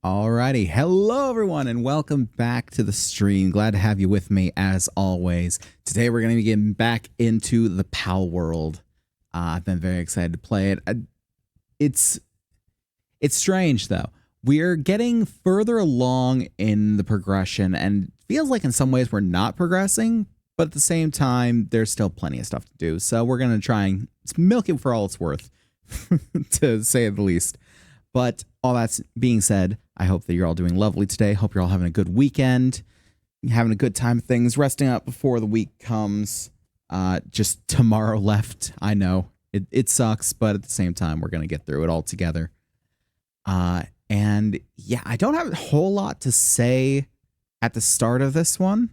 Alrighty, hello everyone and welcome back to the stream. Glad to have you with me as always. Today we're going to be getting back into the Palworld. I've been very excited to play it. It's strange though. We're getting further along in the progression and feels like in some ways we're not progressing, but at the same time there's still plenty of stuff to do. So we're going to try and milk it for all it's worth, to say the least. But all that's being said, I hope that you're all doing lovely today. Hope you're all having a good weekend, having a good time of things, resting up before the week comes. Just tomorrow left. I know it sucks, but at the same time, we're going to get through it all together. And yeah, I don't have a whole lot to say at the start of this one.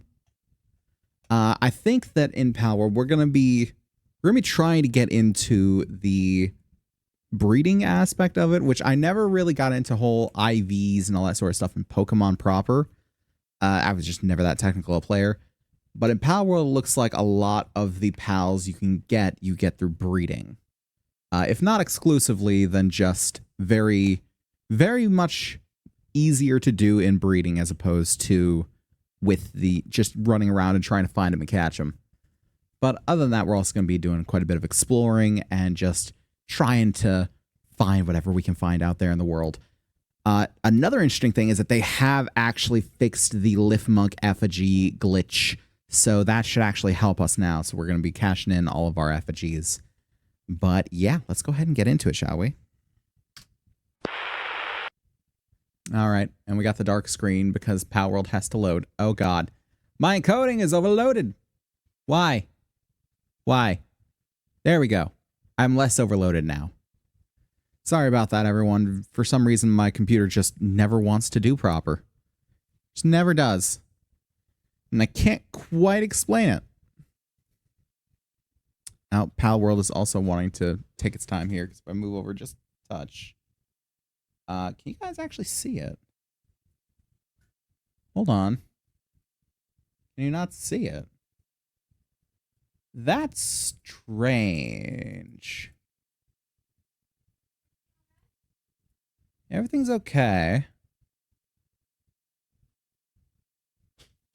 I think that in Palworld, we're going to be trying to get into the breeding aspect of it, which I never really got into whole IVs and all that sort of stuff in Pokemon proper. I was just never that technical a player. But in Palworld, it looks like a lot of the pals you get through breeding. If not exclusively, then just very, very much easier to do in breeding as opposed to with the just running around and trying to find them and catch them. But other than that, we're also going to be doing quite a bit of exploring and just trying to find whatever we can find out there in the world. Another interesting thing is that they have actually fixed the Lifmunk effigy glitch, so that should actually help us now. So we're going to be cashing in all of our effigies. But yeah, let's go ahead and get into it, shall we? All right, and we got the dark screen because Palworld has to load. Oh god. My encoding is overloaded. Why? Why? There we go. I'm less overloaded now. Sorry about that, everyone. For some reason, my computer just never wants to do proper. Just never does. And I can't quite explain it. Now, Palworld is also wanting to take its time here, because if I move over just a touch. Can you guys actually see it? Hold on. Can you not see it? That's strange. Everything's okay.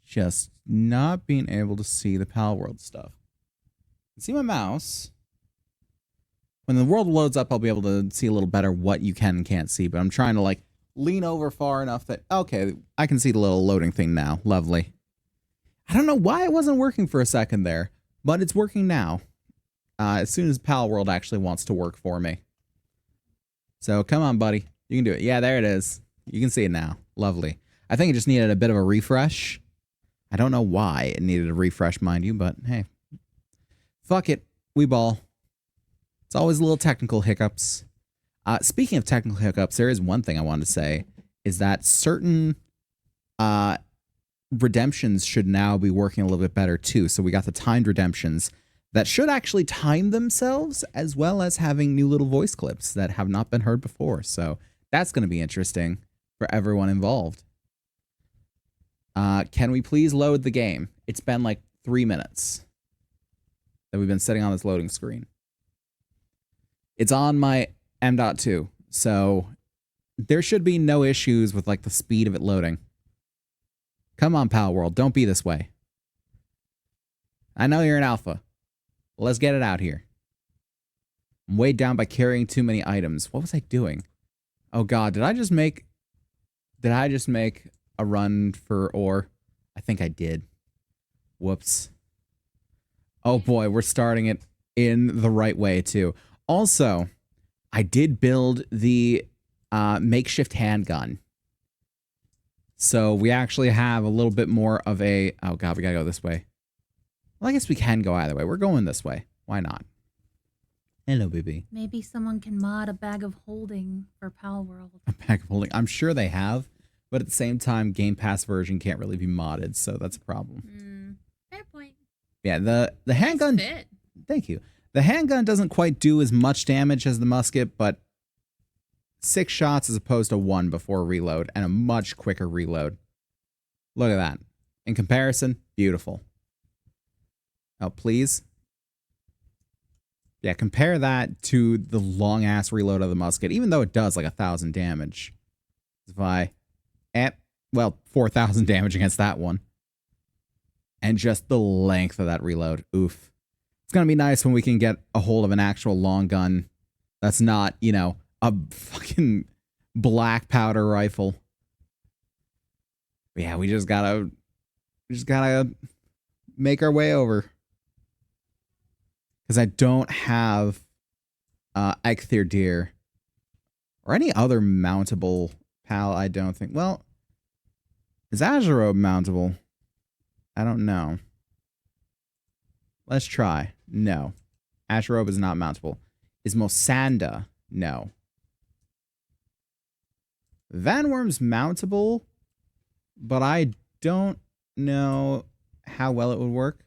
Just not being able to see the Palworld stuff. I can see my mouse. When the world loads up, I'll be able to see a little better what you can and can't see, but I'm trying to like lean over far enough that, okay, I can see the little loading thing now. Lovely. I don't know why it wasn't working for a second there, but it's working now. As soon as Palworld actually wants to work for me. So come on, buddy. You can do it. Yeah, there it is. You can see it now. Lovely. I think it just needed a bit of a refresh. I don't know why it needed a refresh, mind you, but hey. Fuck it. We ball. It's always little technical hiccups. Speaking of technical hiccups, there is one thing I wanted to say, is that certain redemptions should now be working a little bit better too. So we got the timed redemptions that should actually time themselves, as well as having new little voice clips that have not been heard before. So that's going to be interesting for everyone involved. Can we please load the game? It's been like 3 minutes that we've been sitting on this loading screen. It's on my M.2, so there should be no issues with like the speed of it loading. Come on, Palworld, don't be this way. I know you're an alpha. Let's get it out here. I'm weighed down by carrying too many items. What was I doing? Oh god, did I just make a run for ore? I think I did. Whoops. Oh boy, we're starting it in the right way too. Also, I did build the makeshift handgun. So we actually have a little bit more of a... Oh god, we gotta go this way. Well, I guess we can go either way. We're going this way. Why not? Hello, baby. Maybe someone can mod a bag of holding for Palworld. A bag of holding. I'm sure they have, but at the same time, Game Pass version can't really be modded, so that's a problem. Fair point. Yeah, the handgun... Nice fit. Thank you. The handgun doesn't quite do as much damage as the musket, but 6 shots as opposed to 1 before reload, and a much quicker reload. Look at that. In comparison, beautiful. Oh, please. Yeah, compare that to the long-ass reload of the musket, even though it does like 1,000 damage. If I Well, 4,000 damage against that one. And just the length of that reload. Oof. It's going to be nice when we can get a hold of an actual long gun that's not, you know, a fucking black powder rifle. But yeah, we just gotta make our way over. Because I don't have Eikthyr Deer or any other mountable pal, I don't think. Well, is Azurobe mountable? I don't know. Let's try. No. Azurobe is not mountable. Is Mosanda? No. Vanworm's mountable, but I don't know how well it would work.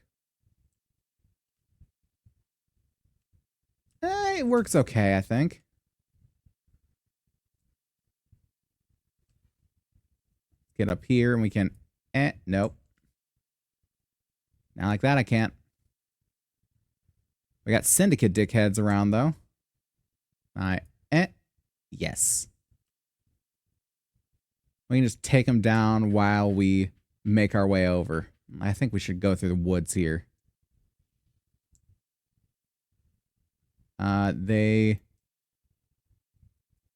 It works okay, I think. Get up here and we can... nope. Not like that, I can't. We got Syndicate dickheads around, though. Alright. Yes. We can just take them down while we make our way over. I think we should go through the woods here. They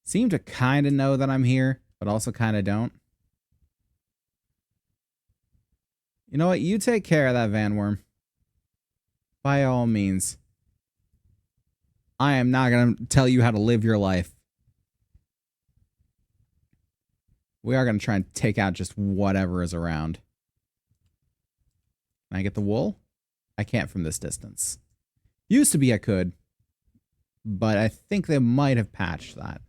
seem to kind of know that I'm here, but also kind of don't. You know what? You take care of that Vanworm. By all means. I am not going to tell you how to live your life. We are going to try and take out just whatever is around. Can I get the wool? I can't from this distance. Used to be I could. But I think they might have patched that.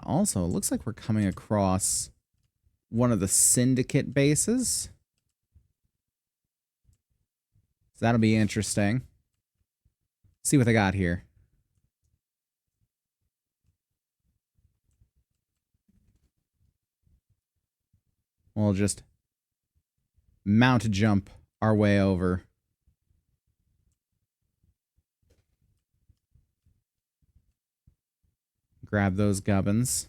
Also, it looks like we're coming across one of the Syndicate bases. So that'll be interesting. See what they got here. We'll just mount jump our way over. Grab those gubbins.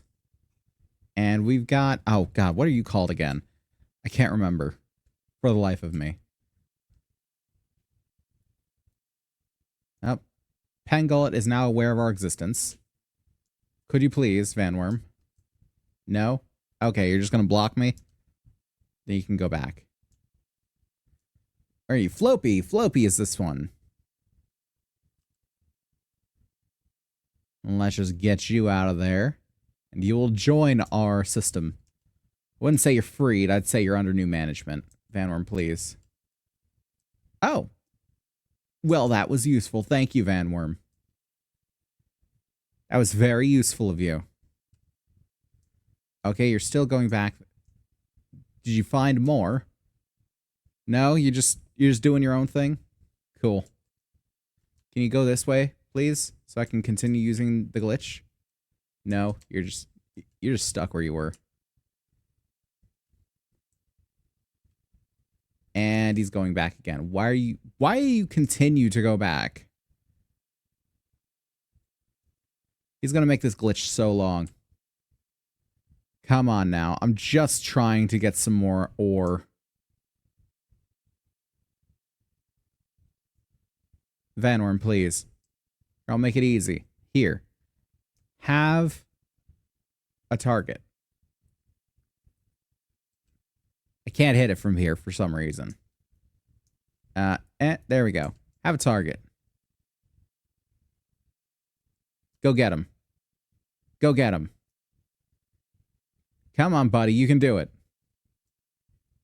And we've got... Oh, God, what are you called again? I can't remember. For the life of me. Oh. Pengullet is now aware of our existence. Could you please, Vanworm? No? Okay, you're just going to block me? Then you can go back. Where are you? Floppy. Floppy is this one. Let's just get you out of there. And you will join our system. I wouldn't say you're freed. I'd say you're under new management. Vanworm, please. Oh. Well, that was useful. Thank you, Vanworm. That was very useful of you. Okay, you're still going back. Did you find more? No, you're just doing your own thing? Cool. Can you go this way, please? So I can continue using the glitch? No, you're just stuck where you were. And he's going back again. Why do you continue to go back? He's gonna make this glitch so long. Come on now. I'm just trying to get some more ore. Vanworm, please. I'll make it easy. Here. Have a target. I can't hit it from here for some reason. There we go. Have a target. Go get him. Go get him. Come on, buddy. You can do it.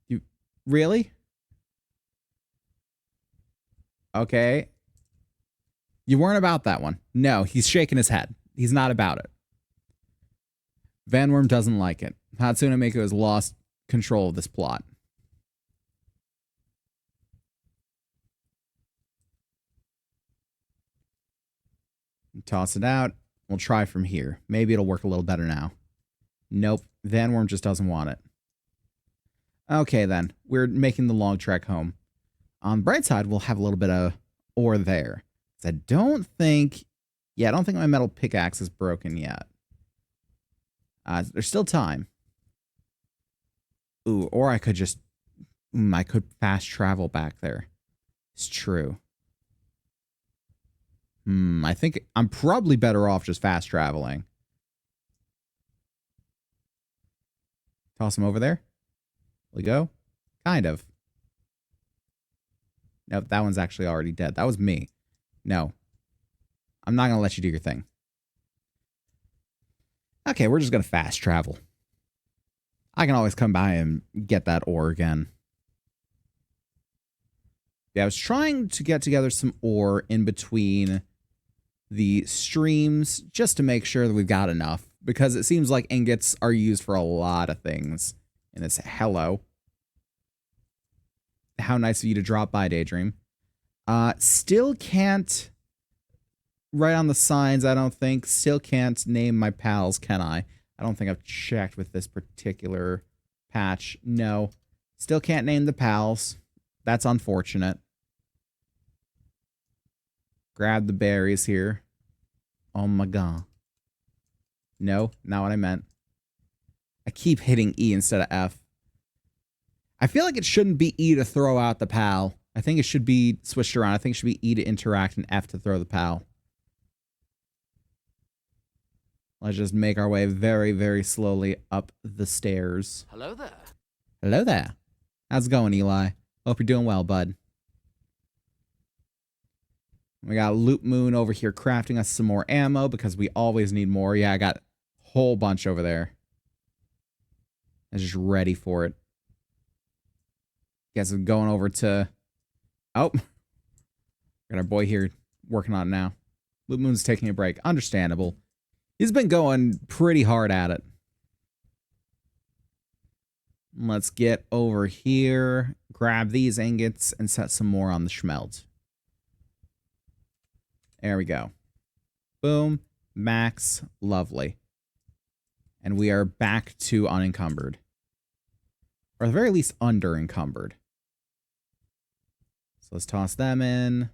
You really? Okay. You weren't about that one. No, he's shaking his head. He's not about it. Vanworm doesn't like it. Hatsune Miku has lost control of this plot. Toss it out. We'll try from here. Maybe it'll work a little better now. Nope. Vanworm just doesn't want it. Okay, then. We're making the long trek home. On the bright side, we'll have a little bit of ore there. I don't think... Yeah, I don't think my metal pickaxe is broken yet. There's still time. Ooh, or I could just... I could fast travel back there. It's true. I think I'm probably better off just fast traveling. Toss him over there. Will he go? Kind of. Nope, that one's actually already dead. That was me. No. I'm not going to let you do your thing. Okay, we're just going to fast travel. I can always come by and get that ore again. Yeah, I was trying to get together some ore in between the streams just to make sure that we've got enough. Because it seems like ingots are used for a lot of things. And it's hello. How nice of you to drop by, Daydream. Still can't... Write on the signs, I don't think. Still can't name my pals, can I? I don't think I've checked with this particular patch. No. Still can't name the pals. That's unfortunate. Grab the berries here. Oh my god. No, not what I meant. I keep hitting E instead of F. I feel like it shouldn't be E to throw out the pal. I think it should be switched around. I think it should be E to interact and F to throw the pal. Let's just make our way very, very slowly up the stairs. Hello there. Hello there. How's it going, Eli? Hope you're doing well, bud. We got Loop Moon over here crafting us some more ammo because we always need more. Yeah, I got a whole bunch over there. I'm just ready for it. Guess I'm going over to... Oh. Got our boy here working on it now. Loop Moon's taking a break. Understandable. He's been going pretty hard at it. Let's get over here, grab these ingots, and set some more on the schmelt. There we go. Boom. Max. Lovely. And we are back to unencumbered. Or at the very least, under-encumbered. So let's toss them in.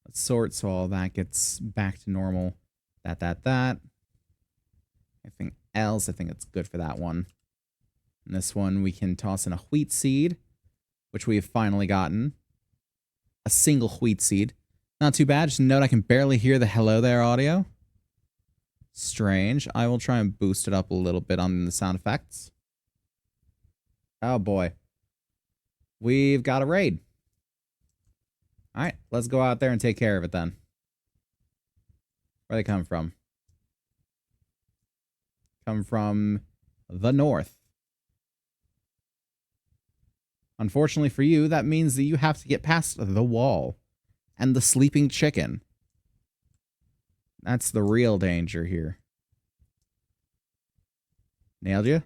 Let's sort so all that gets back to normal. That. Anything else? I think it's good for that one. And this one, we can toss in a wheat seed, which we have finally gotten. A single wheat seed. Not too bad. Just note I can barely hear the hello there audio. Strange. I will try and boost it up a little bit on the sound effects. Oh boy. We've got a raid. Alright, let's go out there and take care of it then. Where they come from? Come from the north. Unfortunately for you, that means that you have to get past the wall and the sleeping chicken. That's the real danger here. Nailed you?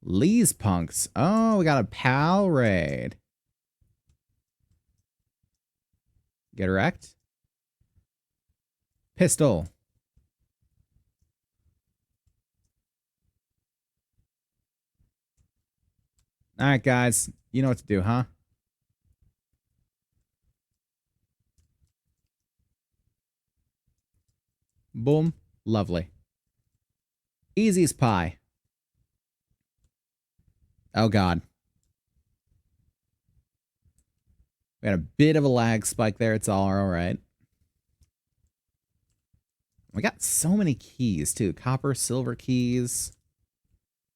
Lee's punks. Oh, we got a pal raid. Get wrecked. Pistol. Alright, guys. You know what to do, huh? Boom. Lovely. Easy as pie. Oh, God. We had a bit of a lag spike there. It's all right. We got so many keys, too. Copper, silver keys.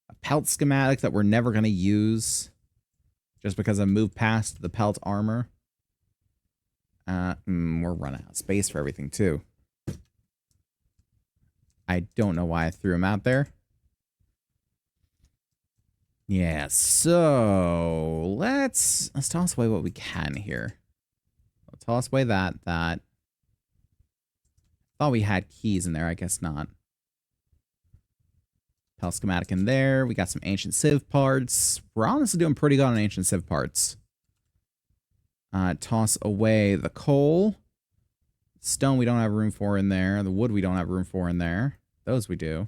A pelt schematic that we're never going to use. Just because I moved past the pelt armor. We're running out of space for everything, too. I don't know why I threw him out there. Yeah, so... Let's toss away what we can here. Let's toss away that. Thought we had keys in there. I guess not. Pelt schematic in there. We got some ancient civ parts. We're honestly doing pretty good on ancient civ parts. Toss away the coal. Stone we don't have room for in there. The wood we don't have room for in there. Those we do.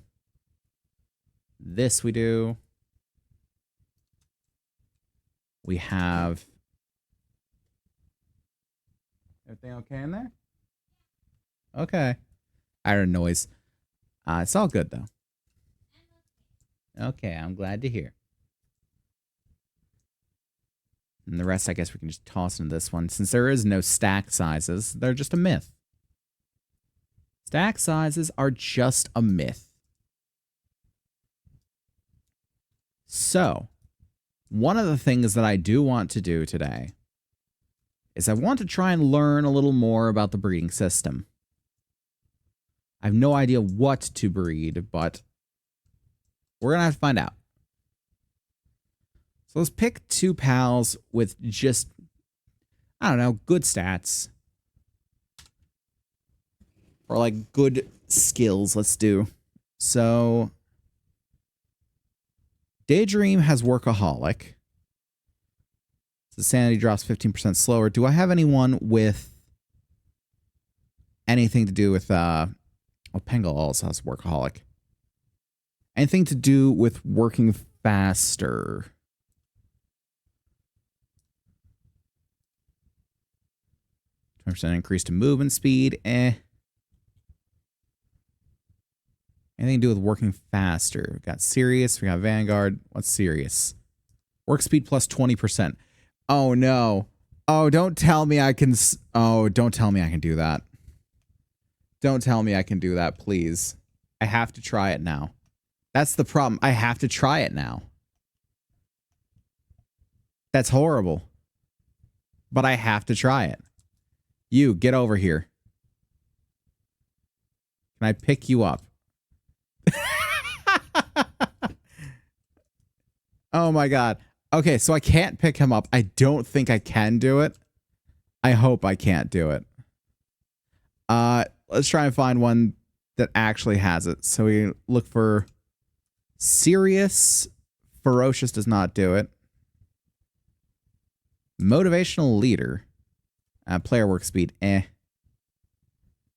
This we do. We have... Everything okay in there? Okay. I heard a noise. It's all good, though. Okay, I'm glad to hear. And the rest, I guess we can just toss into this one. Since there is no stack sizes, they're just a myth. Stack sizes are just a myth. So, one of the things that I do want to do today is I want to try and learn a little more about the breeding system. I have no idea what to breed, but we're going to have to find out. So let's pick 2 pals with just, I don't know, good stats. Or like good skills, let's do. So, Daydream has Workaholic. So sanity drops 15% slower. Do I have anyone with anything to do with, oh, Pengal also has Workaholic. Anything to do with working faster? % increase to movement speed. Anything to do with working faster? We got Sirius. We got Vanguard. What's Sirius? Work speed plus 20%. Oh, no. Oh, don't tell me I can... Oh, don't tell me I can do that. Don't tell me I can do that, please. I have to try it now. That's the problem. I have to try it now. That's horrible. But I have to try it. You, get over here. Can I pick you up? Oh my god. Okay, so I can't pick him up. I don't think I can do it. I hope I can't do it. Let's try and find one that actually has it. So we look for Serious. Ferocious does not do it. Motivational Leader. Player work speed,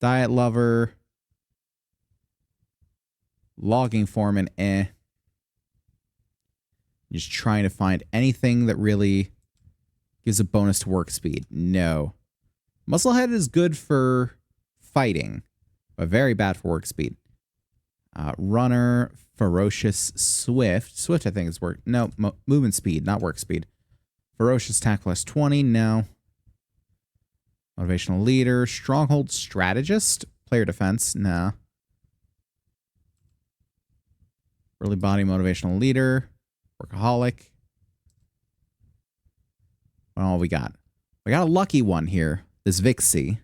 Diet Lover. Logging Foreman, Just trying to find anything that really gives a bonus to work speed. No. Musclehead is good for fighting, but very bad for work speed. Runner, Ferocious, Swift. Swift, I think, is work. No, movement speed, not work speed. Ferocious attack plus 20, no. Motivational Leader. Stronghold Strategist. Player defense, no. Early Body Motivational Leader. Workaholic. Well, we got a lucky one here. This Vixie.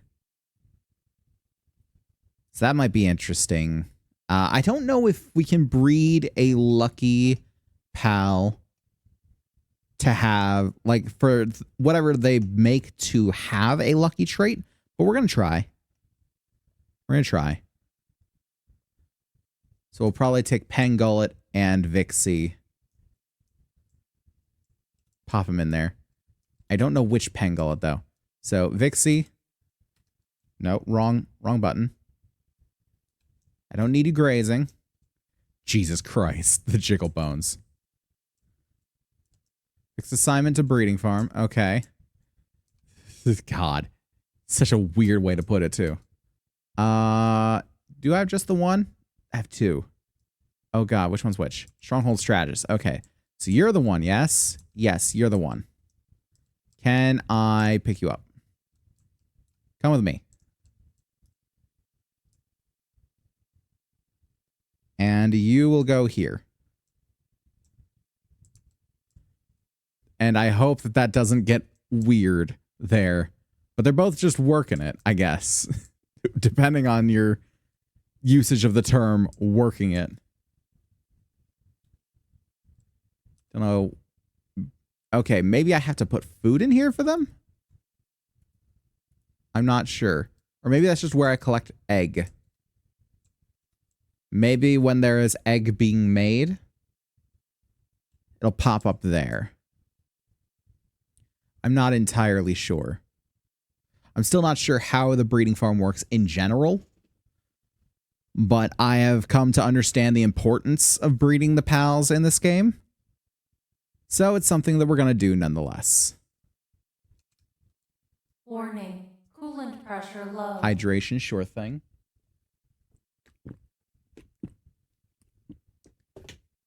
So that might be interesting. I don't know if we can breed a lucky pal to have, like, for whatever they make to have a lucky trait, but we're going to try. We're going to try. So we'll probably take Pangullet and Vixie. Pop them in there. I don't know which Pangullet, though. So, Vixie. No, wrong button. I don't need you grazing. Jesus Christ, the Jiggle Bones. Fixed assignment to breeding farm. Okay. God. Such a weird way to put it, too. Do I have just the one? I have 2. Oh, God. Which one's which? Stronghold Strategist. Okay. So you're the one, yes? Yes, you're the one. Can I pick you up? Come with me. And you will go here. And I hope that that doesn't get weird there. But they're both just working it, I guess. Depending on your usage of the term working it. Don't know. Okay, maybe I have to put food in here for them? I'm not sure. Or maybe that's just where I collect egg. Maybe when there is egg being made, it'll pop up there. I'm not entirely sure. I'm still not sure how the breeding farm works in general. But I have come to understand the importance of breeding the pals in this game. So it's something that we're going to do nonetheless. Warning. Coolant pressure low. Hydration, sure thing.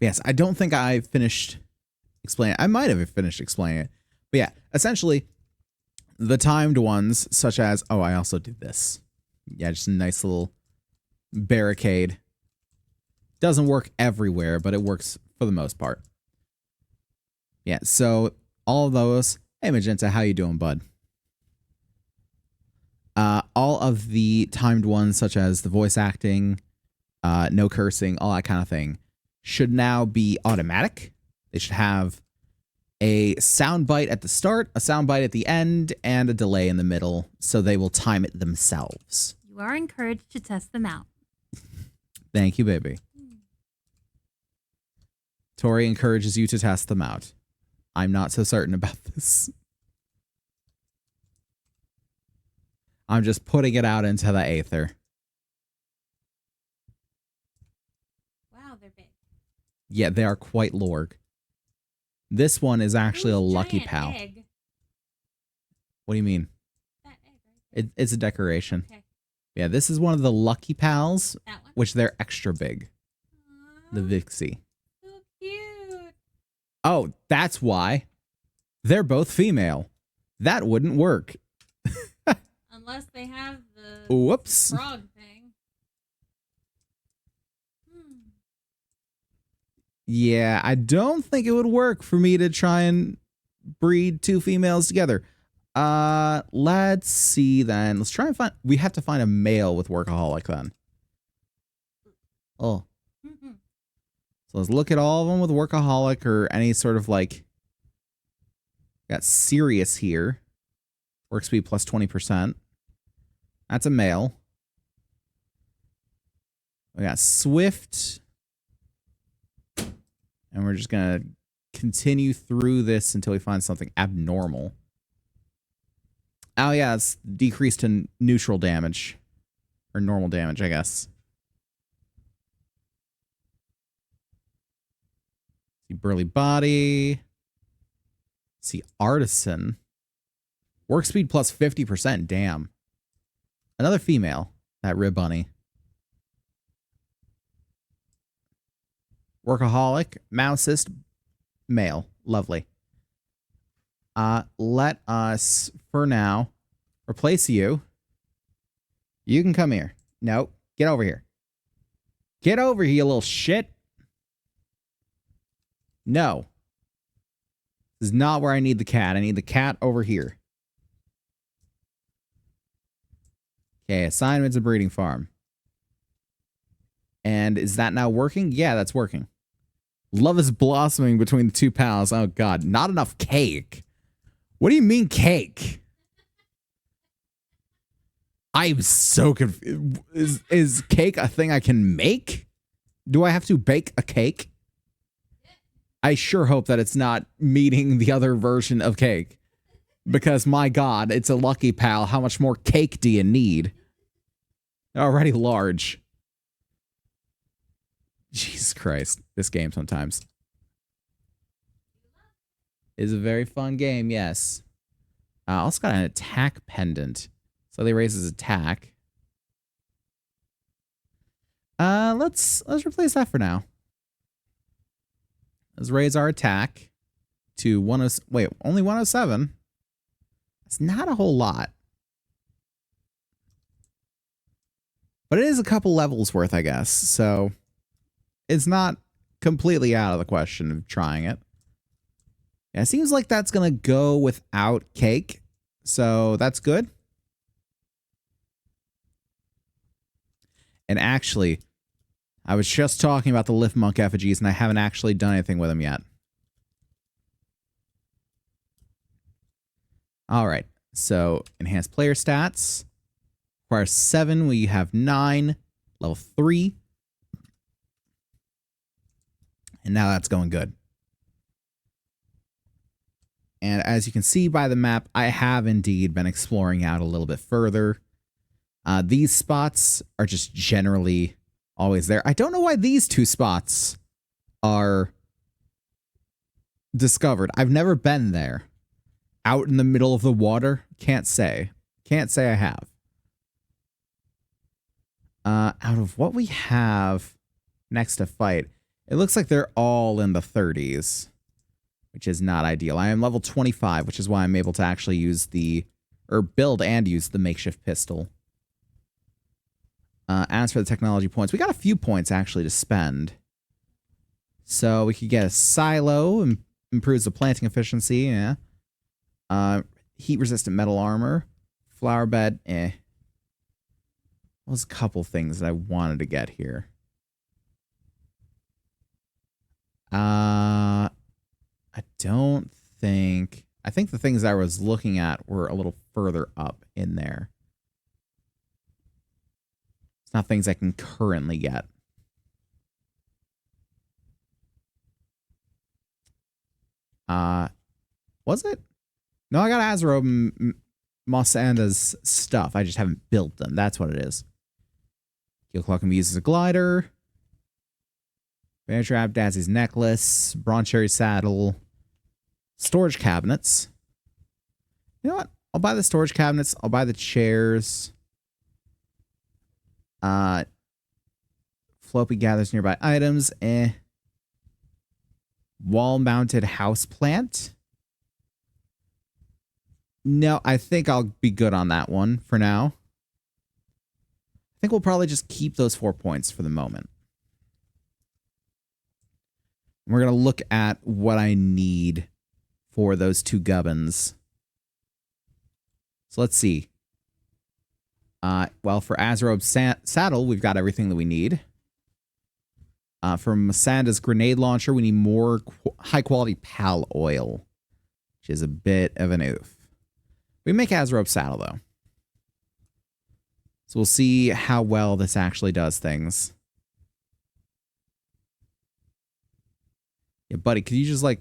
Yes, I don't think I finished explaining it. I might have finished explaining it. But yeah, essentially, the timed ones, such as, oh, I also did this. Yeah, just a nice little barricade. Doesn't work everywhere, but it works for the most part. Yeah, so all of those. Hey, Magenta, how you doing, bud? All of the timed ones, such as the voice acting, no cursing, all that kind of thing, should now be automatic. They should have a sound bite at the start, a sound bite at the end, and a delay in the middle, so they will time it themselves. You are encouraged to test them out. Thank you, baby. Tori encourages you to test them out. I'm not so certain about this. I'm just putting it out into the aether. Wow, they're big. Yeah, they are quite lorg. This one is actually a lucky pal. Egg? What do you mean? That egg, right? It's a decoration. Okay. Yeah, this is one of the lucky pals, That one? which they're extra big. The Vixie. So cute. Oh, that's why. They're both female. That wouldn't work. Unless they have the Whoops. frog thing. Yeah, I don't think it would work for me to try and breed two females together. Let's see then. Let's try and find... We have to find a male with workaholic then. Oh. So let's look at all of them with workaholic or any sort of like... Got Sirius here. Work speed plus 20%. That's a male. We got Swift. And we're just going to continue through this until we find something abnormal. Oh, yeah, it's decreased to neutral damage. Or normal damage, I guess. See Burly Body. See Artisan. Work speed plus 50%, damn. Another female, that Rib Bunny. Workaholic, Mousist, male. Lovely. Let us, for now, replace you. You can come here. No, get over here. Get over here, you little shit. No. This is not where I need the cat. I need the cat over here. Okay, assignment's a breeding farm. And is that now working? Yeah, that's working. Love is blossoming between the two pals. Oh, God. Not enough cake. What do you mean cake? I'm so confused. Is cake a thing I can make? Do I have to bake a cake? I sure hope that it's not meeting the other version of cake. Because, my God, it's a lucky pal. How much more cake do you need? They're already large. Jesus Christ. This game sometimes is a very fun game, yes. Also got an attack pendant. So they raise his attack. Let's replace that for now. Let's raise our attack to 107. Wait, only 107? It's not a whole lot. But it is a couple levels worth, I guess. So it's not completely out of the question of trying it. Yeah, it seems like that's going to go without cake. So that's good. And actually, I was just talking about the Lift Monk effigies, and I haven't actually done anything with them yet. All right. So enhanced player stats. Requires 7. We have 9. Level 3. And now that's going good. And as you can see by the map, I have indeed been exploring out a little bit further. These spots are just generally always there. I don't know why these two spots are discovered. I've never been there. Out in the middle of the water? Can't say. Can't say I have. Out of what we have next to fight, it looks like they're all in the 30s. which is not ideal. I am level 25, which is why I'm able to actually use build and use the makeshift pistol. As for the technology points, we got a few points actually to spend. So we could get a silo, improves the planting efficiency, yeah. Heat-resistant metal armor. Flower bed, eh. There's a couple things that I wanted to get here. I don't think... I think the things I was looking at were a little further up in there. It's not things I can currently get. Was it? No, I got Azaro and Mosanda's stuff. I just haven't built them. That's what it is. Heel Claw can be used as a glider. Bear Trap, Dazzy's necklace, Bronze Cherry saddle, storage cabinets. You know what? I'll buy the storage cabinets. I'll buy the chairs. Floppy gathers nearby items. Eh. Wall-mounted house plant. No, I think I'll be good on that one for now. I think we'll probably just keep those 4 points for the moment. We're going to look at what I need for those 2 gubbins. So let's see. Well, for Azarobe's saddle, we've got everything that we need. For Masanda's grenade launcher, we need more high-quality pal oil, which is a bit of an oof. We make Azarobe's saddle, though. So we'll see how well this actually does things. Yeah, buddy, could you just, like,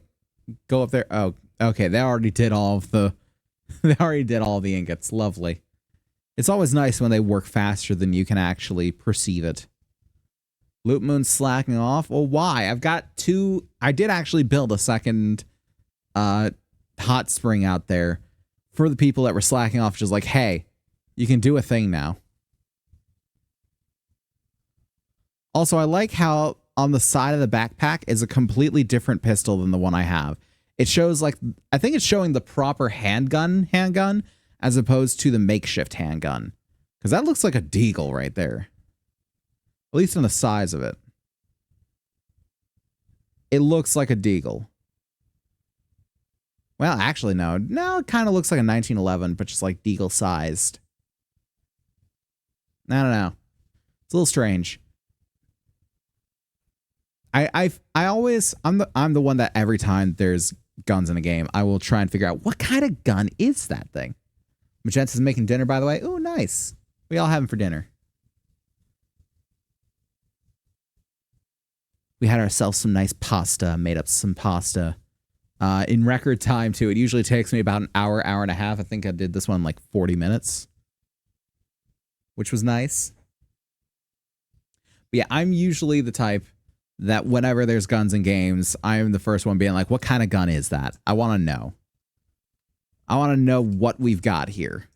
go up there? Oh, okay, they already did all of the... they already did all the ingots. Lovely. It's always nice when they work faster than you can actually perceive it. Loop Moon slacking off. Well, why? I've got 2... I did actually build a second hot spring out there for the people that were slacking off, just like, hey, you can do a thing now. Also, I like how on the side of the backpack is a completely different pistol than the one I have. It shows, like, I think it's showing the proper handgun, as opposed to the makeshift handgun. Because that looks like a deagle right there. At least on the size of it. It looks like a deagle. Well, actually, no. No, it kind of looks like a 1911, but just like deagle sized. I don't know. It's a little strange. I always I'm the one that every time there's guns in a game, I will try and figure out what kind of gun is that thing. Magenta's making dinner, by the way. Oh, nice. We all have him for dinner. We had ourselves some nice pasta, made up some pasta in record time, too. It usually takes me about an hour, hour and a half. I think I did this one in like 40 minutes, which was nice. But yeah, I'm usually the type that whenever there's guns in games, I'm the first one being like, what kind of gun is that? I want to know. I want to know what we've got here.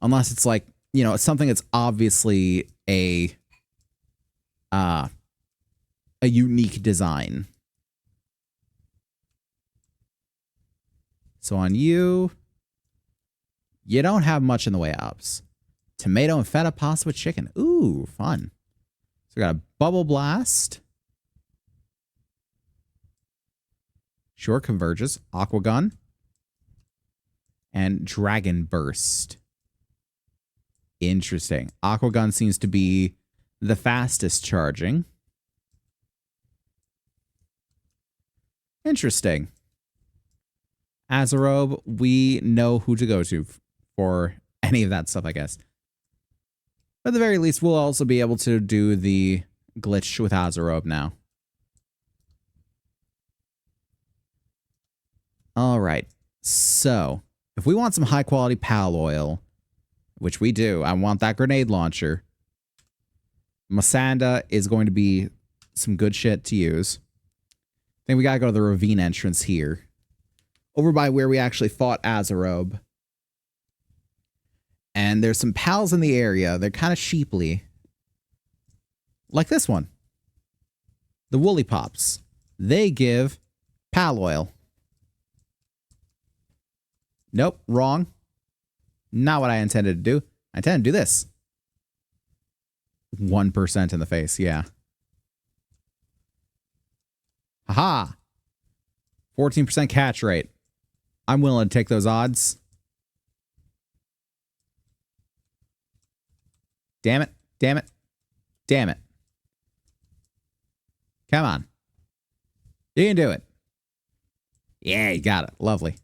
Unless it's like, you know, something that's obviously a unique design. So on you, you don't have much in the way of ups. Tomato and feta pasta with chicken. Ooh, fun. So we got a bubble blast. Sure converges. Aqua gun. And dragon burst. Interesting. Aqua gun seems to be the fastest charging. Interesting. Azarobe, we know who to go to for any of that stuff, I guess. But at the very least, we'll also be able to do the glitch with Azarobe now. All right. So, if we want some high-quality pal oil, which we do, I want that grenade launcher. Masanda is going to be some good shit to use. I think we gotta go to the ravine entrance here. Over by where we actually fought Azarobe. And there's some pals in the area. They're kind of sheeply. Like this one. The Woolly Pops. They give pal oil. Nope, wrong. Not what I intended to do. I intended to do this. 1% in the face, yeah. Haha. 14% catch rate. I'm willing to take those odds. Damn it. Damn it. Damn it. Come on. You can do it. Yeah, you got it. Lovely.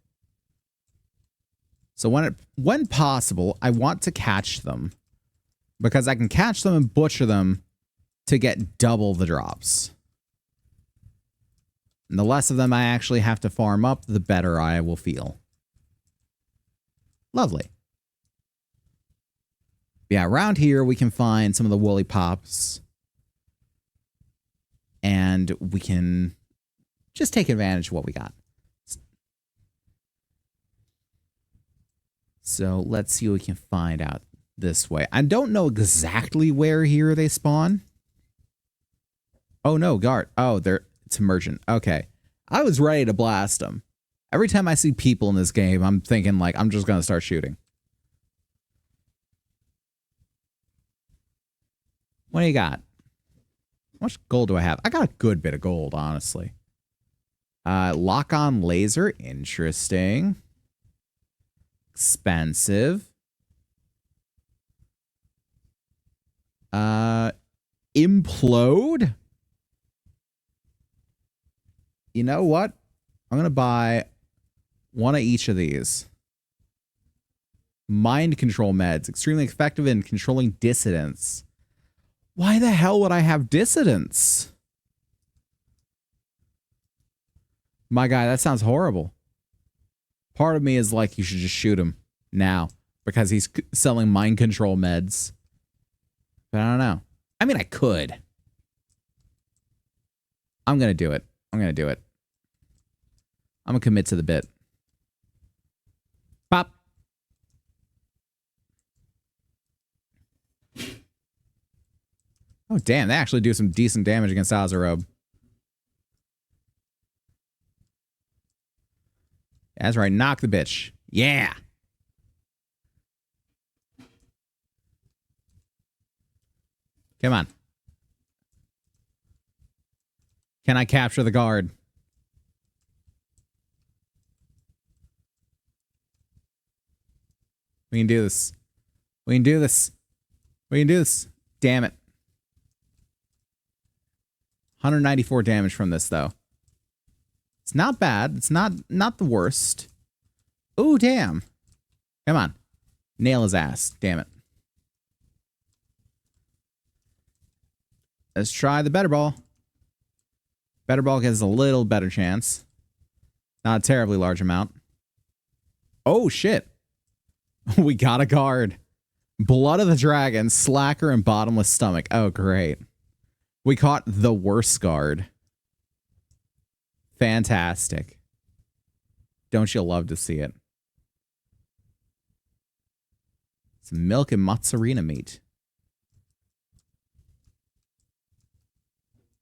So when possible, I want to catch them because I can catch them and butcher them to get double the drops. And the less of them I actually have to farm up, the better I will feel. Lovely. Yeah, around here we can find some of the woolly pops. And we can just take advantage of what we got. So let's see what we can find out this way. I don't know exactly where here they spawn. Oh no, guard. Oh, it's emergent. Okay. I was ready to blast them. Every time I see people in this game, I'm thinking like, I'm just going to start shooting. What do you got? How much gold do I have? I got a good bit of gold, honestly. Lock-on laser. Interesting. Expensive. Implode? You know what? I'm going to buy one of each of these. Mind control meds. Extremely effective in controlling dissidents. Why the hell would I have dissidents? My guy, that sounds horrible. Part of me is like, you should just shoot him now because he's selling mind control meds. But I don't know. I mean, I could. I'm going to do it. I'm going to do it. I'm going to commit to the bit. Pop. Oh, damn. They actually do some decent damage against Azarobe. That's right. Knock the bitch. Yeah. Come on. Can I capture the guard? We can do this. We can do this. We can do this. Damn it. 194 damage from this, though. It's not bad. It's not the worst. Oh, damn. Come on. Nail his ass. Damn it. Let's try the better ball. Better ball gets a little better chance. Not a terribly large amount. Oh, shit. We got a guard. Blood of the Dragon, Slacker, and Bottomless Stomach. Oh, great. We caught the worst guard. Fantastic. Don't you love to see it? Some milk and mozzarella meat.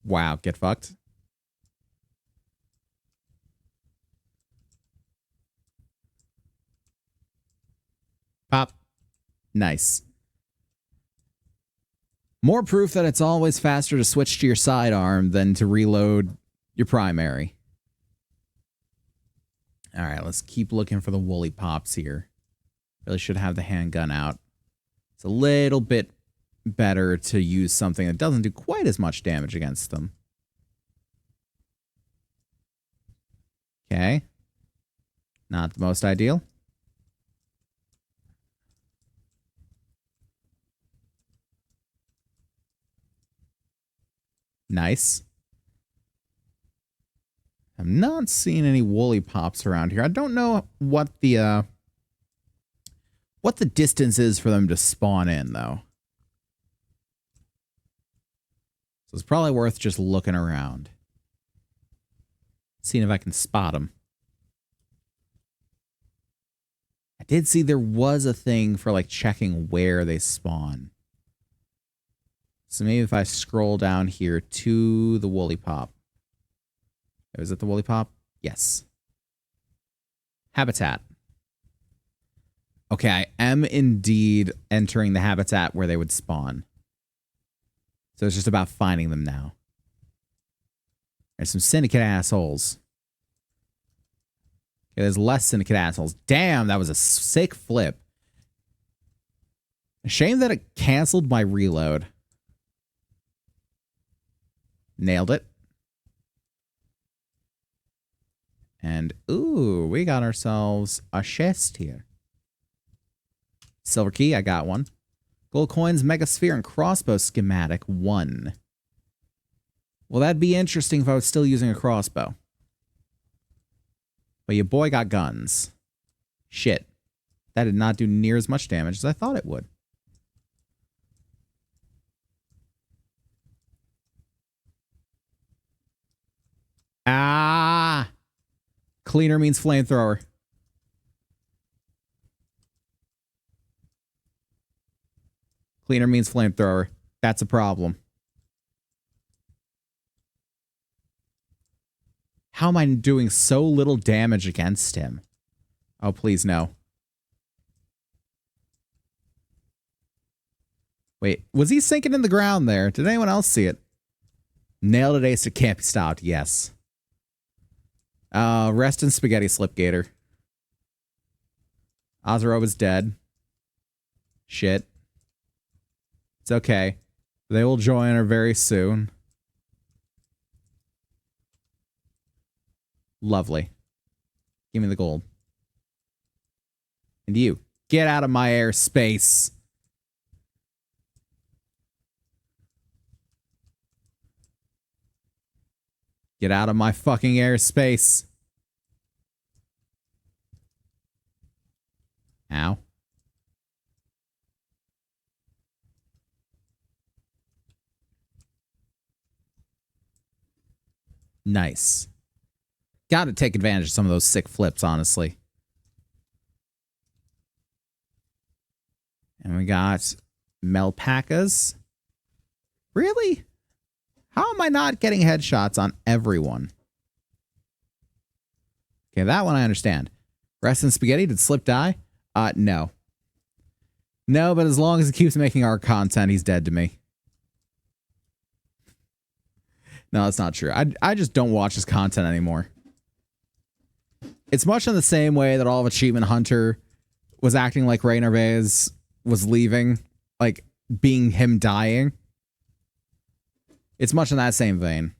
Wow, get fucked. Pop. Nice. More proof that it's always faster to switch to your sidearm than to reload your primary. All right, let's keep looking for the woolly pops here. Really should have the handgun out. It's a little bit better to use something that doesn't do quite as much damage against them. Okay. Not the most ideal. Nice. I'm not seeing any woolly pops around here. I don't know what the distance is for them to spawn in, though. So it's probably worth just looking around. Seeing if I can spot them. I did see there was a thing for like checking where they spawn. So maybe if I scroll down here to the woolly pop. Is it the woolly pop? Yes. Habitat. Okay, I am indeed entering the habitat where they would spawn. So it's just about finding them now. There's some syndicate assholes. Okay, there's less syndicate assholes. Damn, that was a sick flip. Shame that it canceled my reload. Nailed it. And, ooh, we got ourselves a chest here. Silver key, I got one. Gold coins, megasphere, and crossbow schematic, 1. Well, that'd be interesting if I was still using a crossbow. But your boy got guns. Shit. That did not do near as much damage as I thought it would. Ah! Cleaner means flamethrower. Cleaner means flamethrower. That's a problem. How am I doing so little damage against him? Oh, please no. Wait, was he sinking in the ground there? Did anyone else see it? Nailed it, ace. It can't be stopped. Yes. Rest in spaghetti, Slipgator. Ozero is dead. Shit. It's okay. They will join her very soon. Lovely. Give me the gold. And you, get out of my airspace. Get out of my fucking airspace. Ow. Nice. Gotta take advantage of some of those sick flips, honestly. And we got Melpacas. Really? How am I not getting headshots on everyone? Okay, that one I understand. Rest in spaghetti, did Slip die? No. No, but as long as he keeps making our content, he's dead to me. No, that's not true. I just don't watch his content anymore. It's much in the same way that all of Achievement Hunter was acting like Ray Narvaez was leaving, like being him dying. It's much in that same vein.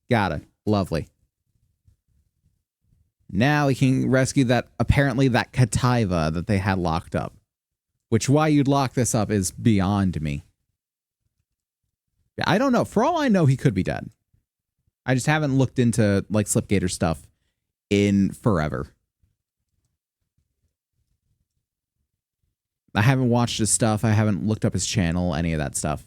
Got it. Lovely. Now we can rescue that, apparently that Kataiva that they had locked up. Which, why you'd lock this up is beyond me. I don't know. For all I know, he could be dead. I just haven't looked into, like, Slipgator stuff in forever. I haven't watched his stuff. I haven't looked up his channel, any of that stuff.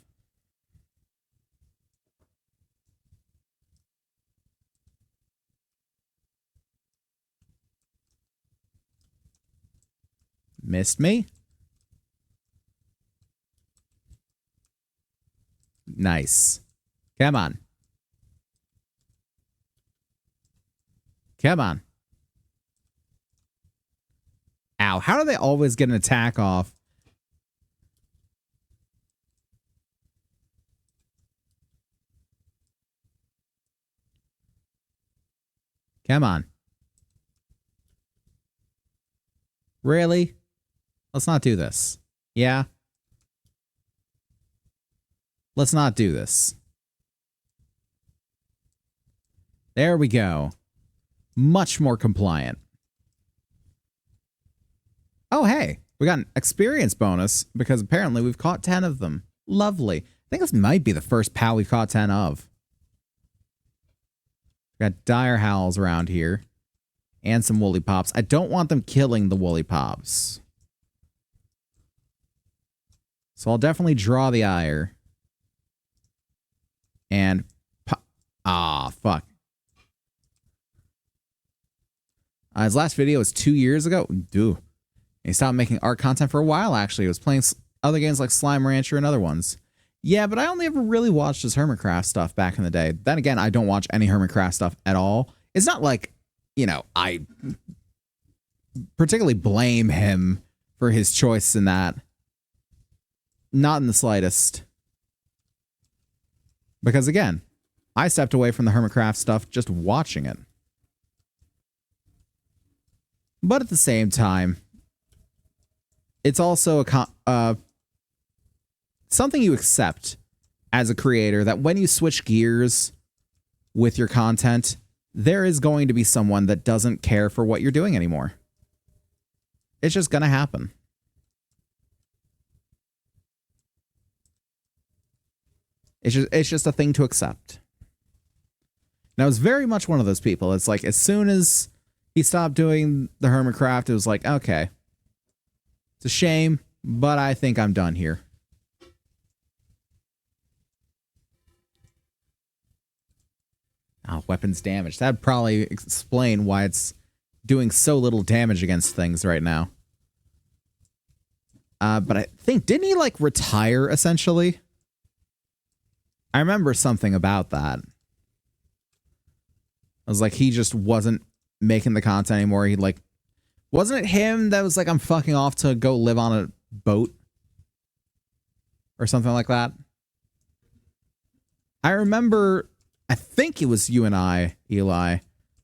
Missed me? Nice. Come on. Come on. Ow, how do they always get an attack off? Come on. Really? Let's not do this. Yeah? Let's not do this. There we go. Much more compliant. Oh, hey. We got an experience bonus because apparently we've caught 10 of them. Lovely. I think this might be the first pal we've caught 10 of. We got dire howls around here. And some woolly pops. I don't want them killing the woolly pops. So I'll definitely draw the ire. And... fuck. His last video was 2 years ago. Dude. He stopped making art content for a while, actually. He was playing other games like Slime Rancher and other ones. Yeah, but I only ever really watched his Hermitcraft stuff back in the day. Then again, I don't watch any Hermitcraft stuff at all. It's not like, I particularly blame him for his choice in that. Not in the slightest. Because again, I stepped away from the Hermitcraft stuff just watching it. But at the same time, it's also something you accept as a creator, that when you switch gears with your content, there is going to be someone that doesn't care for what you're doing anymore. It's just going to happen. It's just a thing to accept. And I was very much one of those people. It's like, as soon as he stopped doing the Hermitcraft, it was like, okay, it's a shame, but I think I'm done here. Oh, weapons damage. That'd probably explain why it's doing so little damage against things right now. But I think, didn't he, like, retire, essentially? I remember something about that. I was like, he just wasn't making the content anymore. He, like, wasn't it him that was like, I'm fucking off to go live on a boat? Or something like that? I remember, I think it was you and I, Eli,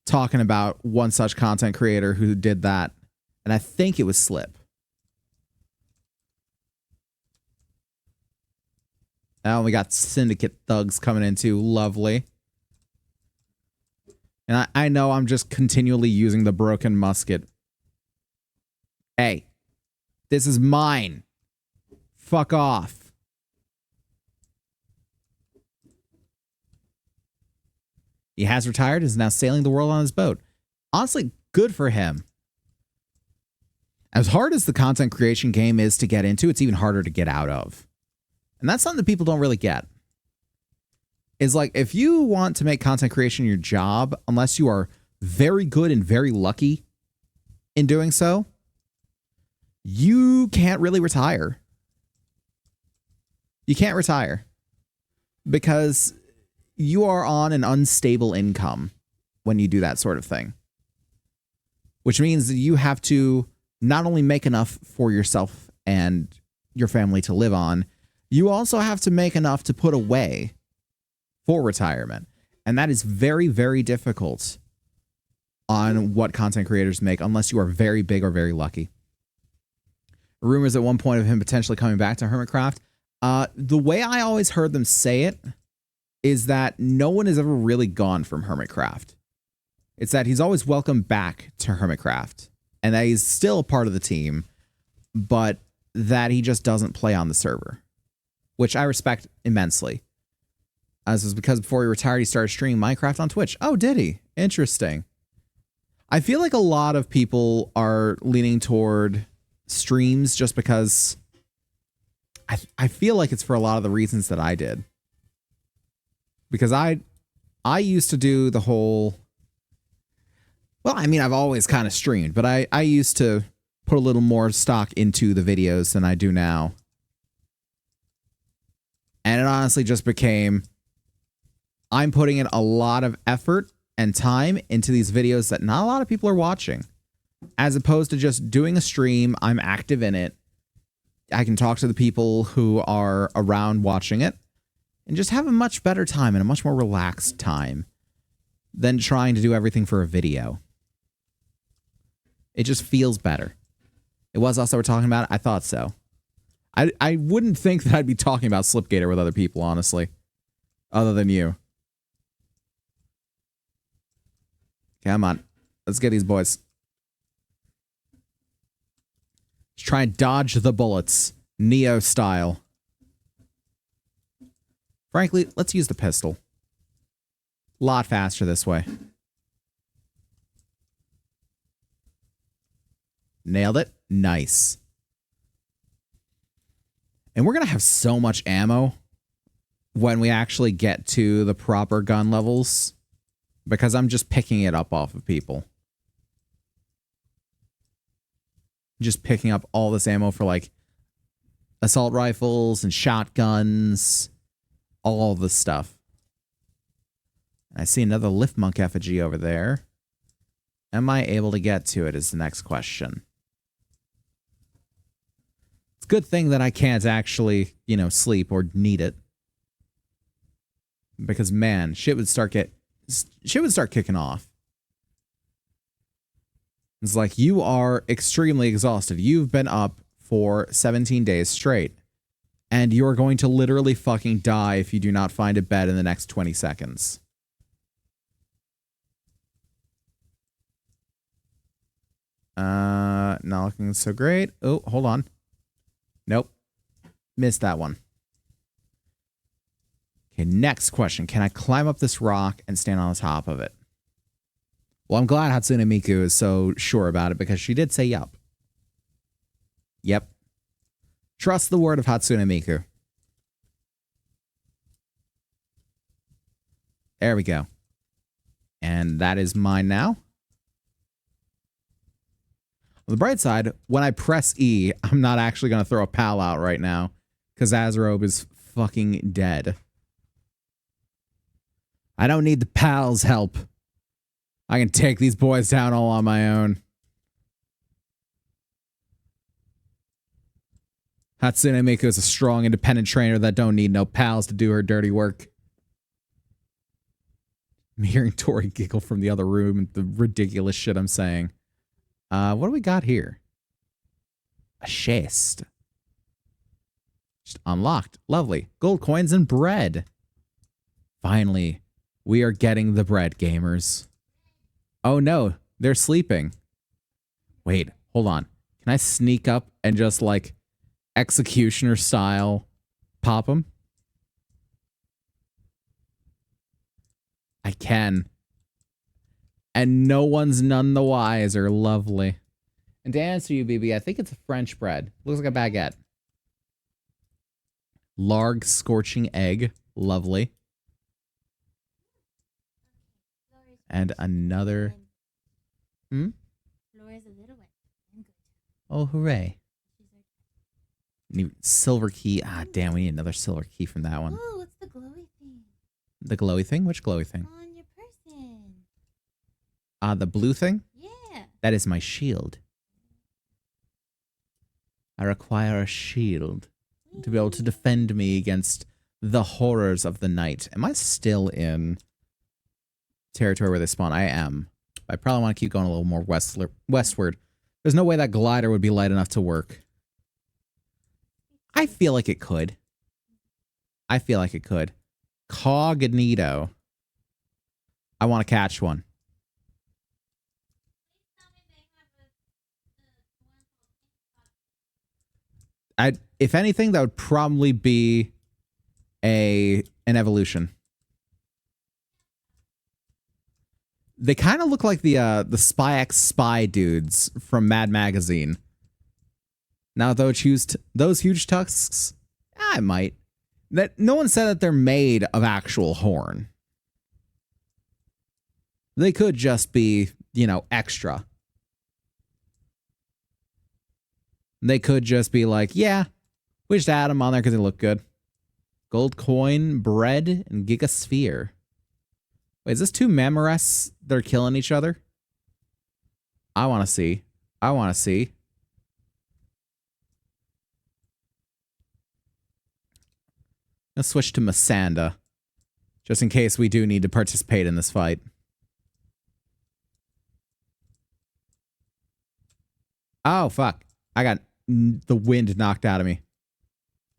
talking about one such content creator who did that. And I think it was Slip. Oh, we got Syndicate thugs coming in too. Lovely. And I know I'm just continually using the broken musket. Hey, this is mine. Fuck off. He has retired and is now sailing the world on his boat. Honestly, good for him. As hard as the content creation game is to get into, it's even harder to get out of. And that's something that people don't really get. Is like, if you want to make content creation your job, unless you are very good and very lucky in doing so, you can't really retire. You can't retire because you are on an unstable income when you do that sort of thing. Which means that you have to not only make enough for yourself and your family to live on, you also have to make enough to put away for retirement. And that is very, very difficult on what content creators make unless you are very big or very lucky. Rumors at one point of him potentially coming back to Hermitcraft. The way I always heard them say it is that no one has ever really gone from Hermitcraft. It's that he's always welcome back to Hermitcraft and that he's still a part of the team, but that he just doesn't play on the server, which I respect immensely. This is because before he retired, he started streaming Minecraft on Twitch. Oh, did he? Interesting. I feel like a lot of people are leaning toward streams just because I feel like it's for a lot of the reasons that I did. Because I used to do the whole... Well, I mean, I've always kind of streamed, but I used to put a little more stock into the videos than I do now. And it honestly just became... I'm putting in a lot of effort and time into these videos that not a lot of people are watching. As opposed to just doing a stream, I'm active in it. I can talk to the people who are around watching it and just have a much better time and a much more relaxed time than trying to do everything for a video. It just feels better. It was also we're talking about it. I thought so. I wouldn't think that I'd be talking about Slipgator with other people, honestly. Other than you. Come on. Let's get these boys. Let's try and dodge the bullets. Neo style. Frankly, let's use the pistol. A lot faster this way. Nailed it. Nice. And we're going to have so much ammo when we actually get to the proper gun levels. Because I'm just picking it up off of people. Just picking up all this ammo for like assault rifles and shotguns, all the stuff. I see another lift monk effigy over there. Am I able to get to it is the next question. It's a good thing that I can't actually, you know, sleep or need it. Because man, shit would start kicking off. It's like, you are extremely exhausted. You've been up for 17 days straight. And you're going to literally fucking die if you do not find a bed in the next 20 seconds. Not looking so great. Oh, hold on. Nope. Missed that one. Okay, next question. Can I climb up this rock and stand on the top of it? Well, I'm glad Hatsune Miku is so sure about it because she did say yup. Yep. Trust the word of Hatsune Miku. There we go. And that is mine now. On the bright side, when I press E, I'm not actually going to throw a pal out right now because Azarobe is fucking dead. I don't need the pal's help. I can take these boys down all on my own. Hatsune Miku is a strong, independent trainer that don't need no pals to do her dirty work. I'm hearing Tori giggle from the other room at the ridiculous shit I'm saying. What do we got here? A chest. Just unlocked. Lovely. Gold coins and bread. Finally, we are getting the bread, gamers. Oh no, they're sleeping. Wait, hold on. Can I sneak up and just like executioner style pop them? I can. And no one's none the wiser. Lovely. And to answer you, BB, I think it's a French bread. Looks like a baguette. Larg scorching egg. Lovely. And another. Hmm? Oh, hooray. Need silver key. Ah, damn, we need another silver key from that one. Oh, what's the glowy thing? The glowy thing? Which glowy thing? On your person. The blue thing? Yeah. That is my shield. I require a shield to be able to defend me against the horrors of the night. Am I still in territory where they spawn? I am. I probably want to keep going a little more westward. There's no way that glider would be light enough to work. I feel like it could. I feel like it could. Cognito. I want to catch one. If anything, that would probably be an evolution. They kind of look like the Spy X Spy dudes from Mad Magazine. Now those huge tusks, I might. That no one said that they're made of actual horn. They could just be, you know, extra. They could just be like, yeah, we just add them on there because they look good. Gold coin, bread, and gigasphere. Wait, is this two Mamorests that are killing each other? I want to see. I want to see. Let's switch to Masanda. Just in case we do need to participate in this fight. Oh, fuck. I got the wind knocked out of me.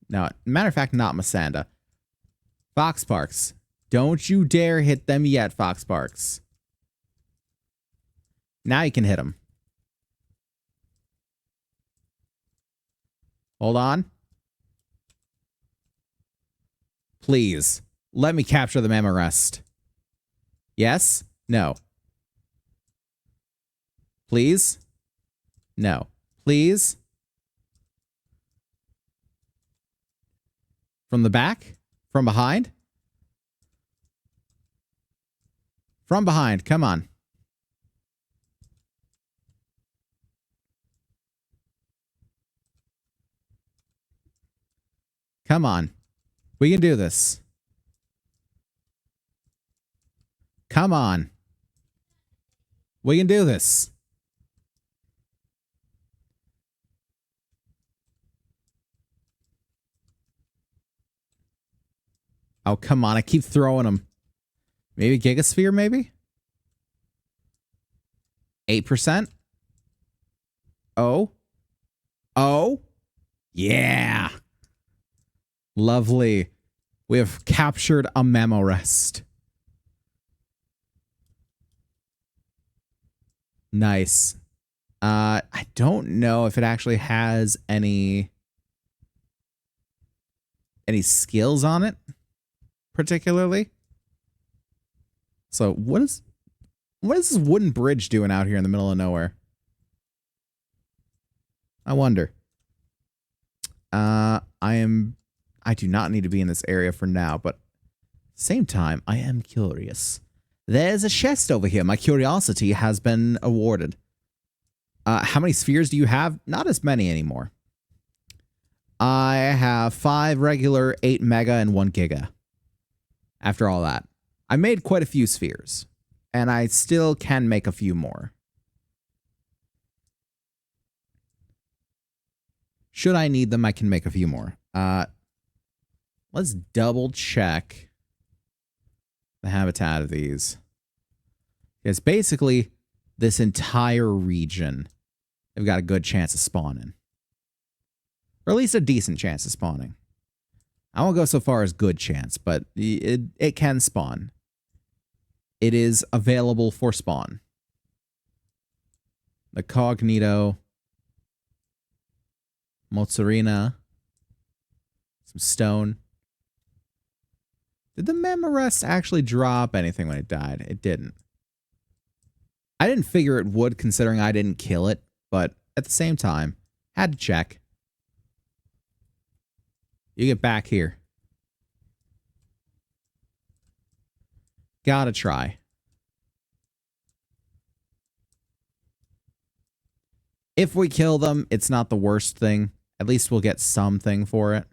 No, matter of fact, not Masanda. Foxparks. Don't you dare hit them yet, Foxparks. Now you can hit them. Hold on. Please, let me capture the Mammorest. Yes? No. Please? No. Please? From the back? From behind? From behind, come on. Come on. We can do this. Come on. We can do this. Oh, come on. I keep throwing them. Maybe Gigasphere, maybe? 8%? Oh. Oh. Yeah. Lovely. We have captured a Memorest. Nice. I don't know if it actually has any skills on it, particularly. So what is this wooden bridge doing out here in the middle of nowhere? I wonder. I do not need to be in this area for now, but same time, I am curious. There's a chest over here. My curiosity has been awarded. How many spheres do you have? Not as many anymore. I have 5 regular, 8 mega, and 1 giga. After all that, I made quite a few spheres, and I still can make a few more. Should I need them, I can make a few more. Let's double check the habitat of these. Because basically, this entire region, they've got a good chance of spawning. Or at least a decent chance of spawning. I won't go so far as good chance, but it can spawn. It is available for spawn. The Cognito, Mozzarina, some stone. Did the Memorest actually drop anything when it died? It didn't. I didn't figure it would, considering I didn't kill it, but at the same time, had to check. You get back here. Gotta try. If we kill them, it's not the worst thing. At least we'll get something for it.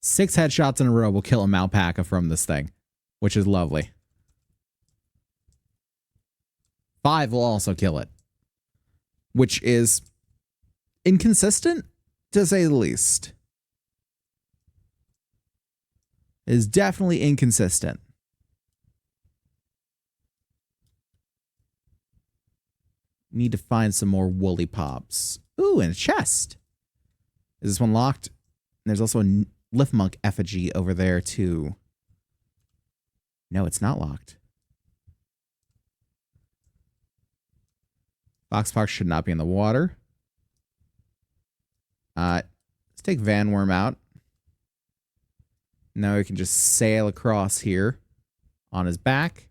Six headshots in a row will kill a alpaca from this thing, which is lovely. 5 will also kill it, which is inconsistent, to say the least. It is definitely inconsistent. Need to find some more woolly pops. Ooh, and a chest. Is this one locked? And there's also a Lift Monk effigy over there, too. No, it's not locked. Fox Park should not be in the water. Let's take Van Worm out. Now we can just sail across here on his back.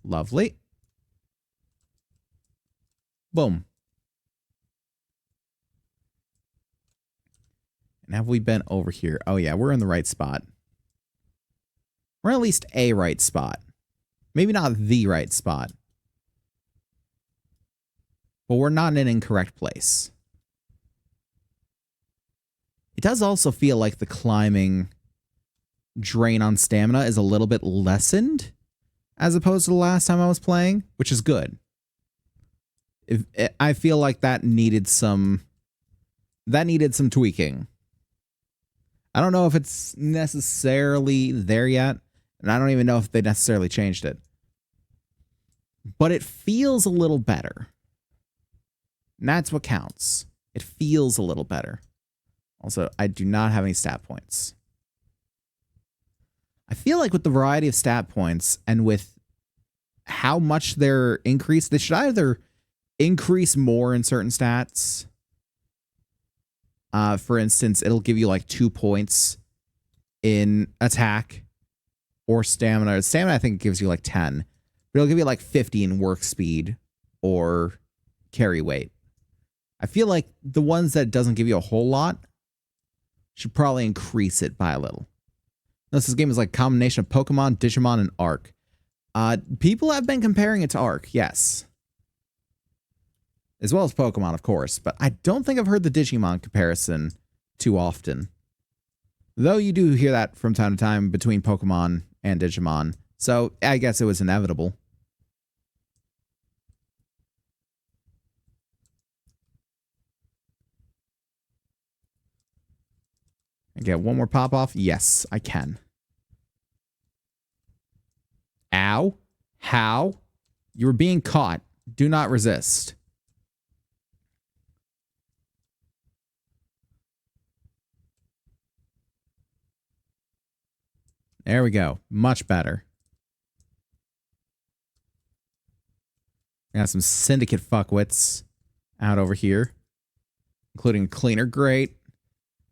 Lovely. Boom. And have we been over here? Oh yeah, we're in the right spot. We're at least a right spot. Maybe not the right spot. But we're not in an incorrect place. It does also feel like the climbing drain on stamina is a little bit lessened as opposed to the last time I was playing, which is good. I feel like that needed some tweaking. I don't know if it's necessarily there yet, and I don't even know if they necessarily changed it. But it feels a little better. And that's what counts. It feels a little better. Also, I do not have any stat points. I feel like with the variety of stat points and with how much they're increased, they should either increase more in certain stats. For instance, it'll give you like 2 points in attack or stamina. Stamina, I think, gives you like 10. But it'll give you like 50 in work speed or carry weight. I feel like the ones that doesn't give you a whole lot should probably increase it by a little. Notice this game is like a combination of Pokemon, Digimon, and Ark. People have been comparing it to Ark, yes. as well as Pokemon, of course, but I don't think I've heard the Digimon comparison too often. Though you do hear that from time to time between Pokemon and Digimon, so I guess it was inevitable. I get one more pop off? Yes, I can. Ow. How? You were being caught. Do not resist. There we go. Much better. Got some syndicate fuckwits out over here, including Cleaner. Great.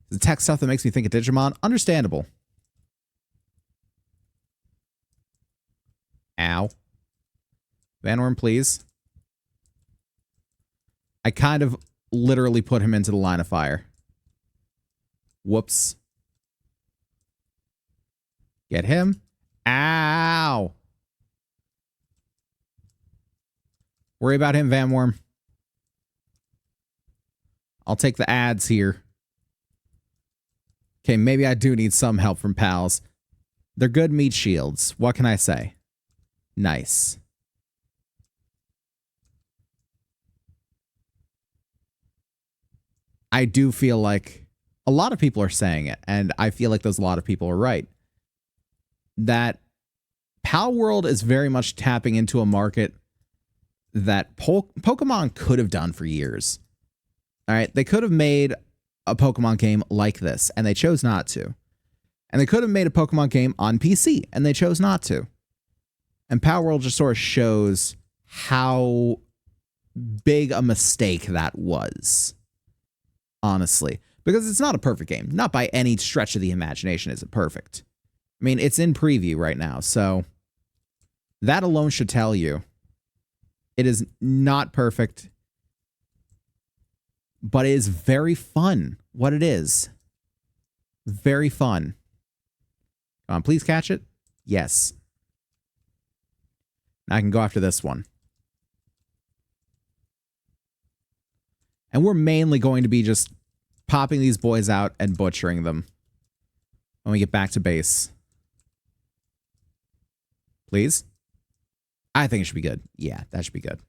The tech stuff that makes me think of Digimon. Understandable. Ow. Vanworm, please. I kind of literally put him into the line of fire. Whoops. Get him. Ow. Worry about him, Vanworm. I'll take the ads here. Okay, maybe I do need some help from pals. They're good meat shields. What can I say? Nice. I do feel like a lot of people are saying it, and I feel like those a lot of people are right. That Palworld is very much tapping into a market that Pokemon could have done for years. All right, they could have made a Pokemon game like this, and they chose not to. And they could have made a Pokemon game on PC, and they chose not to. And Palworld just sort of shows how big a mistake that was, honestly. Because it's not a perfect game. Not by any stretch of the imagination is it perfect. I mean, it's in preview right now, so that alone should tell you it is not perfect, but it is very fun. What it is. Very fun. Come on, please catch it. Yes. Now I can go after this one. And we're mainly going to be just popping these boys out and butchering them when we get back to base. Please? I think it should be good. Yeah, that should be good.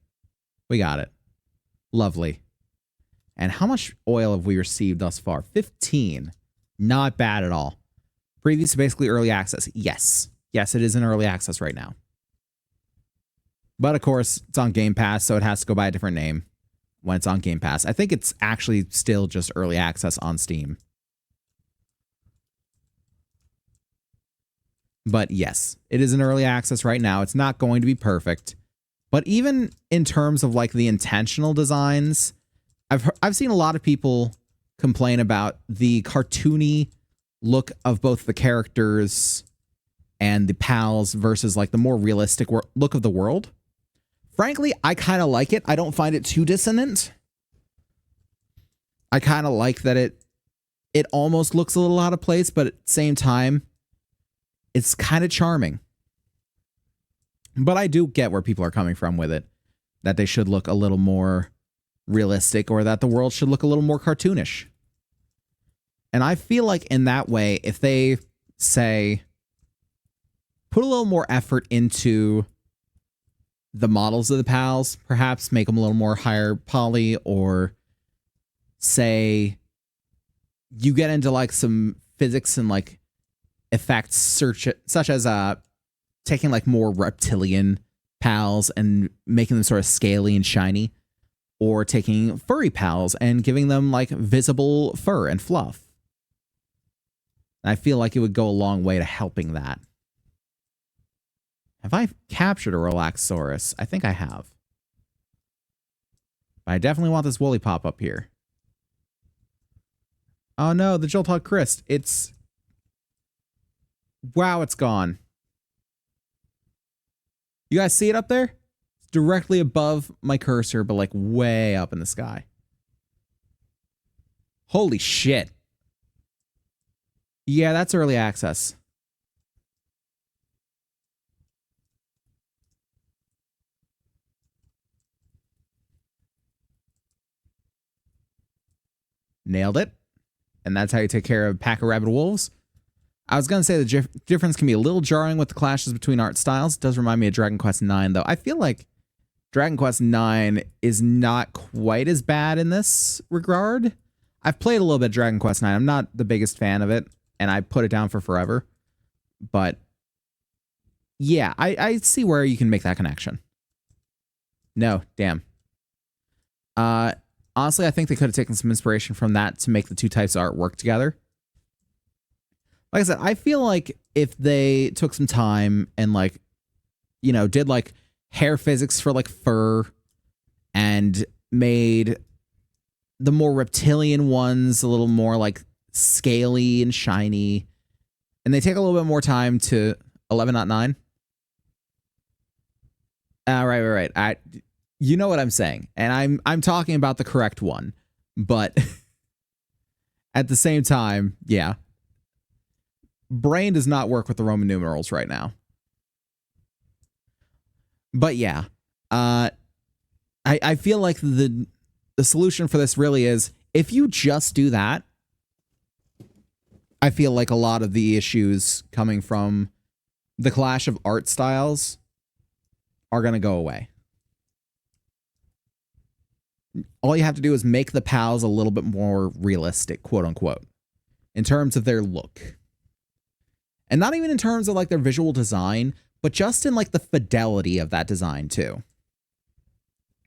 We got it. Lovely. And how much oil have we received thus far? 15. Not bad at all. Previous to basically early access. Yes. Yes, it is in early access right now. But of course, it's on Game Pass, so it has to go by a different name when it's on Game Pass. I think it's actually still just early access on Steam. But yes, it is in early access right now. It's not going to be perfect. But even in terms of like the intentional designs, I've seen a lot of people complain about the cartoony look of both the characters and the pals versus like the more realistic look of the world. Frankly, I kind of like it. I don't find it too dissonant. I kind of like that it almost looks a little out of place, but at the same time, it's kind of charming. But I do get where people are coming from with it, that they should look a little more realistic or that the world should look a little more cartoonish. And I feel like in that way, if they say, put a little more effort into the models of the pals, perhaps make them a little more higher poly, or say you get into like some physics and like effects such as taking like more reptilian pals and making them sort of scaly and shiny, or taking furry pals and giving them like visible fur and fluff. I feel like it would go a long way to helping that. Have I captured a Relaxaurus? I think I have. But I definitely want this woolly pop up here. Oh no, the Jolthog Crist. It's... Wow, it's gone. You guys see it up there? It's directly above my cursor, but like way up in the sky. Holy shit. Yeah, that's early access. Nailed it. And that's how you take care of a pack of rabid wolves. I was going to say the difference can be a little jarring with the clashes between art styles. It does remind me of Dragon Quest IX, though. I feel like Dragon Quest IX is not quite as bad in this regard. I've played a little bit of Dragon Quest IX. I'm not the biggest fan of it, and I put it down for forever. But yeah, I see where you can make that connection. No, damn. Honestly, I think they could have taken some inspiration from that to make the two types of art work together. Like I said, I feel like if they took some time and like, you know, did like hair physics for like fur and made the more reptilian ones a little more like scaly and shiny, and they take a little bit more time to 11, not 9. Right. You know what I'm saying, and I'm talking about the correct one, but at the same time, yeah, brain does not work with the Roman numerals right now. But yeah, I feel like the solution for this really is if you just do that. I feel like a lot of the issues coming from the clash of art styles are going to go away. All you have to do is make the pals a little bit more realistic, quote unquote, in terms of their look. And not even in terms of like their visual design, but just in like the fidelity of that design too.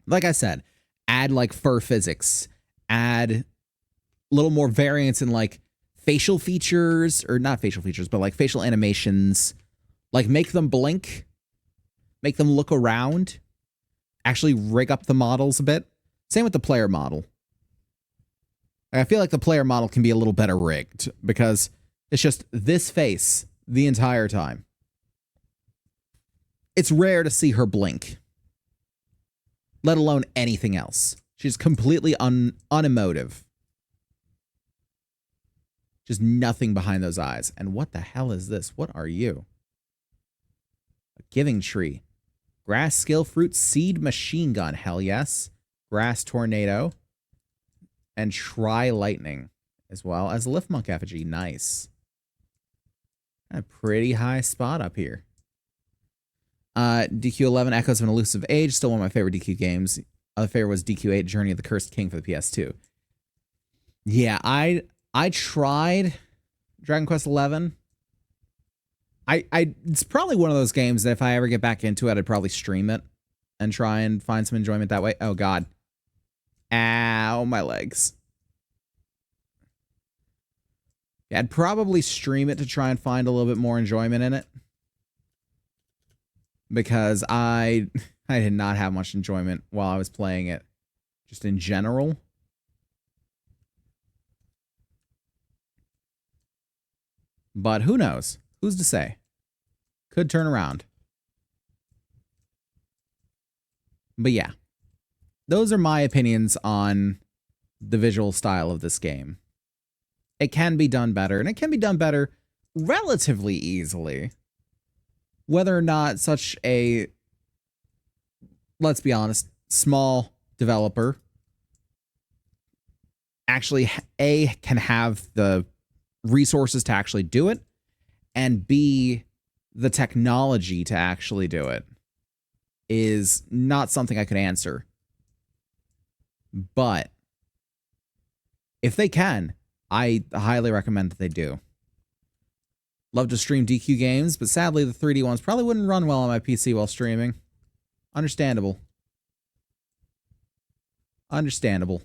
Like I said, add like fur physics, add a little more variance in like facial features, or not facial features, but like facial animations, like make them blink, make them look around, actually rig up the models a bit. Same with the player model. I feel like the player model can be a little better rigged because it's just this face the entire time. It's rare to see her blink, let alone anything else. She's completely unemotive. Just nothing behind those eyes. And what the hell is this? What are you? A giving tree. Grass skill fruit seed machine gun. Hell yes. Grass tornado. And try lightning. As well as lift monk effigy. Nice. A pretty high spot up here. DQ11 Echoes of an Elusive Age. Still one of my favorite DQ games. Other favorite was DQ8 Journey of the Cursed King for the PS2. Yeah, I tried Dragon Quest XI. It's probably one of those games that if I ever get back into it, I'd probably stream it and try and find some enjoyment that way. Oh, God. Ow, my legs. Yeah, I'd probably stream it to try and find a little bit more enjoyment in it. Because I did not have much enjoyment while I was playing it. Just in general. But who knows? Who's to say? Could turn around. But yeah. Those are my opinions on the visual style of this game. It can be done better, and it can be done better relatively easily. Whether or not such a, let's be honest, small developer actually, A, can have the resources to actually do it, and B, the technology to actually do it is not something I could answer. But if they can, I highly recommend that they do. Love to stream DQ games, but sadly the 3D ones probably wouldn't run well on my PC while streaming. Understandable. Understandable.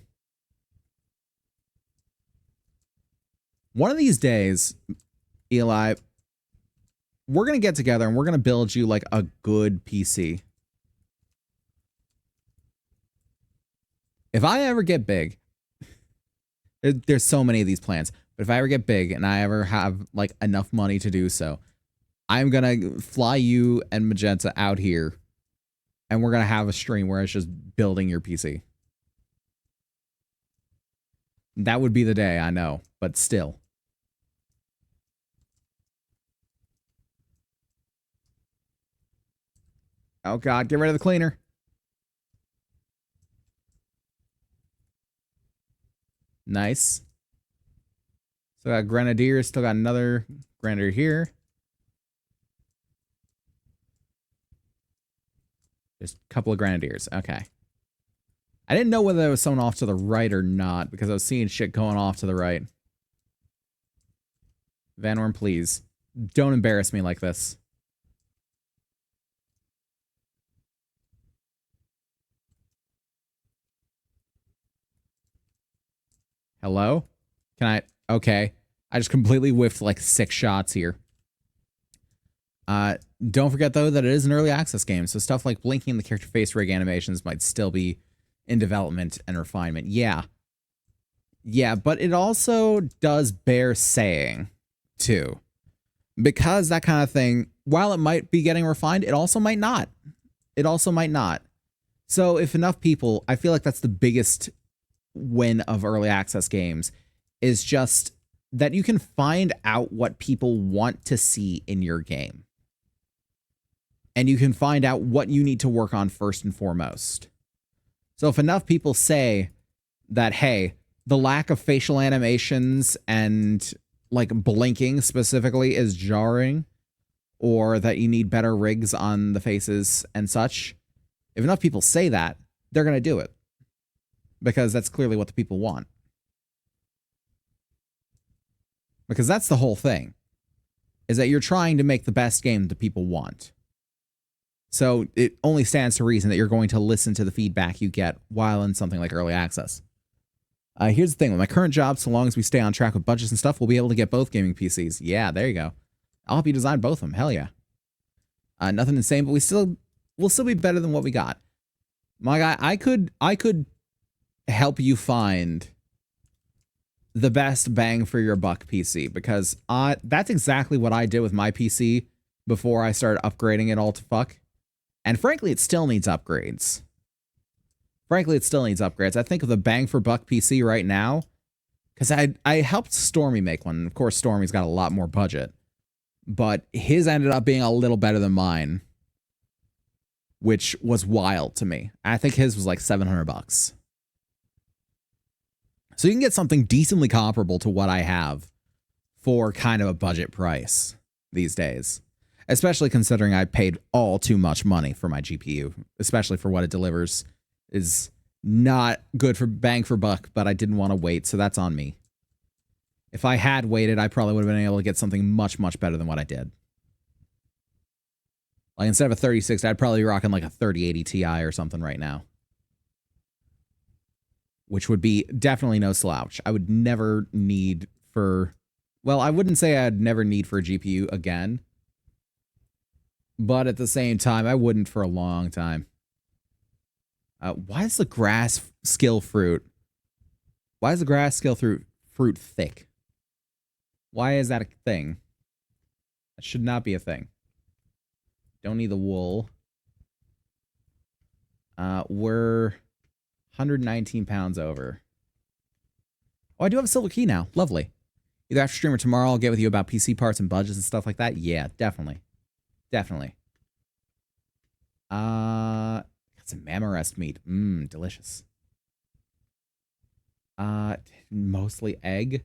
One of these days, Eli, we're going to get together and we're going to build you like a good PC. If I ever get big, there's so many of these plans, but if I ever get big and I ever have like enough money to do so, I'm going to fly you and Magenta out here and we're going to have a stream where it's just building your PC. That would be the day, I know, but still. Oh God, get rid of the cleaner. Nice. So got Grenadiers, still got another Grenadier here. Just a couple of Grenadiers. Okay. I didn't know whether there was someone off to the right or not because I was seeing shit going off to the right. Van Orn, please. Don't embarrass me like this. Hello? Can I... Okay. I just completely whiffed like 6 shots here. Don't forget, though, that it is an early access game, so stuff like blinking the character face rig animations might still be in development and refinement. Yeah. Yeah, but it also does bear saying, too. Because that kind of thing, while it might be getting refined, it also might not. It also might not. So if enough people, I feel like that's the biggest win of early access games, is just that you can find out what people want to see in your game. And you can find out what you need to work on first and foremost. So if enough people say that, hey, the lack of facial animations and like blinking specifically is jarring, or that you need better rigs on the faces and such, if enough people say that, they're going to do it. Because that's clearly what the people want. Because that's the whole thing, is that you're trying to make the best game the people want. So it only stands to reason that you're going to listen to the feedback you get while in something like early access. Here's the thing. With my current job, so long as we stay on track with budgets and stuff, we'll be able to get both gaming PCs. Yeah, there you go. I'll help you design both of them. Hell yeah. Nothing insane, but we'll still be better than what we got. My guy, I could help you find the best bang for your buck PC, because that's exactly what I did with my PC before I started upgrading it all to fuck. And frankly, it still needs upgrades. I think of the bang for buck PC right now, because I helped Stormy make one. Of course, Stormy's got a lot more budget, but his ended up being a little better than mine, which was wild to me. I think his was like $700. So you can get something decently comparable to what I have for kind of a budget price these days. Especially considering I paid all too much money for my GPU, especially for what it delivers, is not good for bang for buck, but I didn't want to wait, so that's on me. If I had waited, I probably would have been able to get something much, much better than what I did. Like, instead of a 3060, I'd probably be rocking like a 3080 Ti or something right now. Which would be definitely no slouch. I would never need for... Well, I wouldn't say I'd never need for a GPU again. But at the same time, I wouldn't for a long time. Why is the grass skill fruit... Why is the grass skill fruit thick? Why is that a thing? That should not be a thing. Don't need the wool. We're 119 pounds over. Oh, I do have a silver key now. Lovely. Either after stream or tomorrow, I'll get with you about PC parts and budgets and stuff like that. Yeah, definitely. Definitely. Got some Mamarest meat. Delicious. Mostly egg.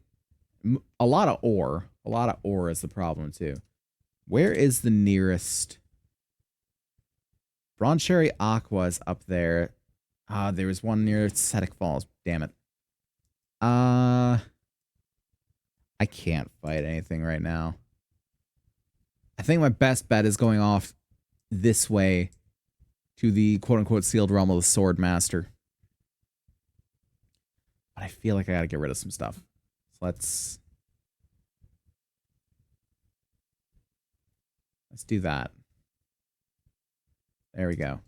A lot of ore. A lot of ore is the problem, too. Where is the nearest... Bronze Cherry Aqua is up there. There was one near Cetic Falls. Damn it. I can't fight anything right now. I think my best bet is going off this way to the quote-unquote sealed realm of the Sword Master. But I feel like I gotta get rid of some stuff. So let's do that. There we go.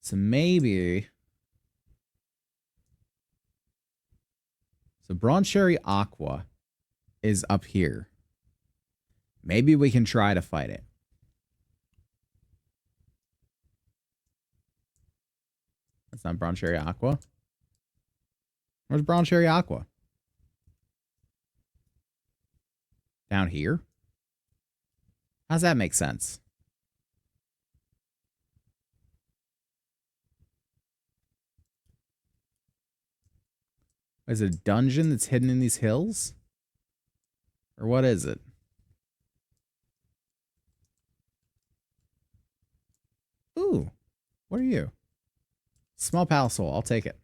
So maybe... So Bronze Cherry Aqua is up here. Maybe we can try to fight it. That's not Bronze Cherry Aqua. Where's Bronze Cherry Aqua? Down here? How's that make sense? Is it a dungeon that's hidden in these hills? Or what is it? Ooh, what are you? Small pal soul, I'll take it.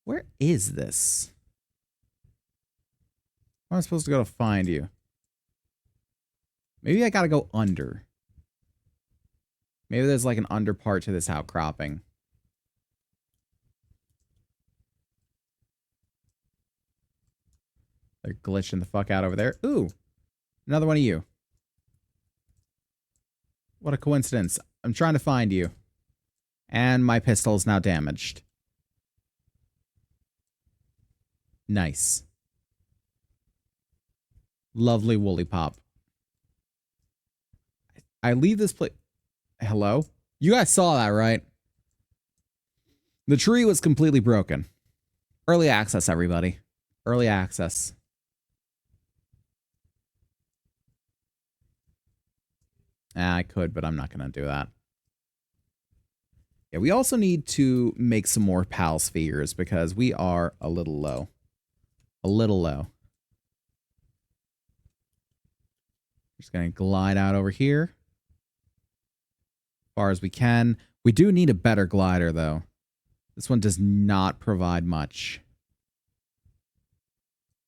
Where is this? Where am I supposed to go to find you? Maybe I gotta go under. Maybe there's like an under part to this outcropping. They're glitching the fuck out over there. Ooh, another one of you. What a coincidence. I'm trying to find you. And my pistol is now damaged. Nice. Lovely woolly pop. I leave this place. Hello? You guys saw that, right? The tree was completely broken. Early access, everybody. Early access. I could, but I'm not going to do that. Yeah, we also need to make some more PAL spheres because we are a little low. A little low. Just going to glide out over here. As far as we can. We do need a better glider, though. This one does not provide much.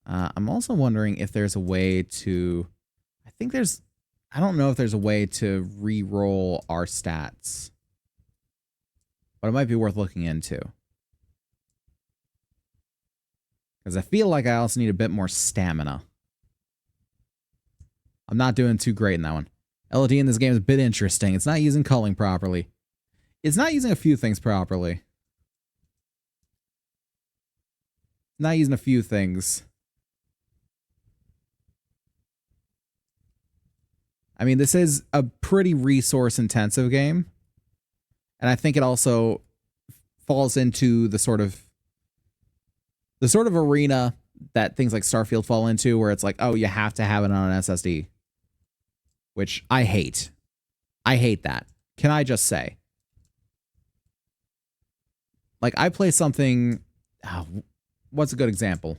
I'm also wondering if there's a way to... I don't know if there's a way to re-roll our stats. But it might be worth looking into. Because I feel like I also need a bit more stamina. I'm not doing too great in that one. LOD in this game is a bit interesting. It's not using culling properly. It's not using a few things properly. Not using a few things. I mean, this is a pretty resource-intensive game. And I think it also falls into the sort of arena that things like Starfield fall into, where it's like, oh, you have to have it on an SSD. Which I hate. I hate that. Can I just say? Like, I play something... Oh, what's a good example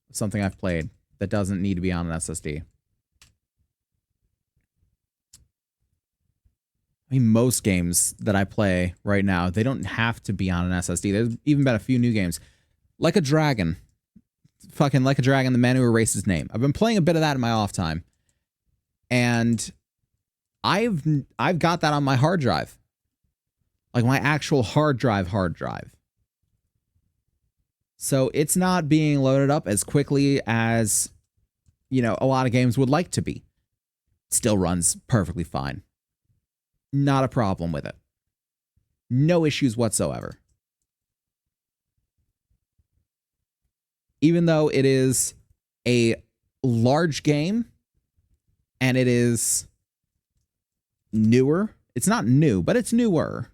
of something I've played that doesn't need to be on an SSD? I mean, most games that I play right now, they don't have to be on an SSD. There's even been a few new games. Like a Dragon. Fucking Like a Dragon, the man who erased his name. I've been playing a bit of that in my off time. And I've got that on my hard drive. Like my actual hard drive. So it's not being loaded up as quickly as, you know, a lot of games would like to be. Still runs perfectly fine. Not a problem with it. No issues whatsoever. Even though it is a large game and it is newer. It's not new, but it's newer.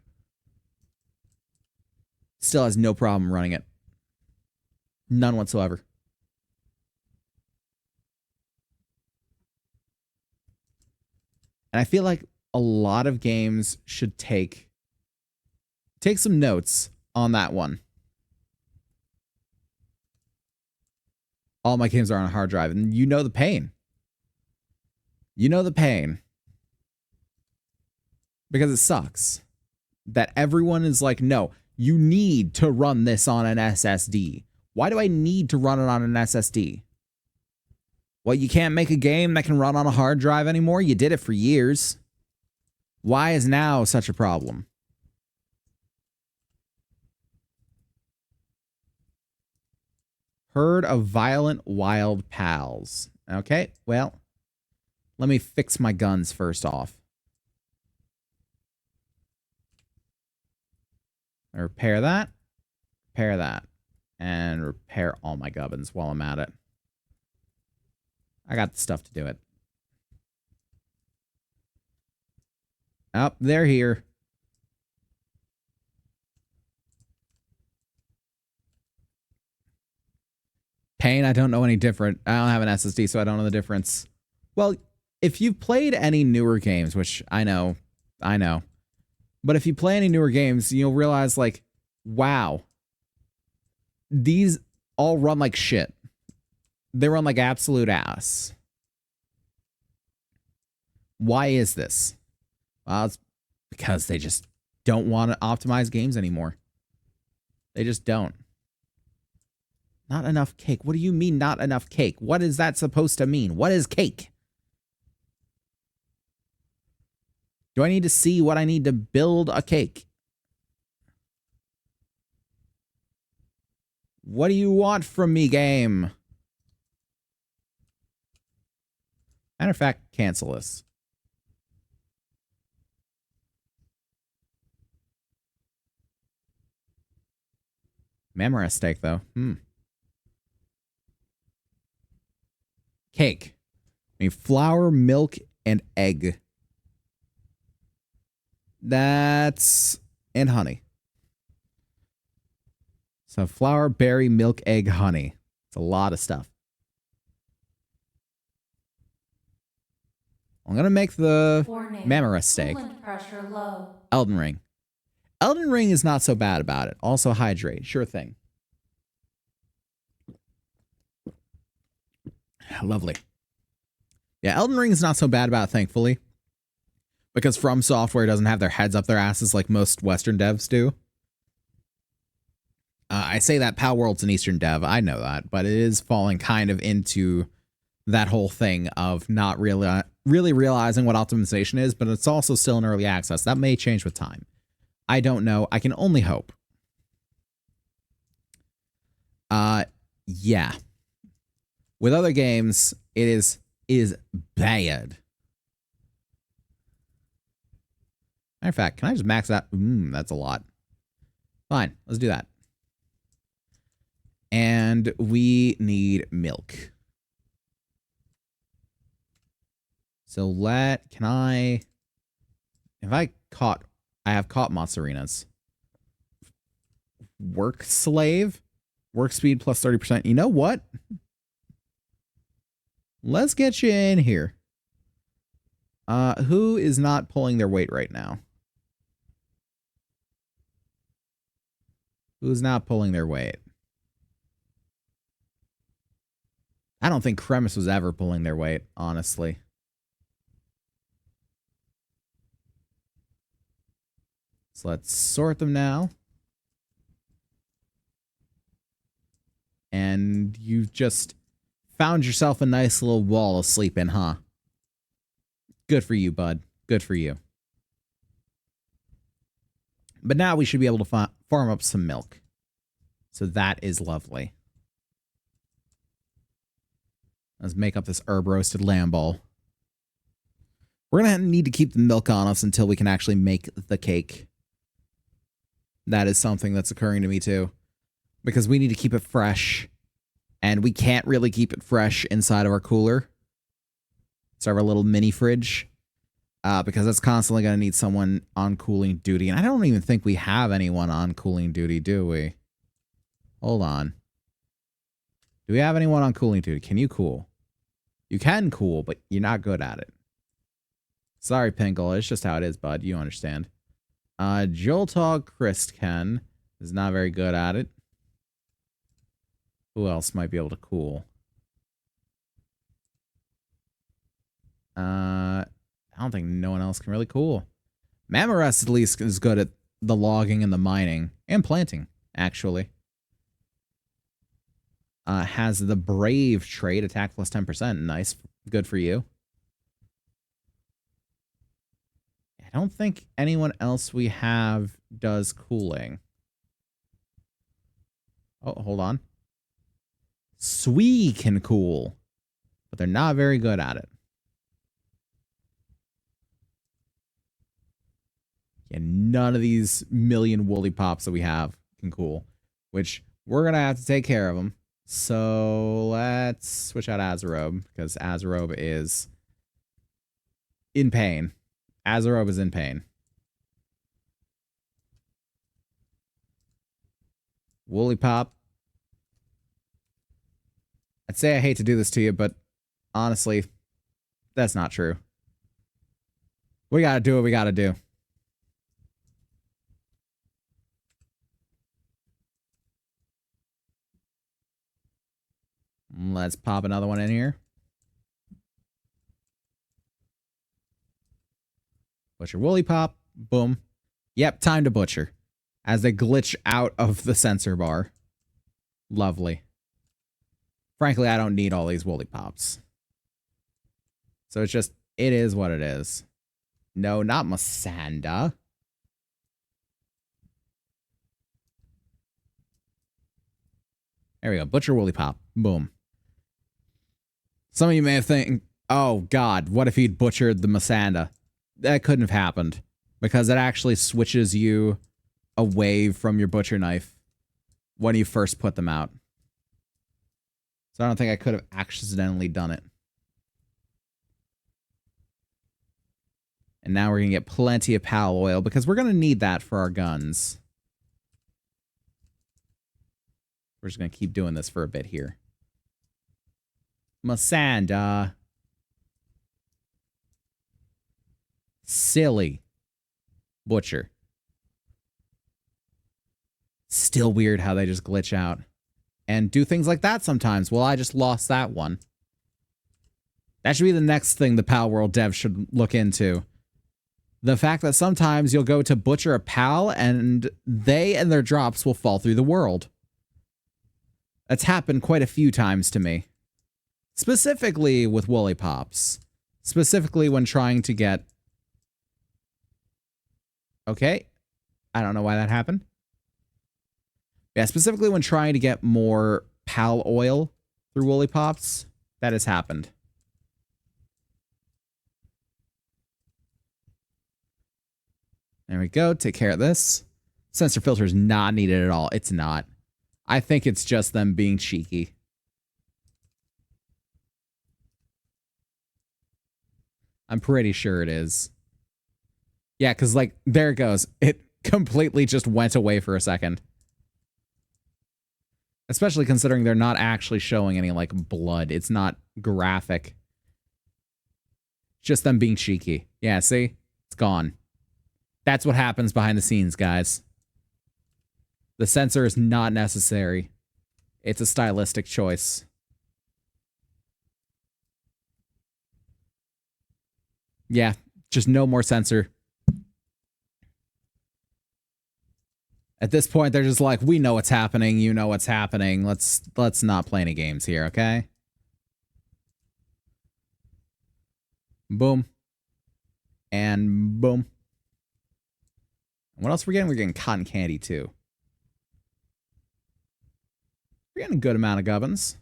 Still has no problem running it. None whatsoever. And I feel like a lot of games should take some notes on that one. All my games are on a hard drive, and you know the pain. You know the pain. Because it sucks that everyone is like, no, you need to run this on an SSD. Why do I need to run it on an SSD? Well, you can't make a game that can run on a hard drive anymore. You did it for years. Why is now such a problem? Herd of violent wild pals. Okay, well, let me fix my guns first off. Repair that. Repair that. And repair all my gubbins while I'm at it. I got the stuff to do it. Oh, they're here. Pain, I don't know any different. I don't have an SSD, so I don't know the difference. Well, if you've played any newer games, which I know. But if you play any newer games, you'll realize, like, wow. all run like shit. They run like absolute ass. Why is this? Well, it's because they just don't want to optimize games anymore. They just don't. Not enough cake. What do you mean not enough cake? What is that supposed to mean? What is cake? Do I need to see what I need to build a cake? What do you want from me, game? Matter of fact, cancel this. Mammoth steak, though. Cake. I mean, flour, milk, and egg. That's... and honey. So flour, berry, milk, egg, honey. It's a lot of stuff. I'm going to make the mammoth steak. Pressure low. Elden Ring. Elden Ring is not so bad about it. Also hydrate. Sure thing. Lovely. Yeah, Elden Ring is not so bad about it, thankfully. Because From Software doesn't have their heads up their asses like most Western devs do. I say that Palworld's an Eastern dev. I know that. But it is falling kind of into that whole thing of not really realizing what optimization is. But it's also still in early access. That may change with time. I don't know. I can only hope. Yeah. With other games, it is bad. Matter of fact, can I just max that? That's a lot. Fine, let's do that. And we need milk. So I have caught Matsurinas. Work slave? Work speed plus 30%. You know what? Let's get you in here. Who is not pulling their weight right now? Who's not pulling their weight? I don't think Kremis was ever pulling their weight, honestly. So let's sort them now. And you've just found yourself a nice little wall to sleep in, huh? Good for you, bud. Good for you. But now we should be able to farm up some milk. So that is lovely. Let's make up this herb roasted lamb ball. We're going to need to keep the milk on us until we can actually make the cake. That is something that's occurring to me too. Because we need to keep it fresh. And we can't really keep it fresh inside of our cooler. So our little mini fridge. Because that's constantly going to need someone on cooling duty. And I don't even think we have anyone on cooling duty, do we? Hold on. Do we have anyone on cooling duty? Can you cool? You can cool, but you're not good at it. Sorry, Pinkle. It's just how it is, bud. You understand. Joltog Christken is not very good at it. Who else might be able to cool? I don't think no one else can really cool. Mamoras at least is good at the logging and the mining. And planting, actually. Has the Brave trait, attack plus 10%. Nice. Good for you. I don't think anyone else we have does cooling. Oh, hold on. Swee can cool, but they're not very good at it. Yeah, none of these million woolly pops that we have can cool, which we're going to have to take care of them. So let's switch out Azarobe, because Azarobe is in pain. Azarobe is in pain. Woolly Pop. I'd say I hate to do this to you, but honestly, that's not true. We gotta do what we gotta do. Let's pop another one in here. Butcher Woolly Pop. Boom. Yep, time to butcher. As they glitch out of the sensor bar. Lovely. Frankly, I don't need all these Woolly Pops. So it's just, it is what it is. No, not Masanda. There we go. Butcher Woolly Pop. Boom. Some of you may have think, oh god, what if he'd butchered the Masanda? That couldn't have happened. Because it actually switches you away from your butcher knife when you first put them out. So I don't think I could have accidentally done it. And now we're going to get plenty of pal oil because we're going to need that for our guns. We're just going to keep doing this for a bit here. Masanda. Silly. Butcher. Still weird how they just glitch out. And do things like that sometimes. Well, I just lost that one. That should be the next thing the Palworld devs should look into. The fact that sometimes you'll go to butcher a pal and they and their drops will fall through the world. That's happened quite a few times to me. Specifically with Woolly Pops. Specifically when trying to get... Okay. I don't know why that happened. Yeah, specifically when trying to get more pal oil through Woolly Pops. That has happened. There we go. Take care of this. Sensor filter is not needed at all. It's not. I think it's just them being cheeky. I'm pretty sure it is. Yeah, because, like, there it goes. It completely just went away for a second. Especially considering they're not actually showing any, like, blood. It's not graphic. Just them being cheeky. Yeah, see? It's gone. That's what happens behind the scenes, guys. The sensor is not necessary. It's a stylistic choice. Yeah, just no more sensor. At this point, they're just like, we know what's happening, you know what's happening. Let's not play any games here, okay? Boom. And boom. What else are we getting? We're getting cotton candy, too. We're getting a good amount of gubbins.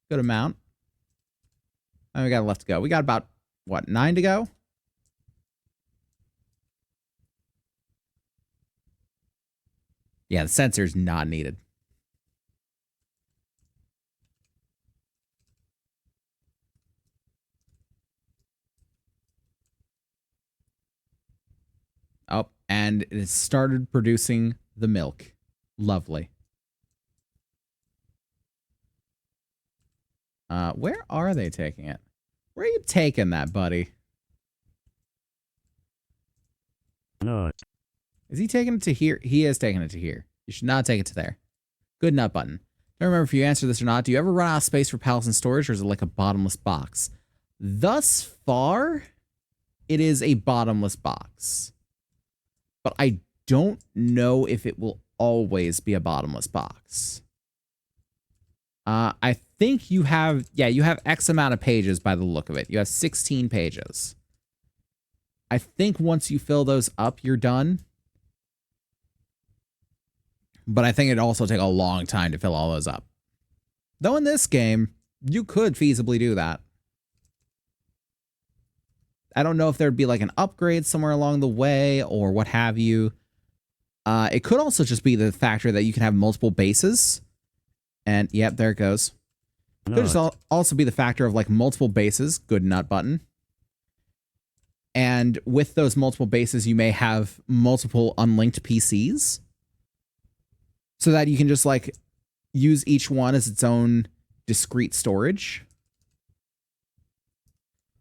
Good amount. And we got left to go. We got about, what, 9 to go? Yeah, the sensor's not needed. Oh, and it started producing the milk. Lovely. Where are they taking it? Where are you taking that, buddy? No. Is he taking it to here? He is taking it to here. You should not take it to there. Good nut button. Don't remember if you answered this or not. Do you ever run out of space for pallets and storage, or is it like a bottomless box? Thus far, it is a bottomless box. But I don't know if it will always be a bottomless box. I think you have, yeah, you have X amount of pages by the look of it. You have 16 pages. I think once you fill those up, you're done. But I think it'd also take a long time to fill all those up. Though in this game, you could feasibly do that. I don't know if there'd be like an upgrade somewhere along the way or what have you. It could also just be the factor that you can have multiple bases. And yep, there it goes. Could just also be the factor of like multiple bases. Good nut button. And with those multiple bases, you may have multiple unlinked PCs. So that you can just like use each one as its own discrete storage.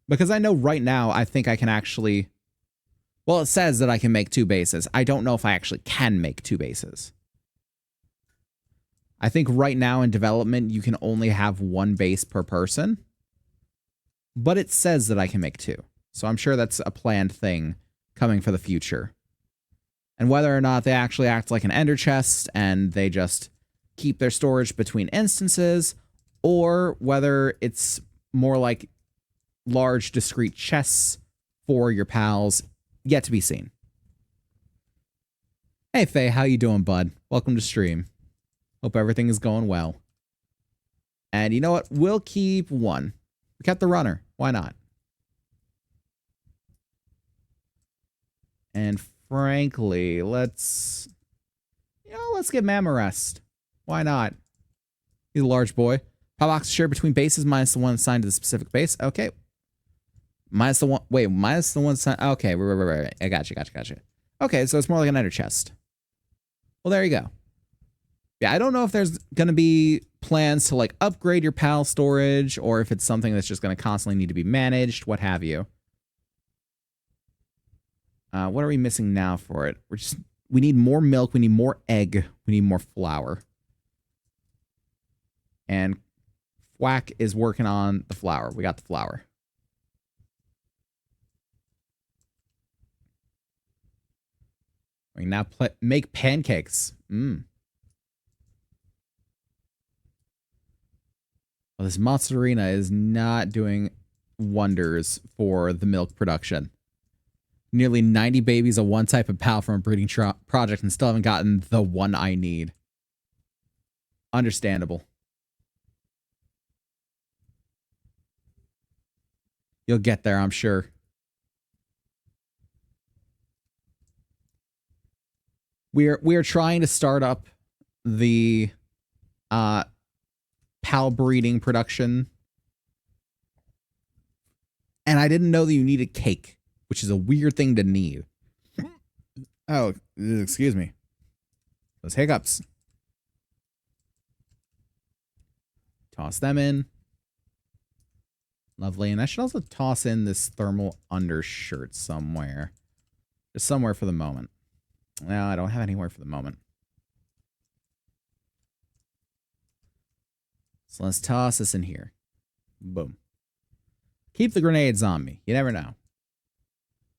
Because I know right now, I think I can actually... Well, it says that I can make 2 bases. I don't know if I actually can make 2 bases. I think right now in development, you can only have one base per person. But it says that I can make 2. So I'm sure that's a planned thing coming for the future. And whether or not they actually act like an ender chest and they just keep their storage between instances, or whether it's more like large discrete chests for your pals, yet to be seen. Hey Faye, how you doing, bud? Welcome to stream. Hope everything is going well. And you know what? We'll keep 1. We kept the runner. Why not? And frankly, let's get Mama rest. Why not? He's a large boy. Power box shared between bases minus the one assigned to the specific base. Okay. Minus the one. Wait, minus the one assigned. Okay, right. I gotcha. Okay, so it's more like an ender chest. Well, there you go. Yeah, I don't know if there's going to be plans to like upgrade your PAL storage or if it's something that's just going to constantly need to be managed, what have you. What are we missing now for it? We need more milk, we need more egg, we need more flour. And Thwack is working on the flour. We got the flour. We can now make pancakes. Well, this mozzarella is not doing wonders for the milk production. Nearly 90 babies of one type of PAL from a breeding project and still haven't gotten the one I need. Understandable. You'll get there, I'm sure. We're trying to start up the PAL breeding production. And I didn't know that you needed cake, which is a weird thing to need. Oh, excuse me. Those hiccups. Toss them in. Lovely. And I should also toss in this thermal undershirt somewhere. Just somewhere for the moment. No, I don't have anywhere for the moment. So let's toss this in here. Boom. Keep the grenades on me. You never know.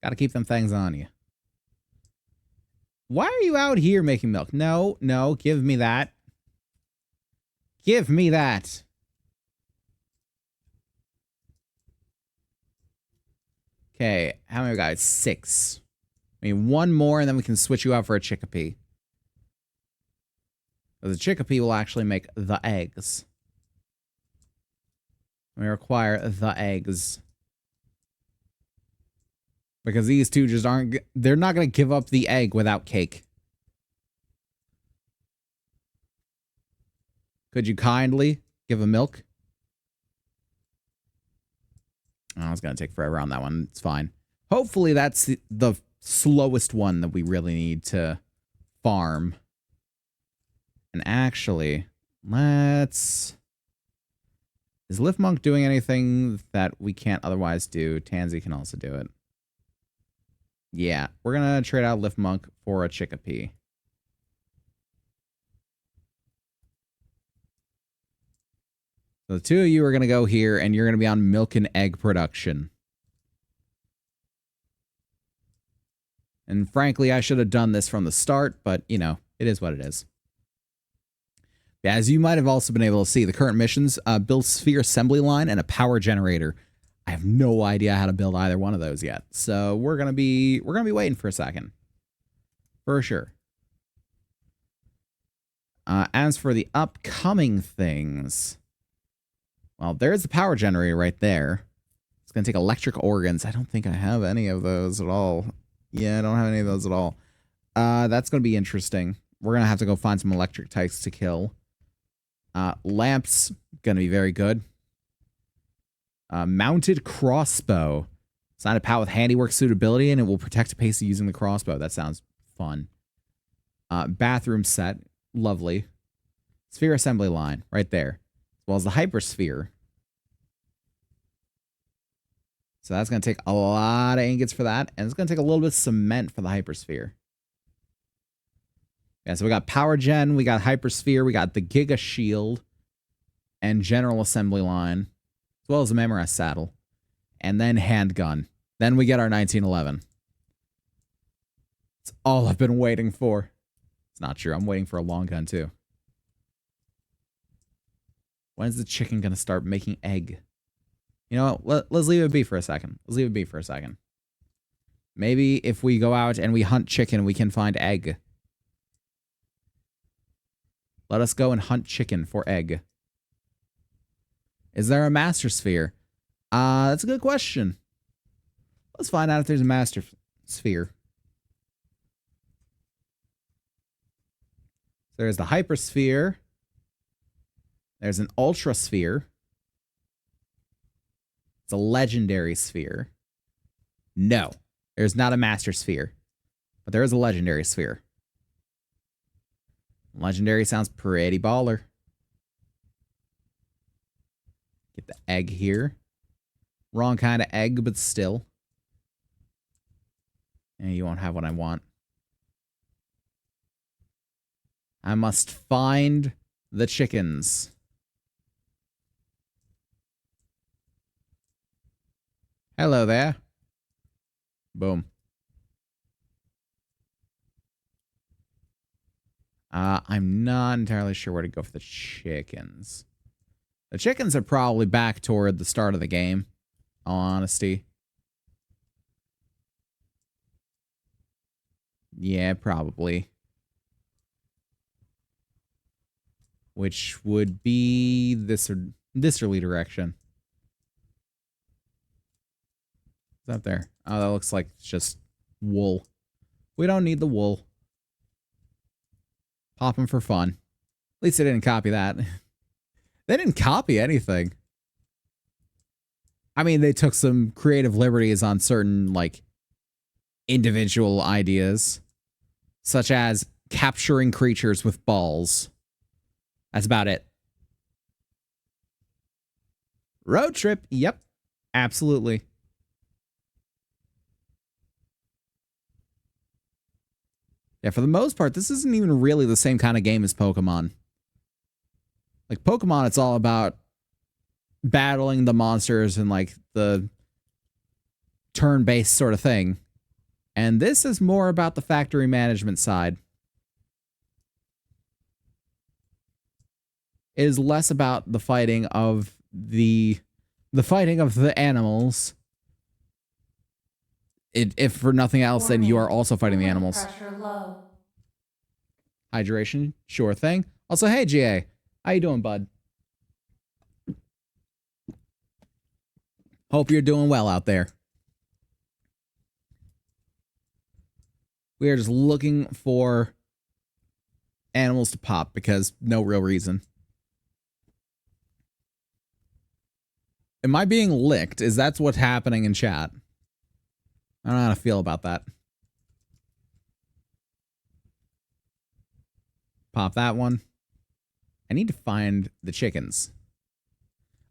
Gotta keep them things on you. Why are you out here making milk? No, give me that. Give me that. Okay, how many guys? 6. I mean, 1 more, and then we can switch you out for a chickpea. The chickpea will actually make the eggs. We require the eggs. Because these two just aren't... They're not going to give up the egg without cake. Could you kindly give a milk? Oh, it's going to take forever on that one. It's fine. Hopefully that's the slowest one that we really need to farm. And actually, let's... Is Lift Monk doing anything that we can't otherwise do? Tansy can also do it. Yeah, we're going to trade out Lift Monk for a chickpea. So the 2 of you are going to go here, and you're going to be on milk and egg production. And frankly, I should have done this from the start, but, you know, it is what it is. As you might have also been able to see, the current missions build sphere assembly line and a power generator. I have no idea how to build either one of those yet. So we're gonna be waiting for a second. For sure. As for the upcoming things, well, there's the power generator right there. It's gonna take electric organs. I don't think I have any of those at all. Yeah, I don't have any of those at all. That's gonna be interesting. We're gonna have to go find some electric types to kill. Lamps, gonna be very good. Mounted crossbow. It's not a PAL with handiwork suitability, and it will protect a pace using the crossbow. That sounds fun. Bathroom set. Lovely. Sphere assembly line. Right there. As well as the hypersphere. So that's going to take a lot of ingots for that, and it's going to take a little bit of cement for the hypersphere. Yeah, so we got Power Gen, we got Hypersphere, we got the Giga Shield, and General Assembly Line, as well as the Memorest Saddle, and then Handgun. Then we get our 1911. It's all I've been waiting for. It's not true. I'm waiting for a long gun, too. When's the chicken going to start making egg? You know what? Let's leave it be for a second. Let's leave it be for a second. Maybe if we go out and we hunt chicken, we can find egg. Let us go and hunt chicken for egg. Is there a Master Sphere? That's a good question. Let's find out if there's a Master Sphere. There's the Hypersphere. There's an Ultra Sphere. It's a Legendary Sphere. No, there's not a Master Sphere. But there is a Legendary Sphere. Legendary sounds pretty baller. Get the egg here. Wrong kind of egg, but still. And you won't have what I want. I must find the chickens. Hello there. Boom. I'm not entirely sure where to go for the chickens. The chickens are probably back toward the start of the game, in all honesty. Yeah, probably. Which would be this early direction. What's up there? Oh, that looks like it's just wool. We don't need the wool. Pop them for fun. At least they didn't copy that. They didn't copy anything. I mean, they took some creative liberties on certain, like, individual ideas. Such as capturing creatures with balls. That's about it. Road trip. Yep. Absolutely. Yeah, for the most part, this isn't even really the same kind of game as Pokemon. Like, Pokemon, it's all about battling the monsters and, like, the turn-based sort of thing. And this is more about the factory management side. It is less about the fighting of the fighting of the animals. If for nothing else, then you are also fighting the animals. Pressure low. Hydration, sure thing. Also, hey, GA. How you doing, bud? Hope you're doing well out there. We are just looking for animals to pop because no real reason. Am I being licked? Is that what's happening in chat? I don't know how to feel about that. Pop that one. I need to find the chickens.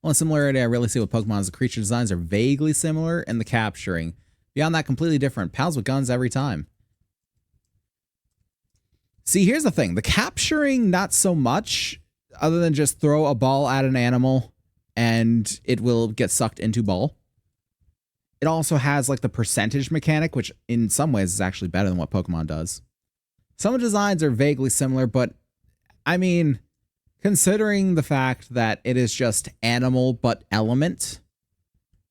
One similarity I really see with Pokemon is the creature designs are vaguely similar and the capturing. Beyond that, completely different. Pals with guns every time. See, here's the thing. The capturing, not so much, other than just throw a ball at an animal and it will get sucked into ball. It also has, like, the percentage mechanic, which in some ways is actually better than what Pokemon does. Some of the designs are vaguely similar, but, I mean, considering the fact that it is just animal but element,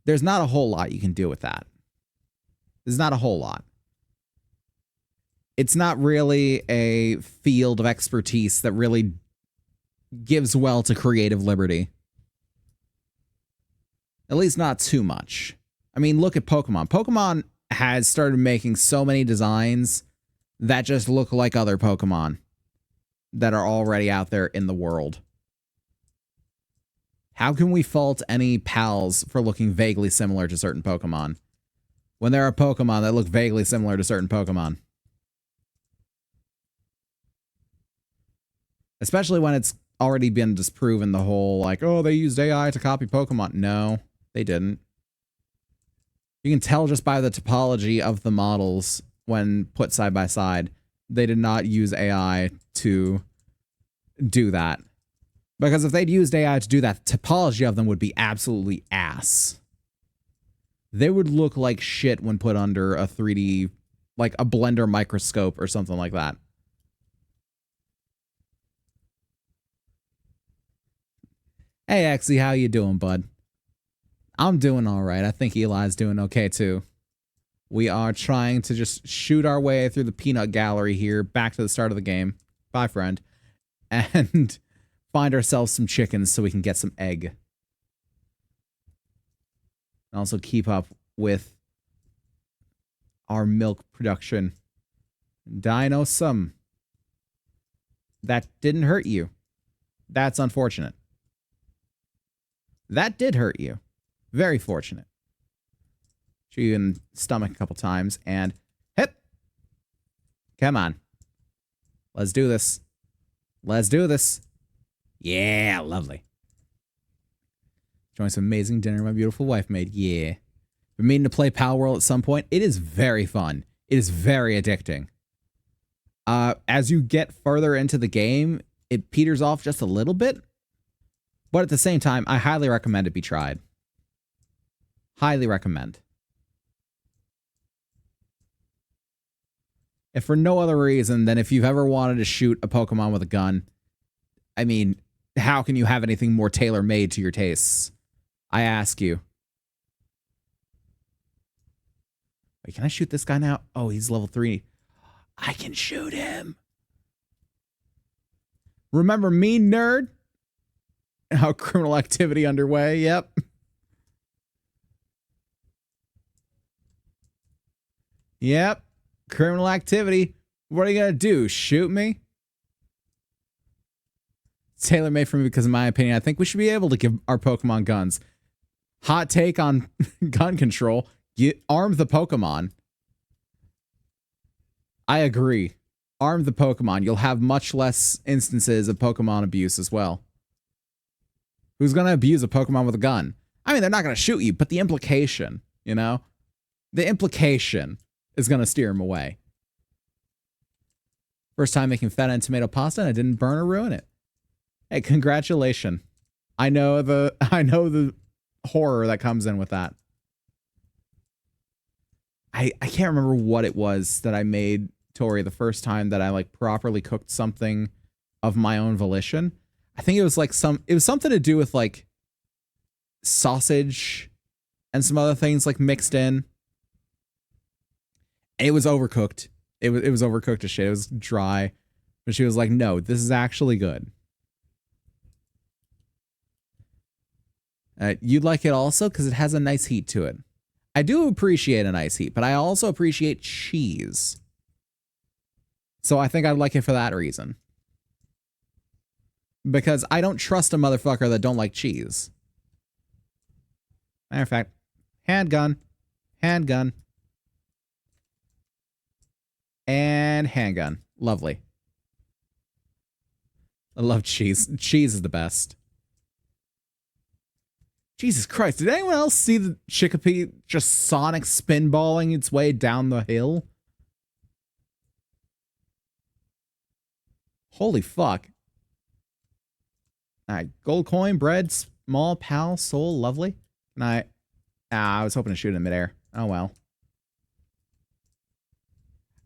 there's not a whole lot you can do with that. There's not a whole lot. It's not really a field of expertise that really gives well to creative liberty. At least not too much. I mean, look at Pokemon. Pokemon has started making so many designs that just look like other Pokemon that are already out there in the world. How can we fault any pals for looking vaguely similar to certain Pokemon when there are Pokemon that look vaguely similar to certain Pokemon? Especially when it's already been disproven, the whole, like, oh, they used AI to copy Pokemon. No, they didn't. You can tell just by the topology of the models when put side by side they did not use AI to do that. Because if they'd used AI to do that, the topology of them would be absolutely ass. They would look like shit when put under a 3D, like a Blender microscope or something like that. Hey, Exy, how you doing, bud? I'm doing all right. I think Eli's doing okay, too. We are trying to just shoot our way through the peanut gallery here, back to the start of the game. Bye, friend. And find ourselves some chickens so we can get some egg. And also keep up with our milk production. Dino some. That didn't hurt you. That's unfortunate. That did hurt you. Very fortunate. Shoot you in the stomach a couple times and hip. Come on. Let's do this. Let's do this. Yeah, lovely. Enjoying some amazing dinner my beautiful wife made. Yeah. Been meaning to play Palworld at some point. It is very fun. It is very addicting. As you get further into the game, it peters off just a little bit. But at the same time, I highly recommend it be tried. Highly recommend. If for no other reason than if you've ever wanted to shoot a Pokemon with a gun, I mean, how can you have anything more tailor-made to your tastes? I ask you. Wait, can I shoot this guy now? Oh, he's level 3. I can shoot him. Remember me, nerd? How criminal activity underway, yep. Yep, criminal activity. What are you gonna do, shoot me? It's tailor-made for me because in my opinion, I think we should be able to give our Pokemon guns. Hot take on gun control. Arm the Pokemon. I agree. Arm the Pokemon. You'll have much less instances of Pokemon abuse as well. Who's going to abuse a Pokemon with a gun? I mean, they're not going to shoot you, but the implication, you know? The implication is going to steer them away. First time making feta and tomato pasta, and I didn't burn or ruin it. Hey, congratulations. I know the horror that comes in with that. I can't remember what it was that I made Tori the first time that I like properly cooked something of my own volition. I think it was like it was something to do with like sausage and some other things like mixed in. And it was overcooked. It was overcooked as shit. It was dry. But she was like, no, this is actually good. You'd like it also because it has a nice heat to it. I do appreciate a nice heat, but I also appreciate cheese. So I think I'd like it for that reason. Because I don't trust a motherfucker that don't like cheese. Matter of fact, handgun, handgun, and handgun. Lovely. I love cheese. Cheese is the best. Jesus Christ, did anyone else see the Chickapee just sonic spinballing its way down the hill? Holy fuck. Alright, gold coin, bread, small, pal, soul, lovely. And I was hoping to shoot it in midair. Oh well.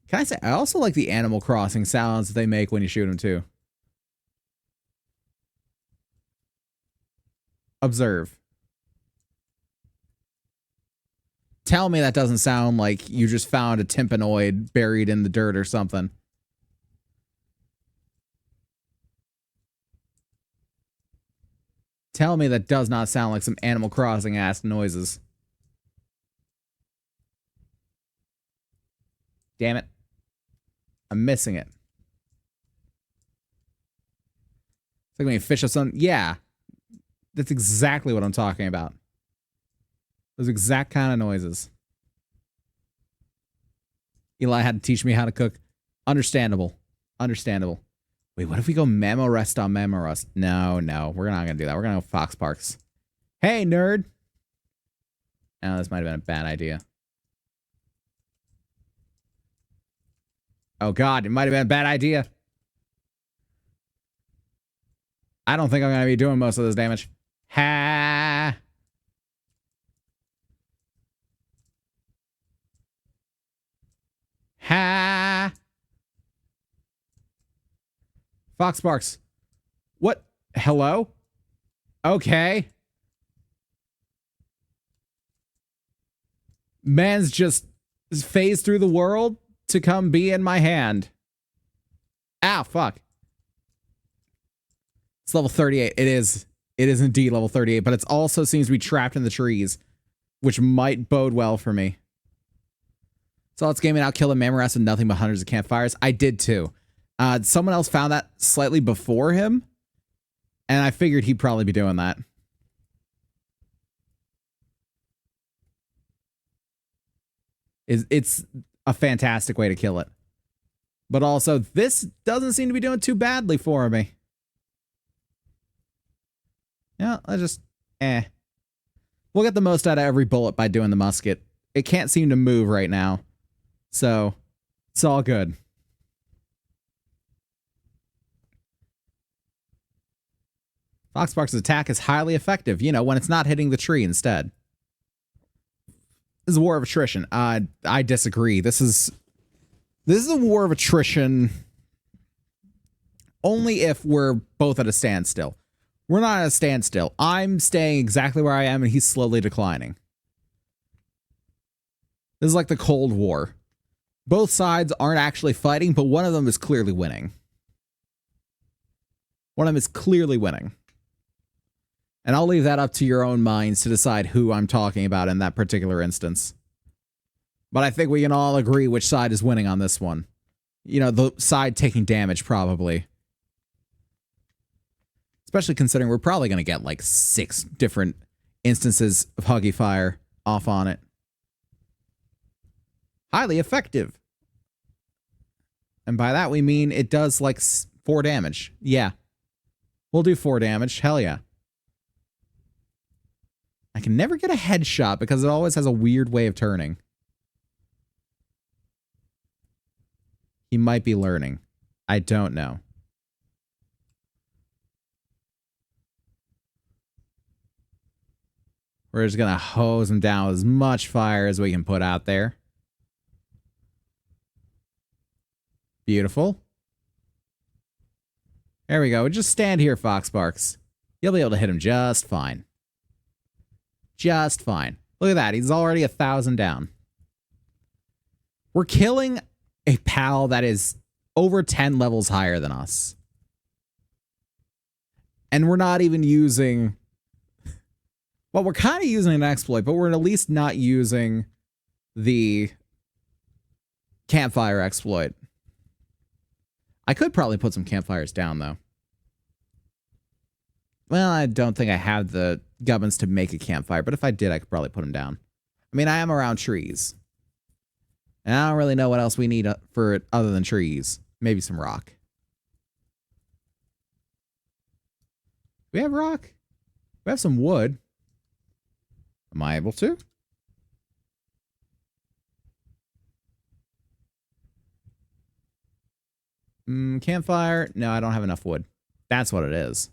Can I say, I also like the Animal Crossing sounds that they make when you shoot them too. Observe. Tell me that doesn't sound like you just found a tympanoid buried in the dirt or something. Tell me that does not sound like some Animal Crossing-ass noises. Damn it. I'm missing it. It's like when you fish up something. Yeah. That's exactly what I'm talking about. Those exact kind of noises. Eli had to teach me how to cook. Understandable. Understandable. Wait, what if we go Mamorest on Mamorest? No, we're not going to do that. We're going to go Fox Parks. Hey, nerd. Oh, this might have been a bad idea. Oh god, it might have been a bad idea. I don't think I'm going to be doing most of this damage. Ha! Ha! Fox Sparks. What? Hello? Okay. Man's just phased through the world to come be in my hand. Ow, fuck. It's level 38. It is. It is indeed level 38, but it also seems to be trapped in the trees, which might bode well for me. So let's game it out, kill a Mamorass with nothing but hundreds of campfires. I did too. Someone else found that slightly before him, and I figured he'd probably be doing that. It's a fantastic way to kill it. But also, this doesn't seem to be doing too badly for me. Yeah, I just, We'll get the most out of every bullet by doing the musket. It can't seem to move right now. So, it's all good. Foxspark's attack is highly effective, you know, when it's not hitting the tree instead. This is a war of attrition. I disagree. This is a war of attrition only if we're both at a standstill. We're not at a standstill. I'm staying exactly where I am and he's slowly declining. This is like the Cold War. Both sides aren't actually fighting, but one of them is clearly winning. One of them is clearly winning. And I'll leave that up to your own minds to decide who I'm talking about in that particular instance. But I think we can all agree which side is winning on this one. You know, the side taking damage, probably. Especially considering we're probably going to get like 6 different instances of Huggy Fire off on it. Highly effective. And by that we mean it does like 4 damage. Yeah. We'll do 4 damage. Hell yeah. I can never get a headshot because it always has a weird way of turning. He might be learning. I don't know. We're just going to hose him down with as much fire as we can put out there. Beautiful. There we go. Just stand here, Foxsparks. You'll be able to hit him just fine. Just fine. Look at that. He's already 1,000 down. We're killing a pal that is over 10 levels higher than us. And we're not even using... Well, we're kind of using an exploit, but we're at least not using the campfire exploit. I could probably put some campfires down, though. Well, I don't think I have the gubbins to make a campfire, but if I did, I could probably put them down. I mean, I am around trees. And I don't really know what else we need for it other than trees. Maybe some rock. We have rock? We have some wood. Am I able to? Campfire? No, I don't have enough wood. That's what it is.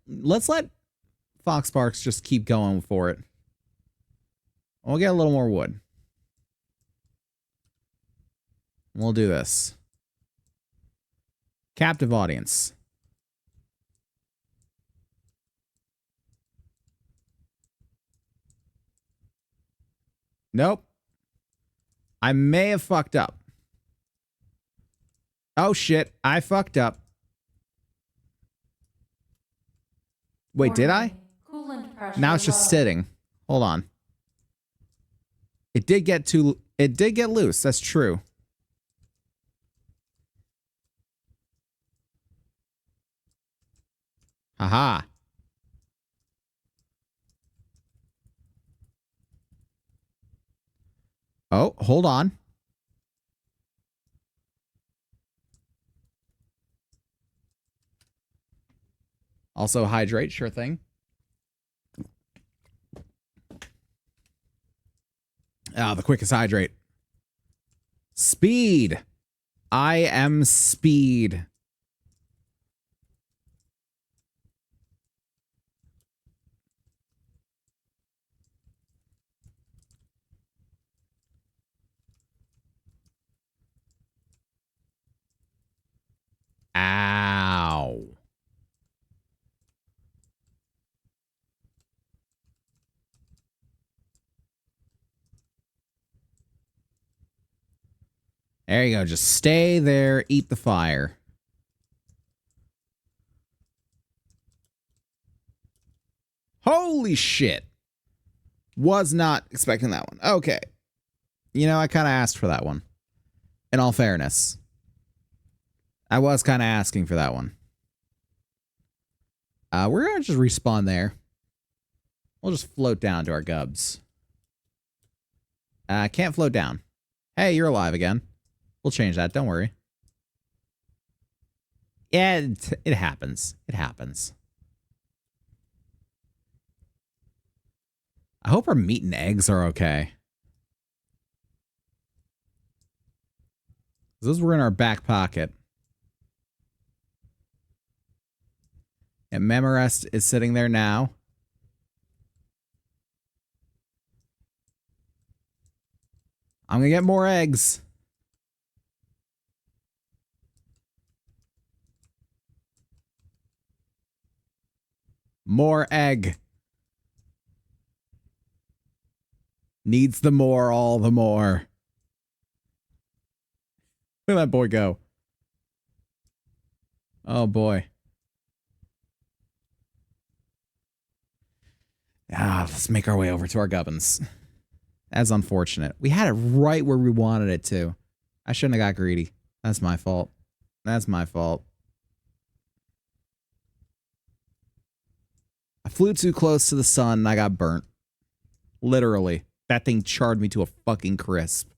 Let's let Foxsparks just keep going for it. We'll get a little more wood. We'll do this. Captive audience. Nope. I may have fucked up. Oh shit, I fucked up. Wait, did I? Now it's just sitting. Hold on. It did get loose, that's true. Haha. Oh, hold on. Also hydrate, sure thing. Ah, the quickest hydrate. Speed. I am speed. Ow. There you go. Just stay there. Eat the fire. Holy shit. Was not expecting that one. Okay. You know, I kind of asked for that one. In all fairness. I was kind of asking for that one. We're going to just respawn there. We'll just float down to our gubs. Can't float down. Hey, you're alive again. We'll change that. Don't worry. Yeah, it happens. It happens. I hope our meat and eggs are okay. Those were in our back pocket. And Memorest is sitting there now. I'm gonna get more eggs. More egg. Needs the more, all the more. Look at that boy go. Oh boy. Let's make our way over to our gubbins. That's unfortunate. We had it right where we wanted it to. I shouldn't have got greedy. That's my fault. That's my fault. I flew too close to the sun and I got burnt. Literally. That thing charred me to a fucking crisp.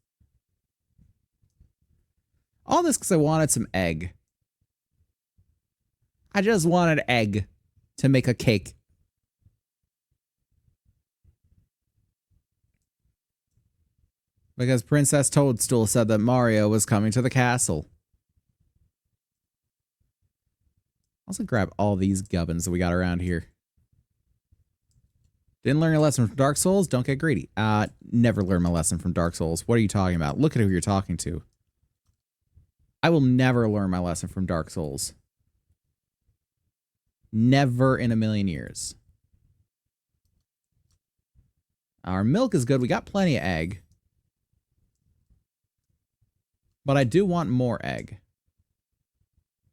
All this because I wanted some egg. I just wanted egg to make a cake. Because Princess Toadstool said that Mario was coming to the castle. I'll also grab all these gubbins that we got around here. Didn't learn your lesson from Dark Souls? Don't get greedy. Never learned my lesson from Dark Souls. What are you talking about? Look at who you're talking to. I will never learn my lesson from Dark Souls. Never in a million years. Our milk is good. We got plenty of egg. But I do want more egg.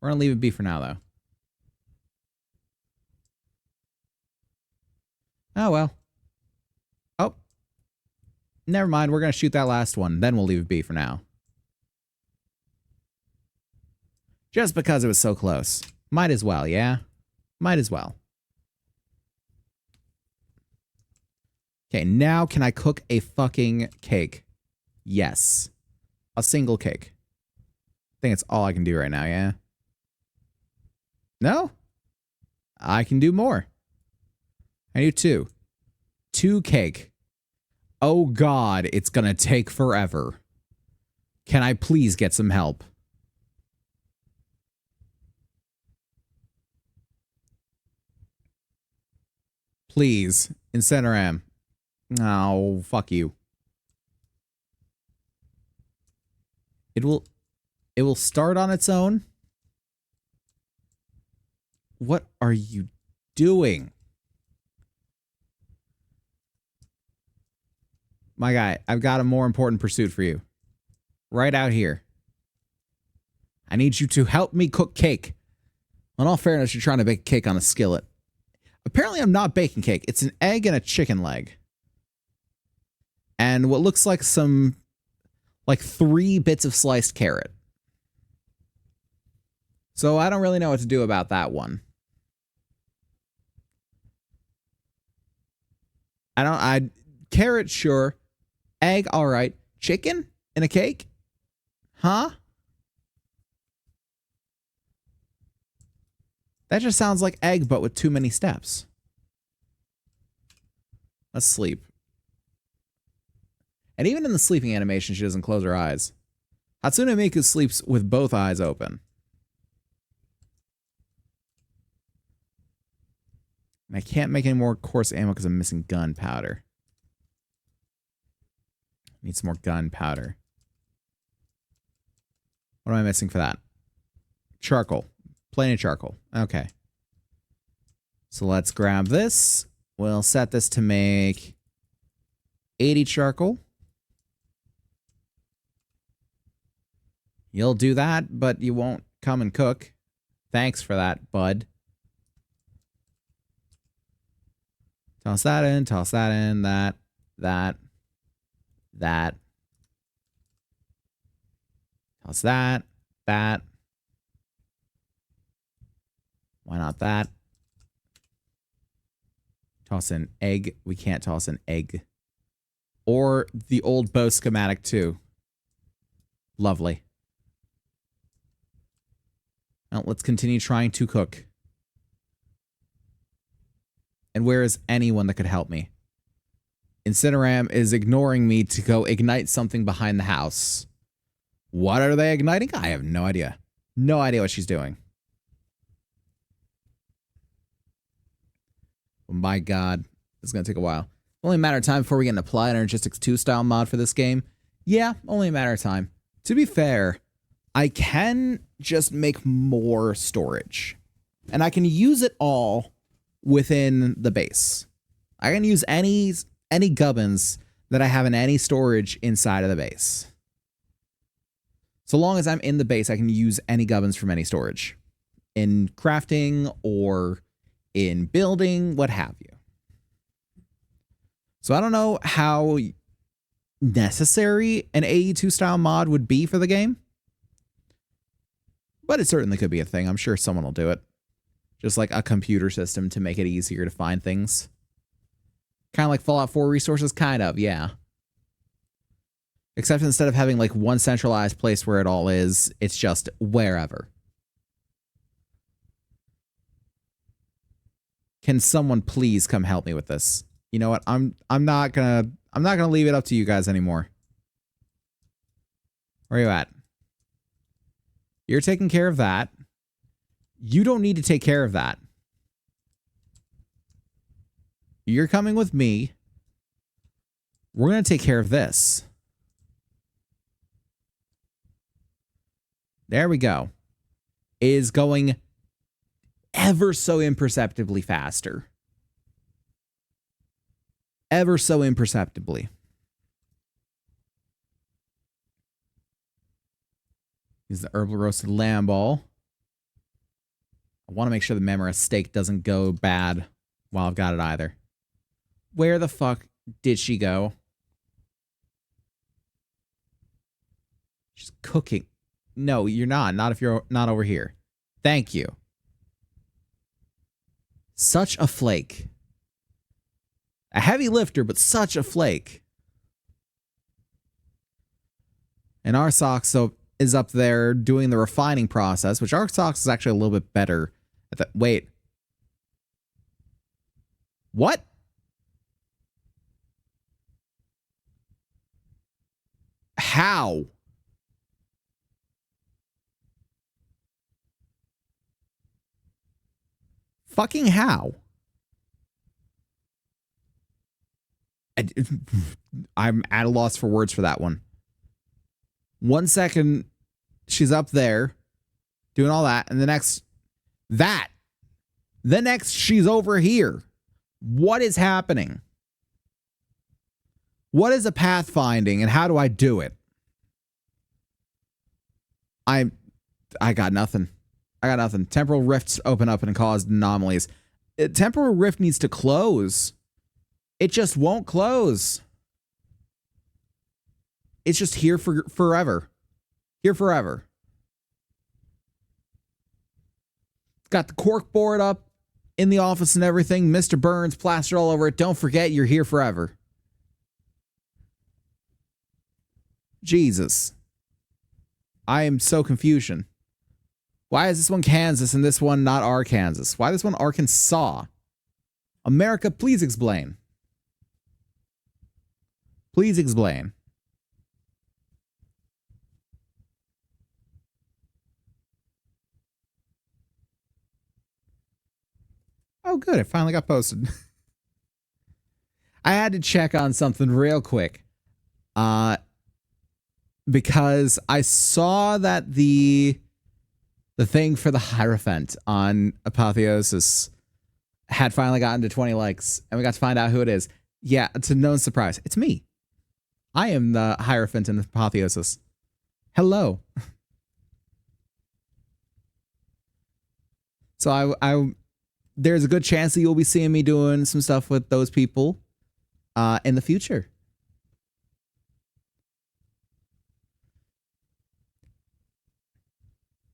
We're going to leave it be for now, though. Oh, well. Oh. Never mind. We're going to shoot that last one. Then we'll leave it be for now. Just because it was so close. Might as well, yeah? Might as well. Okay, now can I cook a fucking cake? Yes. A single cake. I think it's all I can do right now, yeah? No? I can do more. I do two. 2 cake. Oh god, it's gonna take forever. Can I please get some help? Please. Incineram. Oh, fuck you. It will start on its own. What are you doing? My guy, I've got a more important pursuit for you. Right out here. I need you to help me cook cake. In all fairness, you're trying to bake a cake on a skillet. Apparently, I'm not baking cake. It's an egg and a chicken leg. And what looks like some... like 3 bits of sliced carrot. So I don't really know what to do about that one. Carrot, sure. Egg, all right. Chicken in a cake? Huh? That just sounds like egg, but with too many steps. Let's sleep. And even in the sleeping animation, she doesn't close her eyes. Hatsune Miku sleeps with both eyes open. And I can't make any more coarse ammo because I'm missing gunpowder. Need some more gunpowder. What am I missing for that? Charcoal. Plenty of charcoal. Okay. So let's grab this. We'll set this to make 80 charcoal. You'll do that, but you won't come and cook. Thanks for that, bud. Toss that in, that. Toss that. Why not that? Toss an egg. We can't toss an egg. Or the old bow schematic too. Lovely. Now let's continue trying to cook. And where is anyone that could help me? Incineram is ignoring me to go ignite something behind the house. What are they igniting? I have no idea. No idea what she's doing. Oh my god. It's going to take a while. Only a matter of time before we get an Applied Energistics 2 style mod for this game. Yeah, only a matter of time. To be fair, I can just make more storage. And I can use it all within the base. I can use any gubbins that I have in any storage inside of the base. So long as I'm in the base, I can use any gubbins from any storage. In crafting or in building, what have you. So I don't know how necessary an AE2 style mod would be for the game. But it certainly could be a thing. I'm sure someone will do it. Just like a computer system to make it easier to find things. Kind of like Fallout 4 resources, kind of, yeah. Except instead of having like one centralized place where it all is, it's just wherever. Can someone please come help me with this? You know what? I'm not gonna leave it up to you guys anymore. Where are you at? You're taking care of that. You don't need to take care of that. You're coming with me. We're going to take care of this. There we go. It is going ever so imperceptibly faster. Ever so imperceptibly. Use the herbal roasted lamb ball. I want to make sure the Memora steak doesn't go bad while I've got it either. Where the fuck did she go? She's cooking. No, you're not. Not if you're not over here. Thank you. Such a flake. A heavy lifter, but such a flake. And Arsox is up there doing the refining process, which Arsox is actually a little bit better at that. Wait. What? How? Fucking how? I'm at a loss for words for that one. 1 second, she's up there doing all that, and the next, she's over here. What is happening? What is a pathfinding, and how do I do it? I got nothing. I got nothing. Temporal rifts open up and cause anomalies. Temporal rift needs to close. It just won't close. It's just here for forever. Here forever. Got the cork board up in the office and everything. Mr. Burns plastered all over it. Don't forget, you're here forever. Jesus. I am so confusion. Why is this one Kansas and this one not Arkansas? Why this one Arkansas? America, please explain. Please explain. Oh, good. It finally got posted. I had to check on something real quick. Because I saw that the thing for the Hierophant on Apotheosis had finally gotten to 20 likes, and we got to find out who it is. Yeah, to no surprise, it's me. I am the Hierophant in Apotheosis. Hello. So I there's a good chance that you'll be seeing me doing some stuff with those people in the future.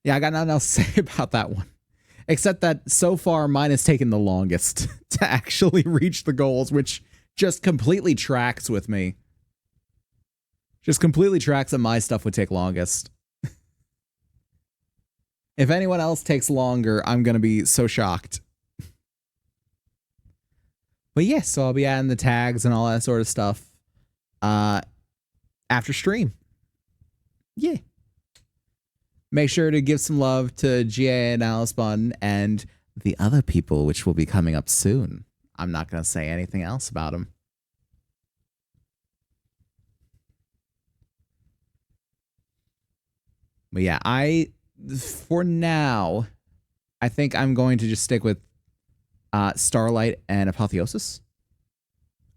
Yeah, I got nothing else to say about that one. Except that so far mine has taken the longest to actually reach the goals, which just completely tracks with me. Just completely tracks that my stuff would take longest. If anyone else takes longer, I'm going to be so shocked. But yes, so I'll be adding the tags and all that sort of stuff after stream. Yeah. Make sure to give some love to GA and Alice Bun and the other people, which will be coming up soon. I'm not going to say anything else about them. But yeah, for now, I think I'm going to just stick with Starlight and Apotheosis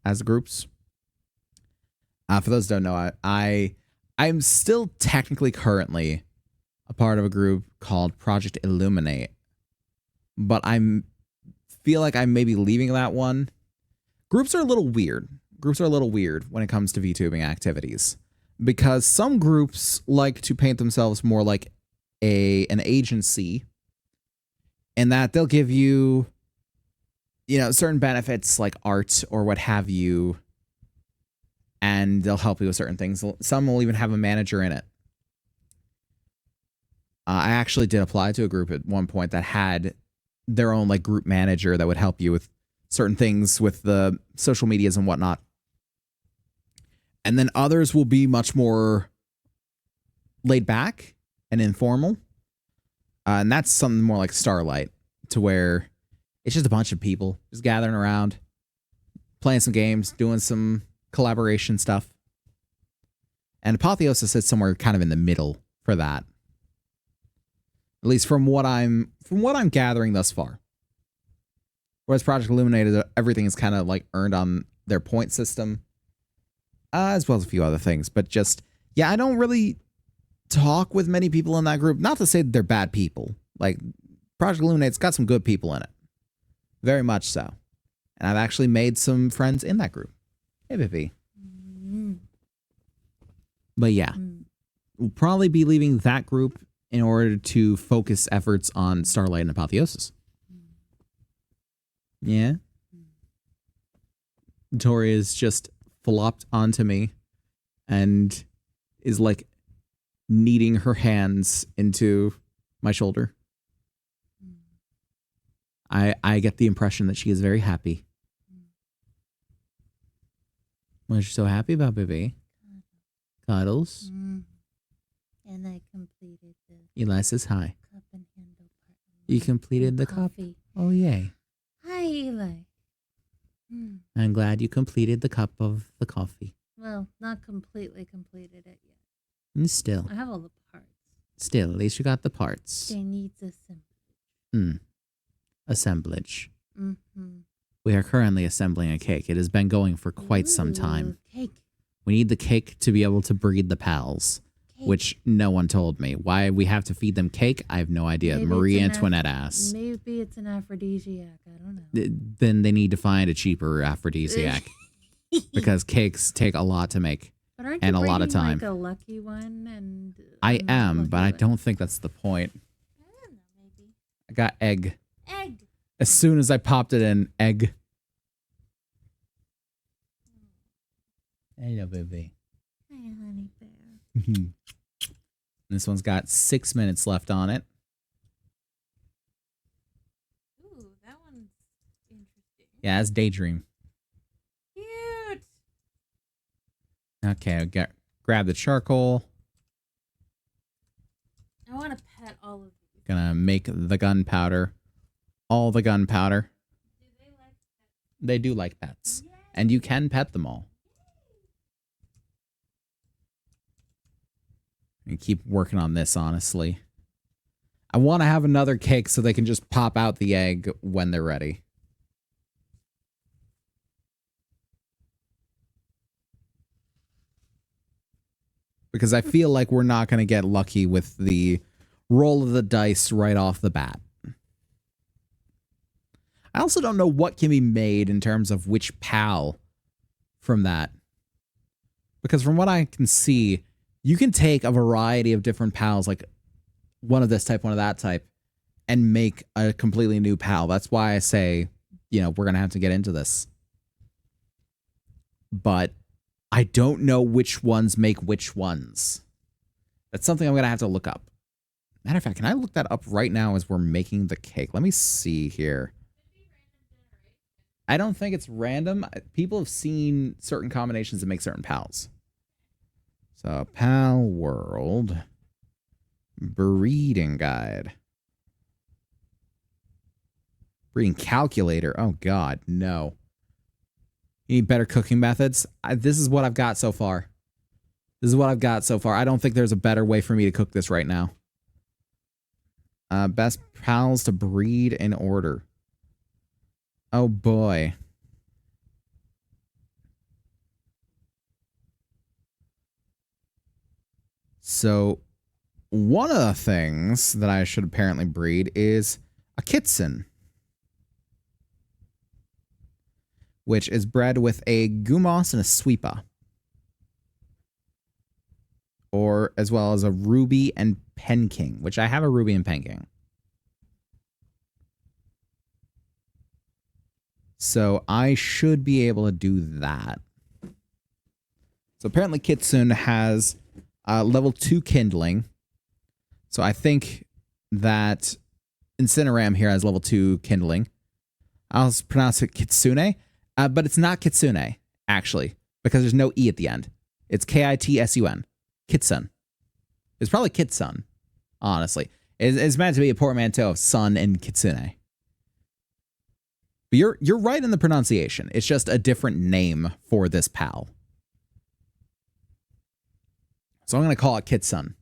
as groups. For those who don't know, I'm still technically currently a part of a group called Project Illuminate, but feel like I may be leaving that one. Groups are a little weird. Groups are a little weird when it comes to VTubing activities, because some groups like to paint themselves more like an agency, in that they'll give you, certain benefits like art or what have you, and they'll help you with certain things. Some will even have a manager in it. I actually did apply to a group at one point that had their own like group manager that would help you with certain things with the social medias and whatnot. And then others will be much more laid back and informal. And that's something more like Starlight, to where it's just a bunch of people just gathering around, playing some games, doing some collaboration stuff. And Apotheosis sits somewhere kind of in the middle for that. At least from what I'm gathering thus far. Whereas Project Illuminated, everything is kind of like earned on their point system, as well as a few other things. But just, yeah, I don't really talk with many people in that group. Not to say that they're bad people. Like, Project Illuminate's got some good people in it. Very much so. And I've actually made some friends in that group. Hey, Bippy. But yeah, we'll probably be leaving that group in order to focus efforts on Starlight and Apotheosis. Yeah. Tori is just flopped onto me and is like kneading her hands into my shoulder. I get the impression that she is very happy. What is she so happy about, baby? Cuddles. And I completed the Eli says hi. cup and handle part. You completed the cup? Coffee. Oh, yay. Hi, Eli. I'm glad you completed the cup of the coffee. Well, not completely completed it yet. And still. I have all the parts. Still, at least you got the parts. They need assembly. Assemblage. Mm-hmm. We are currently assembling a cake. It has been going for quite some time. Cake. We need the cake to be able to breed the pals, Cake. which no one told me. Why we have to feed them cake, I have no idea. Maybe Marie it's an Antoinette asked. Maybe it's an aphrodisiac. I don't know. Then they need to find a cheaper aphrodisiac, because cakes take a lot to make. But aren't and you a lot of breeding, time. Like a lucky one, and I a not am, lucky but I one? don't think that's the point. I don't know. Maybe I got egg. egg. As soon as I popped it in, egg. Hello, baby. Hi, honey bear. This one's got 6 minutes left on it. Ooh, that one's interesting. Yeah, it's Daydream. Cute. Okay, grab the charcoal. I want to pet all of these. Gonna make the gunpowder. All the gunpowder. They do like pets. And you can pet them all. And keep working on this, honestly. I want to have another cake so they can just pop out the egg when they're ready. Because I feel like we're not going to get lucky with the roll of the dice right off the bat. I also don't know what can be made in terms of which PAL from that. Because from what I can see, you can take a variety of different PALs, like one of this type, one of that type, and make a completely new PAL. That's why I say, you know, we're going to have to get into this. But I don't know which ones make which ones. That's something I'm going to have to look up. Matter of fact, can I look that up right now as we're making the cake? Let me see here. I don't think it's random. People have seen certain combinations that make certain PALs. So, Palworld breeding guide. Breeding calculator. Oh, God, no. You need better cooking methods? This is what I've got so far. This is what I've got so far. I don't think there's a better way for me to cook this right now. Best pals to breed in order. Oh, boy. So, one of the things that I should apparently breed is a Kitson, which is bred with a Gumos and a Sweepa. Or as well as a Ruby and Penking, which I have a Ruby and Penking. So I should be able to do that. So apparently Kitsune has level 2 Kindling. So I think that Incineram here has level 2 Kindling. I'll pronounce it Kitsune, but it's not Kitsune, actually, because there's no E at the end. It's Kitsun. Kitsun. It's probably Kitsun, honestly. It's meant to be a portmanteau of sun and Kitsune. But you're right in the pronunciation. It's just a different name for this pal. So I'm going to call it Kitsun.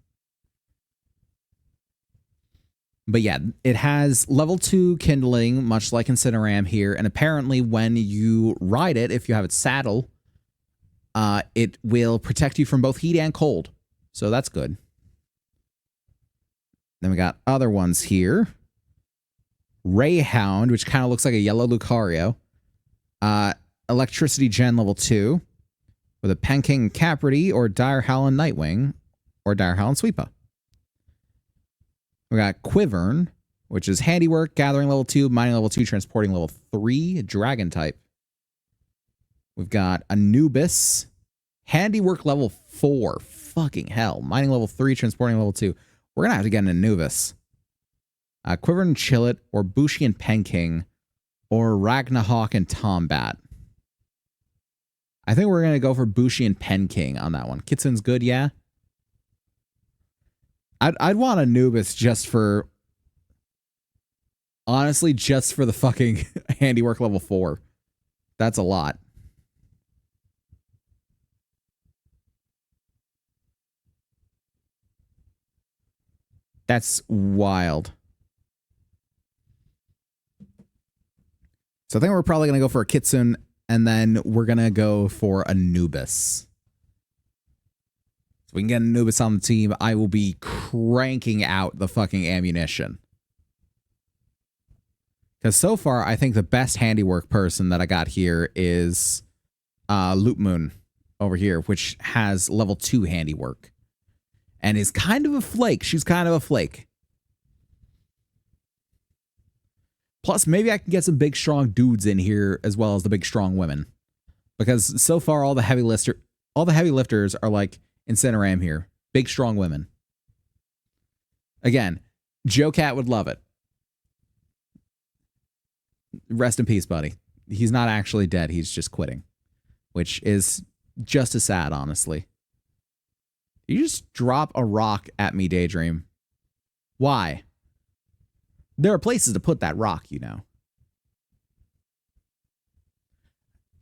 But yeah, it has level 2 Kindling, much like Incineram here. And apparently when you ride it, if you have it saddle, it will protect you from both heat and cold. So that's good. Then we got other ones here. Rayhound, which kind of looks like a yellow Lucario. Electricity Gen level 2. With a Penking Capridy or Dire Howlin Nightwing or Dire Howlin Sweepa. We got Quivern, which is Handiwork, Gathering level 2, Mining level 2, Transporting level 3, Dragon type. We've got Anubis, Handiwork level 4. Fucking hell. Mining level 3, Transporting level 2. We're going to have to get an Anubis. Quivern Chillet or Bushi and Penking or Ragnahawk and Tombat. I think we're going to go for Bushi and Penking on that one. Kitsun's good, yeah? I'd want Anubis just for... Honestly, just for the fucking Handiwork level 4. That's a lot. That's wild. So I think we're probably going to go for a Kitsune, and then we're going to go for Anubis. If we can get Anubis on the team, I will be cranking out the fucking ammunition. Because so far, I think the best Handiwork person that I got here is Loop Moon over here, which has level 2 Handiwork. And is kind of a flake. She's kind of a flake. Plus, maybe I can get some big, strong dudes in here as well as the big, strong women. Because so far, all the heavy lifters are like Incineram here. Big, strong women. Again, Joe Cat would love it. Rest in peace, buddy. He's not actually dead. He's just quitting. Which is just as sad, honestly. You just drop a rock at me, Daydream. Why? There are places to put that rock, you know.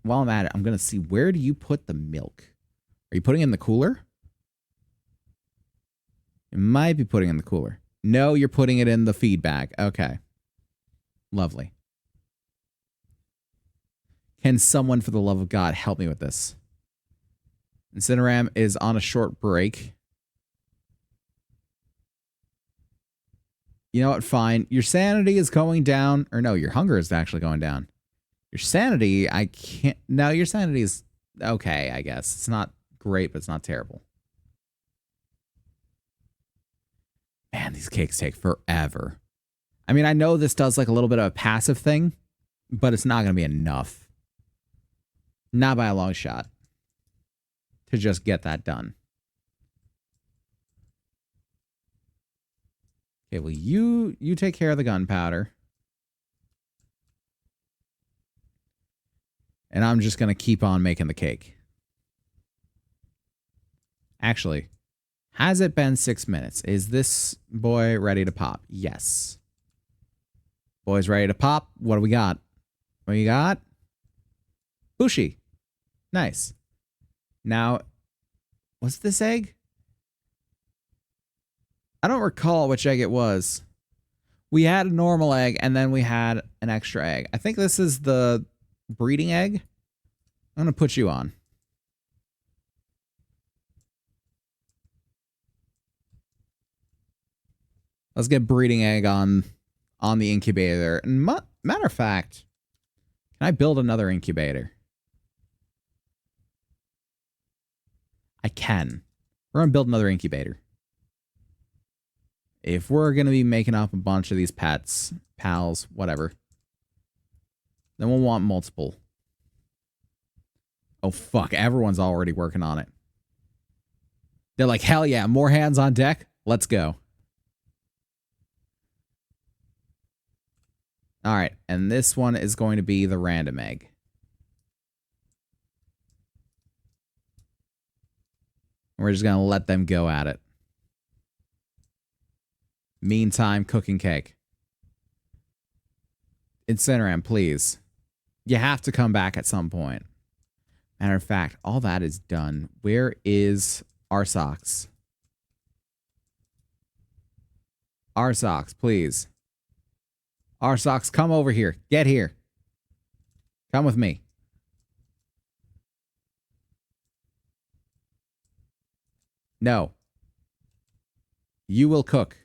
while I'm at it, I'm going to see, where do you put the milk? Are you putting it in the cooler? You might be putting it in the cooler. No, you're putting it in the feed bag. Okay. Lovely. Can someone, for the love of God, help me with this? Incineram is on a short break. You know what? Fine. Your sanity is going down. Or no, your hunger is actually going down. Your sanity, I can't... No, your sanity is okay, I guess. It's not great, but it's not terrible. Man, these cakes take forever. I mean, I know this does like a little bit of a passive thing, but it's not going to be enough. Not by a long shot. To just get that done. Okay, well, you take care of the gunpowder. And I'm just going to keep on making the cake. Actually, has it been 6 minutes? Is this boy ready to pop? Yes. Boy's ready to pop. What do we got? What do you got? Bushy. Nice. Now, what's this egg? I don't recall which egg it was. We had a normal egg, and then we had an extra egg. I think this is the breeding egg. I'm going to put you on. Let's get breeding egg on the incubator. And matter of fact, can I build another incubator? I can. We're going to build another incubator. If we're going to be making up a bunch of these pets, pals, whatever, then we'll want multiple. Oh, fuck. Everyone's already working on it. They're like, hell yeah, more hands on deck. Let's go. All right. And this one is going to be the random egg. We're just going to let them go at it. Meantime, cooking cake. Incineram, please. You have to come back at some point. Matter of fact, all that is done. Where is our socks? Our socks, please. Our socks, come over here. Get here. Come with me. No. You will cook.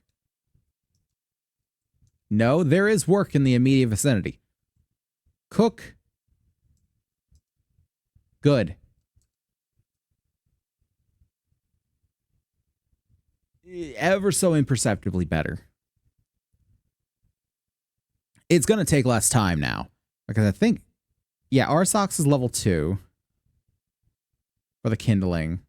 No, there is work in the immediate vicinity. Cook. Good. Ever so imperceptibly better. It's going to take less time now. Because I think... Yeah, our socks is level 2. For the kindling.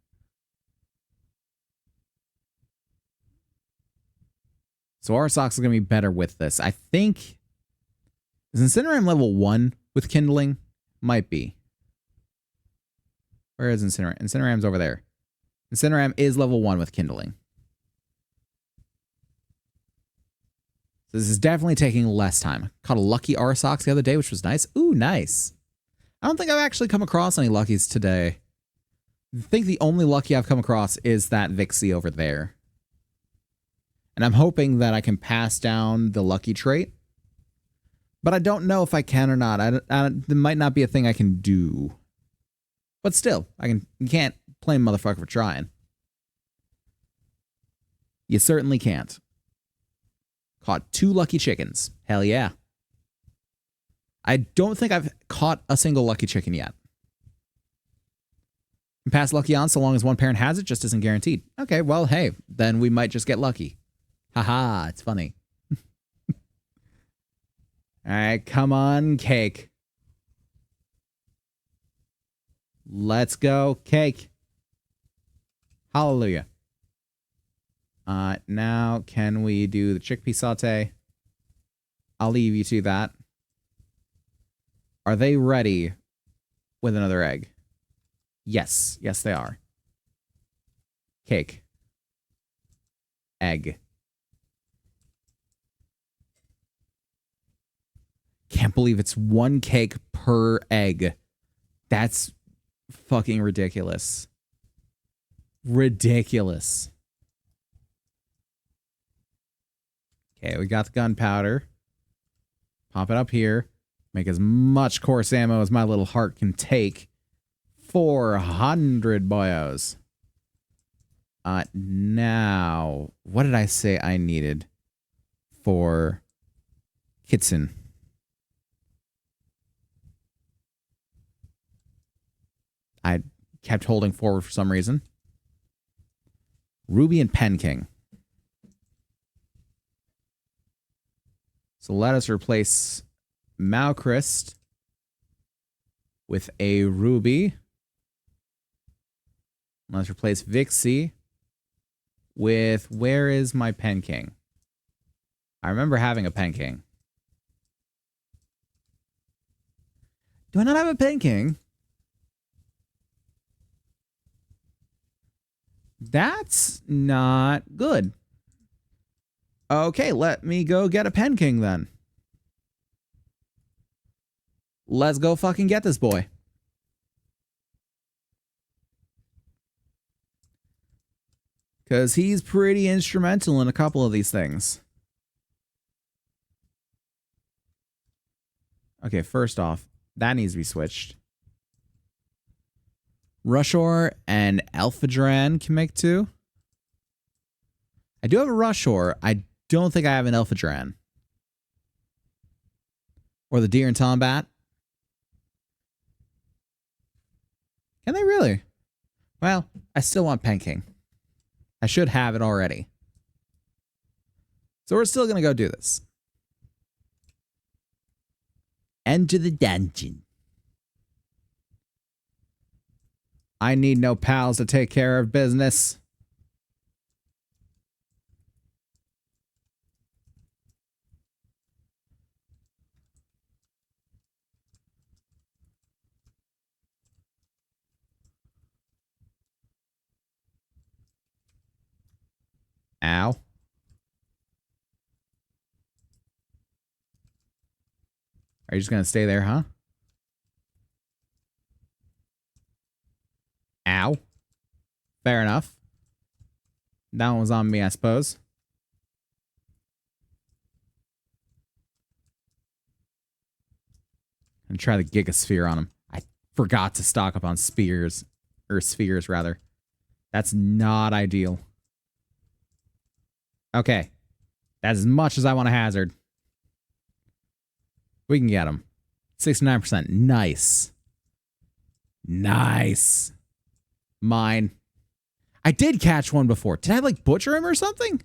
So our socks is going to be better with this. I think... Is Incineram level 1 with kindling? Might be. Where is Incineram? Incineram's over there. Incineram is level 1 with kindling. So this is definitely taking less time. Caught a lucky Arsox the other day, which was nice. Ooh, nice. I don't think I've actually come across any luckies today. I think the only lucky I've come across is that Vixie over there. And I'm hoping that I can pass down the lucky trait. But I don't know if I can or not. There might not be a thing I can do. But still, you can't blame motherfucker for trying. You certainly can't. Caught 2 lucky chickens. Hell yeah. I don't think I've caught a single lucky chicken yet. Can pass lucky on so long as one parent has it, just isn't guaranteed. Okay, well, hey, then we might just get lucky. Haha, it's funny. Alright, come on, cake. Let's go, cake. Hallelujah. Now, can we do the chickpea saute? I'll leave you to that. Are they ready with another egg? Yes. Yes, they are. Cake. Egg. Can't believe it's 1 cake per egg. That's fucking ridiculous. Ridiculous. Okay, we got the gunpowder. Pop it up here. Make as much course ammo as my little heart can take. 400 boyos. Now, what did I say I needed for kitchen? I kept holding forward for some reason. Ruby and Pen King. So let us replace Malchrist with a Ruby. Let's replace Vixie with, where is my Pen King? I remember having a Pen King. Do I not have a Pen King? That's not good. Okay, let me go get a Pen King then. Let's go fucking get this boy. Because he's pretty instrumental in a couple of these things. Okay, first off, that needs to be switched. Rushor and Alphadran can make two. I do have a Rushor. I don't think I have an Alphadran. Or the Deer and Tombat. Can they really? Well, I still want Pen King. I should have it already. So we're still going to go do this. Enter the dungeon. I need no pals to take care of business. Ow. Are you just going to stay there, huh? Ow. Fair enough. That one was on me, I suppose. And try the Gigasphere on him. I forgot to stock up on spears. Or spheres, rather. That's not ideal. Okay. That's as much as I want to hazard. We can get him. 69%. Nice. Nice. Mine. I did catch one before. Did I, like, butcher him or something? Did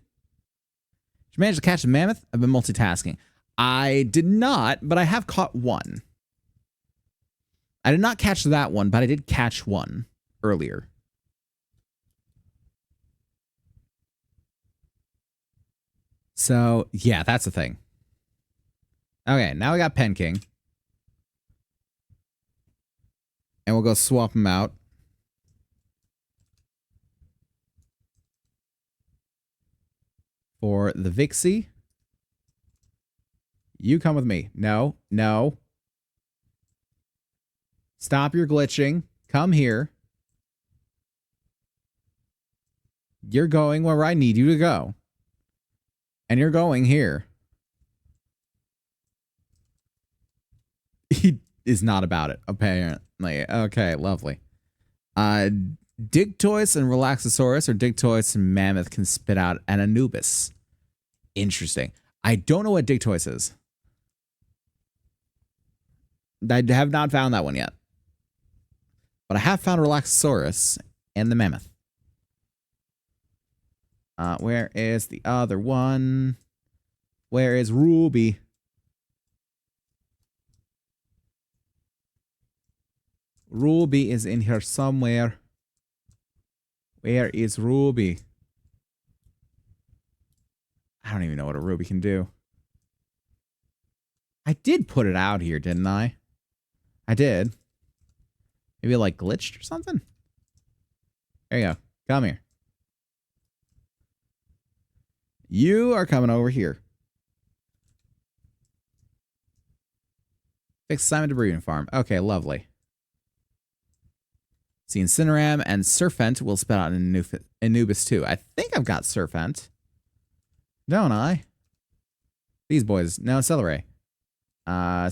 you manage to catch a mammoth? I've been multitasking. I did not, but I have caught one. I did not catch that one, but I did catch one earlier. So, yeah, that's the thing. Okay, now we got Pen King. And we'll go swap him out. For the Vixie. You come with me. No, no. Stop your glitching. Come here. You're going where I need you to go. And you're going here. He is not about it, apparently. Okay, lovely. Digtois and Relaxosaurus, or Digtois and Mammoth, can spit out an Anubis. Interesting. I don't know what Digtois is. I have not found that one yet. But I have found Relaxosaurus and the Mammoth. Where is the other one? Where is Ruby? Ruby is in here somewhere. Where is Ruby? I don't even know what a Ruby can do. I did put it out here, didn't I? I did. Maybe it, like, glitched or something? There you go. Come here. You are coming over here. Fix Simon DeBreeding Farm. Okay, lovely. See, Incineram and Serpent will spit out an Anubis too. I think I've got Serpent. Don't I? These boys. No, Celeray.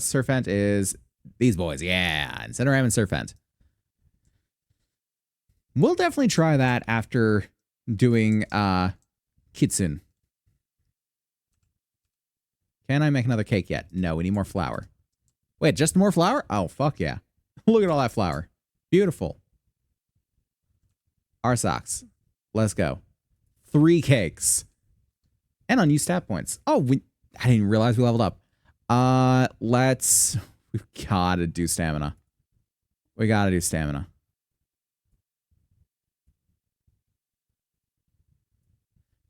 Serpent is these boys. Yeah. Incineram and Serpent. We'll definitely try that after doing Kitsune. Can I make another cake yet? No, we need more flour. Wait, just more flour? Oh, fuck yeah. Look at all that flour. Beautiful. Our socks. Let's go. 3 cakes. And unused stat points. Oh, I didn't realize we leveled up. We've gotta do stamina. We gotta do stamina.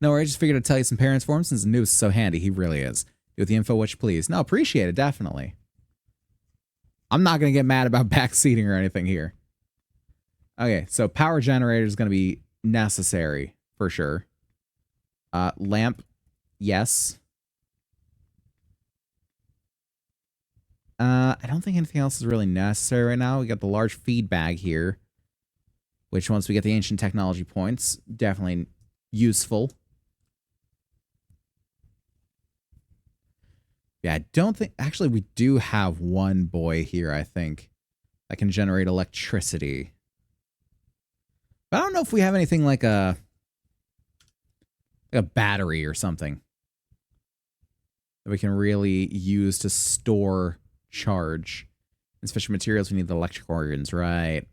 No, I just figured I'd tell you some parents for him since the news is so handy. He really is. Do with the info what you please. No, appreciate it, definitely. I'm not going to get mad about backseating or anything here. Okay, so power generator is going to be necessary for sure. Lamp, yes. I don't think anything else is really necessary right now. We got the large feed bag here, which once we get the ancient technology points, definitely useful. Yeah, I don't think... Actually, we do have one boy here, I think, that can generate electricity. But I don't know if we have anything like a battery or something that we can really use to store charge. In special materials, we need the electric organs, right?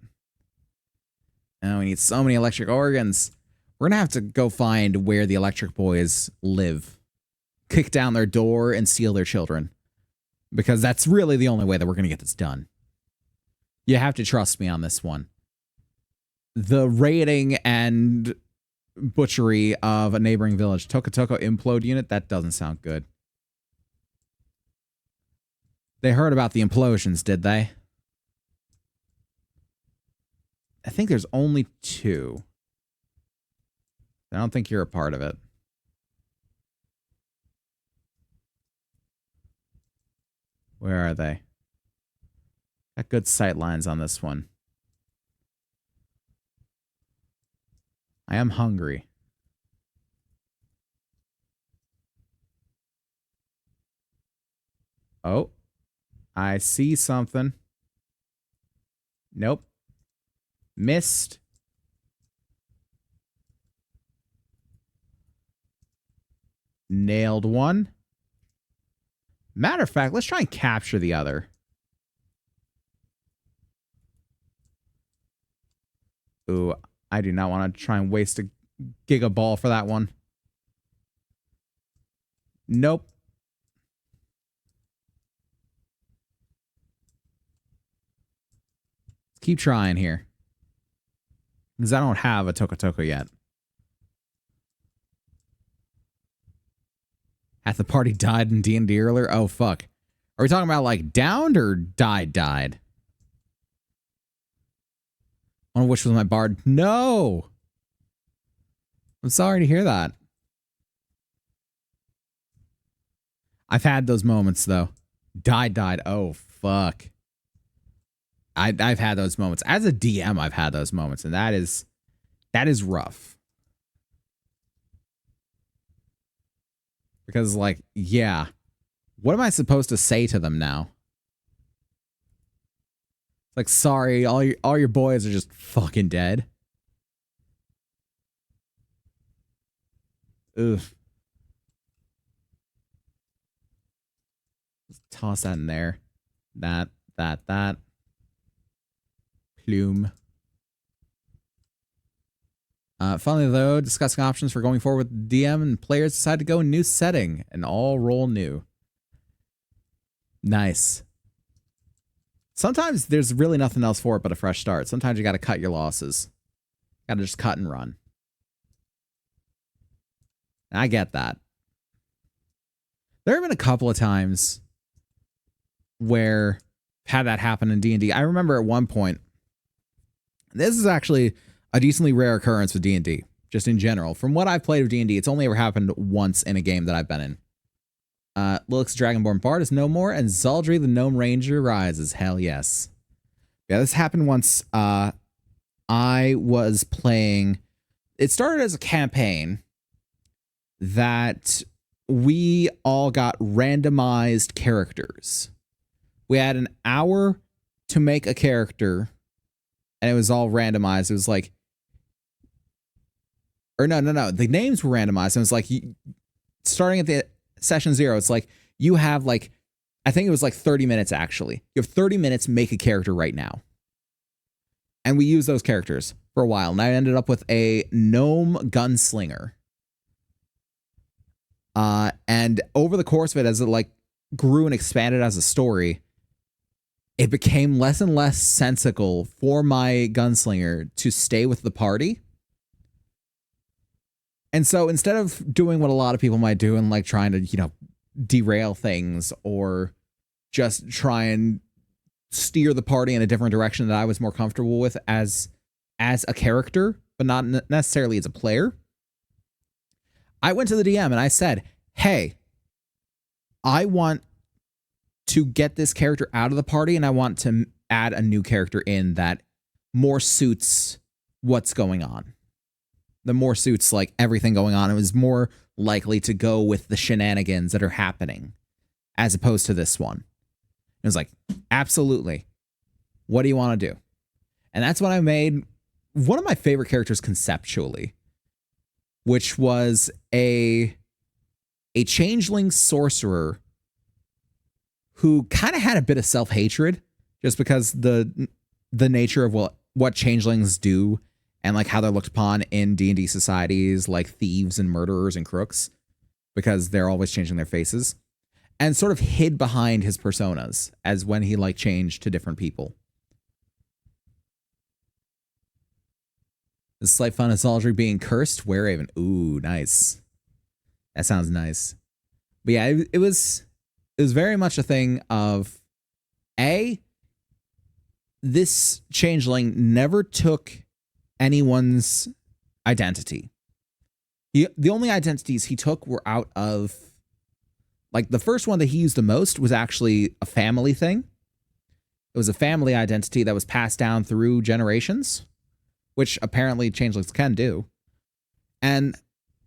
Oh, we need so many electric organs. We're gonna have to go find where the electric boys live. Kick down their door and steal their children. Because that's really the only way that we're going to get this done. You have to trust me on this one. The raiding and butchery of a neighboring village. Tokotoko implode unit? That doesn't sound good. They heard about the implosions, did they? I think there's only 2. I don't think you're a part of it. Where are they? Got good sight lines on this one. I am hungry. Oh. I see something. Nope. Missed. Nailed one. Matter of fact, let's try and capture the other. Ooh, I do not want to try and waste a giga ball for that one. Nope. Let's keep trying here. Because I don't have a Tokotoko yet. Half the party died in D&D earlier? Oh, fuck. Are we talking about, like, downed or died? I wonder which was my bard. No! I'm sorry to hear that. I've had those moments, though. Died. Oh, fuck. I've had those moments. As a DM, I've had those moments, and that is rough. Because, like, yeah. What am I supposed to say to them now? Like, sorry, all your boys are just fucking dead. Ugh. Just toss that in there. That. Plume. Finally, though, discussing options for going forward with DM, and players decide to go a new setting and all roll new. Nice. Sometimes there's really nothing else for it but a fresh start. Sometimes you got to cut your losses. Got to just cut and run. I get that. There have been a couple of times where I've had that happen in D&D. I remember at one point, this is actually a decently rare occurrence with D&D, just in general. From what I've played of D&D, it's only ever happened once in a game that I've been in. Lilix Dragonborn Bard is no more, and Zaldri the Gnome Ranger rises. Hell yes. Yeah, this happened once I was playing. It started as a campaign that we all got randomized characters. We had an hour to make a character, and it was all randomized. It was like, or no. The names were randomized. And it was like, starting at the session 0, it's like, you have like, I think it was like 30 minutes actually. You have 30 minutes, make a character right now. And we used those characters for a while. And I ended up with a gnome gunslinger. And over the course of it, as it like grew and expanded as a story, it became less and less sensical for my gunslinger to stay with the party. And so instead of doing what a lot of people might do and like trying to, you know, derail things or just try and steer the party in a different direction that I was more comfortable with as a character, but not necessarily as a player, I went to the DM and I said, hey, I want to get this character out of the party and I want to add a new character in that more suits what's going on. The more suits like everything going on. It was more likely to go with the shenanigans that are happening as opposed to this one. It was like, absolutely. What do you want to do? And that's when I made one of my favorite characters conceptually, which was a changeling sorcerer who kind of had a bit of self-hatred just because the nature of what changelings do and like how they're looked upon in D&D societies, like thieves and murderers and crooks, because they're always changing their faces, and sort of hid behind his personas as when he like changed to different people. The slight fun of Saldry being cursed, Wereraven. Ooh, nice. That sounds nice. But yeah, it was very much a thing of this changeling never took anyone's identity. The only identities he took were out of, like, the first one that he used the most was actually a family thing. It was a family identity that was passed down through generations, which apparently changelings can do. And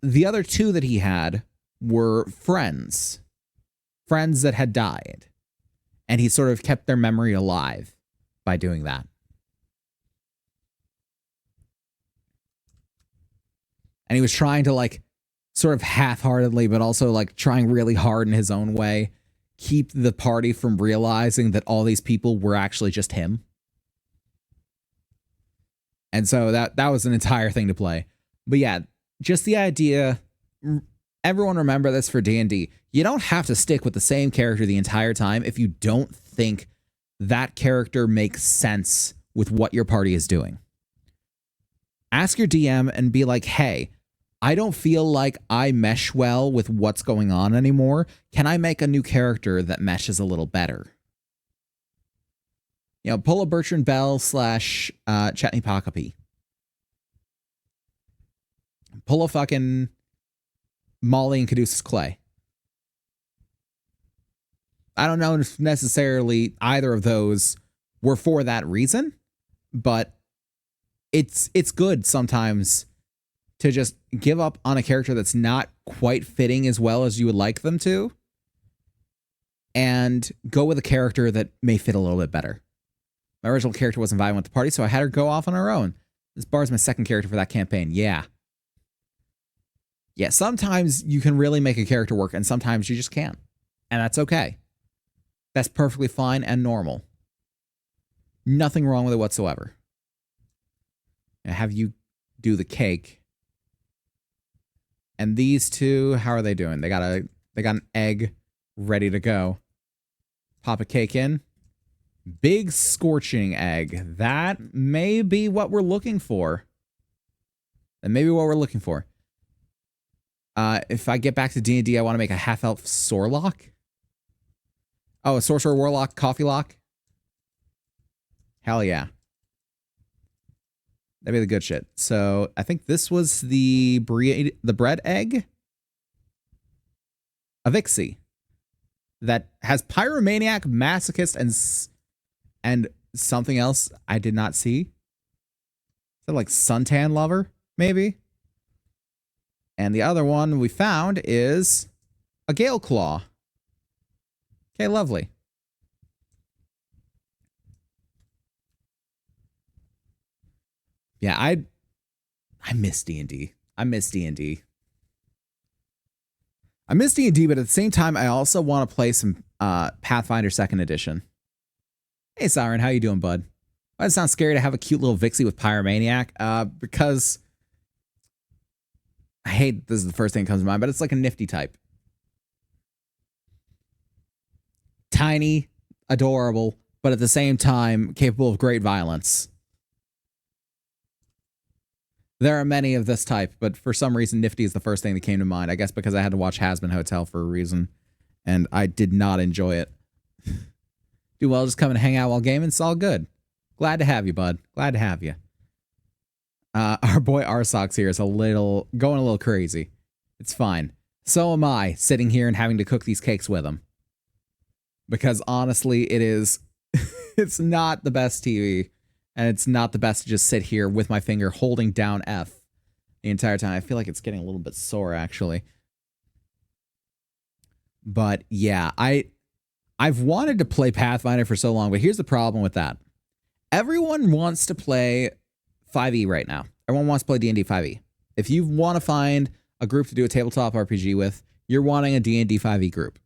the other two that he had were friends that had died. And he sort of kept their memory alive by doing that. And he was trying to, like, sort of half-heartedly, but also, like, trying really hard in his own way, keep the party from realizing that all these people were actually just him. And so that was an entire thing to play. But yeah, just the idea, everyone remember this for D&D. You don't have to stick with the same character the entire time if you don't think that character makes sense with what your party is doing. Ask your DM and be like, hey, I don't feel like I mesh well with what's going on anymore. Can I make a new character that meshes a little better? You know, pull a Bertrand Bell / Chetney Pakapi. Pull a fucking Molly and Caduceus Clay. I don't know if necessarily either of those were for that reason, but it's good sometimes to just give up on a character that's not quite fitting as well as you would like them to and go with a character that may fit a little bit better. My original character wasn't vibing with the party, so I had her go off on her own. This bar's my second character for that campaign. Yeah, sometimes you can really make a character work, and sometimes you just can't. And that's okay. That's perfectly fine and normal. Nothing wrong with it whatsoever. I have you do the cake. And these two, how are they doing? They got an egg ready to go. Pop a cake in. Big scorching egg. That may be what we're looking for. If I get back to D&D, I want to make a half-elf Sorlock. Oh, a Sorcerer Warlock Coffee Lock? Hell yeah. That'd be the good shit. So I think this was the bread egg. A Vixie. That has Pyromaniac, Masochist, and something else I did not see. that like suntan lover, maybe? And the other one we found is a Gale Claw. Okay, lovely. Yeah, I miss D&D. I miss D&D. I miss D&D, but at the same time, I also want to play some Pathfinder 2nd Edition. Hey, Siren, how you doing, bud? Why does it sound scary to have a cute little Vixie with Pyromaniac? Because I hate this is the first thing that comes to mind, but it's like a nifty type. Tiny, adorable, but at the same time, capable of great violence. There are many of this type, but for some reason, nifty is the first thing that came to mind. I guess because I had to watch Hazbin Hotel for a reason, and I did not enjoy it. Do well, just come and hang out while gaming. It's all good. Glad to have you, bud. Glad to have you. Our boy Arsox here is going a little crazy. It's fine. So am I, sitting here and having to cook these cakes with him. Because honestly, it is, it's not the best TV. And it's not the best to just sit here with my finger holding down F the entire time. I feel like it's getting a little bit sore, actually. But yeah, I've wanted to play Pathfinder for so long, but here's the problem with that. Everyone wants to play 5e right now. Everyone wants to play D&D 5e. If you want to find a group to do a tabletop RPG with, you're wanting a D&D 5e group.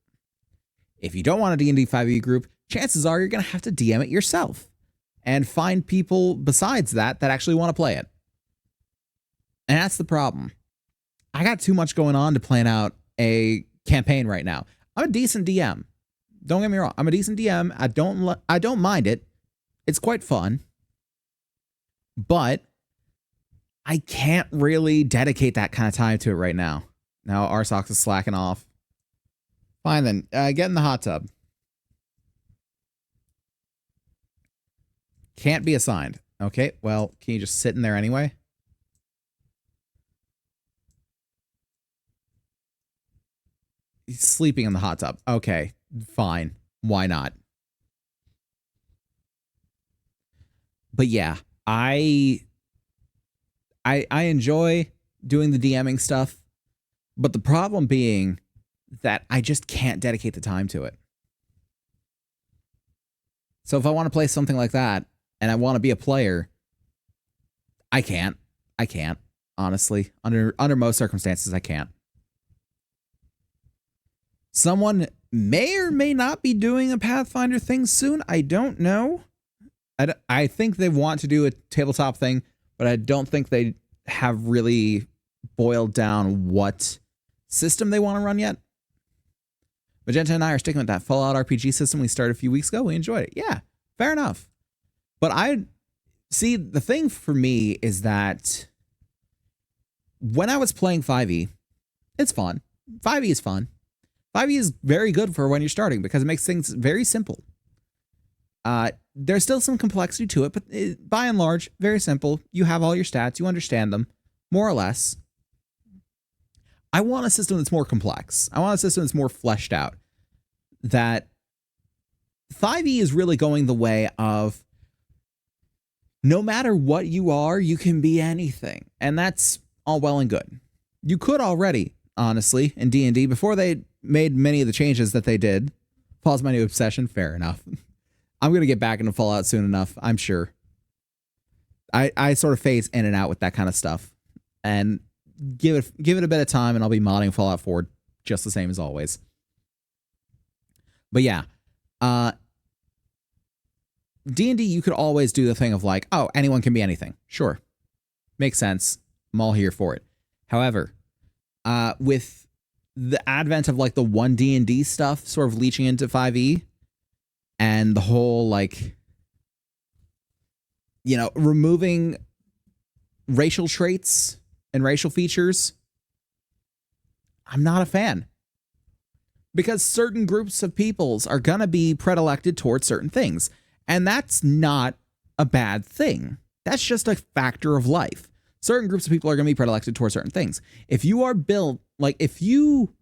If you don't want a D&D 5e group, chances are you're going to have to DM it yourself and find people besides that actually want to play it. And that's the problem. I got too much going on to plan out a campaign right now. I'm a decent DM. Don't get me wrong. I'm a decent DM. I don't mind it. It's quite fun. But I can't really dedicate that kind of time to it right now. Now Arsox is slacking off. Fine then. Get in the hot tub. Can't be assigned. Okay, well, can you just sit in there anyway? He's sleeping in the hot tub. Okay, fine. Why not? But yeah, I enjoy doing the DMing stuff, but the problem being that I just can't dedicate the time to it. So if I want to play something like that, and I want to be a player, I can't. Honestly. Under most circumstances, I can't. Someone may or may not be doing a Pathfinder thing soon. I don't know. I think they want to do a tabletop thing, but I don't think they have really boiled down what system they want to run yet. Magenta and I are sticking with that Fallout RPG system we started a few weeks ago. We enjoyed it. Yeah, fair enough. But see, the thing for me is that when I was playing 5e, it's fun. 5e is fun. 5e is very good for when you're starting because it makes things very simple. There's still some complexity to it, but by and large, very simple. You have all your stats. You understand them, more or less. I want a system that's more complex. I want a system that's more fleshed out. That 5e is really going the way of no matter what you are, you can be anything. And that's all well and good. You could already, honestly, in D&D, before they made many of the changes that they did. Pause my new obsession. Fair enough. I'm going to get back into Fallout soon enough, I'm sure. I sort of phase in and out with that kind of stuff. And give it a bit of time, and I'll be modding Fallout 4 just the same as always. But yeah, D&D, you could always do the thing of like, oh, anyone can be anything. Sure. Makes sense. I'm all here for it. However, with the advent of like the 1D&D stuff sort of leaching into 5e and the whole like, you know, removing racial traits and racial features, I'm not a fan. Because certain groups of peoples are going to be predilected towards certain things. And that's not a bad thing. That's just a factor of life. Certain groups of people are going to be predilected towards certain things. If you are built, like if you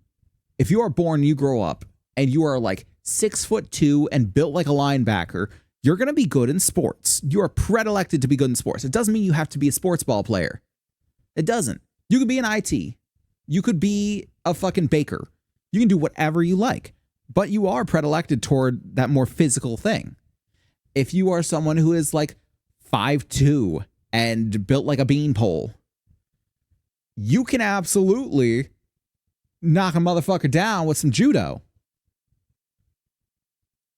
are born, you grow up, and you are like 6'2" and built like a linebacker, You're going to be good in sports. You are predilected to be good in sports. It doesn't mean you have to be a sports ball player. It doesn't. You could be an IT. You could be a fucking baker. You can do whatever you like, but you are predilected toward that more physical thing. If you are someone who is like 5'2" and built like a beanpole, you can absolutely knock a motherfucker down with some judo.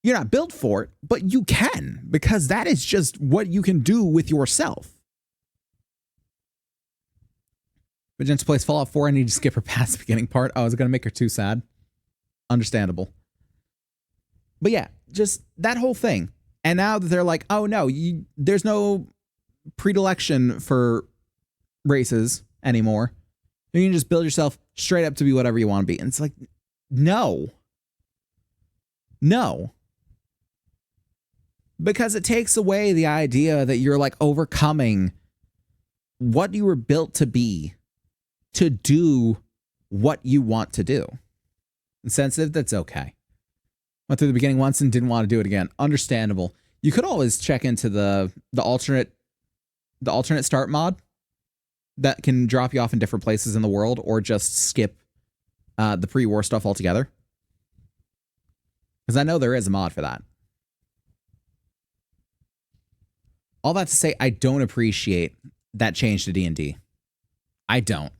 You're not built for it, but you can, because that is just what you can do with yourself. But Jen's plays Fallout 4, I need to skip her past the beginning part. Oh, is it going to make her too sad? Understandable. But yeah, just that whole thing. And now that they're like, oh no, there's no predilection for races anymore. You can just build yourself straight up to be whatever you want to be. And it's like, no. No. Because it takes away the idea that you're like overcoming what you were built to be to do what you want to do. Insensitive, that's okay. Went through the beginning once and didn't want to do it again. Understandable. You could always check into the alternate start mod that can drop you off in different places in the world, or just skip the pre-war stuff altogether. Because I know there is a mod for that. All that to say, I don't appreciate that change to D&D. I don't.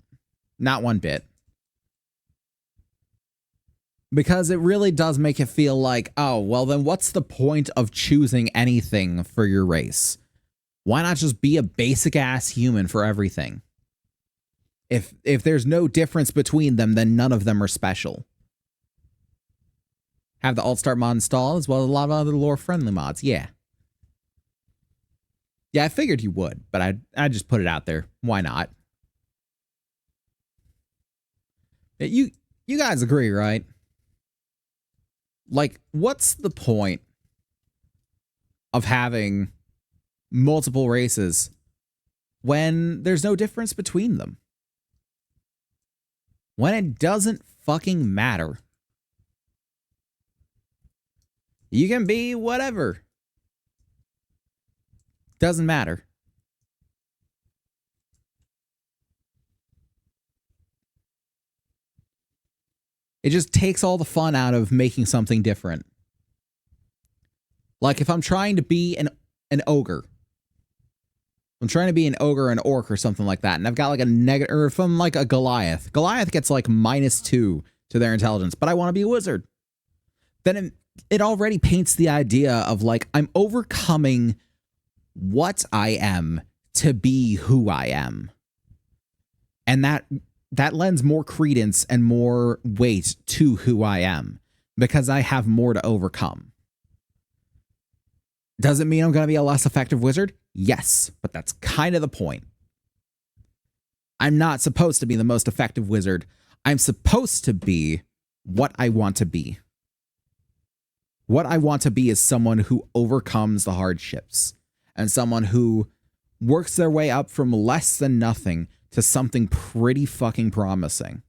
Not one bit. Because it really does make it feel like, oh, well then what's the point of choosing anything for your race? Why not just be a basic ass human for everything? If there's no difference between them, then none of them are special. Have the alt-start mod installed, as well as a lot of other lore-friendly mods. Yeah. Yeah, I figured you would, but I just put it out there. Why not? You guys agree, right? Like, what's the point of having multiple races when there's no difference between them? When it doesn't fucking matter. You can be whatever. Doesn't matter. It just takes all the fun out of making something different. Like if I'm trying to be an ogre. I'm trying to be an ogre, an orc, or something like that, and I've got like a negative, or if I'm like a Goliath. Goliath gets like -2 to their intelligence, but I want to be a wizard. Then it already paints the idea of like, I'm overcoming what I am to be who I am. And that lends more credence and more weight to who I am, because I have more to overcome. Does it mean I'm going to be a less effective wizard? Yes, but that's kind of the point. I'm not supposed to be the most effective wizard. I'm supposed to be what I want to be. What I want to be is someone who overcomes the hardships, and someone who works their way up from less than nothing to something pretty fucking promising.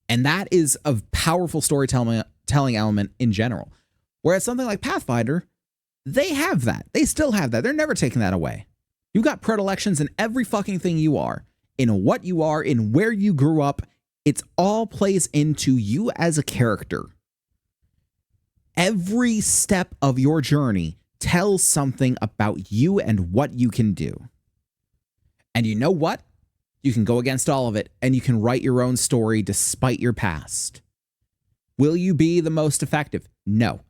And that is a powerful storytelling element in general. Whereas something like Pathfinder, they have that. They still have that. They're never taking that away. You've got predilections in every fucking thing you are, in what you are, in where you grew up. It's all plays into you as a character. Every step of your journey tells something about you and what you can do. And you know what? You can go against all of it, and you can write your own story despite your past. Will you be the most effective? No.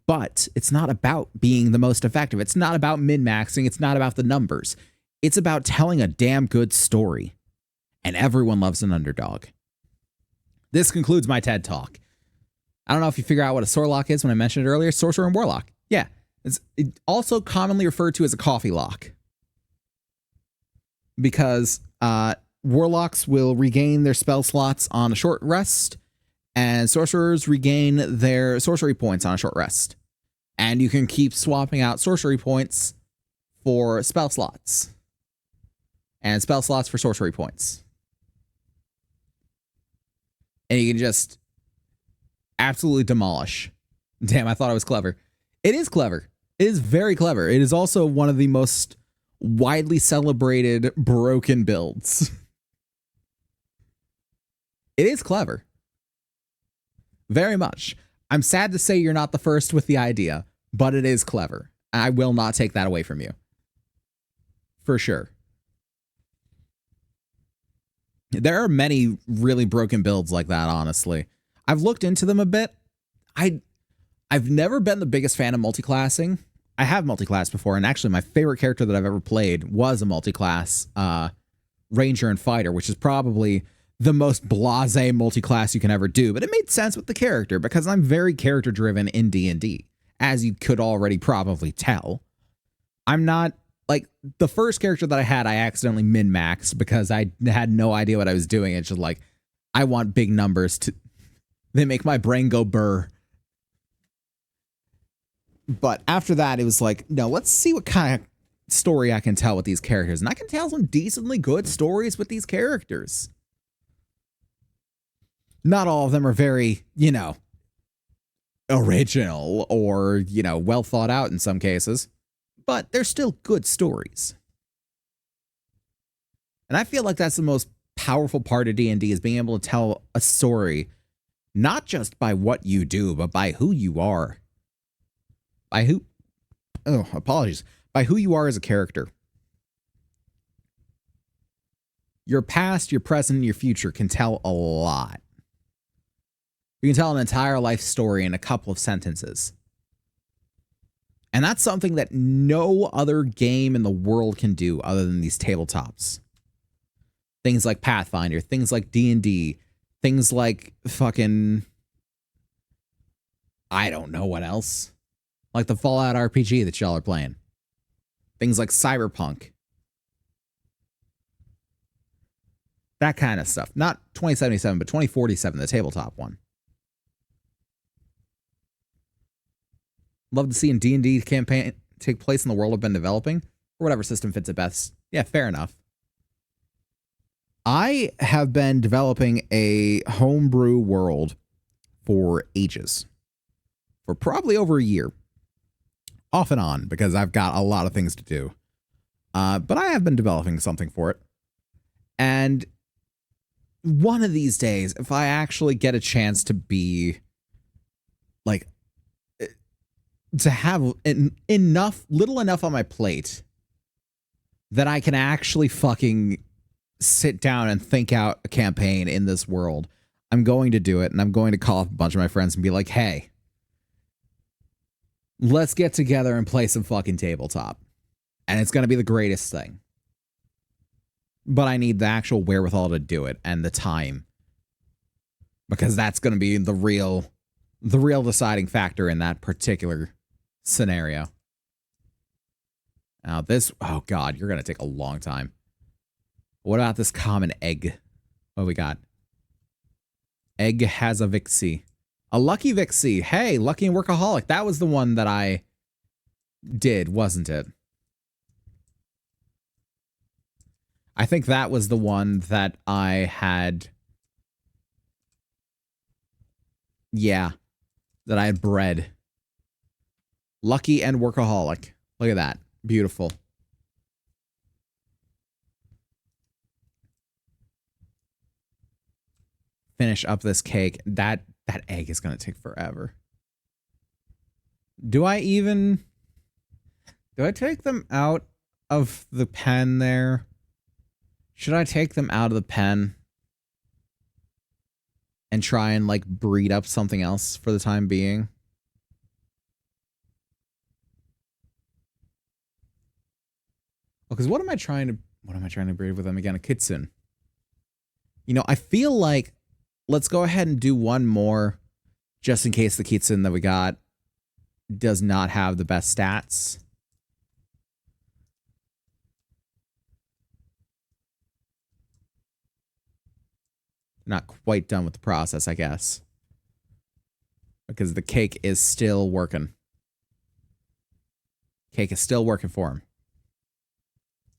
But it's not about being the most effective. It's not about min-maxing. It's not about the numbers. It's about telling a damn good story. And everyone loves an underdog. This concludes my TED Talk. I don't know if you figure out what a Sorlock is when I mentioned it earlier. Sorcerer and Warlock. Yeah. It's also commonly referred to as a coffee lock. Because Warlocks will regain their spell slots on a short rest, and Sorcerers regain their sorcery points on a short rest. And you can keep swapping out sorcery points for spell slots, and spell slots for sorcery points. And you can just absolutely demolish. Damn, I thought I was clever. It is clever. It is very clever. It is also one of the most widely celebrated broken builds. It is clever. Very much. I'm sad to say you're not the first with the idea, but it is clever. I will not take that away from you. For sure. There are many really broken builds like that, honestly. I've looked into them a bit. I've never been the biggest fan of multiclassing. I have multiclassed before, and actually my favorite character that I've ever played was a multiclass Ranger and Fighter, which is probably the most blasé multiclass you can ever do, but it made sense with the character because I'm very character-driven in D&D, as you could already probably tell. I'm not, like, the first character that I had, I accidentally min-maxed because I had no idea what I was doing. It's just like, I want big numbers to, they make my brain go burr. But after that, it was like, no, let's see what kind of story I can tell with these characters. And I can tell some decently good stories with these characters. Not all of them are very, you know, original or, you know, well thought out in some cases. But they're still good stories. And I feel like that's the most powerful part of D&D is being able to tell a story, not just by what you do, but by who you are. By who, oh, apologies. By who you are as a character. Your past, your present, and your future can tell a lot. You can tell an entire life story in a couple of sentences. And that's something that no other game in the world can do other than these tabletops. Things like Pathfinder, things like D&D, things like fucking, I don't know what else. Like the Fallout RPG that y'all are playing. Things like Cyberpunk. That kind of stuff. Not 2077, but 2047, the tabletop one. Love to see a D&D campaign take place in the world I've been developing, or whatever system fits it best. Yeah, fair enough. I have been developing a homebrew world for ages. For probably over a year. Off and on, because I've got a lot of things to do. But I have been developing something for it. And one of these days, if I actually get a chance to be, like, to have little enough on my plate that I can actually fucking sit down and think out a campaign in this world, I'm going to do it, and I'm going to call up a bunch of my friends and be like, hey, let's get together and play some fucking tabletop. And it's going to be the greatest thing. But I need the actual wherewithal to do it and the time. Because that's going to be the real deciding factor in that particular scenario. Now this, oh god, you're going to take a long time. What about this common egg? What we got? Egg has a Vixie. A Lucky Vixie. Hey, Lucky and Workaholic. That was the one that I did, wasn't it? I think that was the one that I had. Yeah. That I had bred. Lucky and Workaholic. Look at that. Beautiful. Finish up this cake. That egg is going to take forever. Do I take them out of the pen there? Should I take them out of the pen and try and like breed up something else for the time being? Well, because what am I trying to breed with them again? A kitsune. You know, I feel like let's go ahead and do one more just in case the kitsune that we got does not have the best stats. Not quite done with the process, I guess. Because the cake is still working. Cake is still working for him.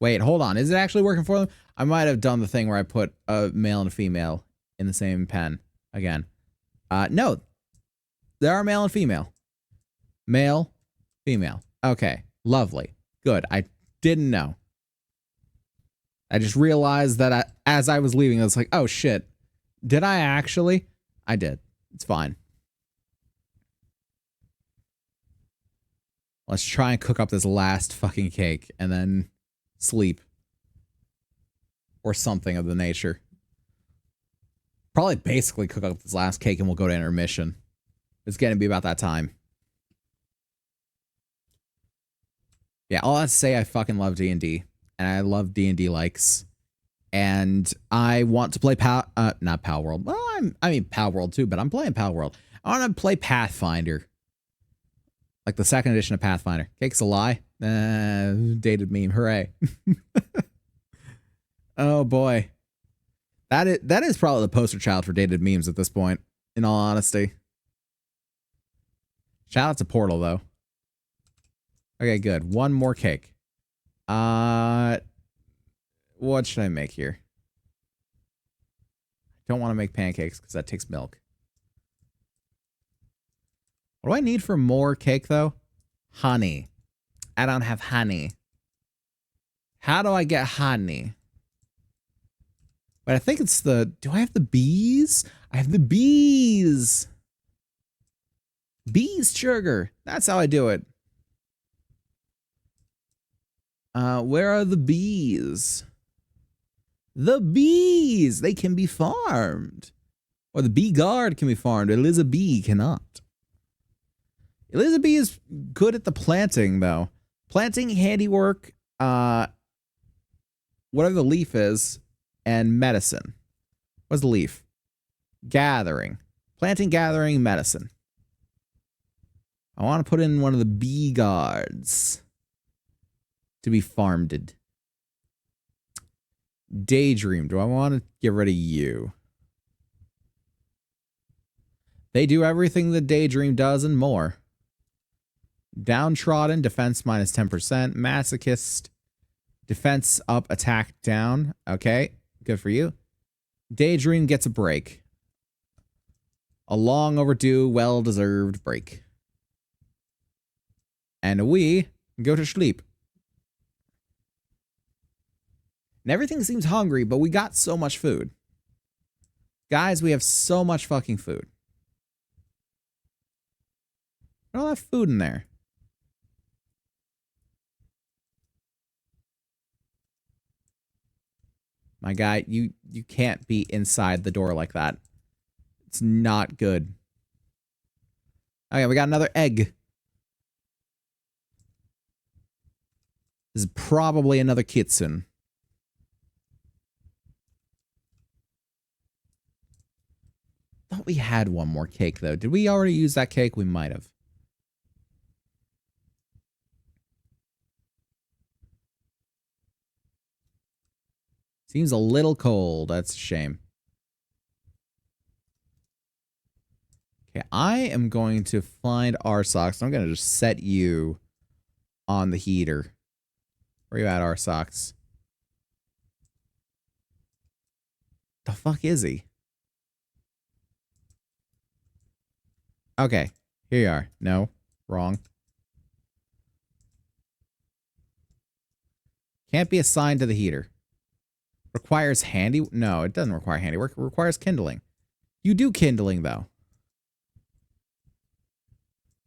Wait, hold on. Is it actually working for them? I might have done the thing where I put a male and a female in the same pen again. No. There are male and female. Male, Female. Okay. Lovely. Good. I didn't know. I just realized that as I was leaving, I was like, oh shit. Did I actually? I did. It's fine. Let's try and cook up this last fucking cake and then sleep. Or something of the nature. Probably basically cook up this last cake and we'll go to intermission. It's going to be about that time. Yeah, all I have to say, I fucking love D&D. And I love D&D likes. And I want to play not Palworld. Well, I mean Palworld too, but I'm playing Palworld. I want to play Pathfinder. Like the second edition of Pathfinder. Cake's a lie. Dated meme. Hooray. Oh boy. That is probably the poster child for dated memes at this point, in all honesty. Shout out to Portal though. Okay, good. One more cake. What should I make here? Don't want to make pancakes because that takes milk. What do I need for more cake though? Honey. I don't have honey. How do I get honey? But I think it's the... Do I have the bees? I have the bees! Bees sugar. That's how I do it. Where are the bees? The bees! They can be farmed. Or the bee guard can be farmed. Elizabeth cannot. Elizabeth is good at the planting, though. Planting, handiwork, whatever the leaf is, and medicine. What's the leaf? Gathering. Planting, gathering, medicine. I want to put in one of the bee guards to be farmed. Daydream. Do I want to get rid of you? They do everything that Daydream does and more. Downtrodden, defense minus 10%. Masochist, defense up, attack down. Okay, good for you. Daydream gets a break. A long overdue, well-deserved break. And we go to sleep. And everything seems hungry, but we got so much food. Guys, we have so much fucking food. I don't have food in there. My guy, you can't be inside the door like that. It's not good. Okay, we got another egg. This is probably another kitsune. Thought we had one more cake, though. Did we already use that cake? We might have. Seems a little cold. That's a shame. Okay, I am going to find our socks. I'm going to just set you on the heater. Where are you at, our socks? The fuck is he? Okay, here you are. No, wrong. Can't be assigned to the heater. Requires handy... No, it doesn't require handiwork. It requires kindling. You do kindling, though.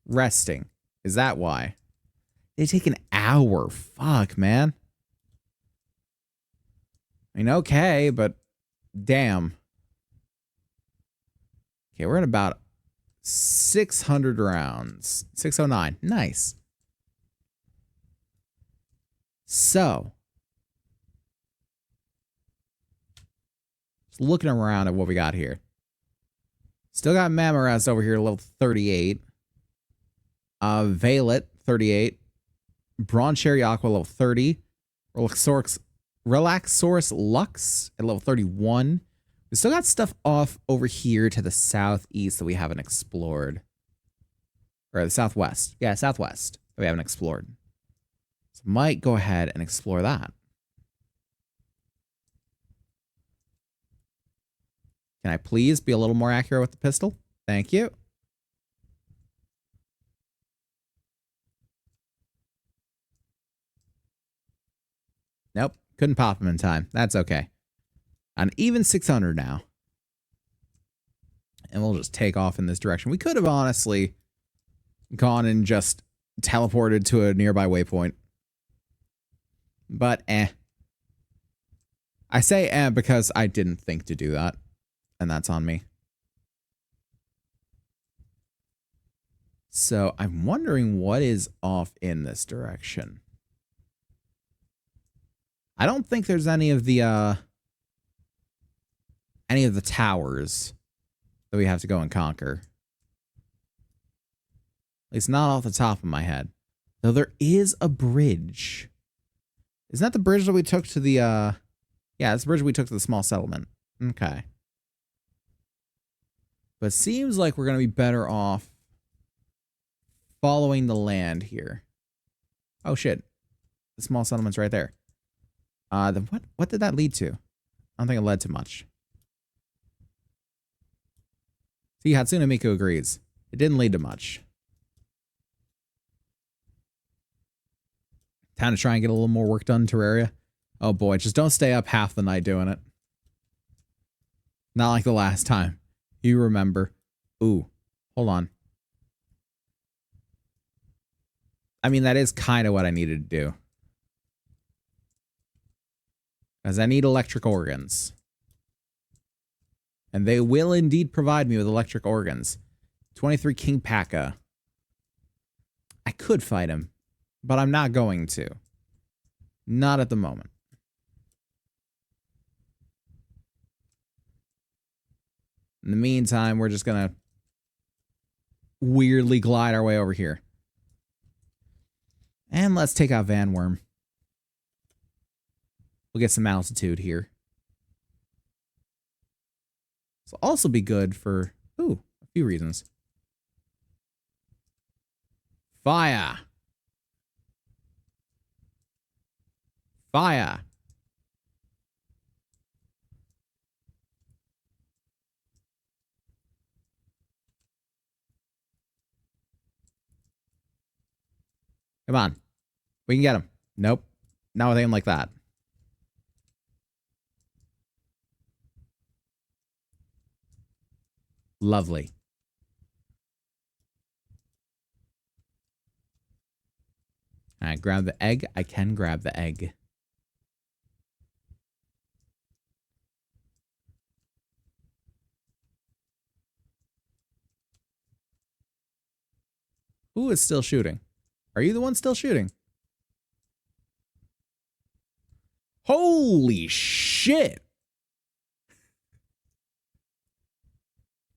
Resting. Is that why? They take an hour. Fuck, man. I mean, okay, but... Damn. Okay, we're at about 600 rounds. 609. Nice. So... looking around at what we got here. Still got Mamoras over here, level 38. Violet, 38. Bronze Cherry Aqua, level 30. Relaxaurus Lux at level 31. We still got stuff off over here to the southeast that we haven't explored. Or the southwest. Yeah, southwest that we haven't explored. So might go ahead and explore that. Can I please be a little more accurate with the pistol? Thank you. Nope. Couldn't pop him in time. That's okay. An even 600 now. And we'll just take off in this direction. We could have honestly gone and just teleported to a nearby waypoint. But I say because I didn't think to do that. And that's on me. So I'm wondering what is off in this direction. I don't think there's any of the towers that we have to go and conquer. At least not off the top of my head. Though there is a bridge. Isn't that the bridge that we took to the yeah, it's the bridge we took to the small settlement. Okay. But it seems like we're gonna be better off following the land here. Oh shit. The small settlement's right there. What did that lead to? I don't think it led to much. See, Hatsune Miku agrees. It didn't lead to much. Time to try and get a little more work done in Terraria. Oh boy, just don't stay up half the night doing it. Not like the last time. You remember. Ooh, hold on. I mean, that is kind of what I needed to do. Because I need electric organs. And they will indeed provide me with electric organs. 23 King Paka. I could fight him, but I'm not going to. Not at the moment. In the meantime, we're just going to weirdly glide our way over here. And let's take out Van Worm. We'll get some altitude here. This will also be good for, a few reasons. Fire! Fire! Come on. We can get him. Nope. Not with aim like that. Lovely. Alright, grab the egg. I can grab the egg. Who is still shooting? Are you the one still shooting? Holy shit!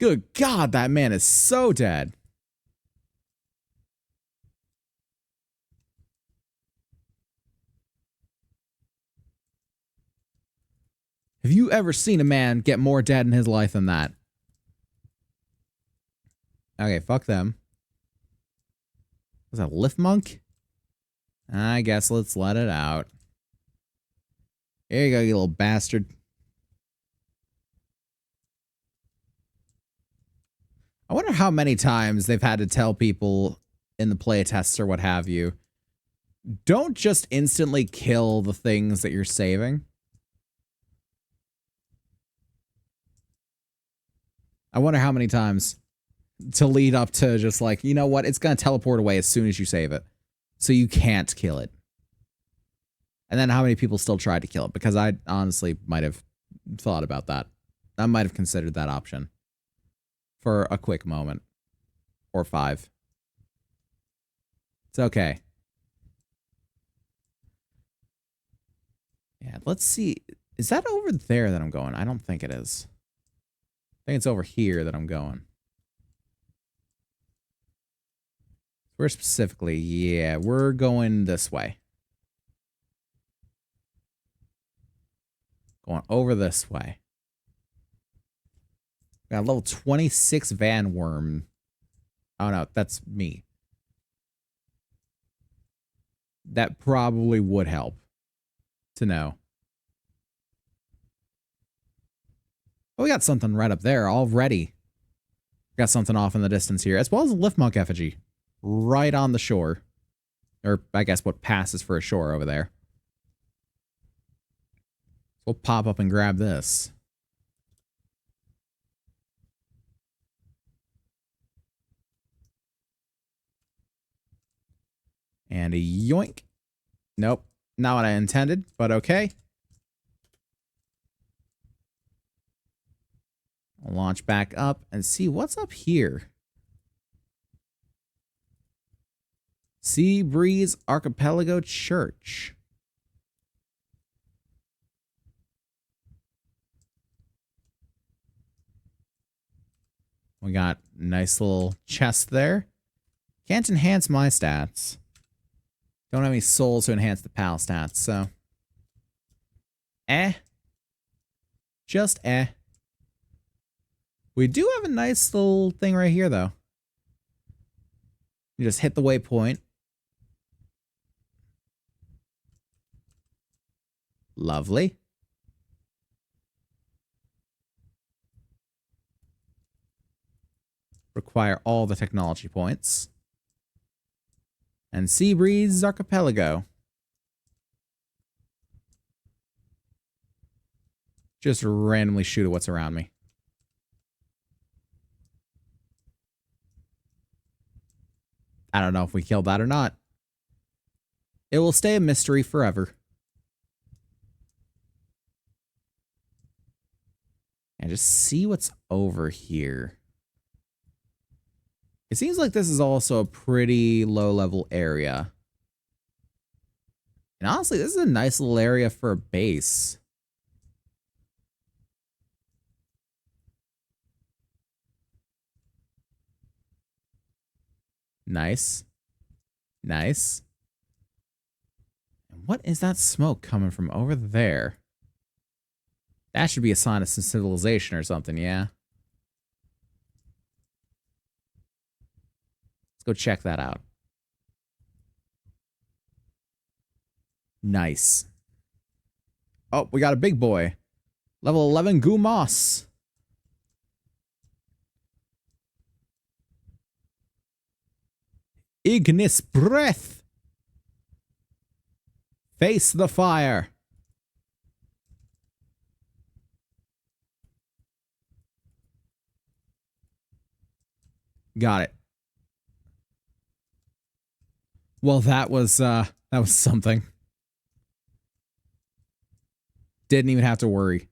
Good God, that man is so dead. Have you ever seen a man get more dead in his life than that? Okay, fuck them. Was that a lift monk? I guess let's let it out. Here you go, you little bastard. I wonder how many times they've had to tell people in the playtests or what have you, don't just instantly kill the things that you're saving. I wonder how many times to lead up to just like, you know what, it's going to teleport away as soon as you save it. So you can't kill it. And then how many people still tried to kill it? Because I honestly might have thought about that. I might have considered that option. For a quick moment. Or 5. It's okay. Yeah, let's see. Is that over there that I'm going? I don't think it is. I think it's over here that I'm going. Where specifically? Yeah, we're going this way. Going over this way. Got a level 26 Van Worm. Oh no, that's me. That probably would help to know. Oh, we got something right up there already. Got something off in the distance here, as well as a lift monk effigy. Right on the shore. Or I guess what passes for a shore over there. We'll pop up and grab this. And a yoink. Nope. Not what I intended, but okay. I'll launch back up and see what's up here. Sea Breeze Archipelago Church. We got a nice little chest there. Can't enhance my stats. Don't have any souls to enhance the PAL stats, so. Just We do have a nice little thing right here, though. You just hit the waypoint. Lovely. Require all the technology points. And Sea Breeze Archipelago. Just randomly shoot at what's around me. I don't know if we killed that or not. It will stay a mystery forever. And just see what's over here. It seems like this is also a pretty low-level area. And honestly, this is a nice little area for a base. Nice. Nice. And what is that smoke coming from over there? That should be a sign of some civilization or something, yeah? Let's go check that out. Nice. Oh, we got a big boy. Level 11 Gumas. Ignis breath. Face the fire. Got it. Well, that was something. Didn't even have to worry.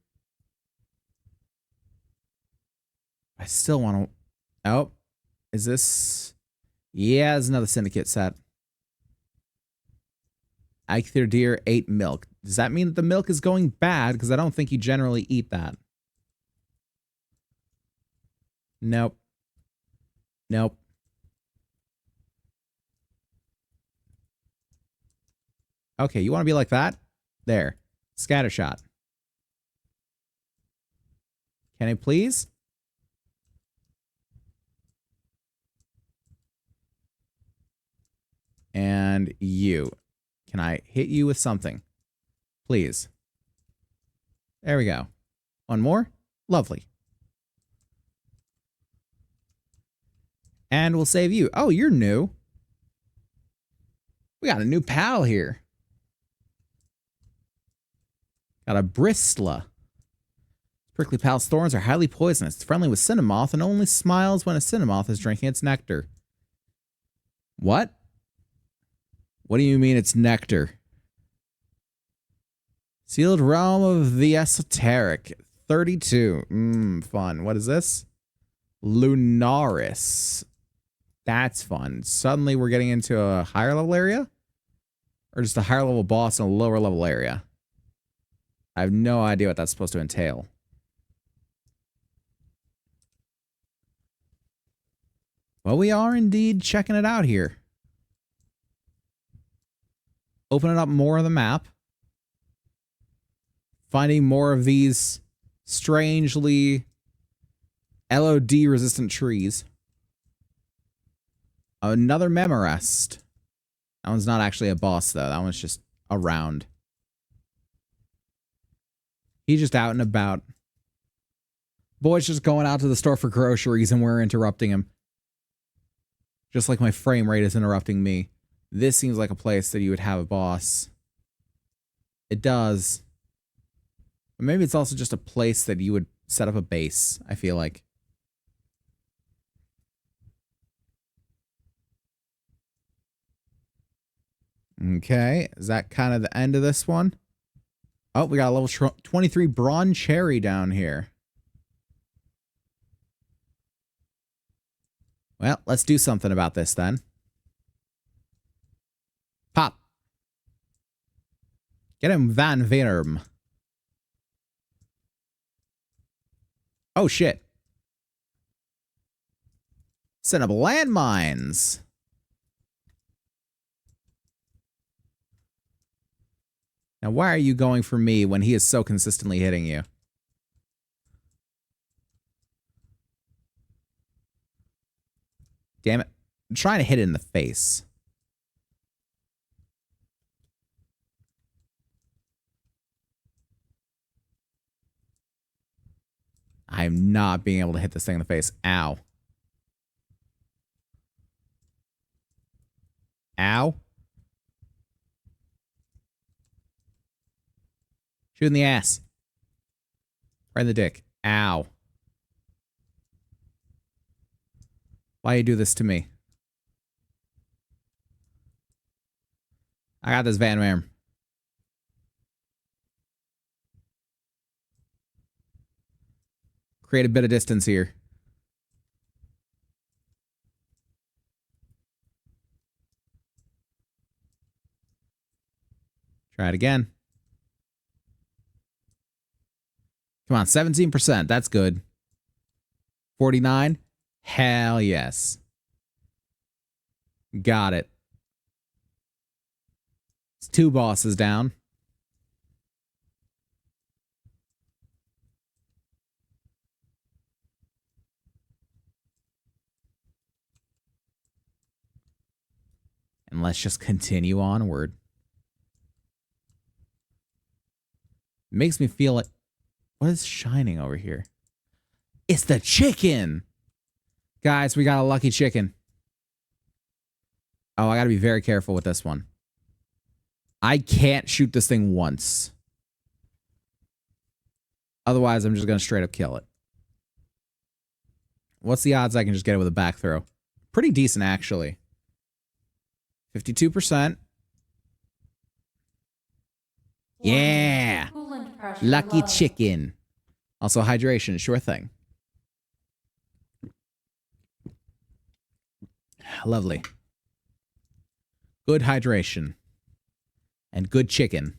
I still want to... Oh, is this... Yeah, there's another syndicate set. Eikther deer ate milk. Does that mean that the milk is going bad? Because I don't think you generally eat that. Nope. Nope. Okay, you want to be like that? There. Scattershot. Can I please? And you. Can I hit you with something? Please. There we go. One more. Lovely. And we'll save you. Oh, you're new. We got a new pal here. Got a Bristla. Prickly pal's thorns are highly poisonous. It's friendly with Cinnamoth and only smiles when a Cinnamoth is drinking its nectar. What? What do you mean it's nectar? Sealed Realm of the Esoteric. 32. Fun. What is this? Lunaris. That's fun. Suddenly we're getting into a higher level area? Or just a higher level boss in a lower level area? I have no idea what that's supposed to entail. Well, we are indeed checking it out here. Opening up more of the map. Finding more of these strangely LOD-resistant trees. Another Memorest. That one's not actually a boss, though. That one's just around. He's just out and about. Boy's just going out to the store for groceries and we're interrupting him. Just like my frame rate is interrupting me. This seems like a place that you would have a boss. It does. But maybe it's also just a place that you would set up a base, I feel like. Okay, is that kind of the end of this one? Oh, we got a level 23 bronze cherry down here. Well, let's do something about this then. Pop. Get him Van Verm. Oh, shit. Set up landmines. Now, why are you going for me when he is so consistently hitting you? Damn it. I'm trying to hit it in the face. I'm not being able to hit this thing in the face. Ow. Ow. Shoot in the ass. Right in the dick. Ow. Why you do this to me? I got this Van Mare. Create a bit of distance here. Try it again. Come on, 17%. That's good. 49? Hell yes. Got it. It's 2 bosses down. And let's just continue onward. Makes me feel like... What is shining over here? It's the chicken! Guys, we got a lucky chicken. Oh, I gotta be very careful with this one. I can't shoot this thing once. Otherwise, I'm just gonna straight up kill it. What's the odds I can just get it with a back throw? Pretty decent, actually. 52%. Yeah! Lucky chicken. Also, hydration, sure thing. Lovely. Good hydration. And good chicken.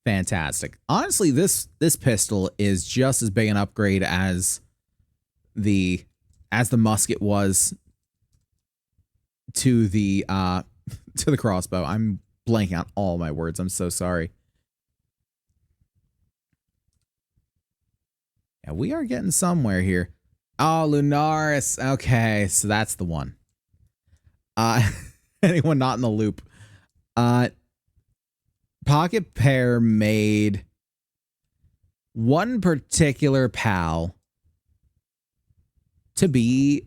Fantastic. Honestly, this pistol is just as big an upgrade as the musket was to the crossbow. I'm blanking out all my words. I'm so sorry. Yeah, we are getting somewhere here. Oh, Lunaris. Okay, so that's the one. Anyone not in the loop? Pocket Pear made one particular pal to be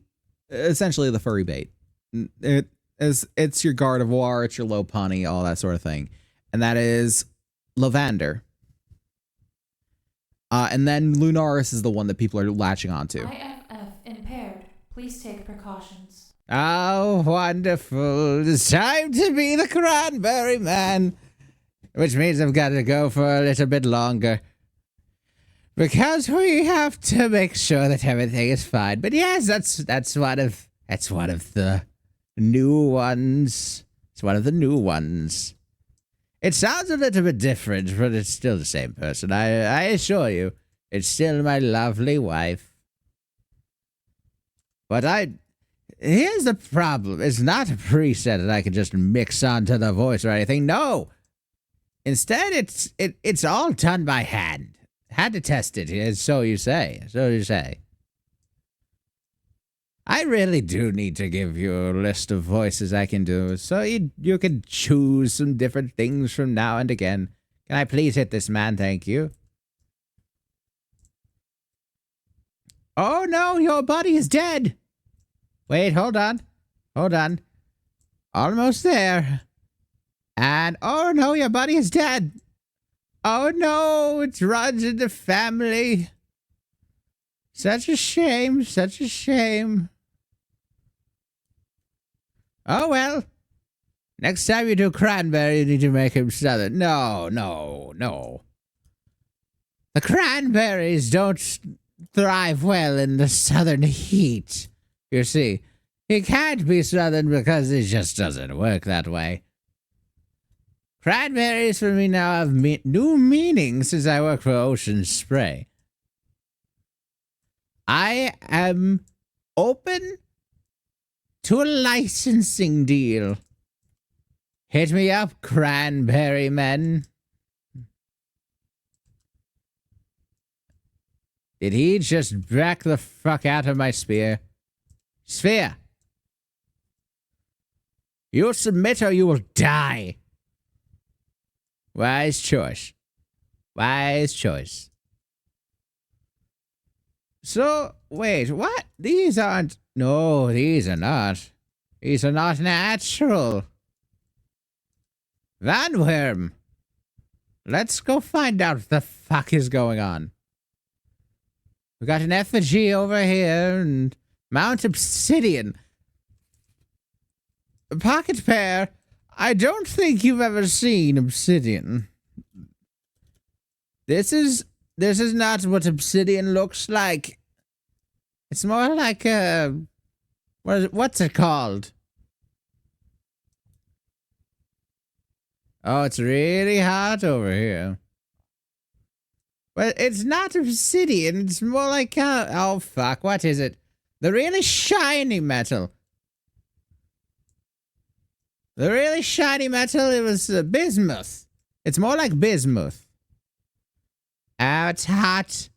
essentially the furry bait. It's your Gardevoir, it's your Lopunny, all that sort of thing. And that is Lavender. And then Lunaris is the one that people are latching onto. IFF impaired. Please take precautions. Oh, wonderful. It's time to be the Cranberry Man. Which means I've got to go for a little bit longer. Because we have to make sure that everything is fine. But yes, that's one of the new ones. It's one of the new ones. It sounds a little bit different, but it's still the same person. I assure you, it's still my lovely wife. But here's the problem. It's not a preset that I can just mix onto the voice or anything. No. Instead, it's all done by hand. Had to test it, so you say. So you say. I really do need to give you a list of voices I can do, so you can choose some different things from now and again. Can I please hit this man? Thank you. Oh no, your buddy is dead. Wait, hold on. Hold on. Almost there. And, oh no, your buddy is dead. Oh no, it runs in the family. Such a shame, such a shame. Oh well. Next time you do cranberry, you need to make him southern. No, no, no. The cranberries don't thrive well in the southern heat. You see, he can't be southern because it just doesn't work that way. Cranberries for me now have new meaning since I work for Ocean Spray. I am open to a licensing deal. Hit me up, cranberry men. Did he just back the fuck out of my spear? Sphere! You'll submit or you will die. Wise choice. Wise choice. So, wait, what? These aren't... No, these are not. These are not natural. Vanworm. Let's go find out what the fuck is going on. We got an effigy over here and Mount Obsidian. Pocket Pear, I don't think you've ever seen obsidian. This is not what obsidian looks like. It's more like a... what's it called? Oh, it's really hot over here. Well, it's not obsidian. It's more like oh, fuck. What is it? The really shiny metal. The really shiny metal, it was bismuth. It's more like bismuth. Oh, it's hot.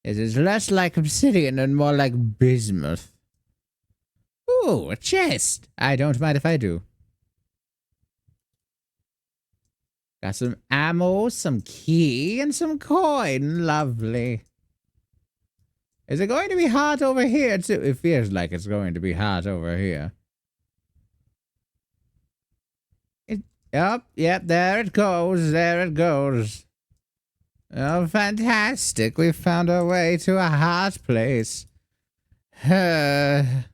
It is less like obsidian and more like bismuth. Ooh, a chest. I don't mind if I do. Got some ammo, some key, and some coin. Lovely. Is it going to be hot over here, too? It feels like it's going to be hot over here. Yep, there it goes. There it goes. Oh, fantastic. We found our way to a hot place. At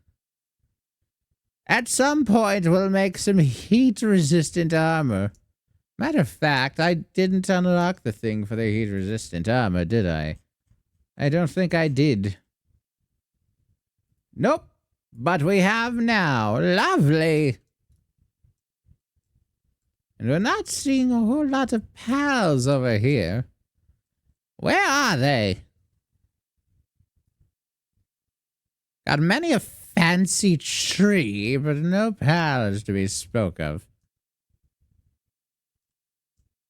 some point, we'll make some heat-resistant armor. Matter of fact, I didn't unlock the thing for the heat-resistant armor, did I? I don't think I did. Nope. But we have now. Lovely. And we're not seeing a whole lot of pals over here. Where are they? Got many a fancy tree, but no pals to be spoke of.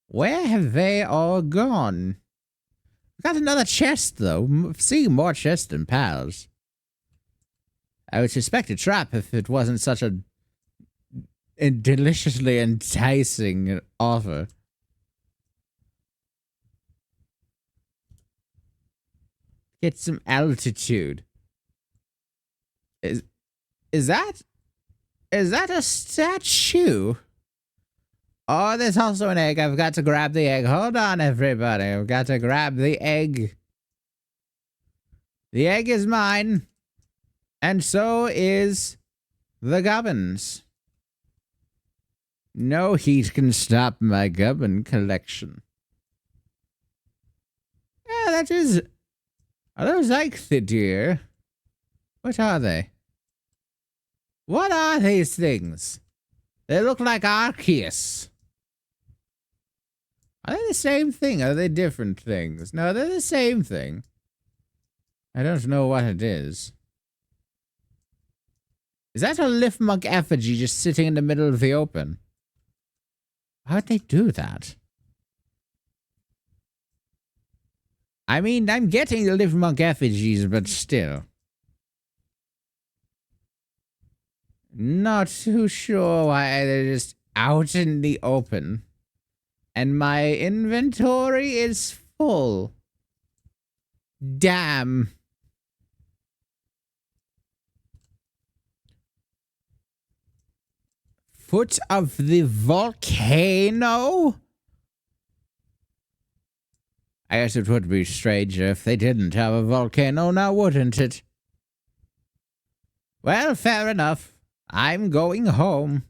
Where have they all gone? Got another chest, though. Seeing more chests than pals. I would suspect a trap if it wasn't such a deliciously enticing offer. Get some altitude. Is that a statue? Oh, there's also an egg. I've got to grab the egg. Hold on, everybody. I've got to grab the egg. The egg is mine. And so is the gubbins. No heat can stop my gubbin collection. Yeah, that is... Are those ichthydeer? What are they? What are these things? They look like Arceus. Are they the same thing? Are they different things? No, they're the same thing. I don't know what it is. Is that a Liftmunk effigy just sitting in the middle of the open? How'd they do that? I mean, I'm getting the Liftmunk effigies, but still. Not too sure why they're just out in the open. And my inventory is full. Damn. foot of the volcano? I guess it would be stranger if they didn't have a volcano now, wouldn't it? Well, fair enough. I'm going home.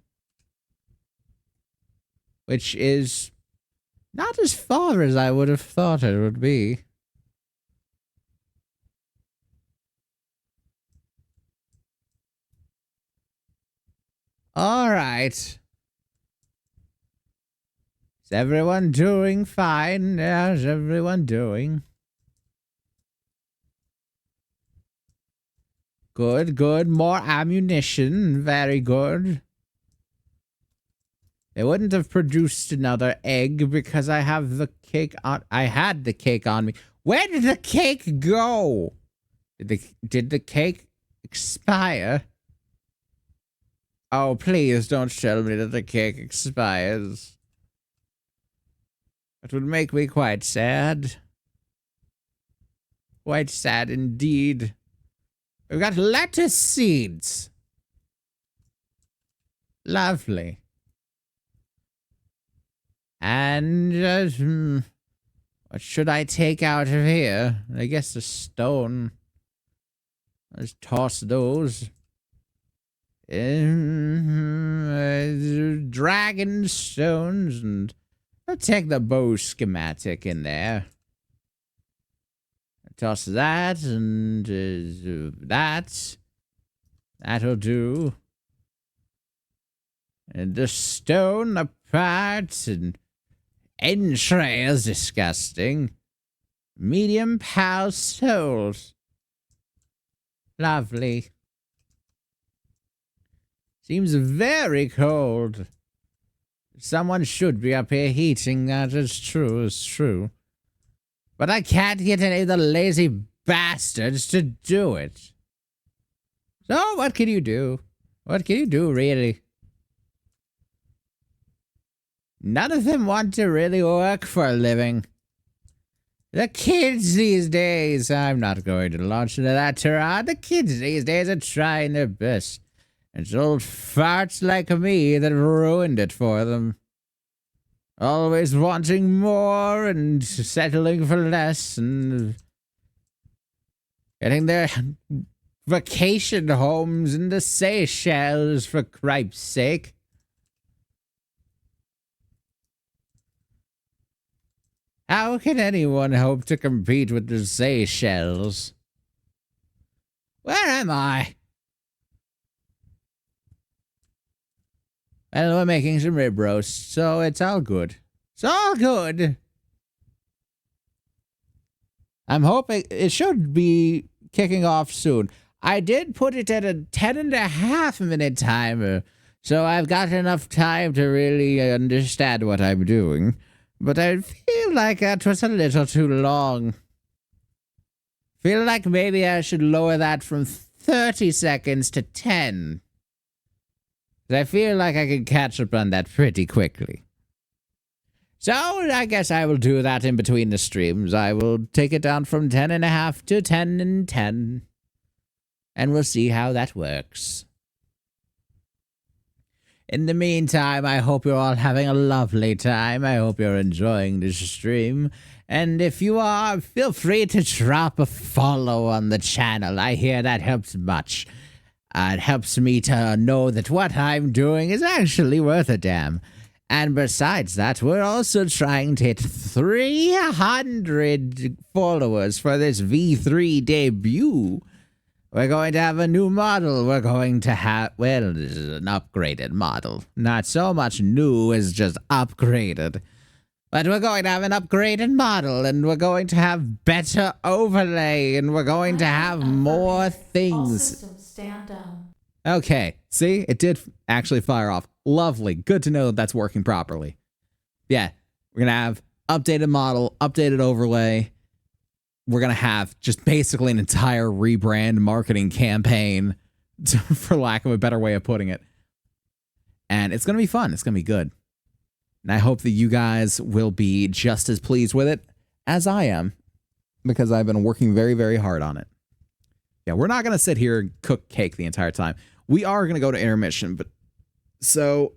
Which is not as far as I would have thought it would be. All right. Is everyone doing fine? How's everyone doing? Good, good. More ammunition. Very good. They wouldn't have produced another egg because I have the cake on. I had the cake on me. Where did the cake go? Did the cake expire? Oh, please don't tell me that the cake expires. It would make me quite sad. Quite sad indeed. We've got lettuce seeds. Lovely. And, what should I take out of here? I guess a stone. Let's toss those. Dragon stones, and I'll take the bow schematic in there. Toss that, and that. That'll do. And the stone apart, and entrails, disgusting. Medium pal souls. Lovely. Seems very cold. Someone should be up here heating that. It's true, it's true. But I can't get any of the lazy bastards to do it. So what can you do? What can you do, really? None of them want to really work for a living. The kids these days, I'm not going to launch into that tirade. The kids these days are trying their best. It's old farts like me that ruined it for them. Always wanting more and settling for less and getting their vacation homes in the Seychelles, for cripe's sake. How can anyone hope to compete with the Seychelles? Where am I? Well, we're making some rib roast, so it's all good. It's all good. I'm hoping it should be kicking off soon. I did put it at a 10.5-minute timer, so I've got enough time to really understand what I'm doing. But I feel like that was a little too long. Feel like maybe I should lower that from 30 seconds to 10. I feel like I can catch up on that pretty quickly. So I guess I will do that in between the streams. I will take it down from 10.5 to 10 and 10. And we'll see how that works. In the meantime, I hope you're all having a lovely time. I hope you're enjoying this stream. And if you are, feel free to drop a follow on the channel. I hear that helps much. It helps me to know that what I'm doing is actually worth a damn. And besides that, we're also trying to hit 300 followers for this V3 debut. We're going to have a new model. We're going to have, well, this is an upgraded model. Not so much new as just upgraded. But we're going to have an upgraded model, and we're going to have better overlay, and we're going to have more All things. systems stand down. Okay, see? It did actually fire off. Lovely. Good to know that that's working properly. Yeah, we're going to have updated model, updated overlay. We're going to have just basically an entire rebrand marketing campaign, for lack of a better way of putting it. And it's going to be fun. It's going to be good. And I hope that you guys will be just as pleased with it as I am, because I've been working very, very hard on it. Yeah, we're not going to sit here and cook cake the entire time. We are going to go to intermission, but so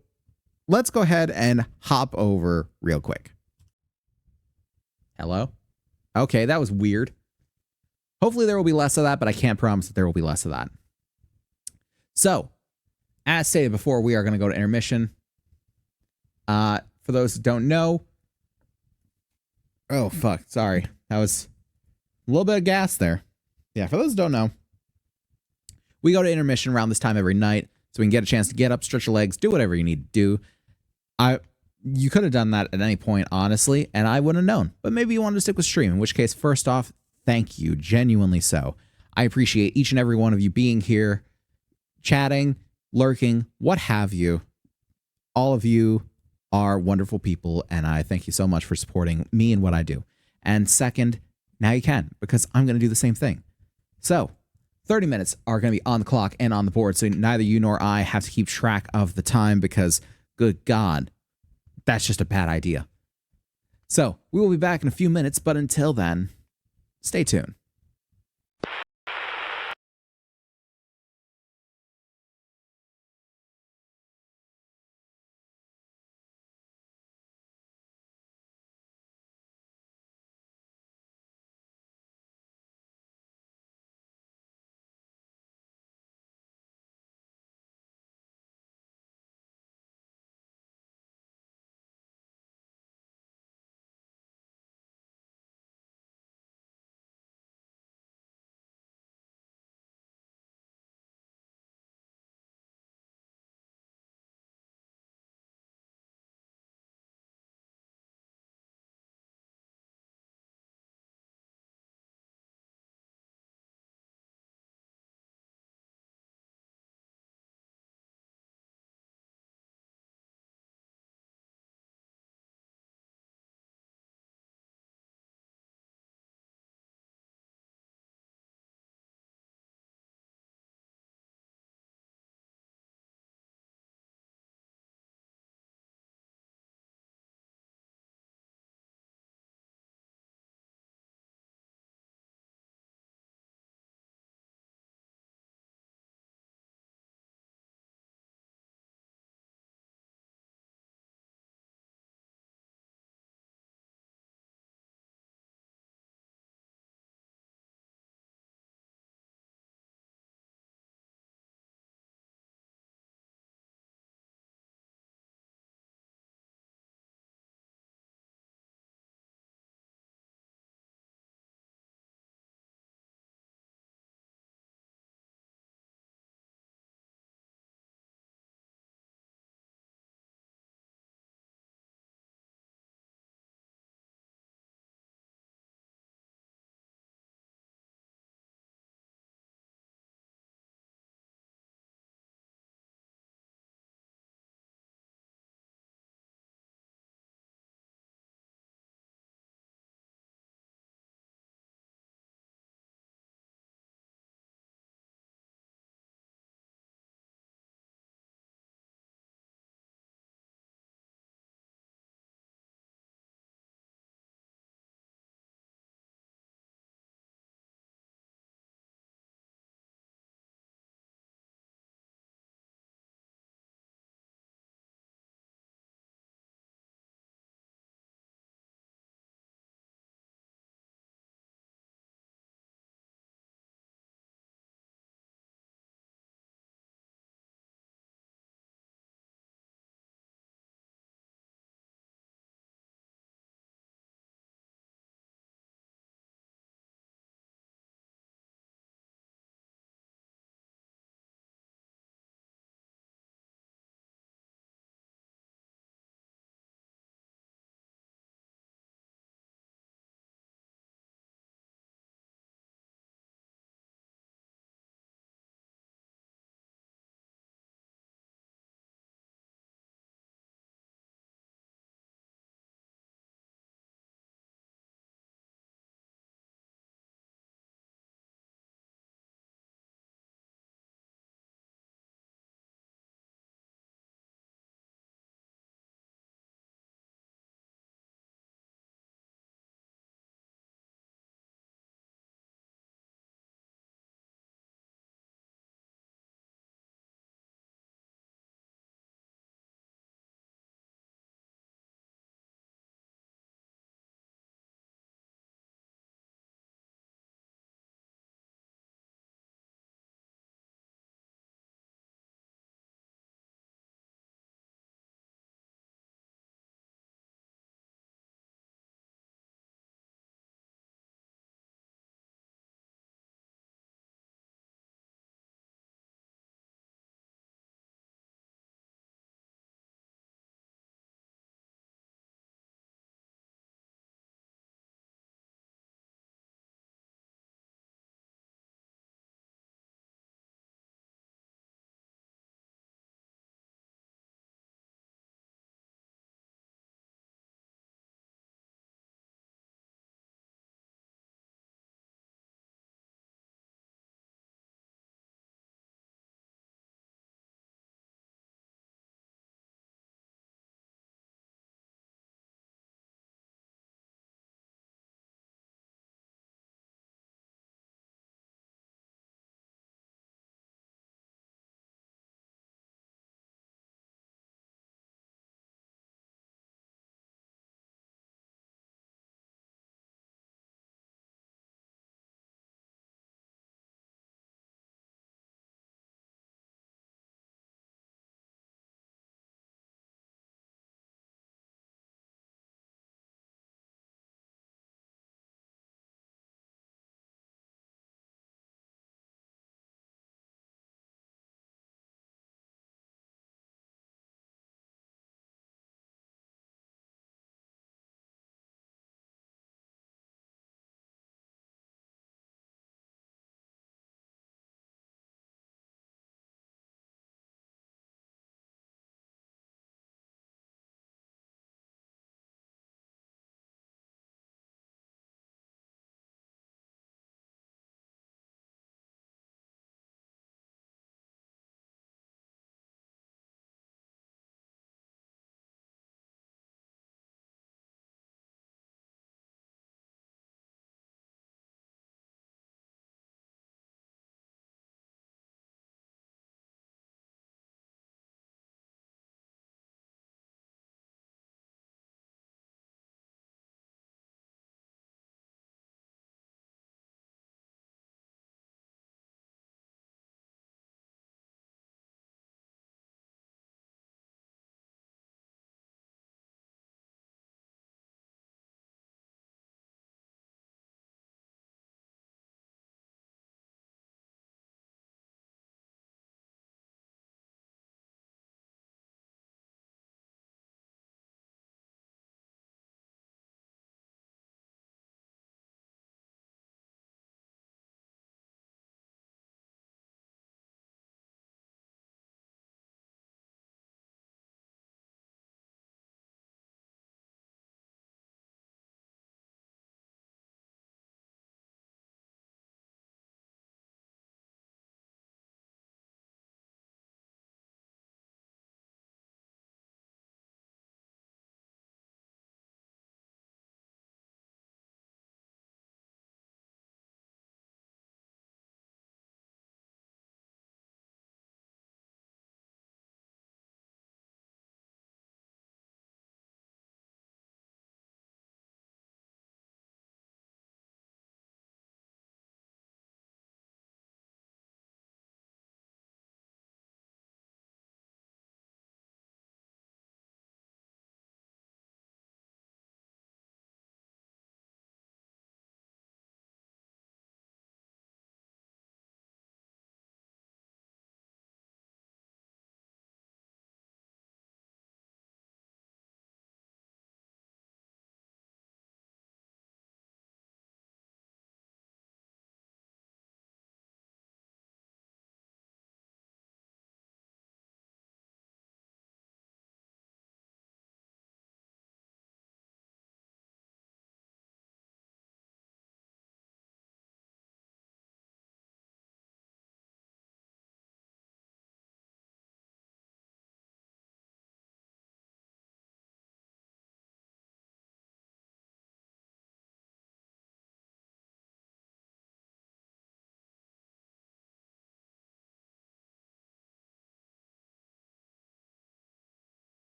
let's go ahead and hop over real quick. Hello? Okay, that was weird. Hopefully there will be less of that, but I can't promise that there will be less of that. So, as stated before, we are going to go to intermission. For those who don't know, oh, fuck, sorry. That was a little bit of gas there. Yeah, for those who don't know, we go to intermission around this time every night so we can get a chance to get up, stretch your legs, do whatever you need to do. You could have done that at any point, honestly, and I wouldn't have known. But maybe you wanted to stick with stream, in which case, first off, thank you, genuinely so. I appreciate each and every one of you being here, chatting, lurking, what have you. All of you are wonderful people, and I thank you so much for supporting me and what I do. And second, now you can, because I'm going to do the same thing. So, 30 minutes are going to be on the clock and on the board, so neither you nor I have to keep track of the time because, good God, that's just a bad idea. So, we will be back in a few minutes, but until then, stay tuned.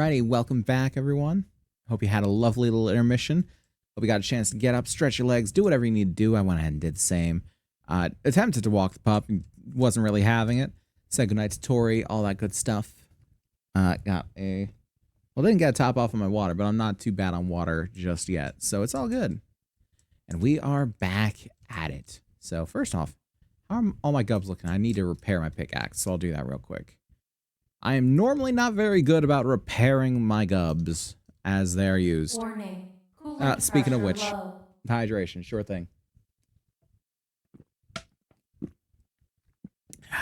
Alrighty, welcome back, everyone. Hope you had a lovely little intermission. Hope you got a chance to get up, stretch your legs, do whatever you need to do. I went ahead and did the same. Attempted to walk the pup, wasn't really having it. Said goodnight to Tori, all that good stuff. Got a... Well, didn't get a top off of my water, but I'm not too bad on water just yet, so it's all good. And we are back at it. So first off, how are all my gubs looking? I need to repair my pickaxe, so I'll do that real quick. I am normally not very good about repairing my gubs as they're used. Warning. Coolant Speaking of pressure which, low. hydration, sure thing.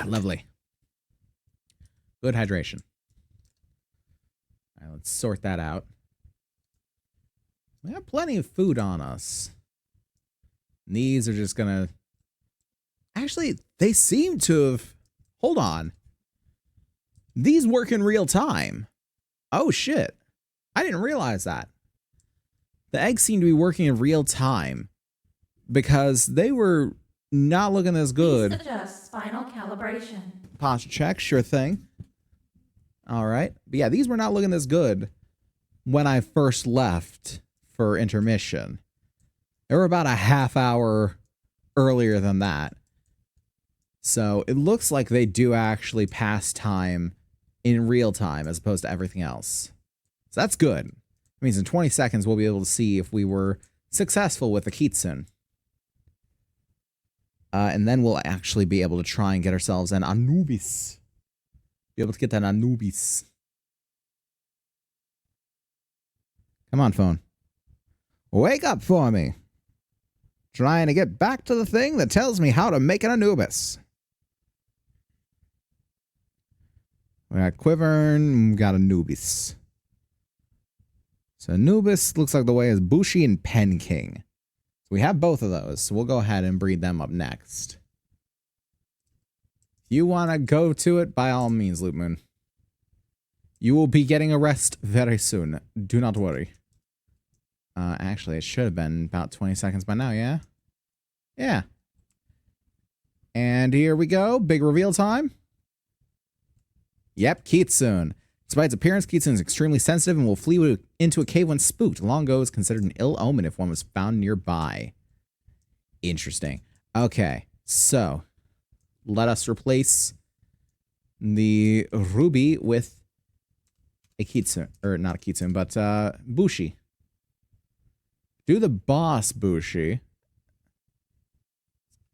Lovely. Good hydration. All right, let's sort that out. We have plenty of food on us. These are just gonna... Actually, they seem to have... Hold on. These work in real time. Oh, shit. I didn't realize that. The eggs seem to be working in real time because they were not looking as good. Please adjust final calibration. Posture check, sure thing. All right. But yeah, these were not looking as good when I first left for intermission. They were about a half hour earlier than that. So it looks like they do actually pass time in real time as opposed to everything else. So that's good. It means in 20 seconds we'll be able to see if we were successful with the Kitsune. And then we'll actually be able to try and get ourselves an Anubis. Be able to get that Anubis. Come on, phone. Wake up for me. Trying to get back to the thing that tells me how to make an Anubis. We got Quivern, we got Anubis. So Anubis looks like the way is Bushi and Penking. So we have both of those, so we'll go ahead and breed them up next. If you want to go to it, by all means, Loop Moon. You will be getting a rest very soon. Do not worry. Actually, it should have been about 20 seconds by now, yeah? Yeah. And here we go. Big reveal time. Yep, Kitsune. Despite its appearance, Kitsune is extremely sensitive and will flee into a cave when spooked. Long ago, it was considered an ill omen if one was found nearby. Interesting. Okay, so let us replace the Ruby with a Kitsune. Or not a Kitsune, but Bushi. Do the boss Bushi.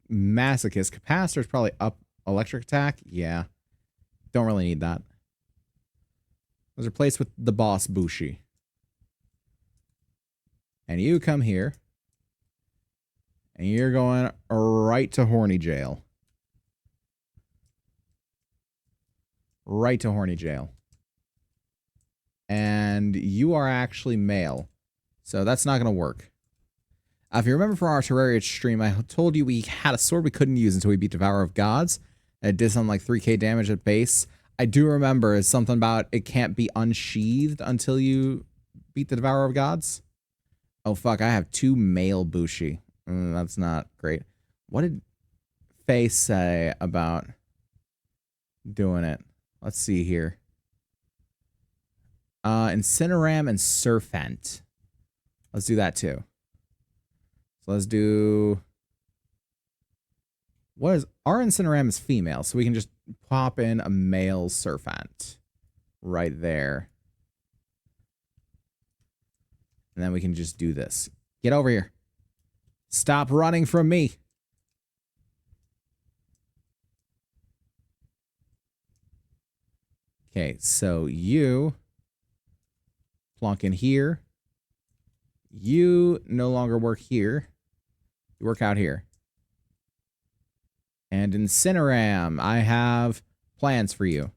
Masochist. Capacitor's probably up electric attack. Yeah. Don't really need that. Was replaced with the boss Bushi. And you come here. And you're going right to Horny Jail. Right to Horny Jail. And you are actually male. So that's not going to work. If you remember from our Terraria stream, I told you we had a sword we couldn't use until we beat Devourer of Gods. It did something like 3k damage at base. I do remember it's something about it can't be unsheathed until you beat the Devourer of Gods. Oh, fuck. I have 2 male Bushi. That's not great. What did Faye say about doing it? Let's see here. Incineram and Surfent. Let's do that too. So let's do... What is... Our Incineram is female, so we can just pop in a male Surfent. Right there. And then we can just do this. Get over here. Stop running from me. Okay, so you... plonk in here. You no longer work here. You work out here. And Incineram, I have plans for you.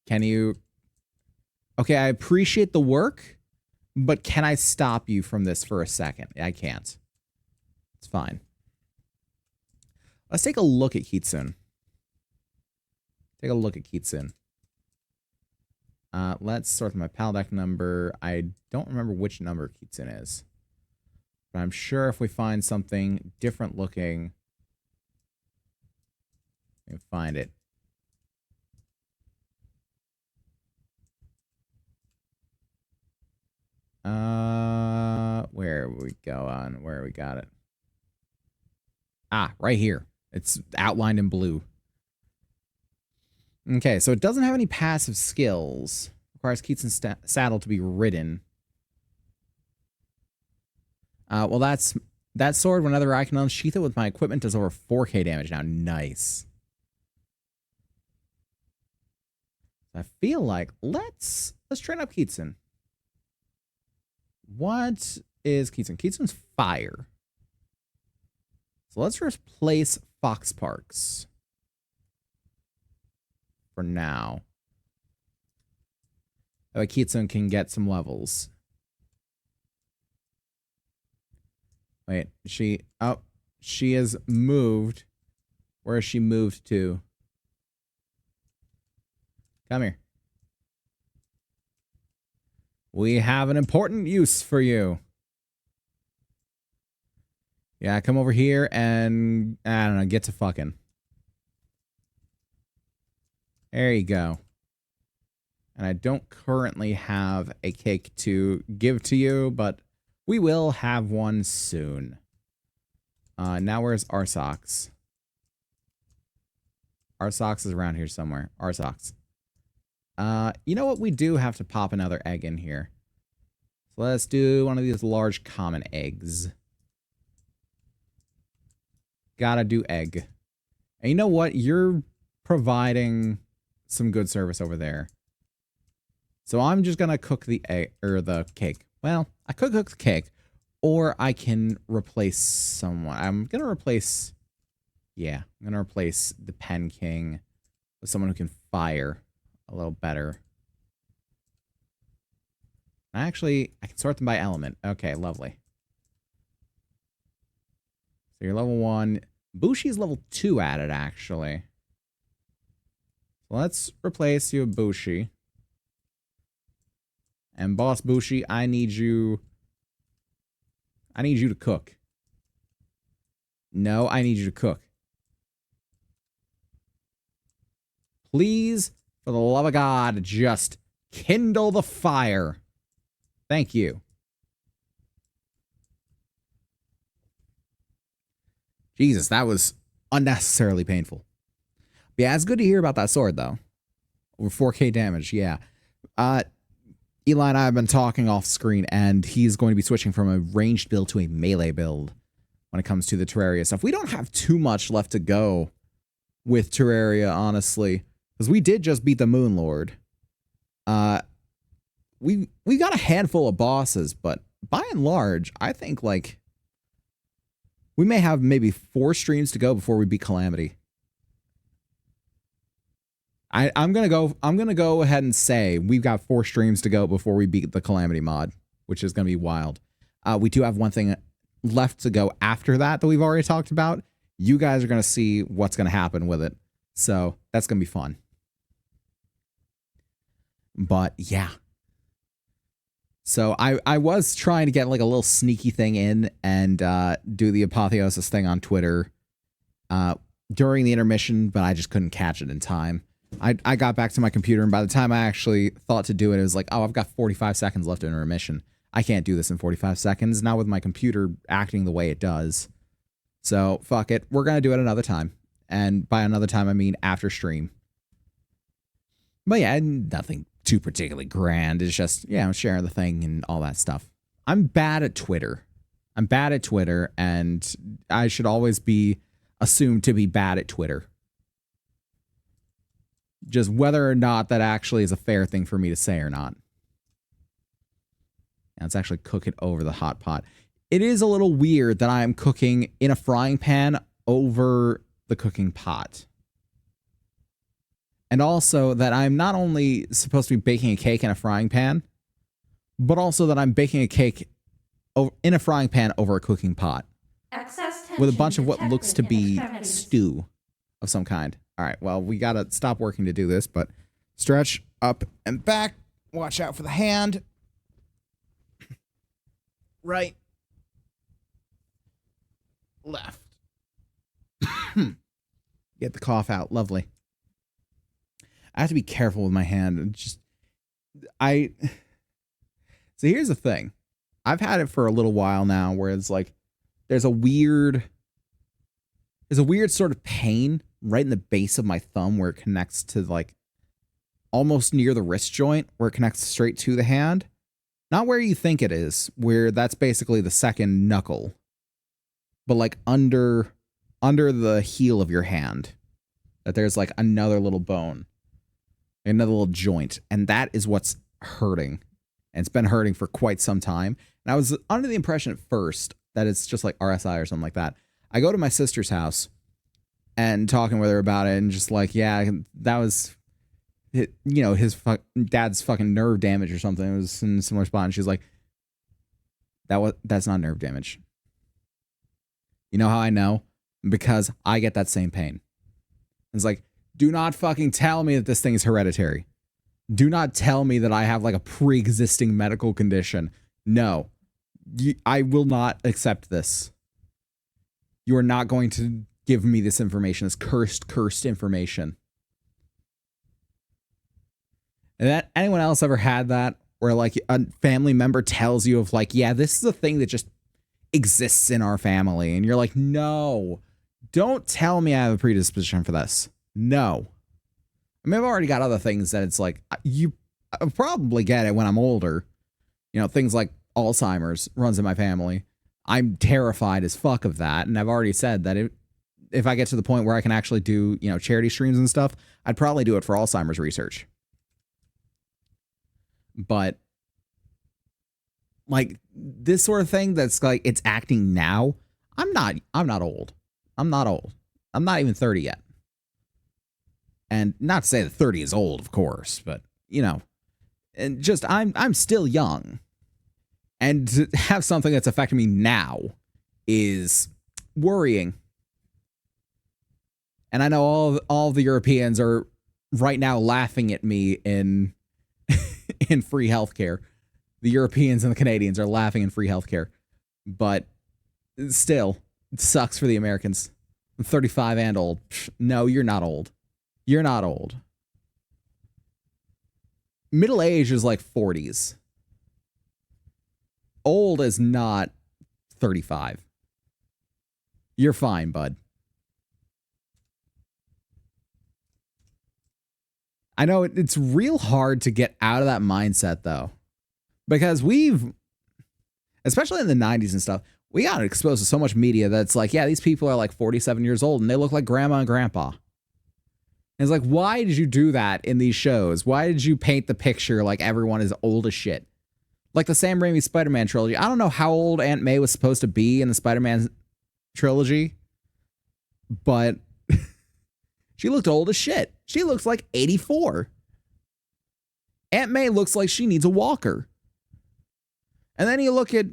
Can you... Okay, I appreciate the work, but can I stop you from this for a second? I can't. It's fine. Let's take a look at Kitsune. Take a look at Kitsune. Let's sort my PAL deck number. I don't remember which number Kitsune is. But I'm sure if we find something different looking, we can find it. Where we go on? Where we got it? Ah, right here. It's outlined in blue. Okay, so it doesn't have any passive skills. Requires Keatson's saddle to be ridden. Well, that's that sword. Whenever I can unsheath it with my equipment, does over 4k damage now. Nice. I feel like let's train up Keatson. What is Keatson? Keatson's fire. So let's replace Fox Parks for now. That way Keatson can get some levels. Wait, she has moved. Where has she moved to? Come here. We have an important use for you. Yeah, come over here and, I don't know, get to fucking. There you go. And I don't currently have a cake to give to you, but we will have one soon. Now where's Arsox? Arsox is around here somewhere. Arsox. You know what? We do have to pop another egg in here. So let's do one of these large common eggs. Gotta do egg. And you know what? You're providing some good service over there. So I'm just gonna cook the egg or the cake. Well, I could cook the cake, or I can replace someone. I'm gonna replace, yeah, I'm gonna replace the Pen King with someone who can fire a little better. Actually, I can sort them by element. Okay, lovely. So you're level 1. Bushi's level 2 at it, actually. So let's replace you with Bushi. And Boss Bushi, I need you to cook. No, I need you to cook. Please, for the love of God, just kindle the fire. Thank you. Jesus, that was unnecessarily painful. But yeah, it's good to hear about that sword, though. Over 4k damage, yeah. Eli and I have been talking off screen, and he's going to be switching from a ranged build to a melee build when it comes to the Terraria stuff. We don't have too much left to go with Terraria, honestly, because we did just beat the Moon Lord. We got a handful of bosses, but by and large, I think like we may have maybe 4 streams to go before we beat Calamity. I'm gonna go ahead and say we've got 4 streams to go before we beat the Calamity mod, which is gonna be wild. We do have one thing left to go after that we've already talked about. You guys are gonna see what's gonna happen with it, so that's gonna be fun. But yeah. So I was trying to get like a little sneaky thing in and do the Apotheosis thing on Twitter during the intermission, but I just couldn't catch it in time. I got back to my computer, and by the time I actually thought to do it, it was like, oh, I've got 45 seconds left in intermission. I can't do this in 45 seconds, not with my computer acting the way it does. So, fuck it. We're going to do it another time. And by another time, I mean after stream. But yeah, nothing too particularly grand. It's just, yeah, I'm sharing the thing and all that stuff. I'm bad at Twitter. And I should always be assumed to be bad at Twitter. Just whether or not that actually is a fair thing for me to say or not. And let's actually cook it over the hot pot. It is a little weird that I'm cooking in a frying pan over the cooking pot. And also that I'm not only supposed to be baking a cake in a frying pan, but also that I'm baking a cake in a frying pan over a cooking pot. With a bunch of what looks to be stew of some kind. All right, well, we got to stop working to do this, but stretch up and back. Watch out for the hand. Right. Left. Get the cough out. Lovely. I have to be careful with my hand. So here's the thing. I've had it for a little while now where it's like there's a weird sort of pain right in the base of my thumb where it connects to like almost near the wrist joint where it connects straight to the hand. Not where you think it is, where that's basically the second knuckle, but like under the heel of your hand, that there's like another little bone, another little joint, and that is what's hurting. And it's been hurting for quite some time. And I was under the impression at first that it's just like RSI or something like that. I go to my sister's house and talking with her about it and just like, yeah, that was, his dad's fucking nerve damage or something. It was in a similar spot. And she's like, that's not nerve damage. You know how I know? Because I get that same pain. It's like, do not fucking tell me that this thing is hereditary. Do not tell me that I have like a pre-existing medical condition. No, I will not accept this. You are not going to give me this information, this cursed information. And that anyone else ever had that where like a family member tells you of like, yeah, this is a thing that just exists in our family. And you're like, no, don't tell me I have a predisposition for this. No. I mean, I've already got other things that it's like, I'll probably get it when I'm older. You know, things like Alzheimer's runs in my family. I'm terrified as fuck of that. And I've already said that if I get to the point where I can actually do, charity streams and stuff, I'd probably do it for Alzheimer's research. But like this sort of thing that's like, it's acting now. I'm not old. I'm not old. I'm not even 30 yet. And not to say that 30 is old, of course, but and just I'm still young. And to have something that's affecting me now is worrying. And I know all the Europeans are right now laughing at me in in free healthcare. The Europeans and the Canadians are laughing in free healthcare. But still, it sucks for the Americans. I'm 35 and old. No, you're not old. You're not old. Middle age is like 40s. Old is not 35. You're fine, bud. I know it's real hard to get out of that mindset, though. Because especially in the 90s and stuff, we got exposed to so much media that's like, yeah, these people are like 47 years old and they look like grandma and grandpa. And it's like, why did you do that in these shows? Why did you paint the picture like everyone is old as shit? Like the Sam Raimi Spider-Man trilogy. I don't know how old Aunt May was supposed to be in the Spider-Man trilogy, but she looked old as shit. She looks like 84. Aunt May looks like she needs a walker. And then you look at,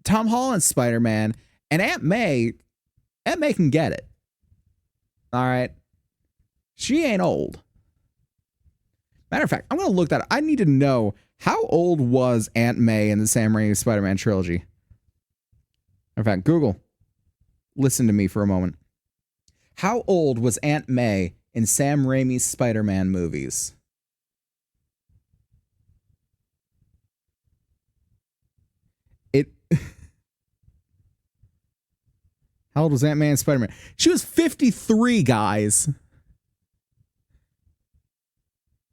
Tom Holland's Spider-Man, and Aunt May can get it. All right. She ain't old. Matter of fact, I'm going to look that up. I need to know, how old was Aunt May in the Sam Raimi Spider-Man trilogy? In fact, Google, listen to me for a moment. How old was Aunt May in Sam Raimi's Spider-Man movies? How old was Aunt May in Spider-Man? She was 53, guys.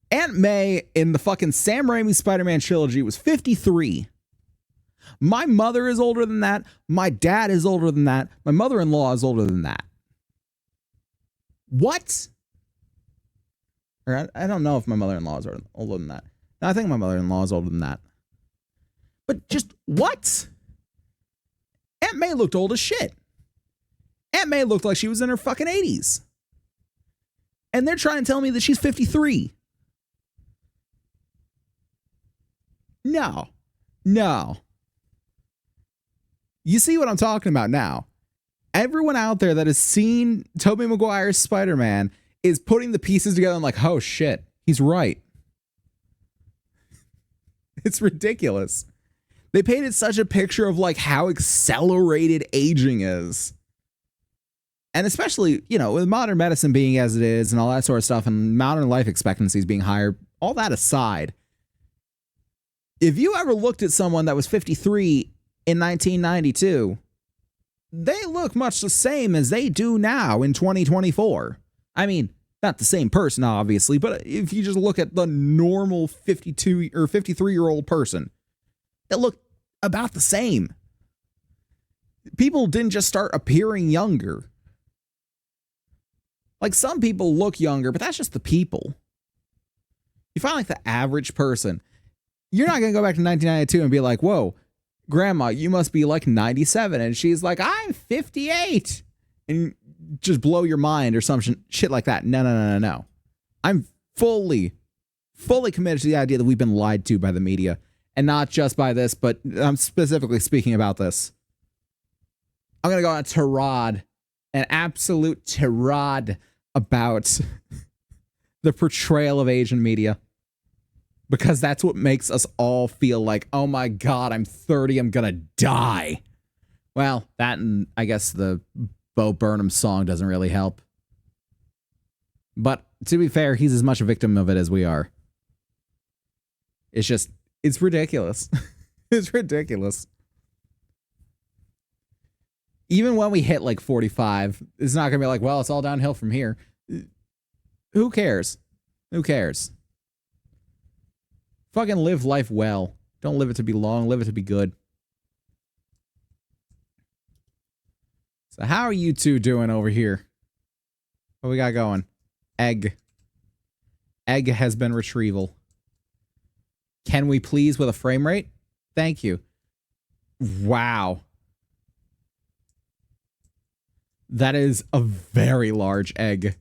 Aunt May in the fucking Sam Raimi Spider-Man trilogy was 53. My mother is older than that. My dad is older than that. My mother-in-law is older than that. What? Or I don't know if my mother-in-law is older than that. No, I think my mother-in-law is older than that. But just what? Aunt May looked old as shit. Aunt May looked like she was in her fucking 80s. And they're trying to tell me that she's 53. No. You see what I'm talking about now. Everyone out there that has seen Tobey Maguire's Spider-Man is putting the pieces together and like, oh shit, he's right. It's ridiculous. They painted such a picture of like how accelerated aging is. And especially, with modern medicine being as it is and all that sort of stuff and modern life expectancies being higher, all that aside, if you ever looked at someone that was 53 in 1992, they look much the same as they do now in 2024. I mean, not the same person, obviously, but if you just look at the normal 52 or 53-year-old person, they look about the same. People didn't just start appearing younger. Like, some people look younger, but that's just the people. You find like the average person. You're not going to go back to 1992 and be like, whoa, grandma, you must be like 97. And she's like, I'm 58. And just blow your mind or some shit like that. No. I'm fully committed to the idea that we've been lied to by the media. And not just by this, but I'm specifically speaking about this. I'm going to go on a tirade, an absolute tirade about the portrayal of Asian media. Because that's what makes us all feel like, oh my God, I'm 30, I'm gonna die. Well, that and I guess the Bo Burnham song doesn't really help. But to be fair, he's as much a victim of it as we are. It's just, it's ridiculous. It's ridiculous. Even when we hit like 45, it's not gonna be like, well, it's all downhill from here. Who cares? Who cares? Fucking live life well. Don't live it to be long, live it to be good. So how are you two doing over here? What we got going? Egg. Egg has been retrieval. Can we please with a frame rate? Thank you. Wow. That is a very large egg.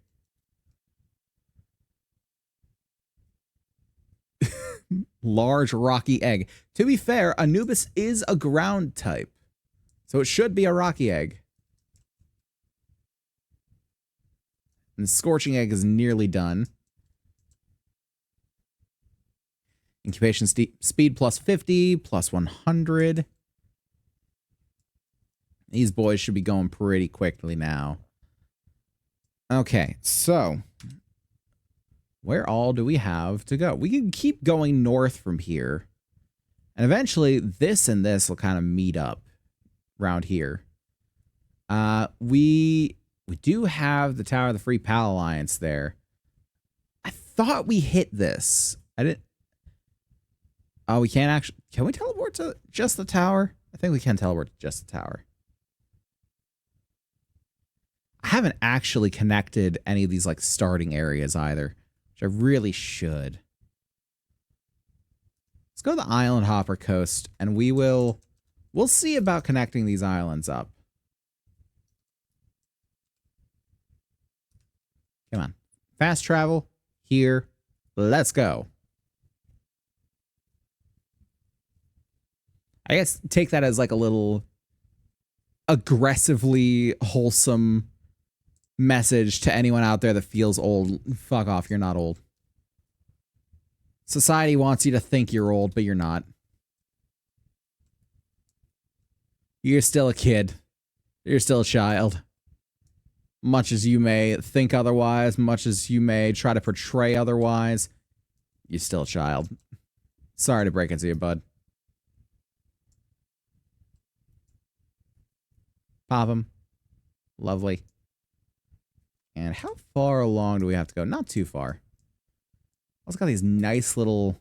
Large rocky egg. To be fair, Anubis is a ground type, so it should be a rocky egg. And the scorching egg is nearly done. Incubation speed plus 50, plus 100. These boys should be going pretty quickly now. Okay, so where all do we have to go? We can keep going north from here. And eventually, this and this will kind of meet up around here. We do have the Tower of the Free Pal Alliance there. I thought we hit this. I didn't... Oh, we can't actually... Can we teleport to just the tower? I think we can teleport to just the tower. I haven't actually connected any of these, like, starting areas either. Which I really should. Let's go to the Island Hopper Coast, and we'll see about connecting these islands up. Come on. Fast travel. Here. Let's go. I guess take that as like a little aggressively wholesome message to anyone out there that feels old. Fuck off, you're not old. Society wants you to think you're old, but you're not. You're still a kid. You're still a child. Much as you may think otherwise, much as you may try to portray otherwise, you're still a child. Sorry to break it to you, bud. Pop him. Lovely. And how far along do we have to go? Not too far. Also got these nice little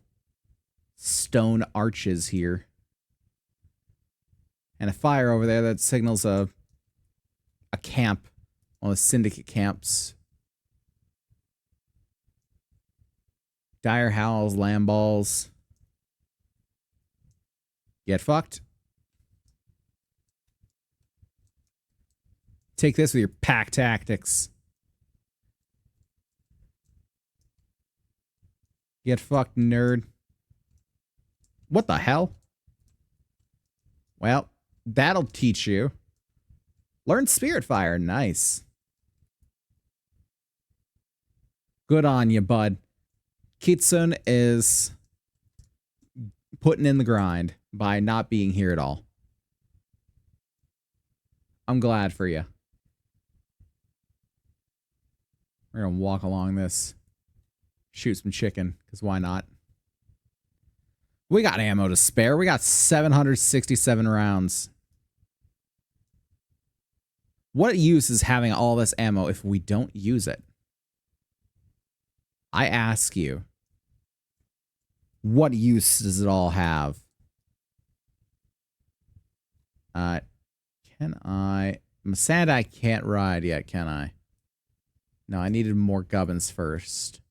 stone arches here. And a fire over there that signals a camp. One of the syndicate camps. Dire howls, lamb balls. Get fucked. Take this with your pack tactics. Get fucked, nerd. What the hell? Well, that'll teach you. Learn Spirit Fire. Nice. Good on you, bud. Kitsune is putting in the grind by not being here at all. I'm glad for you. We're going to walk along this. Shoot some chicken, because why not? We got ammo to spare. We got 767 rounds. What use is having all this ammo if we don't use it? I ask you. What use does it all have? Can I... Masanda I can't ride yet, can I? No, I needed more gubbins first.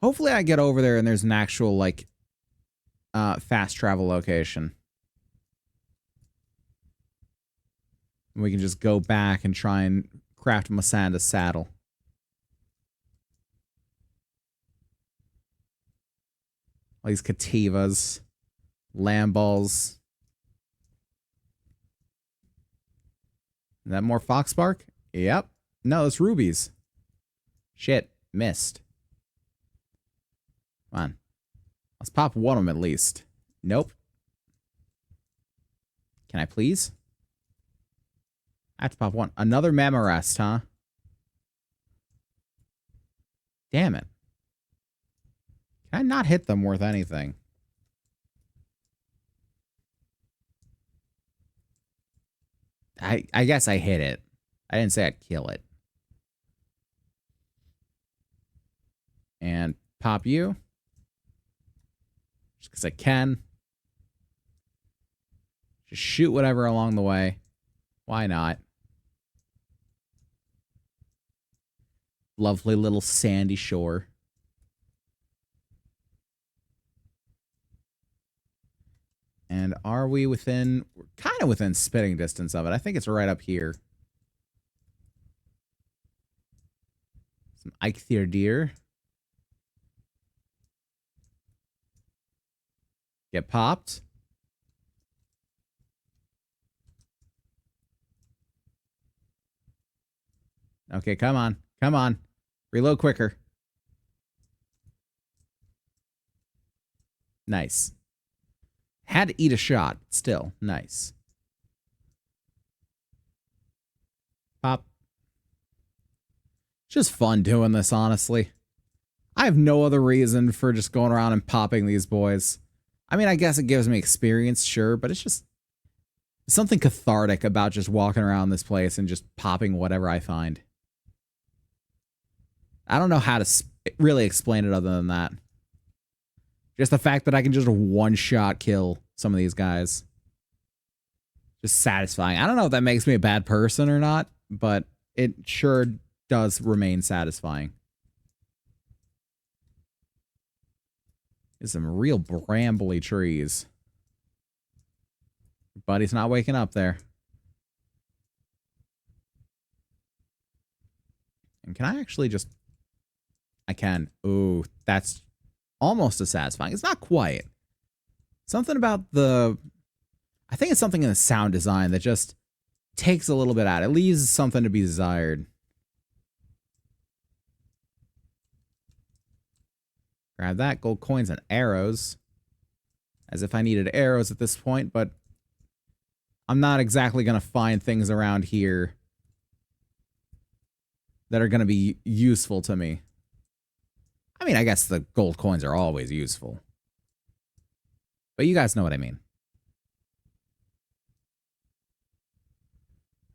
Hopefully I get over there and there's an actual, like, fast travel location. We can just go back and try and craft Masanda's saddle. All these cativas. Lamb balls. Is that more foxbark? Yep. No, it's rubies. Shit. Missed. Come on. Let's pop one of them at least. Nope. Can I please? I have to pop one. Another Mamarest, huh? Damn it. Can I not hit them worth anything? I guess I hit it. I didn't say I'd kill it. And pop you. Just because I can. Just shoot whatever along the way. Why not? Lovely little sandy shore. And are we within... We're kind of within spitting distance of it. I think it's right up here. Some Eikthyr deer. Get popped. Okay, come on. Come on. Reload quicker. Nice. Had to eat a shot. Still. Nice. Pop. It's just fun doing this, honestly. I have no other reason for just going around and popping these boys. I mean, I guess it gives me experience, sure, but it's just something cathartic about just walking around this place and just popping whatever I find. I don't know how to really explain it other than that. Just the fact that I can just one-shot kill some of these guys. Just satisfying. I don't know if that makes me a bad person or not, but it sure does remain satisfying. There's some real brambly trees. Your buddy's not waking up there. And can I actually just... I can. Ooh, that's almost as satisfying. It's not quite. Something about the... I think it's something in the sound design that just takes a little bit out. It leaves something to be desired. Grab that. Gold coins and arrows. As if I needed arrows at this point, but I'm not exactly going to find things around here that are going to be useful to me. I mean, I guess the gold coins are always useful. But you guys know what I mean.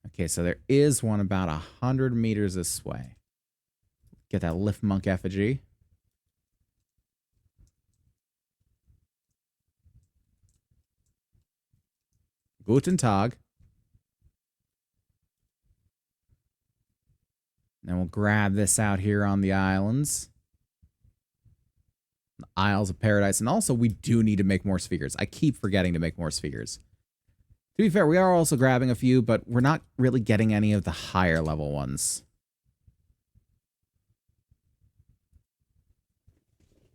Okay, so there is one about 100 meters this way. Get that lift monk effigy. Guten Tag. Then we'll grab this out here on the islands. The Isles of Paradise. And also, we do need to make more spheres. I keep forgetting to make more spheres. To be fair, we are also grabbing a few, but we're not really getting any of the higher level ones.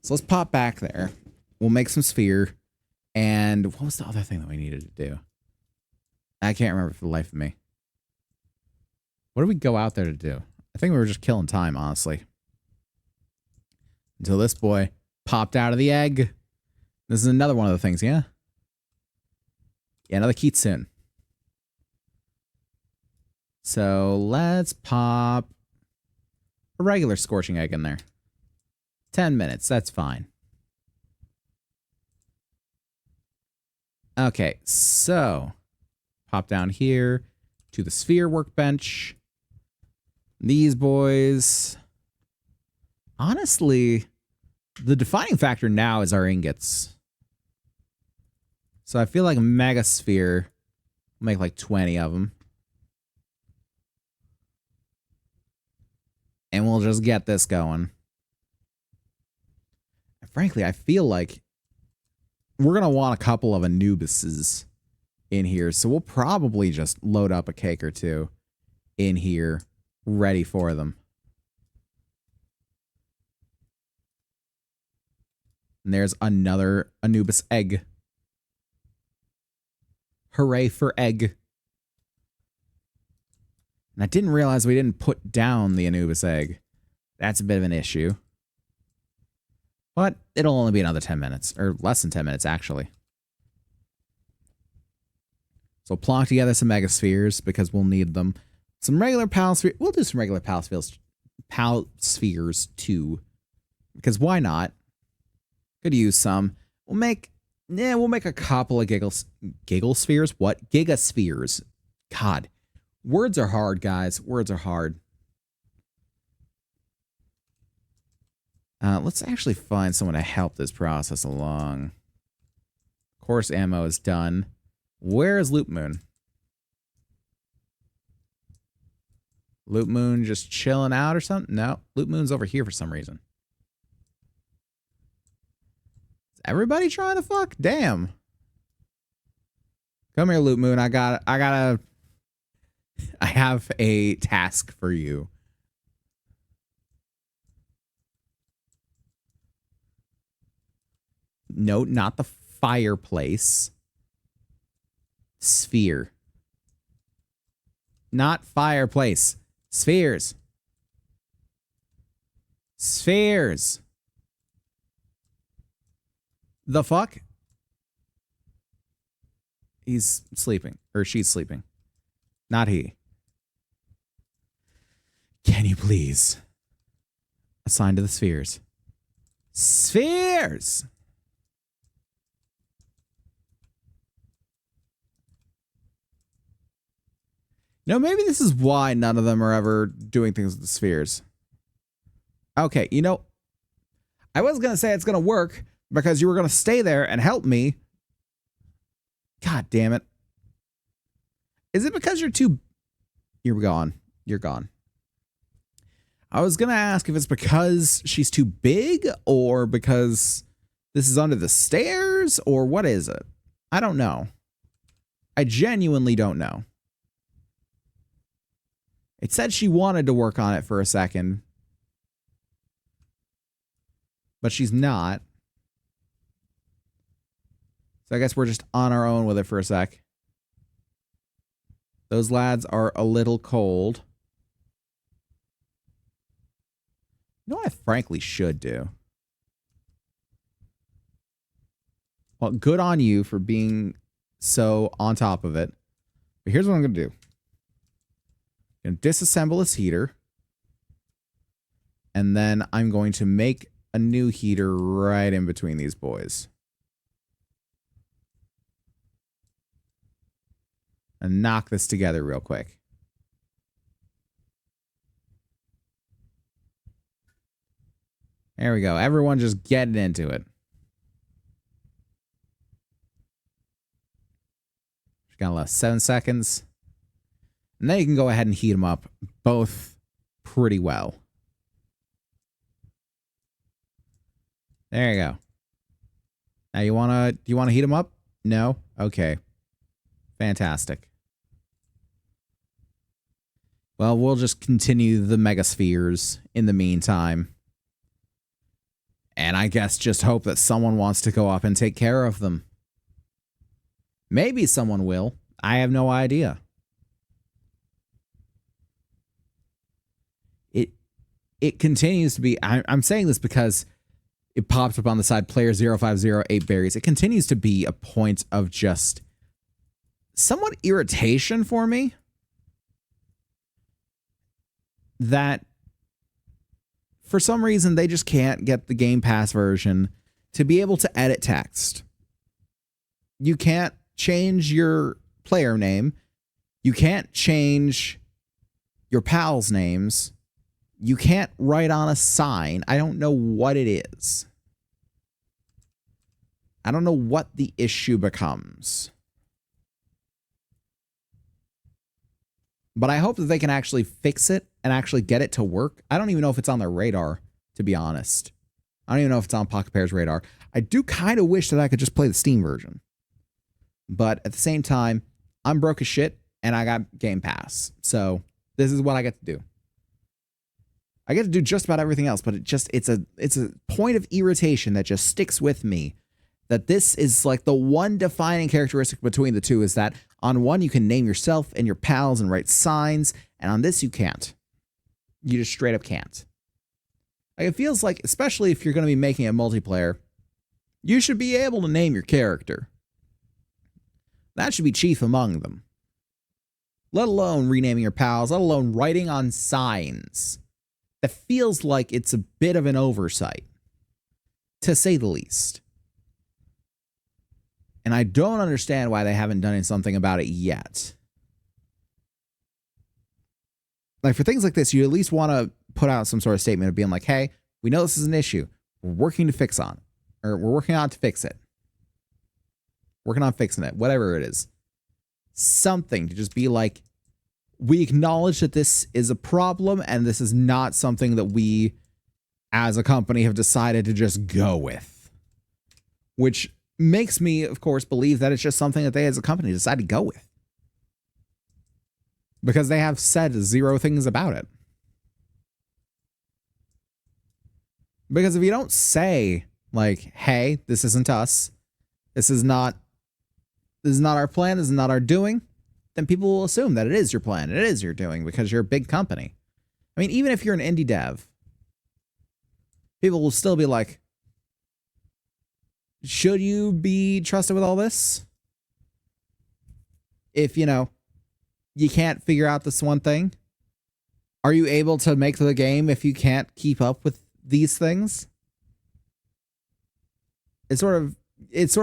So let's pop back there. We'll make some sphere. And what was the other thing that we needed to do? I can't remember for the life of me. What did we go out there to do? I think we were just killing time, honestly. Until this boy popped out of the egg. This is another one of the things, yeah? Yeah, another Kitsune. So let's pop a regular scorching egg in there. 10 minutes, that's fine. Okay, so pop down here to the sphere workbench. These boys. Honestly, the defining factor now is our ingots. So I feel like a mega sphere will make like 20 of them. And we'll just get this going. And frankly, I feel like we're going to want a couple of Anubises in here. So we'll probably just load up a cake or two in here ready for them. And there's another Anubis egg. Hooray for egg. And I didn't realize we didn't put down the Anubis egg. That's a bit of an issue. But it'll only be another 10 minutes. Or less than 10 minutes, actually. So plonk together some megaspheres because we'll need them. Some regular pal spheres. We'll do some regular pal spheres too. Because why not? Could use some. We'll make a couple of giggle spheres. What? Gigaspheres. God. Words are hard, guys. Words are hard. Let's actually find someone to help this process along. Course ammo is done. Where is Loop Moon? Loop Moon just chilling out or something? No, Loop Moon's over here for some reason. Is everybody trying to fuck? Damn. Come here, Loop Moon. I have a task for you. No, not the fireplace. Sphere. Not fireplace. Spheres. Spheres. The fuck? He's sleeping. Or she's sleeping. Not he. Can you please assign to the spheres? Spheres! No, maybe this is why none of them are ever doing things with the spheres. Okay, you know, I was going to say it's going to work because you were going to stay there and help me. God damn it. Is it because you're too... You're gone. You're gone. I was going to ask if it's because she's too big or because this is under the stairs or what is it? I don't know. I genuinely don't know. It said she wanted to work on it for a second. But she's not. So I guess we're just on our own with it for a sec. Those lads are a little cold. You know what I frankly should do? Well, good on you for being so on top of it. But here's what I'm going to do. I'm going to disassemble this heater. And then I'm going to make a new heater right in between these boys. And knock this together real quick. There we go. Everyone just getting into it. Just got left 7 seconds. And then you can go ahead and heat them up both pretty well. There you go. Now do you want to heat them up? No? Okay. Fantastic. Well, we'll just continue the megaspheres in the meantime. And I guess just hope that someone wants to go up and take care of them. Maybe someone will. I have no idea. It continues to be... I'm saying this because it popped up on the side, player 0508 berries. It continues to be a point of just somewhat irritation for me. That for some reason they just can't get the Game Pass version to be able to edit text. You can't change your player name. You can't change your pals' names. You can't write on a sign. I don't know what it is. I don't know what the issue becomes. But I hope that they can actually fix it and actually get it to work. I don't even know if it's on their radar, to be honest. I don't even know if it's on Pocket Pair's radar. I do kind of wish that I could just play the Steam version. But at the same time, I'm broke as shit and I got Game Pass. So this is what I get to do. I get to do just about everything else, but it's a point of irritation that just sticks with me. That this is like the one defining characteristic between the two is that on one you can name yourself and your pals and write signs, and on this you can't. You just straight up can't. Like, it feels like, especially if you're going to be making a multiplayer, you should be able to name your character. That should be chief among them. Let alone renaming your pals, let alone writing on signs. That feels like it's a bit of an oversight, to say the least. And I don't understand why they haven't done something about it yet. Like, for things like this, you at least want to put out some sort of statement of being like, hey, we know this is an issue. We're working to fix on it. Or we're working on to fix it. Working on fixing it. Whatever it is. Something to just be like, we acknowledge that this is a problem and this is not something that we, as a company, have decided to just go with. Which makes me, of course, believe that it's just something that they as a company decided to go with. Because they have said zero things about it. Because if you don't say, like, hey, this isn't us, this is not our plan, this is not our doing, then people will assume that it is your plan, it is your doing, because you're a big company. I mean, even if you're an indie dev, people will still be like, should you be trusted with all this? If, you know, you can't figure out this one thing? Are you able to make the game if you can't keep up with these things? It sort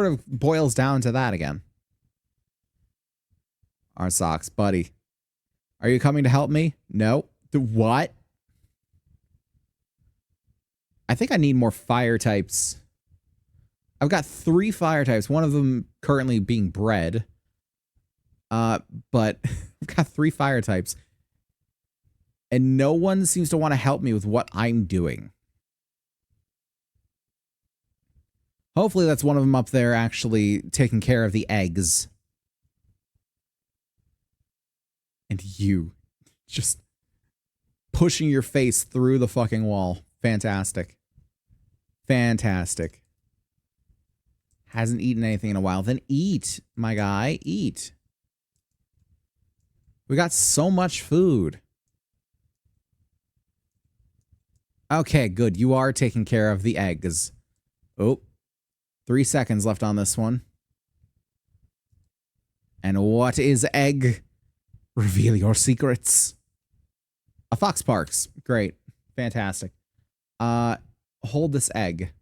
of boils down to that again. Our socks, buddy. Are you coming to help me? No. What? I think I need more fire types. I've got 3 fire types, one of them currently being bred. But I've got 3 fire types. And no one seems to want to help me with what I'm doing. Hopefully that's one of them up there actually taking care of the eggs. And you just pushing your face through the fucking wall. Fantastic. Fantastic. Hasn't eaten anything in a while. Then eat, my guy. Eat. We got so much food. Okay, good. You are taking care of the eggs. Oh. 3 seconds left on this one. And what is egg? Reveal your secrets. A Fox Parks. Great. Fantastic. Hold this egg.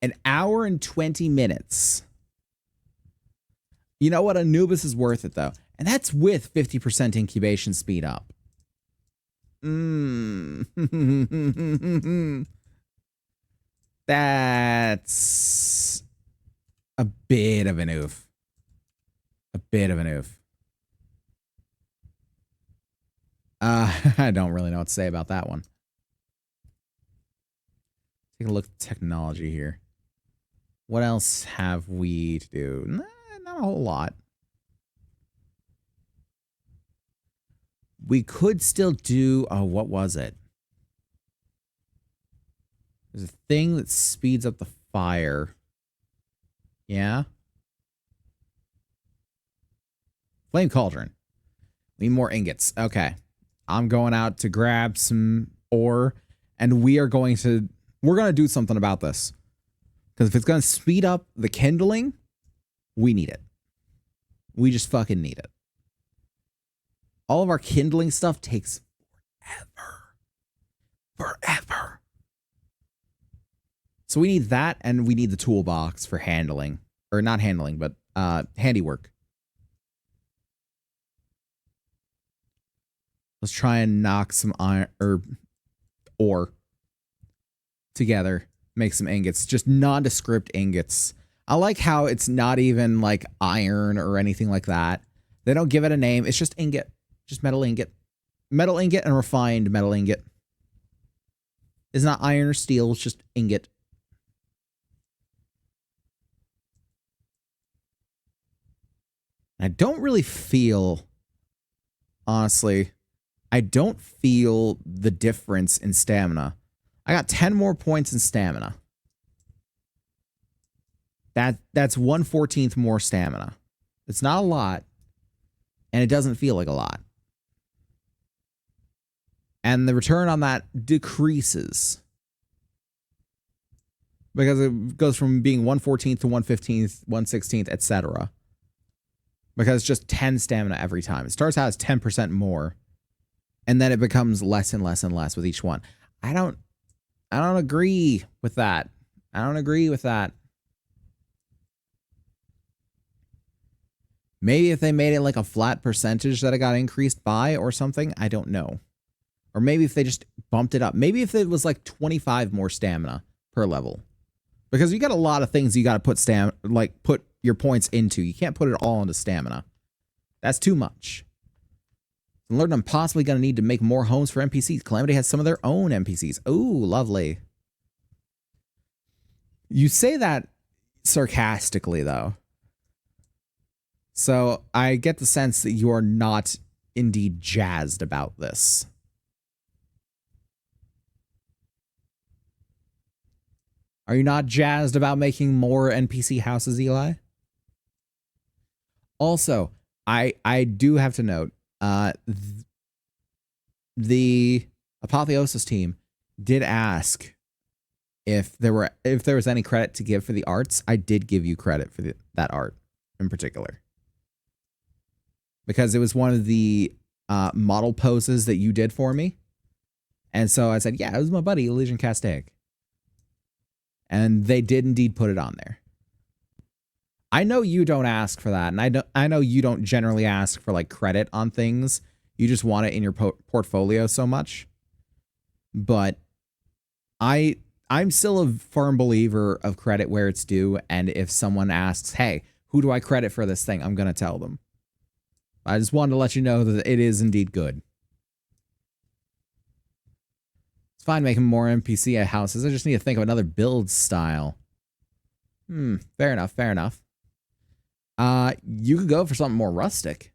1 hour and 20 minutes. You know what? Anubis is worth it, though. And that's with 50% incubation speed up. That's a bit of an oof. A bit of an oof. I don't really know what to say about that one. Take a look at technology here. What else have we to do? Not a whole lot. We could still do... Oh, what was it? There's a thing that speeds up the fire. Yeah? Flame Cauldron. We need more ingots. Okay. I'm going out to grab some ore, and we're going to do something about this. Because if it's going to speed up the kindling, we need it. We just fucking need it. All of our kindling stuff takes forever. So we need that, and we need the toolbox for handling. or not handling, but handiwork. Let's try and knock some iron or ore together. Make some ingots. Just nondescript ingots. I like how it's not even like iron or anything like that. They don't give it a name. It's just ingot. Just metal ingot. Metal ingot and refined metal ingot. It's not iron or steel. It's just ingot. I don't really feel, honestly, I don't feel the difference in stamina. I got 10 more points in stamina. That's 1/14 more stamina. It's not a lot, and it doesn't feel like a lot. And the return on that decreases. Because it goes from being 1/14 to 1/15, 1/16, etc. Because it's just 10 stamina every time. It starts out as 10% more, and then it becomes less and less and less with each one. I don't agree with that. I don't agree with that. Maybe if they made it like a flat percentage that it got increased by or something, I don't know. Or maybe if they just bumped it up. Maybe if it was like 25 more stamina per level. Because you got a lot of things you got to put your points into. You can't put it all into stamina. That's too much. And learn I'm possibly going to need to make more homes for NPCs. Calamity has some of their own NPCs. Ooh, lovely. You say that sarcastically, though. So I get the sense that you're not indeed jazzed about this. Are you not jazzed about making more NPC houses, Eli? Also, I do have to note, the Apotheosis team did ask if there was any credit to give for the arts. I did give you credit for that art in particular. Because it was one of the model poses that you did for me. And so I said, yeah, it was my buddy, Elysian Castaic. And they did indeed put it on there. I know you don't ask for that. And I know you don't generally ask for like credit on things. You just want it in your portfolio so much. But I'm still a firm believer of credit where it's due. And if someone asks, hey, who do I credit for this thing? I'm going to tell them. I just wanted to let you know that it is indeed good. It's fine making more NPC houses. I just need to think of another build style. Fair enough, fair enough. You could go for something more rustic.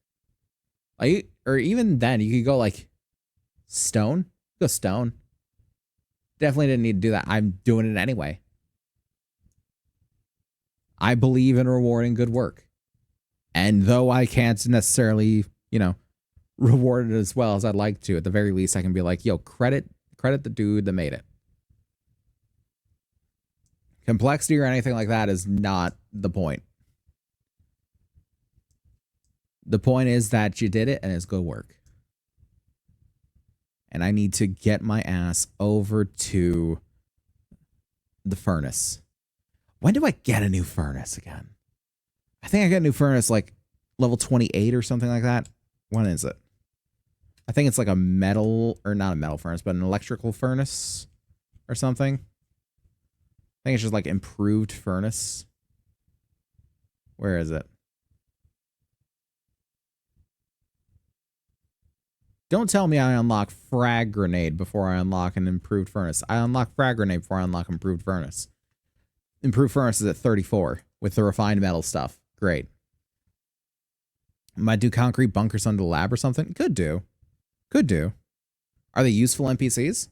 Or even then, you could go like stone. Go stone. Definitely didn't need to do that. I'm doing it anyway. I believe in rewarding good work. And though I can't necessarily, reward it as well as I'd like to, at the very least, I can be like, yo, credit the dude that made it. Complexity or anything like that is not the point. The point is that you did it and it's good work. And I need to get my ass over to the furnace. When do I get a new furnace again? I think I got a new furnace like level 28 or something like that. When is it? I think it's like a metal, or not a metal furnace, but an electrical furnace or something. I think it's just like improved furnace. Where is it? Don't tell me I unlock frag grenade before I unlock an improved furnace. I unlock frag grenade before I unlock improved furnace. Improved furnace is at 34 with the refined metal stuff. Great. Might do concrete bunkers under the lab or something? Could do. Could do. Are they useful NPCs?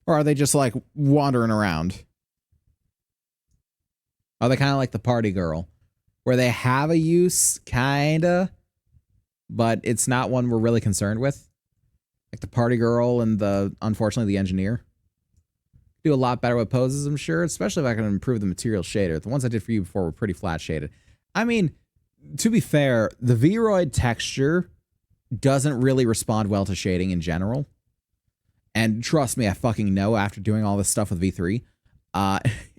Or are they just like wandering around? Are they kind of like the party girl? Where they have a use, kinda, but it's not one we're really concerned with? Like the party girl and unfortunately, the engineer. Do a lot better with poses, I'm sure, especially if I can improve the material shader. The ones I did for you before were pretty flat shaded. I mean, to be fair, the Vroid texture doesn't really respond well to shading in general. And trust me, I fucking know after doing all this stuff with V3,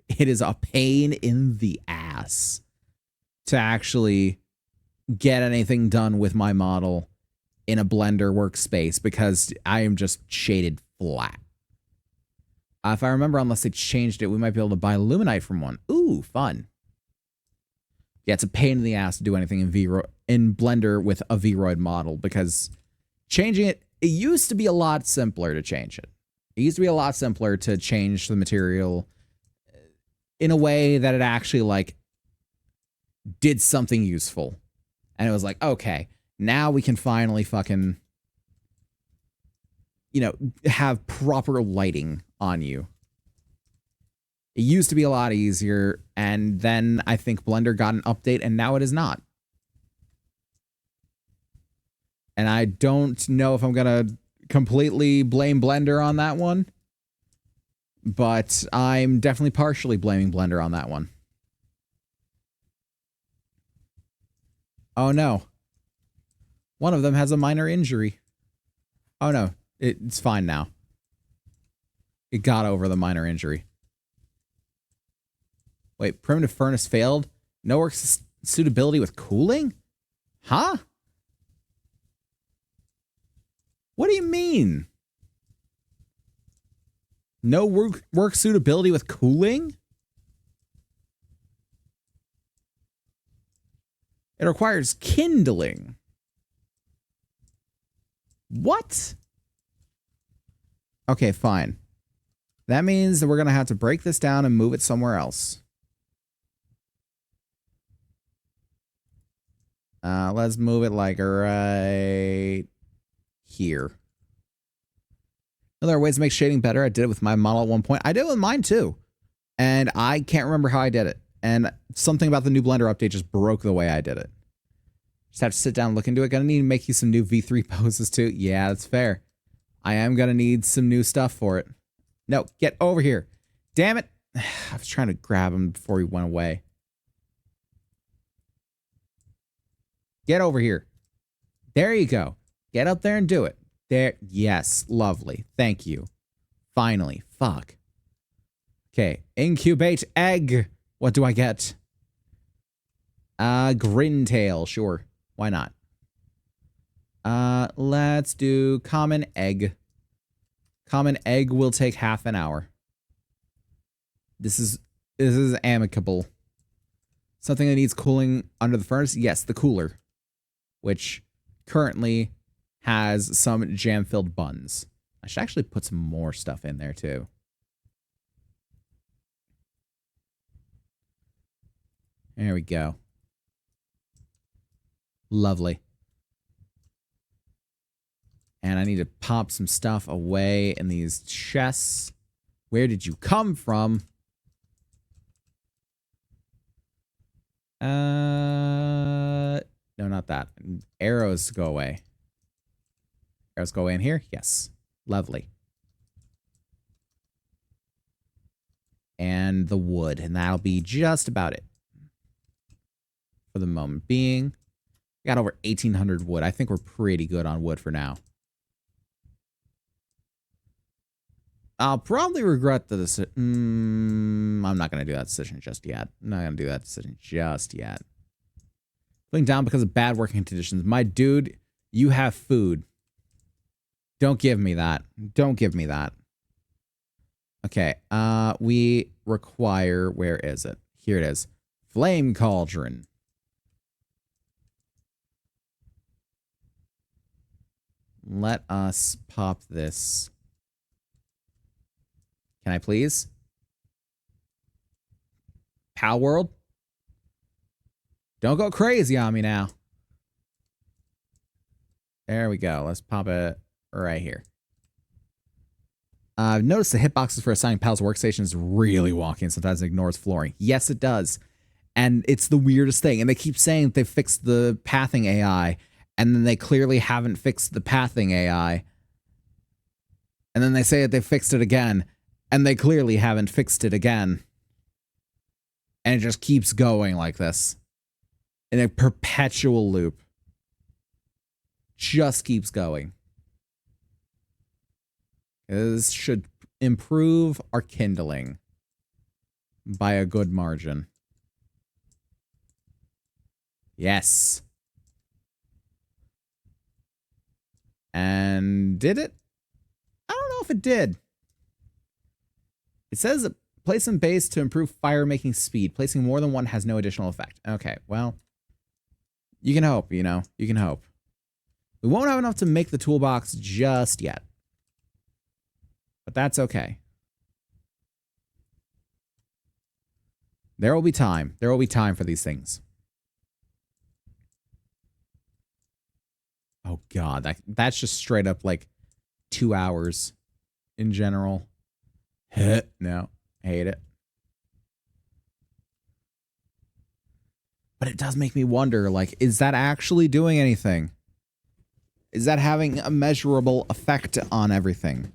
it is a pain in the ass to actually get anything done with my model in a Blender workspace because I am just shaded flat. If I remember, unless they changed it, we might be able to buy Luminite from one. Ooh, fun. Yeah, it's a pain in the ass to do anything in Blender with a Vroid model because changing it used to be a lot simpler to change it. It used to be a lot simpler to change the material in a way that it actually, like, did something useful. And it was like, okay, now we can finally fucking, you know, have proper lighting on you. It used to be a lot easier, and then I think Blender got an update, and now it is not. And I don't know if I'm gonna completely blame Blender on that one, but I'm definitely partially blaming Blender on that one. Oh no. One of them has a minor injury. Oh no, it's fine now. It got over the minor injury. Wait, primitive furnace failed? No work suitability with cooling? Huh? What do you mean? No work suitability with cooling? It requires kindling. What? Okay, fine. That means that we're going to have to break this down and move it somewhere else. Let's move it like right here. There are ways to make shading better. I did it with my model at one point. I did it with mine too. And I can't remember how I did it. And something about the new Blender update just broke the way I did it. Just have to sit down and look into it. Gonna need to make you some new V3 poses too. Yeah, that's fair. I am gonna need some new stuff for it. No, get over here. Damn it. I was trying to grab him before he went away. Get over here. There you go. Get up there and do it. There. Yes. Lovely. Thank you. Finally. Fuck. Okay. Incubate egg. What do I get? Grintail. Sure. Why not? Let's do common egg. Common egg will take half an hour. This is amicable. Something that needs cooling under the furnace? Yes, the cooler. Which currently has some jam-filled buns. I should actually put some more stuff in there too. There we go. Lovely. And I need to pop some stuff away in these chests. Where did you come from? No, not that. Arrows go away. Arrows go away in here? Yes. Lovely. And the wood. And that'll be just about it. For the moment being. We got over 1,800 wood. I think we're pretty good on wood for now. I'll probably regret the decision. I'm not going to do that decision just yet. I'm not going to do that decision just yet. Putting down because of bad working conditions. My dude, you have food. Don't give me that. Don't give me that. Okay. We require, where is it? Here it is. Flame cauldron. Let us pop this. Can I please? Palworld? Don't go crazy on me now. There we go. Let's pop it right here. I've noticed the hitboxes for assigning pals workstation is really wonky and sometimes it ignores flooring. Yes, it does. And it's the weirdest thing. And they keep saying they fixed the pathing AI, and then they clearly haven't fixed the pathing AI. And then they say that they fixed it again, and they clearly haven't fixed it again. And it just keeps going like this. In a perpetual loop. Just keeps going. This should improve our kindling. by a good margin. Yes. And did it? I don't know if it did. It says place in base to improve fire making speed. Placing more than one has no additional effect. Okay, well, you can hope, you know. You can hope. We won't have enough to make the toolbox just yet. But that's okay. There will be time. There will be time for these things. Oh, God. That's just straight up like 2 hours in general. No, hate it. But it does make me wonder, like, is that actually doing anything? Is that having a measurable effect on everything?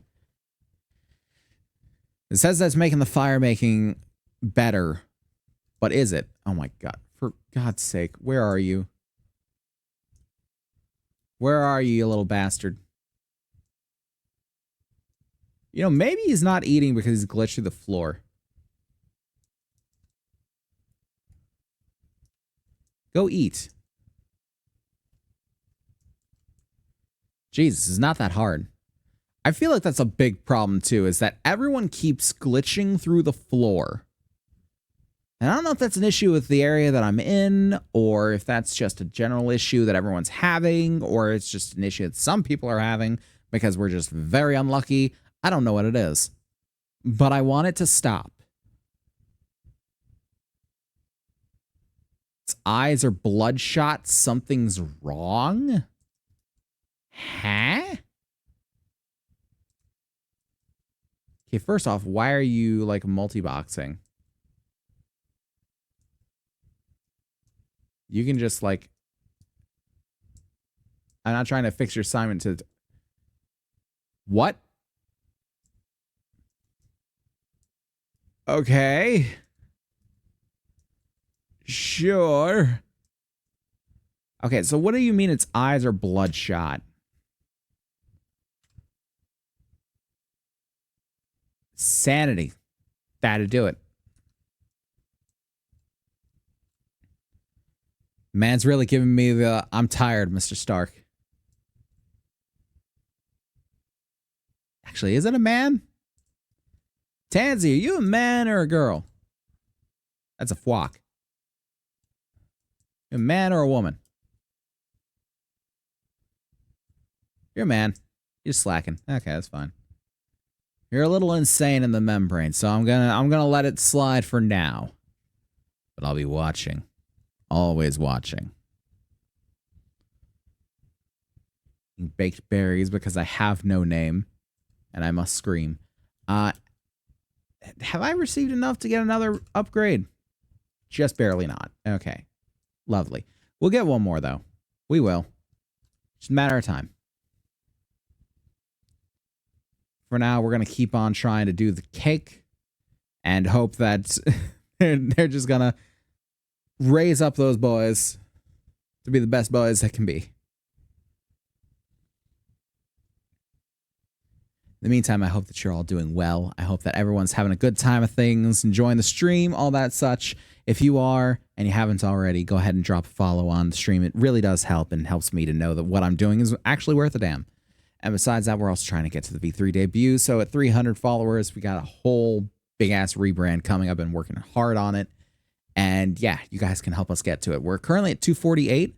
It says that's making the fire making better. But is it? Oh my God. For God's sake, where are you? Where are you, you little bastard? You know, maybe he's not eating because he's glitched through the floor. Go eat. Jesus, it's not that hard. I feel like that's a big problem too, is that everyone keeps glitching through the floor. And I don't know if that's an issue with the area that I'm in, or if that's just a general issue that everyone's having, or it's just an issue that some people are having because we're just very unlucky. I don't know what it is. But I want it to stop. Its eyes are bloodshot. Something's wrong? Huh? Okay, first off, why are you, like, multi-boxing? You can just, like... I'm not trying to fix your assignment to... What? Okay. Sure. Okay, so what do you mean its eyes are bloodshot? Sanity. That'd do it. Man's really giving me the I'm tired, Mr. Stark. Actually, is it a man? Tansy, are you a man or a girl? That's a flock. A man or a woman? You're a man. You're slacking. Okay, that's fine. You're a little insane in the membrane, so I'm gonna let it slide for now. But I'll be watching. Always watching. Baked berries because I have no name. And I must scream. Have I received enough to get another upgrade? Just barely not. Okay. Lovely. We'll get one more, though. We will. Just a matter of time. For now, we're going to keep on trying to do the cake. And hope that they're just going to raise up those boys to be the best boys they can be. In the meantime, I hope that you're all doing well. I hope that everyone's having a good time of things, enjoying the stream, all that such. If you are, and you haven't already, go ahead and drop a follow on the stream. It really does help and helps me to know that what I'm doing is actually worth a damn. And besides that, we're also trying to get to the V3 debut. So at 300 followers, we got a whole big-ass rebrand coming. I've been working hard on it. And yeah, you guys can help us get to it. We're currently at 248.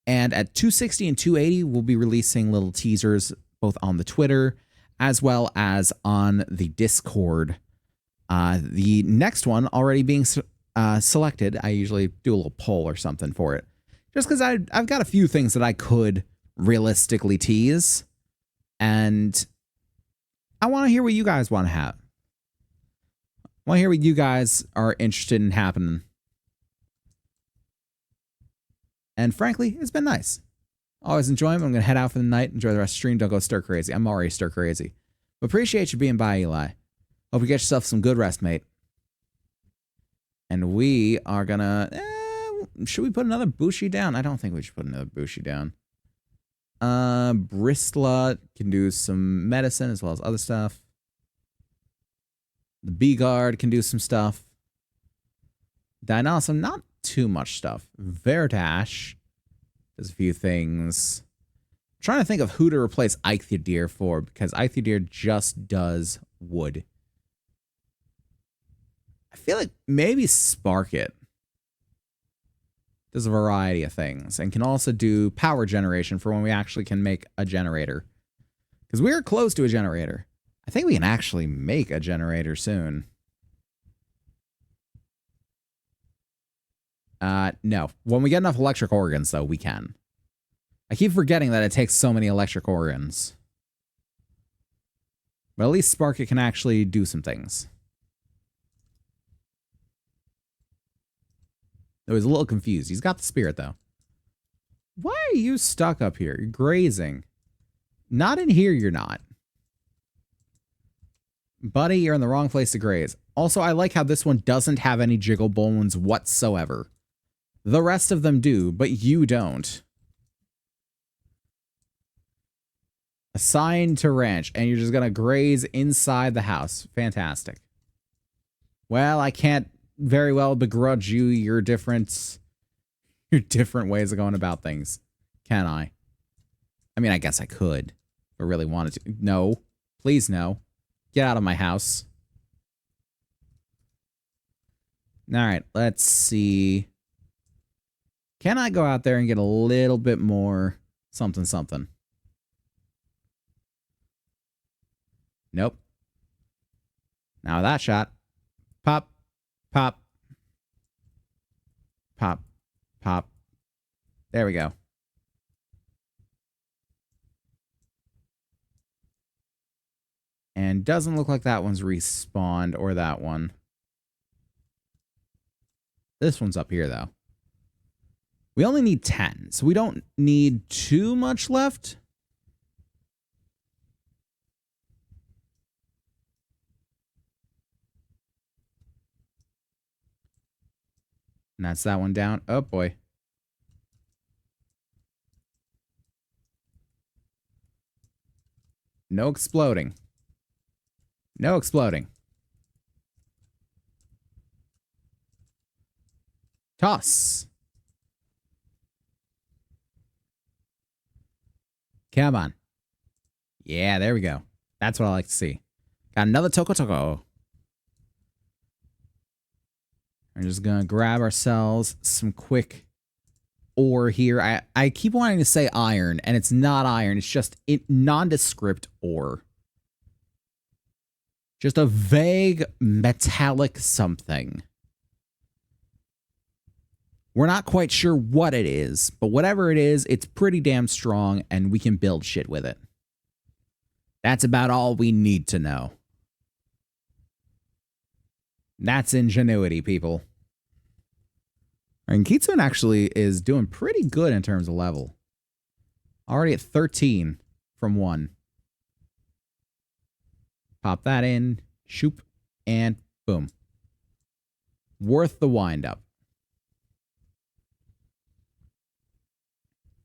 And at 260 and 280, we'll be releasing little teasers both on the Twitter as well as on the Discord. The next one already being selected. I usually do a little poll or something for it. Just because I've got a few things that I could realistically tease. And I want to hear what you guys want to have. I want to hear what you guys are interested in happening. And frankly, it's been nice. Always enjoy them. I'm going to head out for the night. Enjoy the rest of the stream. Don't go stir crazy. I'm already stir crazy. But appreciate you being by, Eli. Hope you get yourself some good rest, mate. And we are going to... should we put another Bushi down? I don't think we should put another Bushi down. Bristla can do some medicine as well as other stuff. The B-Guard can do some stuff. Dynasum, not too much stuff. Verdash does a few things. I'm trying to think of who to replace Eikthydir for, because Eikthydir just does wood. I feel like maybe Spark It does a variety of things and can also do power generation for when we actually can make a generator. Because we are close to a generator. I think we can actually make a generator soon. No. When we get enough electric organs, though, we can. I keep forgetting that it takes so many electric organs. But at least Spark It can actually do some things. I was a little confused. He's got the spirit, though. Why are you stuck up here? You're grazing. Not in here, you're not. Buddy, you're in the wrong place to graze. Also, I like how this one doesn't have any jiggle bones whatsoever. The rest of them do, but you don't. Assigned to ranch, and you're just going to graze inside the house. Fantastic. Well, I can't very well begrudge you your different ways of going about things, can I? I mean, I guess I could, if I really wanted to. No. Please no. Get out of my house. Alright, let's see. Can I go out there and get a little bit more something something? Nope. Now that shot. Pop. Pop. Pop. Pop. There we go. And doesn't look like that one's respawned or that one. This one's up here, though. We only need 10, so we don't need too much left. And that's that one down. Oh, boy. No exploding. No exploding. Toss. Come on. Yeah, there we go. That's what I like to see. Got another Toko Toko. We're just going to grab ourselves some quick ore here. I keep wanting to say iron, and it's not iron. It's just nondescript ore. Just a vague metallic something. We're not quite sure what it is, but whatever it is, it's pretty damn strong, and we can build shit with it. That's about all we need to know. That's ingenuity, people. And Kitsune actually is doing pretty good in terms of level. Already at 13 from 1. Pop that in, shoop, and boom. Worth the wind-up.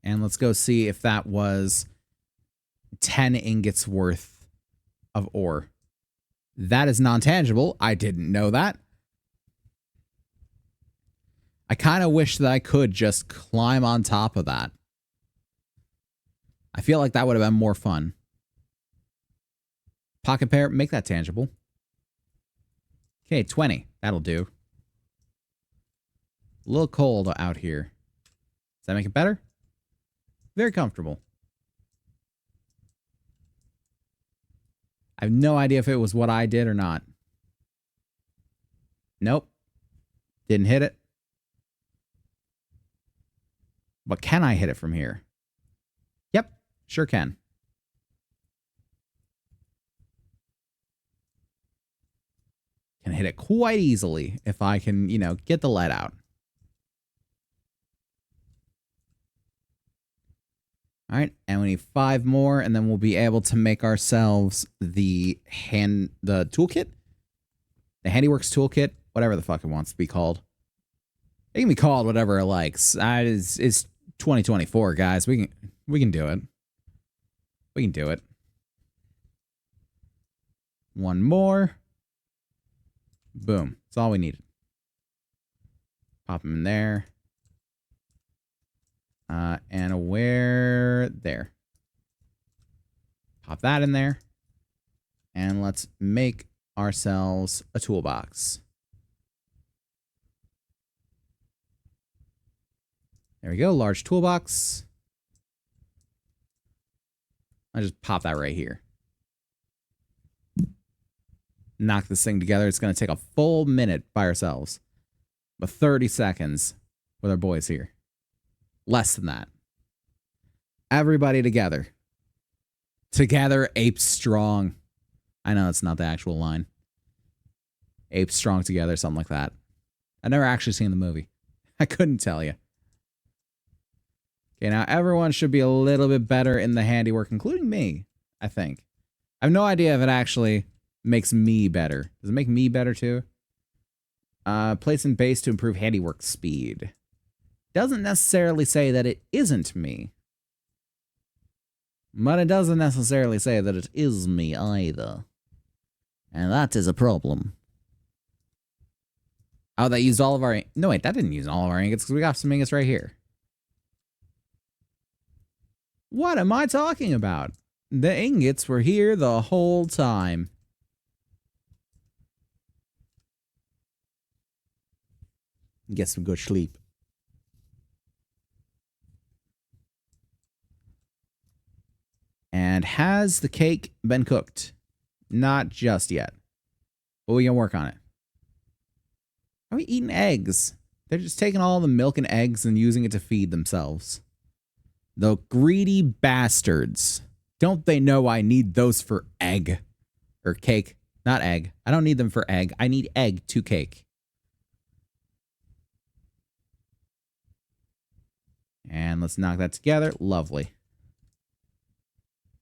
And let's go see if that was 10 ingots worth of ore. That is non-tangible. I didn't know that. I kind of wish that I could just climb on top of that. I feel like that would have been more fun. Pocket pair, make that tangible. Okay, 20. That'll do. A little cold out here. Does that make it better? Very comfortable. I have no idea if it was what I did or not. Nope. Didn't hit it. But can I hit it from here? Yep, sure can. Can hit it quite easily if I can, you know, get the lead out. All right, and we need 5 more, and then we'll be able to make ourselves the toolkit, the Handiworks toolkit, whatever the fuck it wants to be called. It can be called whatever it likes. It's 2024, guys. We can do it. We can do it. One more. Boom. That's all we needed. Pop them in there. And where? There. Pop that in there. And let's make ourselves a toolbox. There we go, large toolbox. I'll just pop that right here. Knock this thing together. It's going to take a full minute by ourselves. But 30 seconds with our boys here. Less than that. Everybody together. Together, apes strong. I know it's not the actual line. Apes strong together, something like that. I've never actually seen the movie. I couldn't tell you. Okay, now everyone should be a little bit better in the handiwork, including me, I think. I have no idea if it actually makes me better. Does it make me better too? Place and base to improve handiwork speed. Doesn't necessarily say that it isn't me. But it doesn't necessarily say that it is me either. And that is a problem. Oh, that used all of our... No, wait, that didn't use all of our ingots because we got some ingots right here. What am I talking about? The ingots were here the whole time. Get some good sleep. And has the cake been cooked? Not just yet. But we can work on it. Are we eating eggs? They're just taking all the milk and eggs and using it to feed themselves. The greedy bastards. Don't they know I need those for egg? Or cake. Not egg. I don't need them for egg. I need egg to cake. And let's knock that together. Lovely.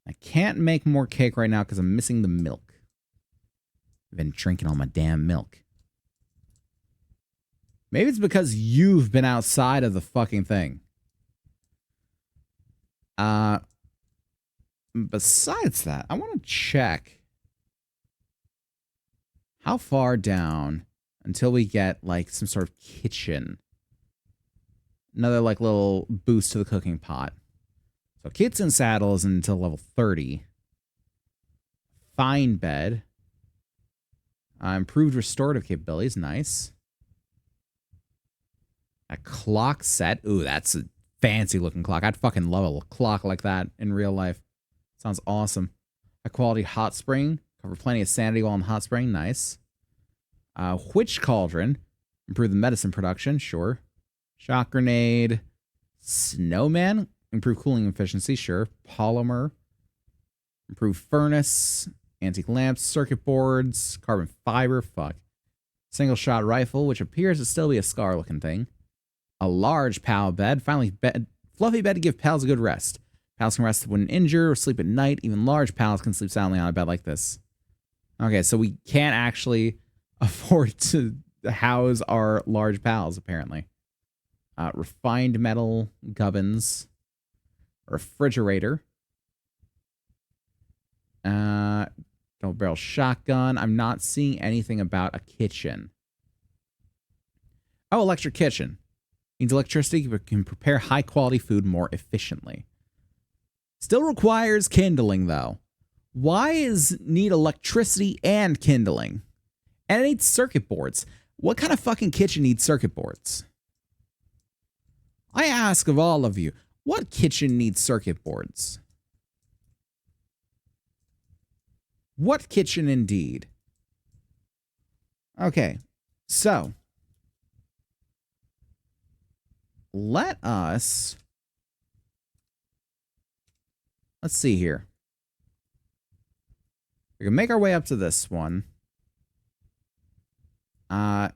I can't make more cake right now because I'm missing the milk. I've been drinking all my damn milk. Maybe it's because you've been outside of the fucking thing. Besides that, I want to check how far down until we get like some sort of kitchen. Another like little boost to the cooking pot. So kits and saddles until level 30. Fine bed. Improved restorative capabilities. Nice. A clock set. Ooh, that's a fancy looking clock. I'd fucking love a clock like that in real life. Sounds awesome. A quality hot spring. Cover plenty of sanity while in hot spring. Nice. Witch cauldron. Improve the medicine production. Sure. Shock grenade. Snowman. Improve cooling efficiency. Sure. Polymer. Improve furnace. Antique lamps. Circuit boards. Carbon fiber. Fuck. Single shot rifle, which appears to still be a scar looking thing. A large pal bed. Finally, fluffy bed to give pals a good rest. Pals can rest when injured or sleep at night. Even large pals can sleep soundly on a bed like this. Okay, so we can't actually afford to house our large pals, apparently. Refined metal gubbins. Refrigerator. Double barrel shotgun. I'm not seeing anything about a kitchen. Oh, electric kitchen. Needs electricity but can prepare high quality food more efficiently. Still requires kindling though. Why is need electricity and kindling? And it needs circuit boards. What kind of fucking kitchen needs circuit boards? I ask of all of you, what kitchen needs circuit boards? What kitchen indeed? Okay, so let us, let's see here. We can make our way up to this one. I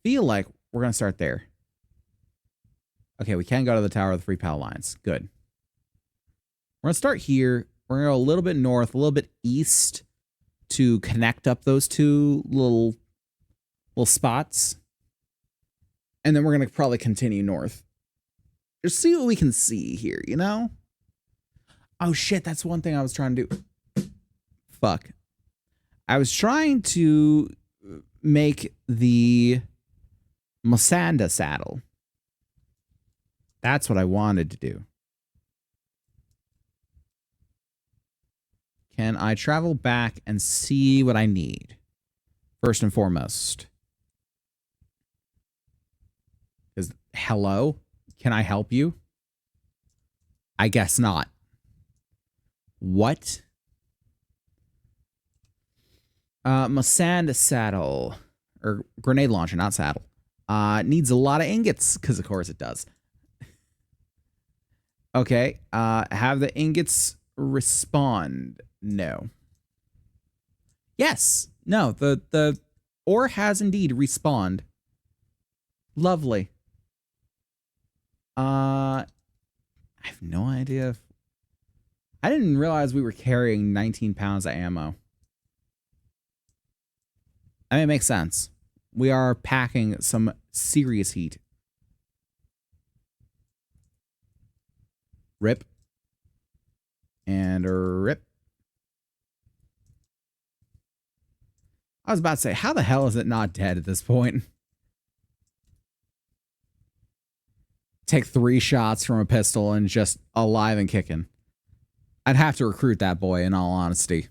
feel like we're going to start there. Okay, we can go to the Tower of the Free Pal Lines. Good. We're going to start here. We're going to go a little bit north, a little bit east to connect up those two little spots. And then we're going to probably continue north. Just see what we can see here, you know? Oh, shit, that's one thing I was trying to do. Fuck. I was trying to make the Masanda saddle. That's what I wanted to do. Can I travel back and see what I need? First and foremost. Hello? Can I help you? I guess not. What? Masanda saddle. Or grenade launcher, not saddle. Needs a lot of ingots, because of course it does. Okay. Have the ingots respond. No. Yes. No, the ore has indeed respawned. Lovely. I have no idea if... I didn't realize we were carrying 19 pounds of ammo. I mean, it makes sense. We are packing some serious heat. Rip. And rip. I was about to say, how the hell is it not dead at this point? Take 3 shots from a pistol and just alive and kicking. I'd have to recruit that boy, in all honesty.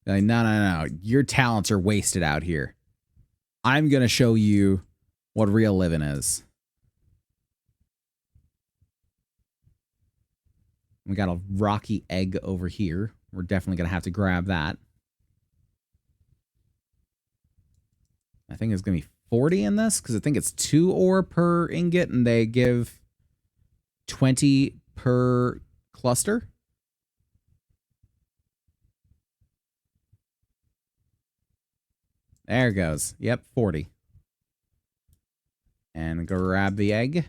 Like, no. Your talents are wasted out here. I'm going to show you what real living is. We got a rocky egg over here. We're definitely going to have to grab that. I think it's going to be 40 in this, because I think it's 2 ore per ingot, and they give 20 per cluster. There it goes. Yep, 40. And grab the egg.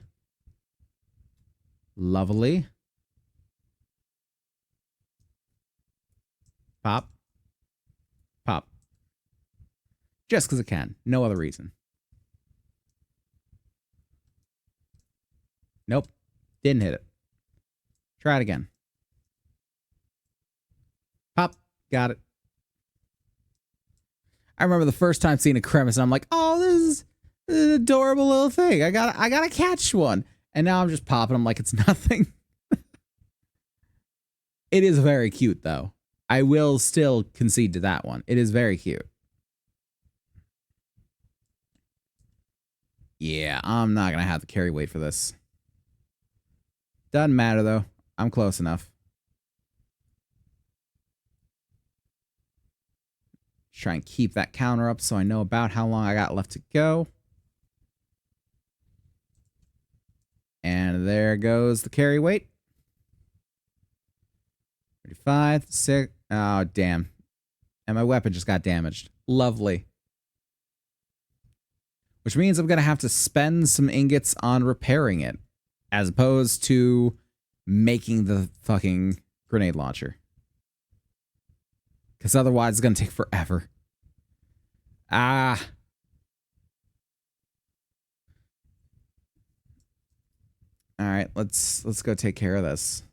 Lovely. Pop. Pop. Just because it can. No other reason. Nope. Didn't hit it. Try it again. Pop. Got it. I remember the first time seeing a crevice, and I'm like, oh, this is an adorable little thing. I gotta catch one. And now I'm just popping them like it's nothing. It is very cute, though. I will still concede to that one. It is very cute. Yeah, I'm not gonna have to carry weight for this. Doesn't matter, though. I'm close enough. Try and keep that counter up so I know about how long I got left to go. And there goes the carry weight. 35, 6. Oh, damn. And my weapon just got damaged. Lovely. Which means I'm going to have to spend some ingots on repairing it, as opposed to making the fucking grenade launcher. Because otherwise it's going to take forever. Ah. All right, let's go take care of this.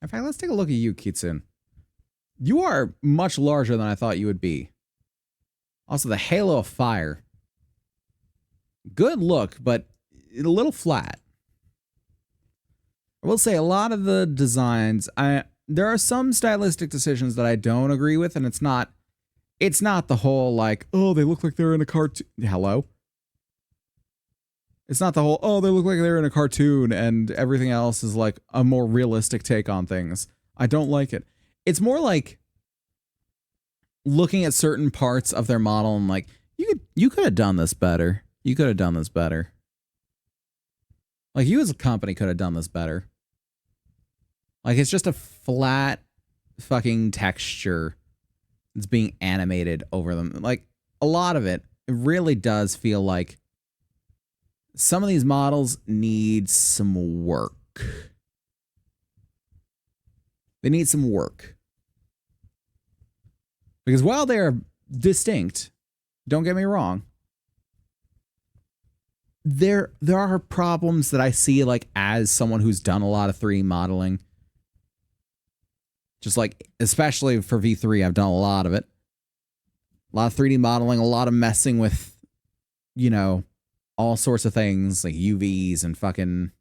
In fact, let's take a look at you, Kitsune. You are much larger than I thought you would be. Also, the halo of fire. Good look, but a little flat. I will say a lot of the designs, there are some stylistic decisions that I don't agree with, and it's not the whole like, oh, they look like they're in a cartoon. Hello? It's not the whole, oh, they look like they're in a cartoon and everything else is like a more realistic take on things. I don't like it. It's more like looking at certain parts of their model and like, you could have done this better. You could have done this better. Like, you as a company could have done this better. Like, it's just a flat fucking texture that's being animated over them. Like, a lot of it really does feel like some of these models need some work. They need some work. Because while they're distinct, don't get me wrong, there are problems that I see, like, as someone who's done a lot of 3D modeling. Just like, especially for V3, I've done a lot of it. A lot of 3D modeling, a lot of messing with, you know, all sorts of things like UVs and fucking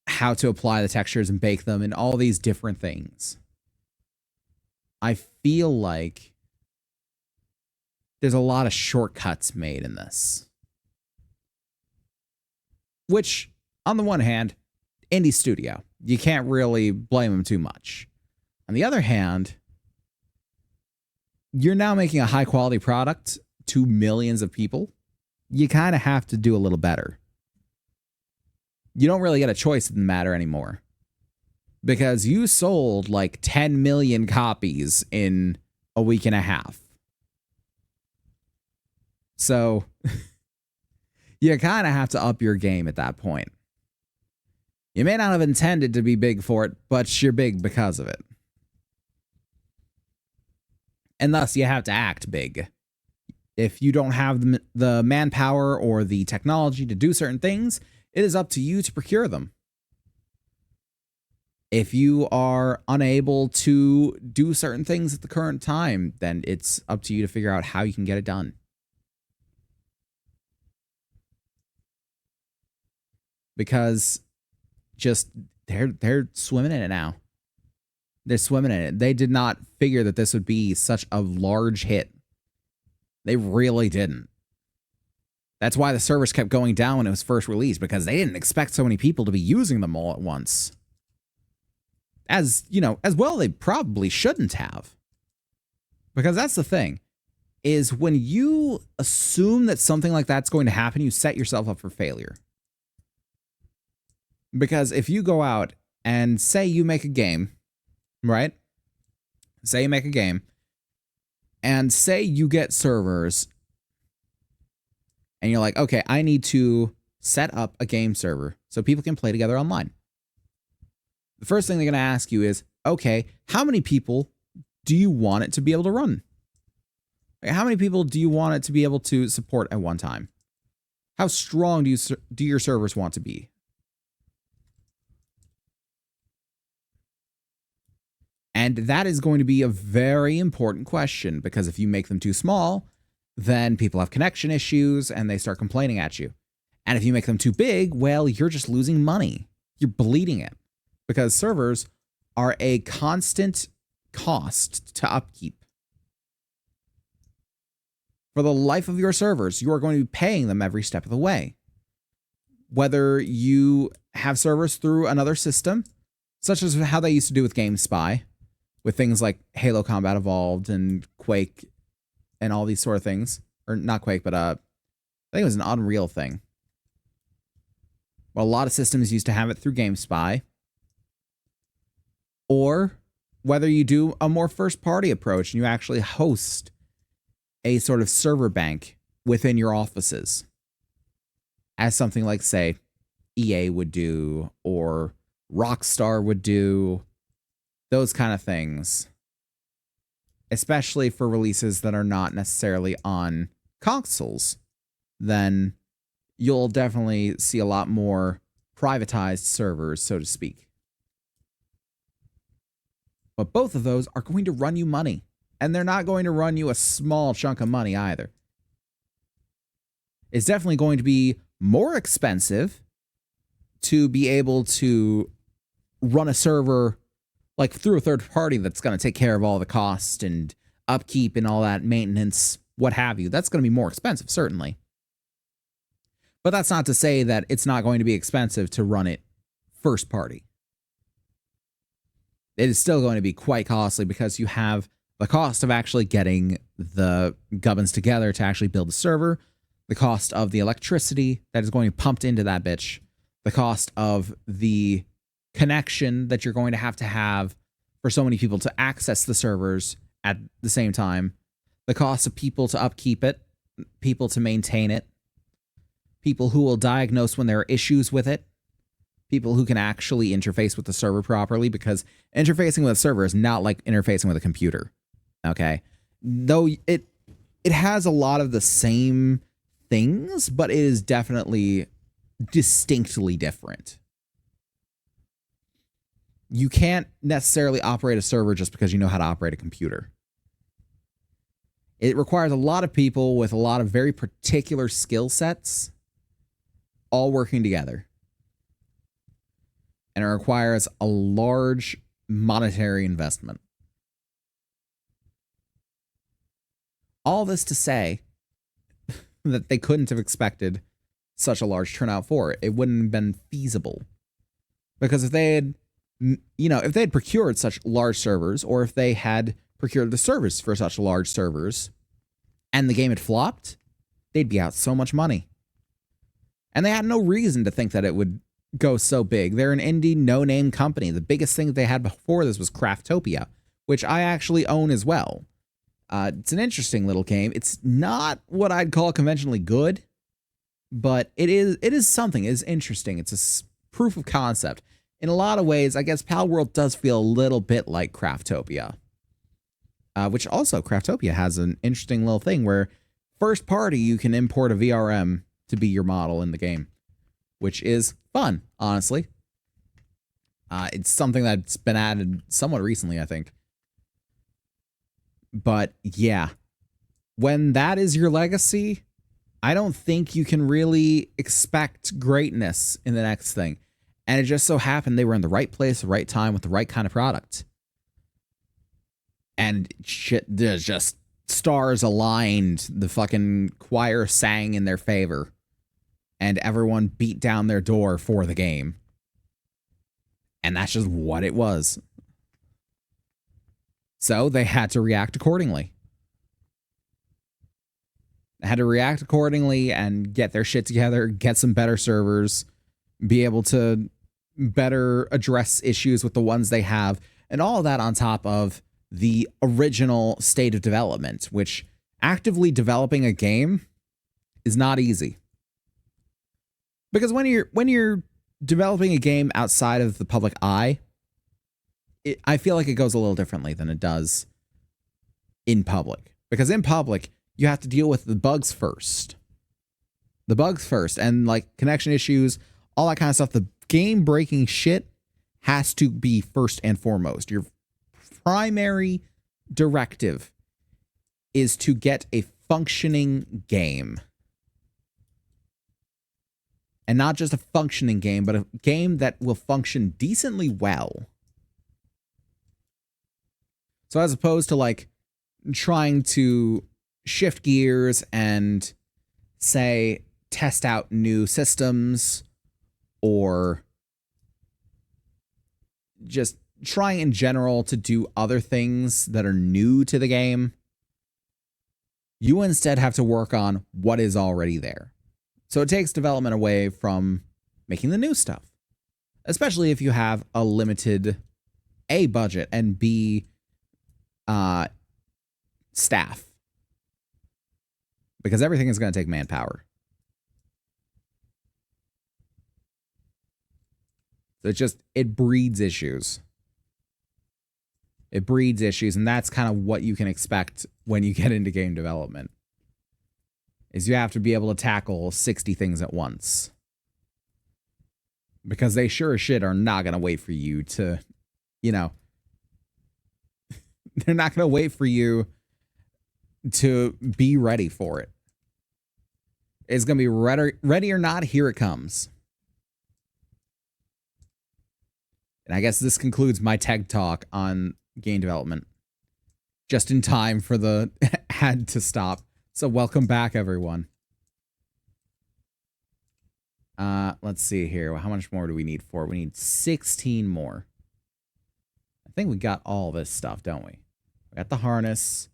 how to apply the textures and bake them and all these different things. I feel like there's a lot of shortcuts made in this. Which, on the one hand, indie studio. You can't really blame them too much. On the other hand, you're now making a high quality product to millions of people. You kind of have to do a little better. You don't really get a choice in the matter anymore. Because you sold like 10 million copies in a week and a half. So, you kind of have to up your game at that point. You may not have intended to be big for it, but you're big because of it. And thus, you have to act big. If you don't have the manpower or the technology to do certain things, it is up to you to procure them. If you are unable to do certain things at the current time, then it's up to you to figure out how you can get it done. Because just they're swimming in it now. They're swimming in it. They did not figure that this would be such a large hit. They really didn't. That's why the servers kept going down when it was first released, because they didn't expect so many people to be using them all at once. As, you know, as well they probably shouldn't have. Because that's the thing, is when you assume that something like that's going to happen, you set yourself up for failure. Because if you go out and say you make a game, right? Say you make a game, and say you get servers, and you're like, okay, I need to set up a game server so people can play together online. The first thing they're going to ask you is, okay, how many people do you want it to be able to run? Like, how many people do you want it to be able to support at one time? How strong do your servers want to be? And that is going to be a very important question, because if you make them too small, then people have connection issues and they start complaining at you. And if you make them too big, well, you're just losing money. You're bleeding it, because servers are a constant cost to upkeep. For the life of your servers, you are going to be paying them every step of the way. Whether you have servers through another system, such as how they used to do with GameSpy, with things like Halo Combat Evolved and Quake and all these sort of things. Or not Quake, but I think it was an Unreal thing. Well, a lot of systems used to have it through GameSpy. Or whether you do a more first-party approach and you actually host a sort of server bank within your offices. As something like, say, EA would do, or Rockstar would do. Those kind of things. Especially for releases that are not necessarily on consoles. Then you'll definitely see a lot more privatized servers, so to speak. But both of those are going to run you money. And they're not going to run you a small chunk of money either. It's definitely going to be more expensive to be able to run a server like through a third party that's going to take care of all the cost and upkeep and all that maintenance, what have you. That's going to be more expensive, certainly. But that's not to say that it's not going to be expensive to run it first party. It is still going to be quite costly, because you have the cost of actually getting the gubbins together to actually build the server, the cost of the electricity that is going to be pumped into that bitch, the cost of the connection that you're going to have for so many people to access the servers at the same time, the cost of people to upkeep it, people to maintain it, people who will diagnose when there are issues with it, people who can actually interface with the server properly, because interfacing with a server is not like interfacing with a computer. Okay? Though it has a lot of the same things, but it is definitely distinctly different. You can't necessarily operate a server just because you know how to operate a computer. It requires a lot of people with a lot of very particular skill sets all working together. And it requires a large monetary investment. All this to say that they couldn't have expected such a large turnout for it. It wouldn't have been feasible. Because if they had, if they had procured such large servers, or if they had procured the service for such large servers, and the game had flopped, they'd be out so much money. And they had no reason to think that it would go so big. They're an indie, no-name company. The biggest thing that they had before this was Craftopia, which I actually own as well. It's an interesting little game. It's not what I'd call conventionally good, but it is something. It is interesting. It's a proof of concept. In a lot of ways, I guess Palworld does feel a little bit like Craftopia. Which also, Craftopia has an interesting little thing where first party, you can import a VRM to be your model in the game, which is fun, honestly. It's something that's been added somewhat recently, I think. But yeah, when that is your legacy, I don't think you can really expect greatness in the next thing. And it just so happened they were in the right place, the right time, with the right kind of product. And shit, there's just stars aligned. The fucking choir sang in their favor. And everyone beat down their door for the game. And that's just what it was. So they had to react accordingly. They had to react accordingly and get their shit together, get some better servers, be able to better address issues with the ones they have, and all of that on top of the original state of development, which actively developing a game is not easy. Because when you're developing a game outside of the public eye, I feel like it goes a little differently than it does in public. Because in public, you have to deal with the bugs first. The bugs first, and like connection issues, all that kind of stuff. The game-breaking shit has to be first and foremost. Your primary directive is to get a functioning game. And not just a functioning game, but a game that will function decently well. So as opposed to like trying to shift gears and say test out new systems or just trying in general to do other things that are new to the game, you instead have to work on what is already there. So it takes development away from making the new stuff, especially if you have a limited A, budget, and B, staff, because everything is going to take manpower. So it breeds issues. It breeds issues, and that's kind of what you can expect when you get into game development. Is you have to be able to tackle 60 things at once. Because they sure as shit are not going to wait for you to, they're not going to wait for you to be ready for it. It's going to be ready or not, here it comes. And I guess this concludes my TED Talk on game development. Just in time for the ad to stop. So welcome back, everyone. Let's see here. How much more do we need for it? We need 16 more. I think we got all this stuff, don't we? We got the harness.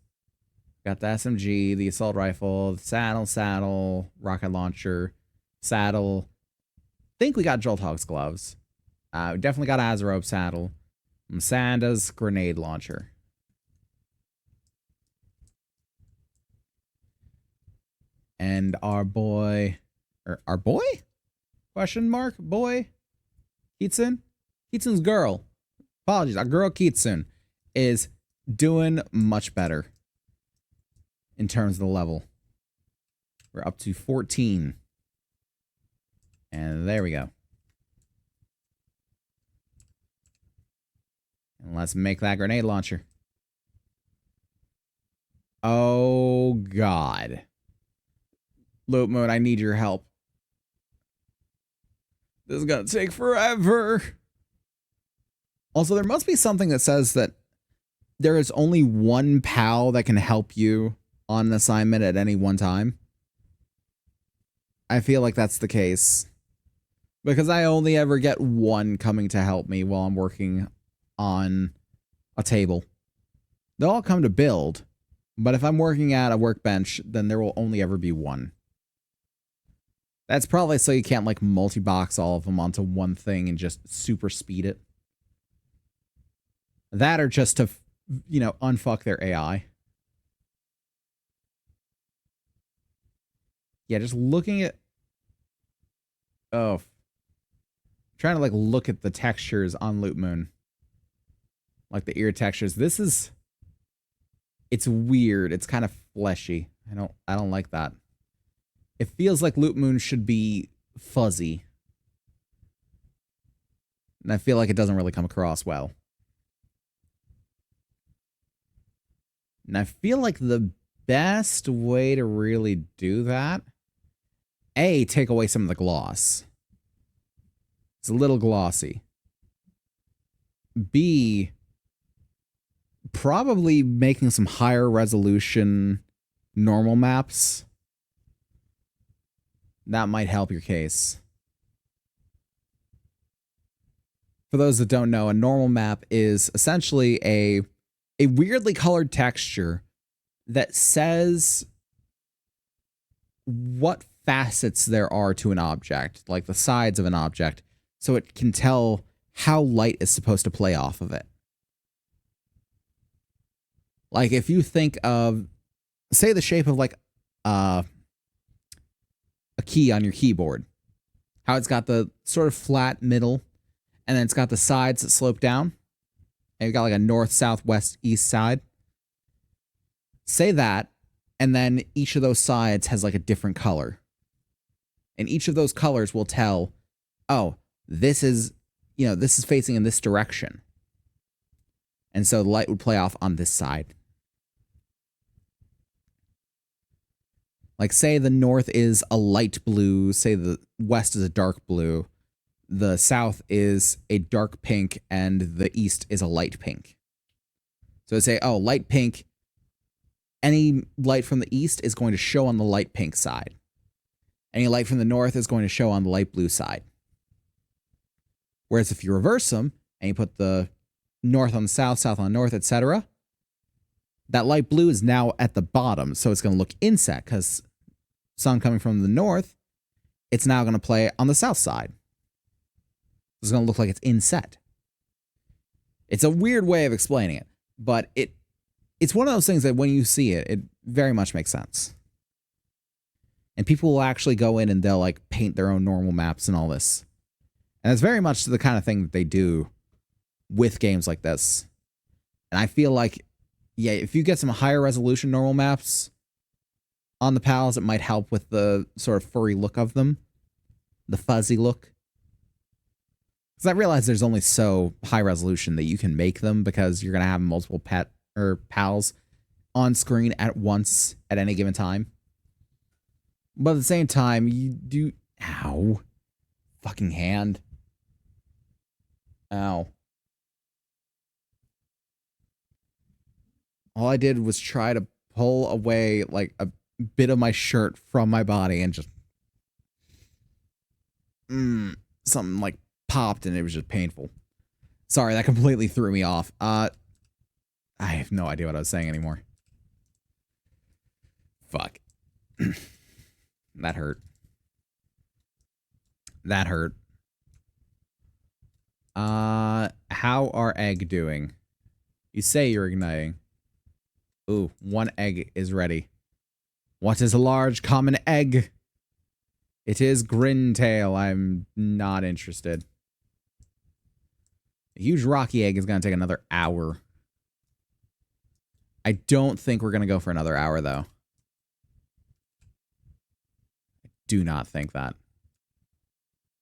We got the SMG, the assault rifle, the saddle, rocket launcher, saddle. I think we got Jolthog's gloves. We definitely got Azerobe's saddle. Msanda's grenade launcher. And our boy, question mark, boy, Kitsun? Kitsun's girl, apologies, our girl Kitsun is doing much better in terms of the level. We're up to 14. And there we go. And let's make that grenade launcher. Oh, God. Loop Moon, I need your help. This is gonna take forever. Also, there must be something that says that there is only one pal that can help you on an assignment at any one time. I feel like that's the case. Because I only ever get one coming to help me while I'm working on a table. They'll all come to build, but if I'm working at a workbench, then there will only ever be one. That's probably so you can't like multi-box all of them onto one thing and just super speed it. That or just to, you know, unfuck their AI. Yeah, just looking at... Oh. Trying to like look at the textures on Loop Moon. Like the ear textures. This is... It's weird. It's kind of fleshy. I don't like that. It feels like Loop Moon should be fuzzy. And I feel like it doesn't really come across well. And I feel like the best way to really do that, A, take away some of the gloss. It's a little glossy. B, probably making some higher resolution normal maps. That might help your case. For those that don't know, a normal map is essentially a weirdly colored texture that says what facets there are to an object, like the sides of an object, so it can tell how light is supposed to play off of it. Like if you think of, say, the shape of like a key on your keyboard, how it's got the sort of flat middle, and then it's got the sides that slope down, and you've got like a north, south, west, east side. Say that, and then each of those sides has like a different color. And each of those colors will tell, oh, this is, you know, this is facing in this direction. And so the light would play off on this side. Like, say the north is a light blue, say the west is a dark blue, the south is a dark pink, and the east is a light pink. So it'd say, oh, light pink, any light from the east is going to show on the light pink side. Any light from the north is going to show on the light blue side. Whereas if you reverse them, and you put the north on the south, south on the north, etc., that light blue is now at the bottom, so it's going to look inset, because sun coming from the north, it's now going to play on the south side. It's going to look like it's inset. It's a weird way of explaining it, but it's one of those things that when you see it, it very much makes sense. And people will actually go in and they'll like paint their own normal maps and all this. And it's very much the kind of thing that they do with games like this. And I feel like, yeah, if you get some higher resolution normal maps on the pals, it might help with the sort of furry look of them. The fuzzy look. Because I realize there's only so high resolution that you can make them, because you're going to have multiple pals on screen at once at any given time. But at the same time, you do... Ow. Fucking hand. Ow. All I did was try to pull away, like, a bit of my shirt from my body and just... something, like, popped and it was just painful. Sorry, that completely threw me off. I have no idea what I was saying anymore. Fuck. That hurt. That hurt. How are egg doing? You say you're igniting. Ooh, one egg is ready. What is a large common egg? It is Grintail. I'm not interested. A huge rocky egg is going to take another hour. I don't think we're going to go for another hour, though. I do not think that.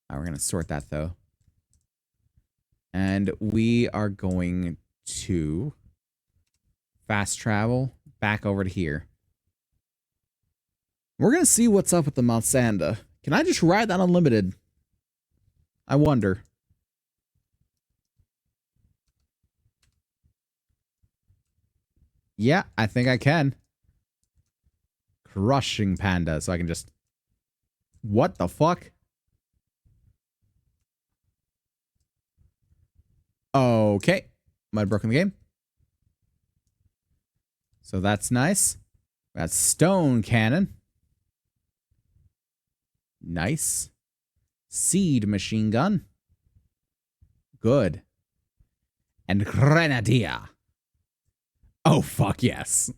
We're going to sort that, though. And we are going to fast travel back over to here. We're going to see what's up with the Mount Sanda. Can I just ride that unlimited? I wonder. Yeah, I think I can. Crushing panda, so I can just... What the fuck? Okay. Might have broken the game. So that's nice. That's stone cannon. Nice. Seed machine gun. Good. And grenadier. Oh, fuck yes.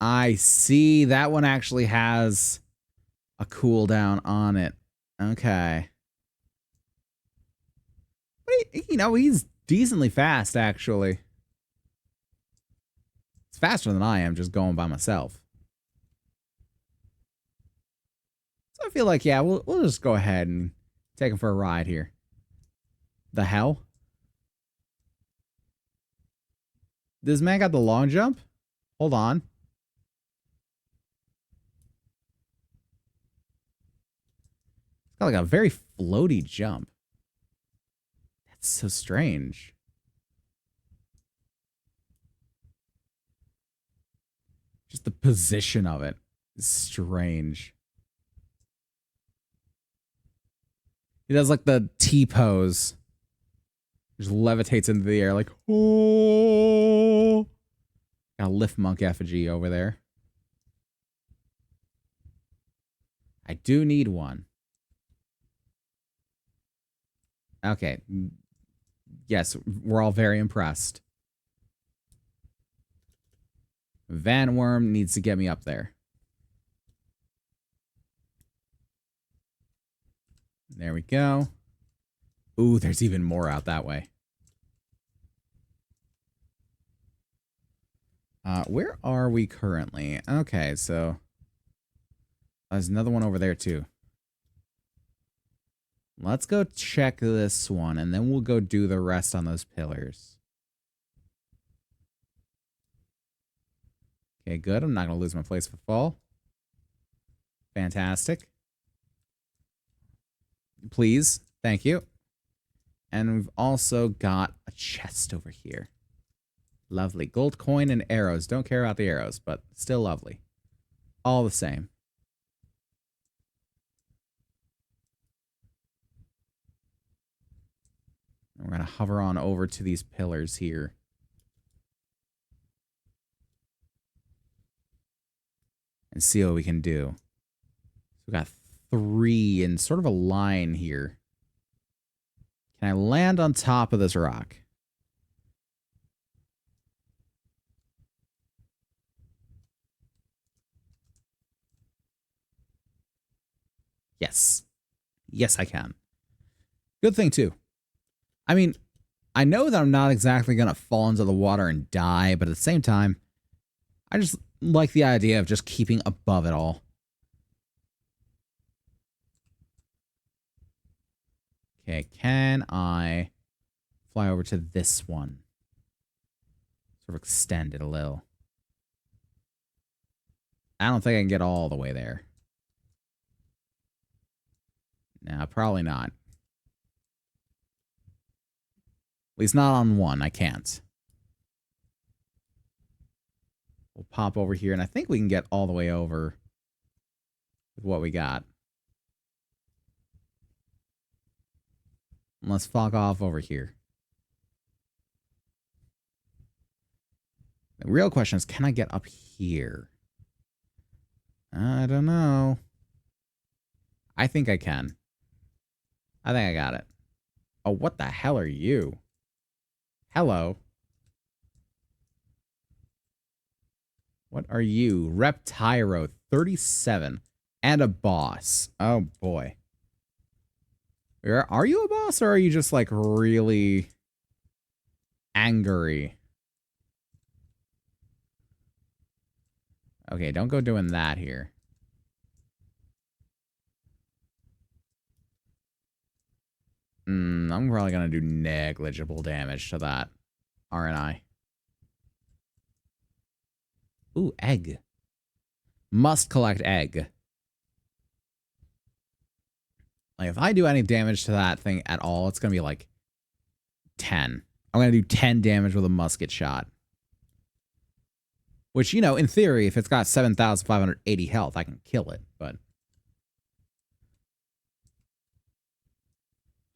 I see. That one actually has a cooldown on it. Okay. But you know, he's decently fast, actually. It's faster than I am just going by myself. So I feel like, yeah, we'll just go ahead and take him for a ride here. The hell? This man got the long jump? Hold on. It's got like a very floaty jump. That's so strange. Just the position of it is strange. He does like the T-pose. Just levitates into the air like, oh. Got a lift monk effigy over there. I do need one. Okay. Yes, we're all very impressed. Van Worm needs to get me up there. There we go. Ooh, there's even more out that way. Where are we currently? Okay, so there's another one over there too. Let's go check this one, and then we'll go do the rest on those pillars. Okay, good. I'm not going to lose my place for fall. Fantastic. Please. Thank you. And we've also got a chest over here. Lovely. Gold coin and arrows. Don't care about the arrows, but still lovely. All the same. And we're going to hover on over to these pillars here. And see what we can do. So we got 3 in sort of a line here. Can I land on top of this rock? Yes. Yes, I can. Good thing, too. I mean, I know that I'm not exactly going to fall into the water and die, but at the same time, I just like the idea of just keeping above it all. Okay, can I fly over to this one? Sort of extend it a little. I don't think I can get all the way there. No, probably not. At least not on one. I can't. We'll pop over here, and I think we can get all the way over with what we got. Let's fuck off over here. The real question is, can I get up here? I don't know. I think I can. I think I got it. Oh, what the hell are you? Hello. What are you? Reptyro 37 and a boss. Oh boy. Are you a boss, or are you just like really angry? Okay, don't go doing that here. I'm probably going to do negligible damage to that, aren't I? Ooh, egg. Must collect egg. Like, if I do any damage to that thing at all, it's going to be like 10. I'm going to do 10 damage with a musket shot. Which, you know, in theory, if it's got 7,580 health, I can kill it, but...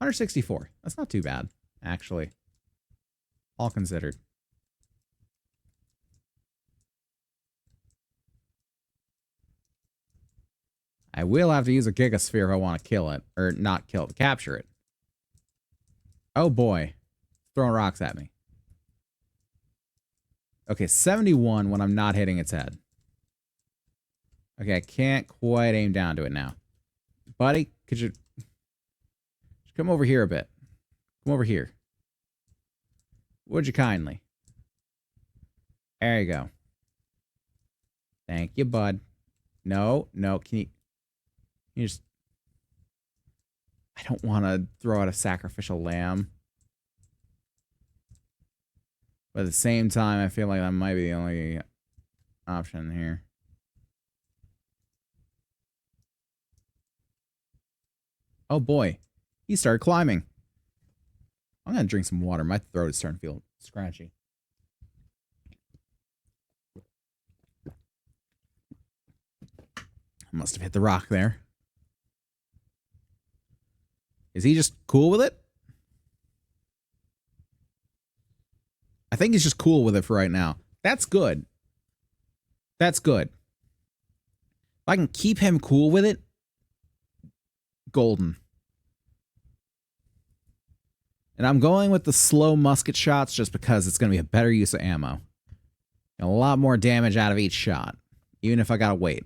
164. That's not too bad, actually. All considered. I will have to use a Gigasphere if I want to kill it. Or not kill it, capture it. Oh boy. Throwing rocks at me. Okay, 71 when I'm not hitting its head. Okay, I can't quite aim down to it now. Buddy, could you... come over here a bit. Come over here. Would you kindly? There you go. Thank you, bud. No, can you just... I don't want to throw out a sacrificial lamb. But at the same time, I feel like that might be the only option here. Oh boy. He started climbing. I'm going to drink some water. My throat is starting to feel scratchy. I must have hit the rock there. Is he just cool with it? I think he's just cool with it for right now. That's good. That's good. If I can keep him cool with it, golden. And I'm going with the slow musket shots just because it's going to be a better use of ammo. And a lot more damage out of each shot, even if I gotta wait.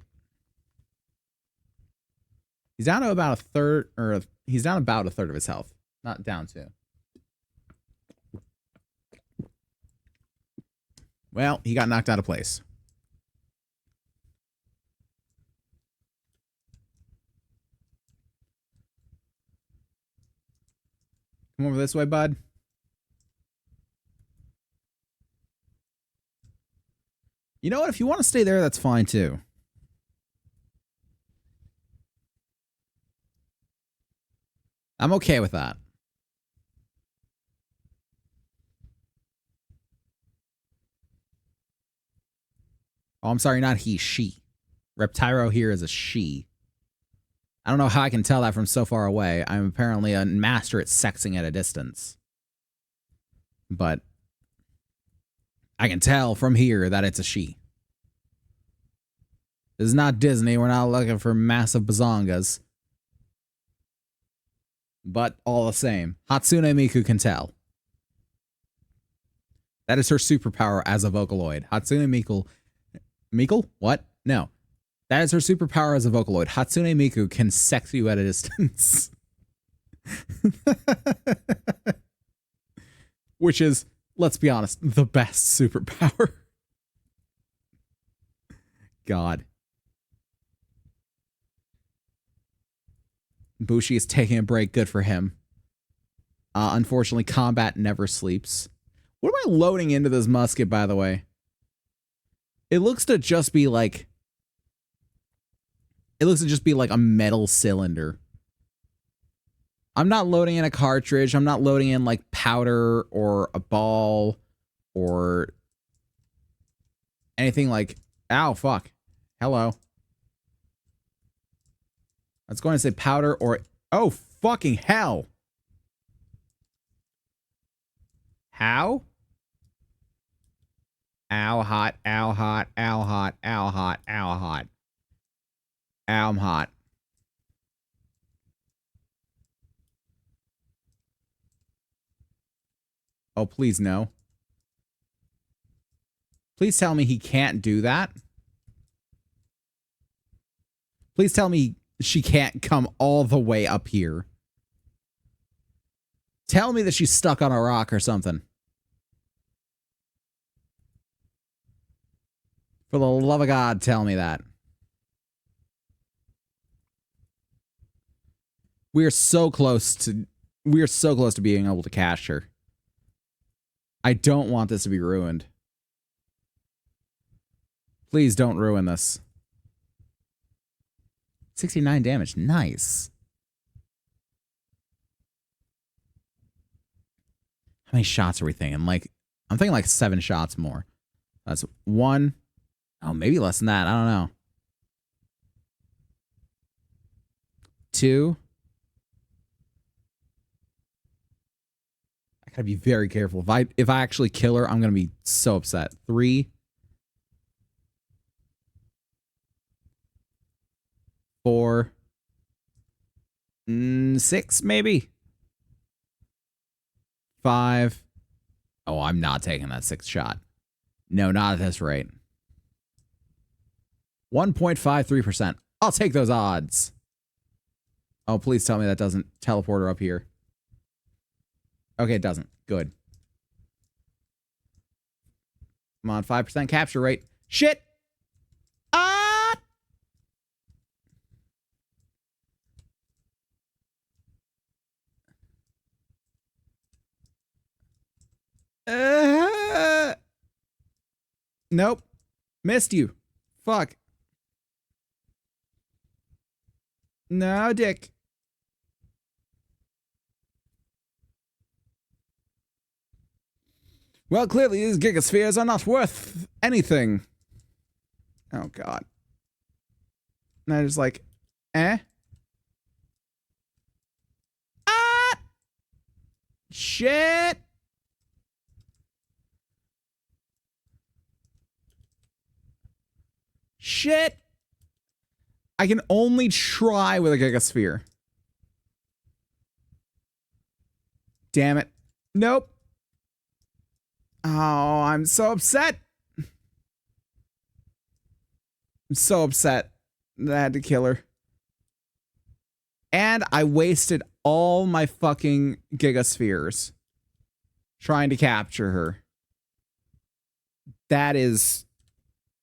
He's down to about a third, or he's down about a third of his health. Not down to. Well, he got knocked out of place. Come over this way, bud. You know what? If you want to stay there, that's fine too. I'm okay with that. Oh, I'm sorry, not he, she. Reptyro here is a she. I don't know how I can tell that from so far away. I'm apparently a master at sexing at a distance. But I can tell from here that it's a she. This is not Disney. We're not looking for massive bazongas. But all the same, Hatsune Miku can tell. That is her superpower as a Vocaloid. Hatsune Miku... Miku? What? No. That is her superpower as a Vocaloid. Hatsune Miku can sex you at a distance. Which is, let's be honest, the best superpower. God. Bushi is taking a break. Good for him. Unfortunately, combat never sleeps. What am I loading into this musket, by the way? It looks to just be like... It looks to just be like a metal cylinder. I'm not loading in a cartridge. I'm not loading in like powder or a ball or anything like... Ow, fuck. Hello. I was going to say powder or... Oh, fucking hell. How? Ow, hot, ow, hot, ow, hot, ow, hot, ow, hot. Ow, I'm hot. Oh, please no. Please tell me he can't do that. Please tell me she can't come all the way up here. Tell me that she's stuck on a rock or something. For the love of God, tell me that. We are so close to We are so close to being able to catch her. I don't want this to be ruined. Please don't ruin this. 69 damage. Nice. How many shots are we thinking? Like, I'm thinking like 7 shots more. That's 1. Oh, maybe less than that. I don't know. 2. I gotta be very careful. If I actually kill her, I'm gonna be so upset. 3. 4. 6, maybe. 5. Oh, I'm not taking that 6th shot. No, not at this rate. 1.53%. I'll take those odds. Oh, please tell me that doesn't teleport her up here. Okay, it doesn't. Good. Come on, 5% capture rate. Shit! Ah! Nope. Missed you. Fuck. No, dick. Well, clearly these gigaspheres are not worth anything. Oh, God. And I just like, eh? Ah! Shit! Shit! I can only try with a gigasphere. Damn it. Nope. Oh, I'm so upset. I'm so upset that I had to kill her. And I wasted all my fucking gigaspheres trying to capture her. That is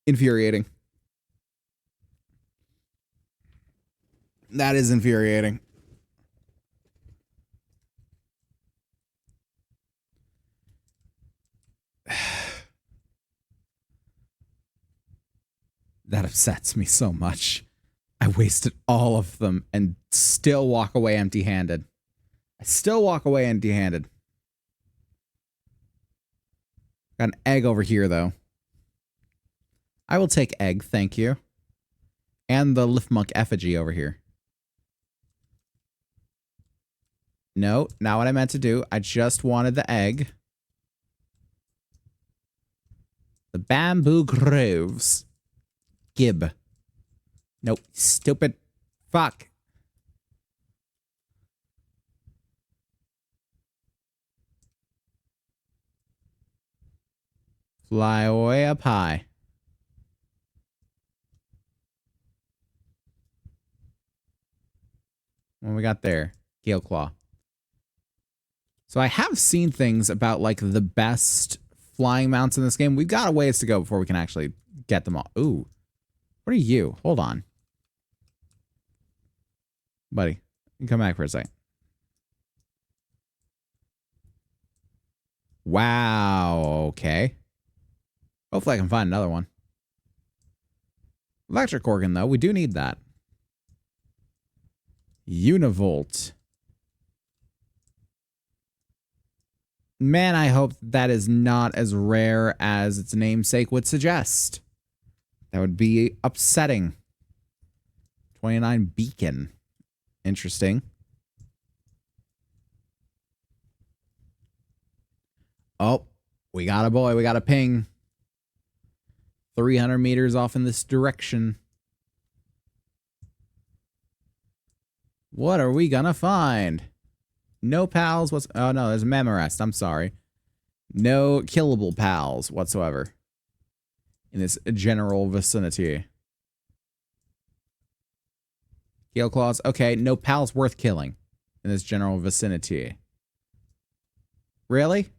infuriating. That is infuriating. That upsets me so much. I wasted all of them and still walk away empty-handed. I still walk away empty-handed. Got an egg over here, though. I will take egg, thank you. And the Liftmonk effigy over here. No, not what I meant to do. I just wanted the egg. The bamboo groves. Gib. Nope. Stupid. Fuck. Fly away up high. What we got there? Gale Claw. So I have seen things about like the best flying mounts in this game. We've got a ways to go before we can actually get them all. Ooh. What are you? Hold on. Buddy, you come back for a second. Wow. Okay. Hopefully I can find another one. Electric organ, though. We do need that. Univolt. Man, I hope that is not as rare as its namesake would suggest. That would be upsetting. 29 Beacon. Interesting. Oh, we got a boy. We got a ping. 300 meters off in this direction. What are we gonna find? No pals. Oh no, there's a Memorest. I'm sorry. No killable pals whatsoever in this general vicinity. Gale Claws. Okay, no pals worth killing in this general vicinity. Really?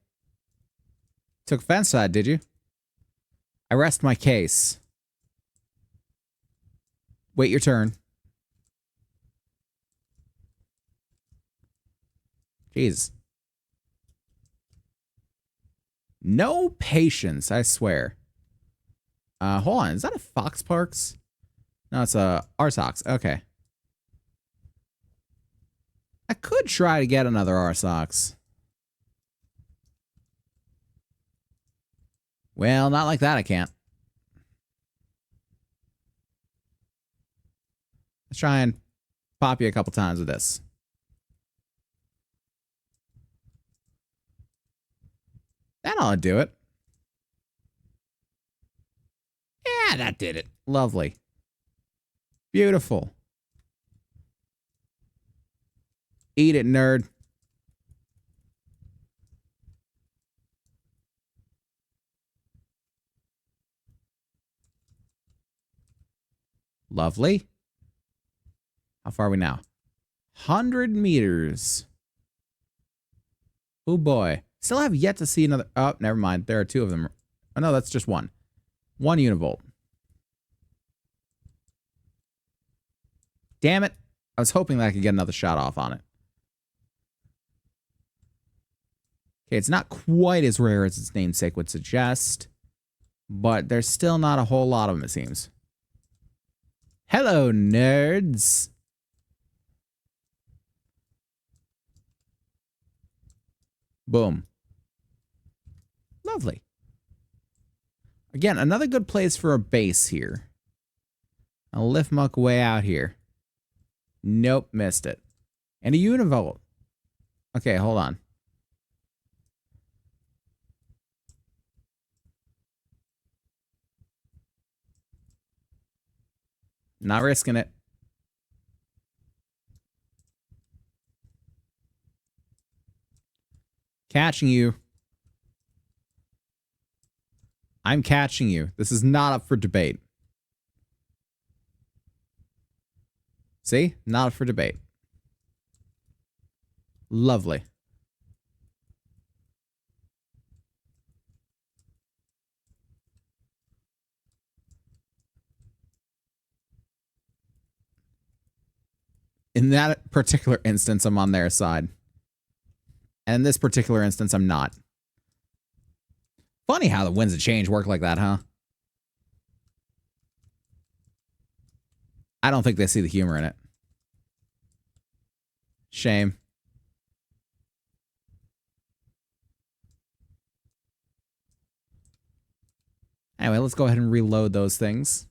Took offense to that, did you? I rest my case. Wait your turn. Jeez. No patience, I swear. Hold on. Is that a Fox Parks? No, it's a Arsox. Okay. I could try to get another Arsox. Well, not like that, I can't. Let's try and pop you a couple times with this. That ought to do it. Yeah, that did it. Lovely. Beautiful. Eat it, nerd. Lovely. How far are we now? 100 meters. Oh boy. Still have yet to see another. Oh, never mind. There are two of them. Oh no, that's just one. One univolt. Damn it. I was hoping that I could get another shot off on it. Okay, it's not quite as rare as its namesake would suggest, but there's still not a whole lot of them, it seems. Hello, nerds. Boom. Lovely. Again, another good place for a base here. I'll lift muck way out here. Nope, missed it. And a univolt. Okay, hold on. Not risking it. Catching you. I'm catching you. This is not up for debate. See? Not up for debate. Lovely. In that particular instance, I'm on their side. And in this particular instance, I'm not. Funny how the winds of change work like that, huh? I don't think they see the humor in it. Shame. Anyway, let's go ahead and reload those things.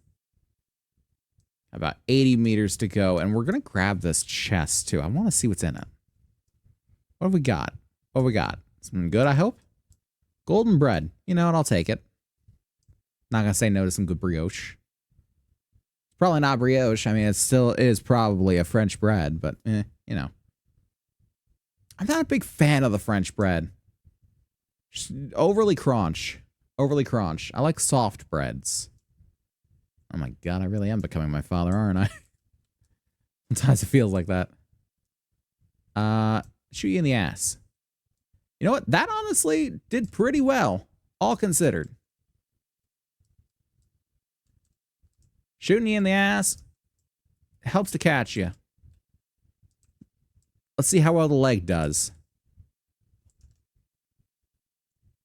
About 80 meters to go, and we're going to grab this chest, too. I want to see what's in it. What have we got? What have we got? Something good, I hope? Golden bread. You know what? I'll take it. Not going to say no to some good brioche. Probably not brioche. I mean, it still is probably a French bread, but, you know. I'm not a big fan of the French bread. Just overly crunch. Overly crunch. I like soft breads. Oh my god, I really am becoming my father, aren't I? Sometimes it feels like that. Shoot you in the ass. You know what? That honestly did pretty well, all considered. Shooting you in the ass helps to catch you. Let's see how well the leg does.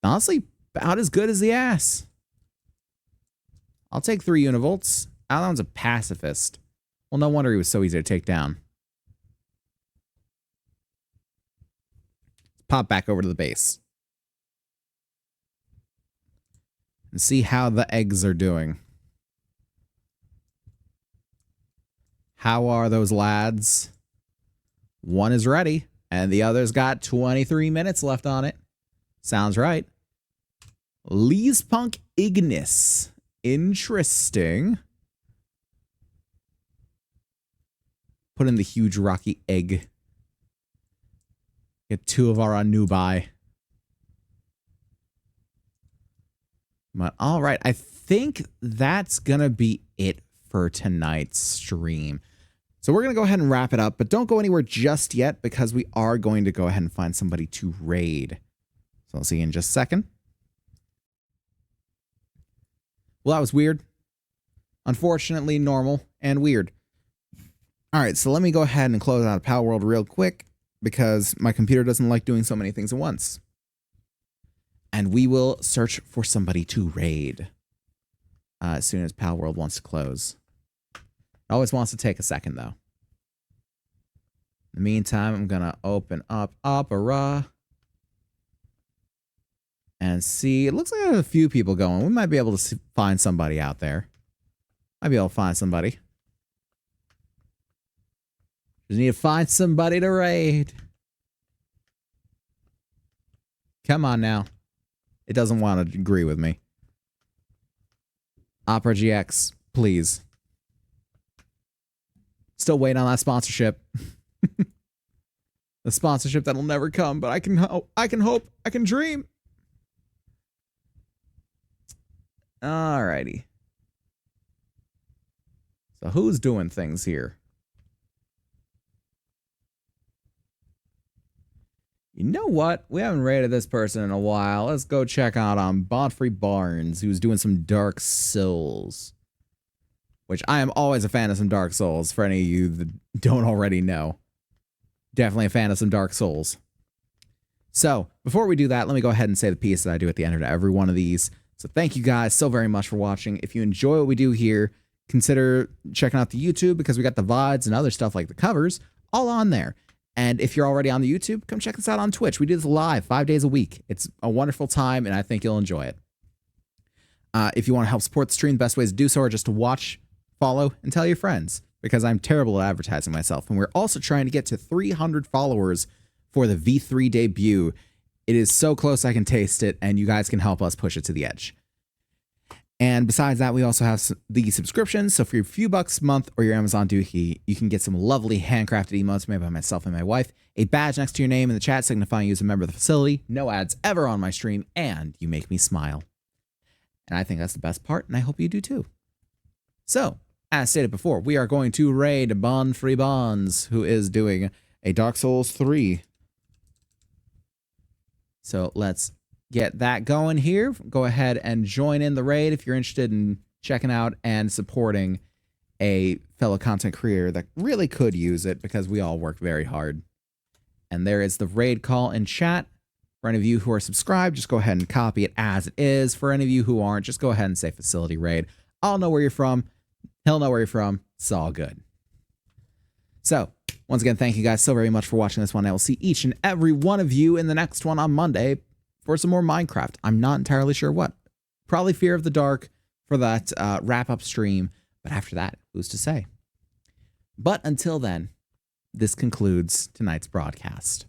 Honestly, about as good as the ass. I'll take 3 univolts. Alan's a pacifist. Well, no wonder he was so easy to take down. Pop back over to the base. And see how the eggs are doing. How are those lads? One is ready, and the other's got 23 minutes left on it. Sounds right. Lee's Punk Ignis. Interesting. Put in the huge rocky egg. Get 2 of our Anubai. But all right, I think that's going to be it for tonight's stream. So we're going to go ahead and wrap it up, but don't go anywhere just yet because we are going to go ahead and find somebody to raid. So I'll see you in just a second. Well, that was weird. Unfortunately, normal and weird. All right, so let me go ahead and close out Palworld real quick because my computer doesn't like doing so many things at once. And we will search for somebody to raid as soon as Palworld wants to close. It always wants to take a second, though. In the meantime, I'm going to open up Opera and see. It looks like there's a few people going. We might be able to find somebody out there. Might be able to find somebody. Just need to find somebody to raid. Come on now. It doesn't want to agree with me. Opera GX, please. Still waiting on that sponsorship. The sponsorship that'll never come, but I can hope, I can dream. Alrighty. So who's doing things here? You know what? We haven't raided this person in a while. Let's go check out on Bonfrey Barnes, who's doing some Dark Souls. Which I am always a fan of some Dark Souls, for any of you that don't already know. Definitely a fan of some Dark Souls. So, before we do that, let me go ahead and say the piece that I do at the end of every one of these. So thank you guys so very much for watching. If you enjoy what we do here, consider checking out the YouTube, because we got the VODs and other stuff like the covers all on there. And if you're already on the YouTube, come check us out on Twitch. We do this live 5 days a week. It's a wonderful time, and I think you'll enjoy it. If you want to help support the stream, the best ways to do so are just to watch, follow, and tell your friends, because I'm terrible at advertising myself. And we're also trying to get to 300 followers for the V3 debut. It is so close I can taste it, and you guys can help us push it to the edge. And besides that, we also have the subscriptions. So for your few bucks a month or your Amazon Dookie, you can get some lovely handcrafted emotes made by myself and my wife, a badge next to your name in the chat signifying you as a member of the facility, no ads ever on my stream, and you make me smile. And I think that's the best part, and I hope you do too. So, as stated before, we are going to raid Bonfrey Bonds, who is doing a Dark Souls 3. So let's get that going here. Go ahead and join in the raid if you're interested in checking out and supporting a fellow content creator that really could use it, because we all work very hard. And there is the raid call in chat. For any of you who are subscribed, just go ahead and copy it as it is. For any of you who aren't, just go ahead and say facility raid. I'll know where you're from. He'll know where you're from. It's all good. So, once again, thank you guys so very much for watching this one. I will see each and every one of you in the next one on Monday for some more Minecraft. I'm not entirely sure what. Probably Fear of the Dark for that wrap-up stream. But after that, who's to say? But until then, this concludes tonight's broadcast.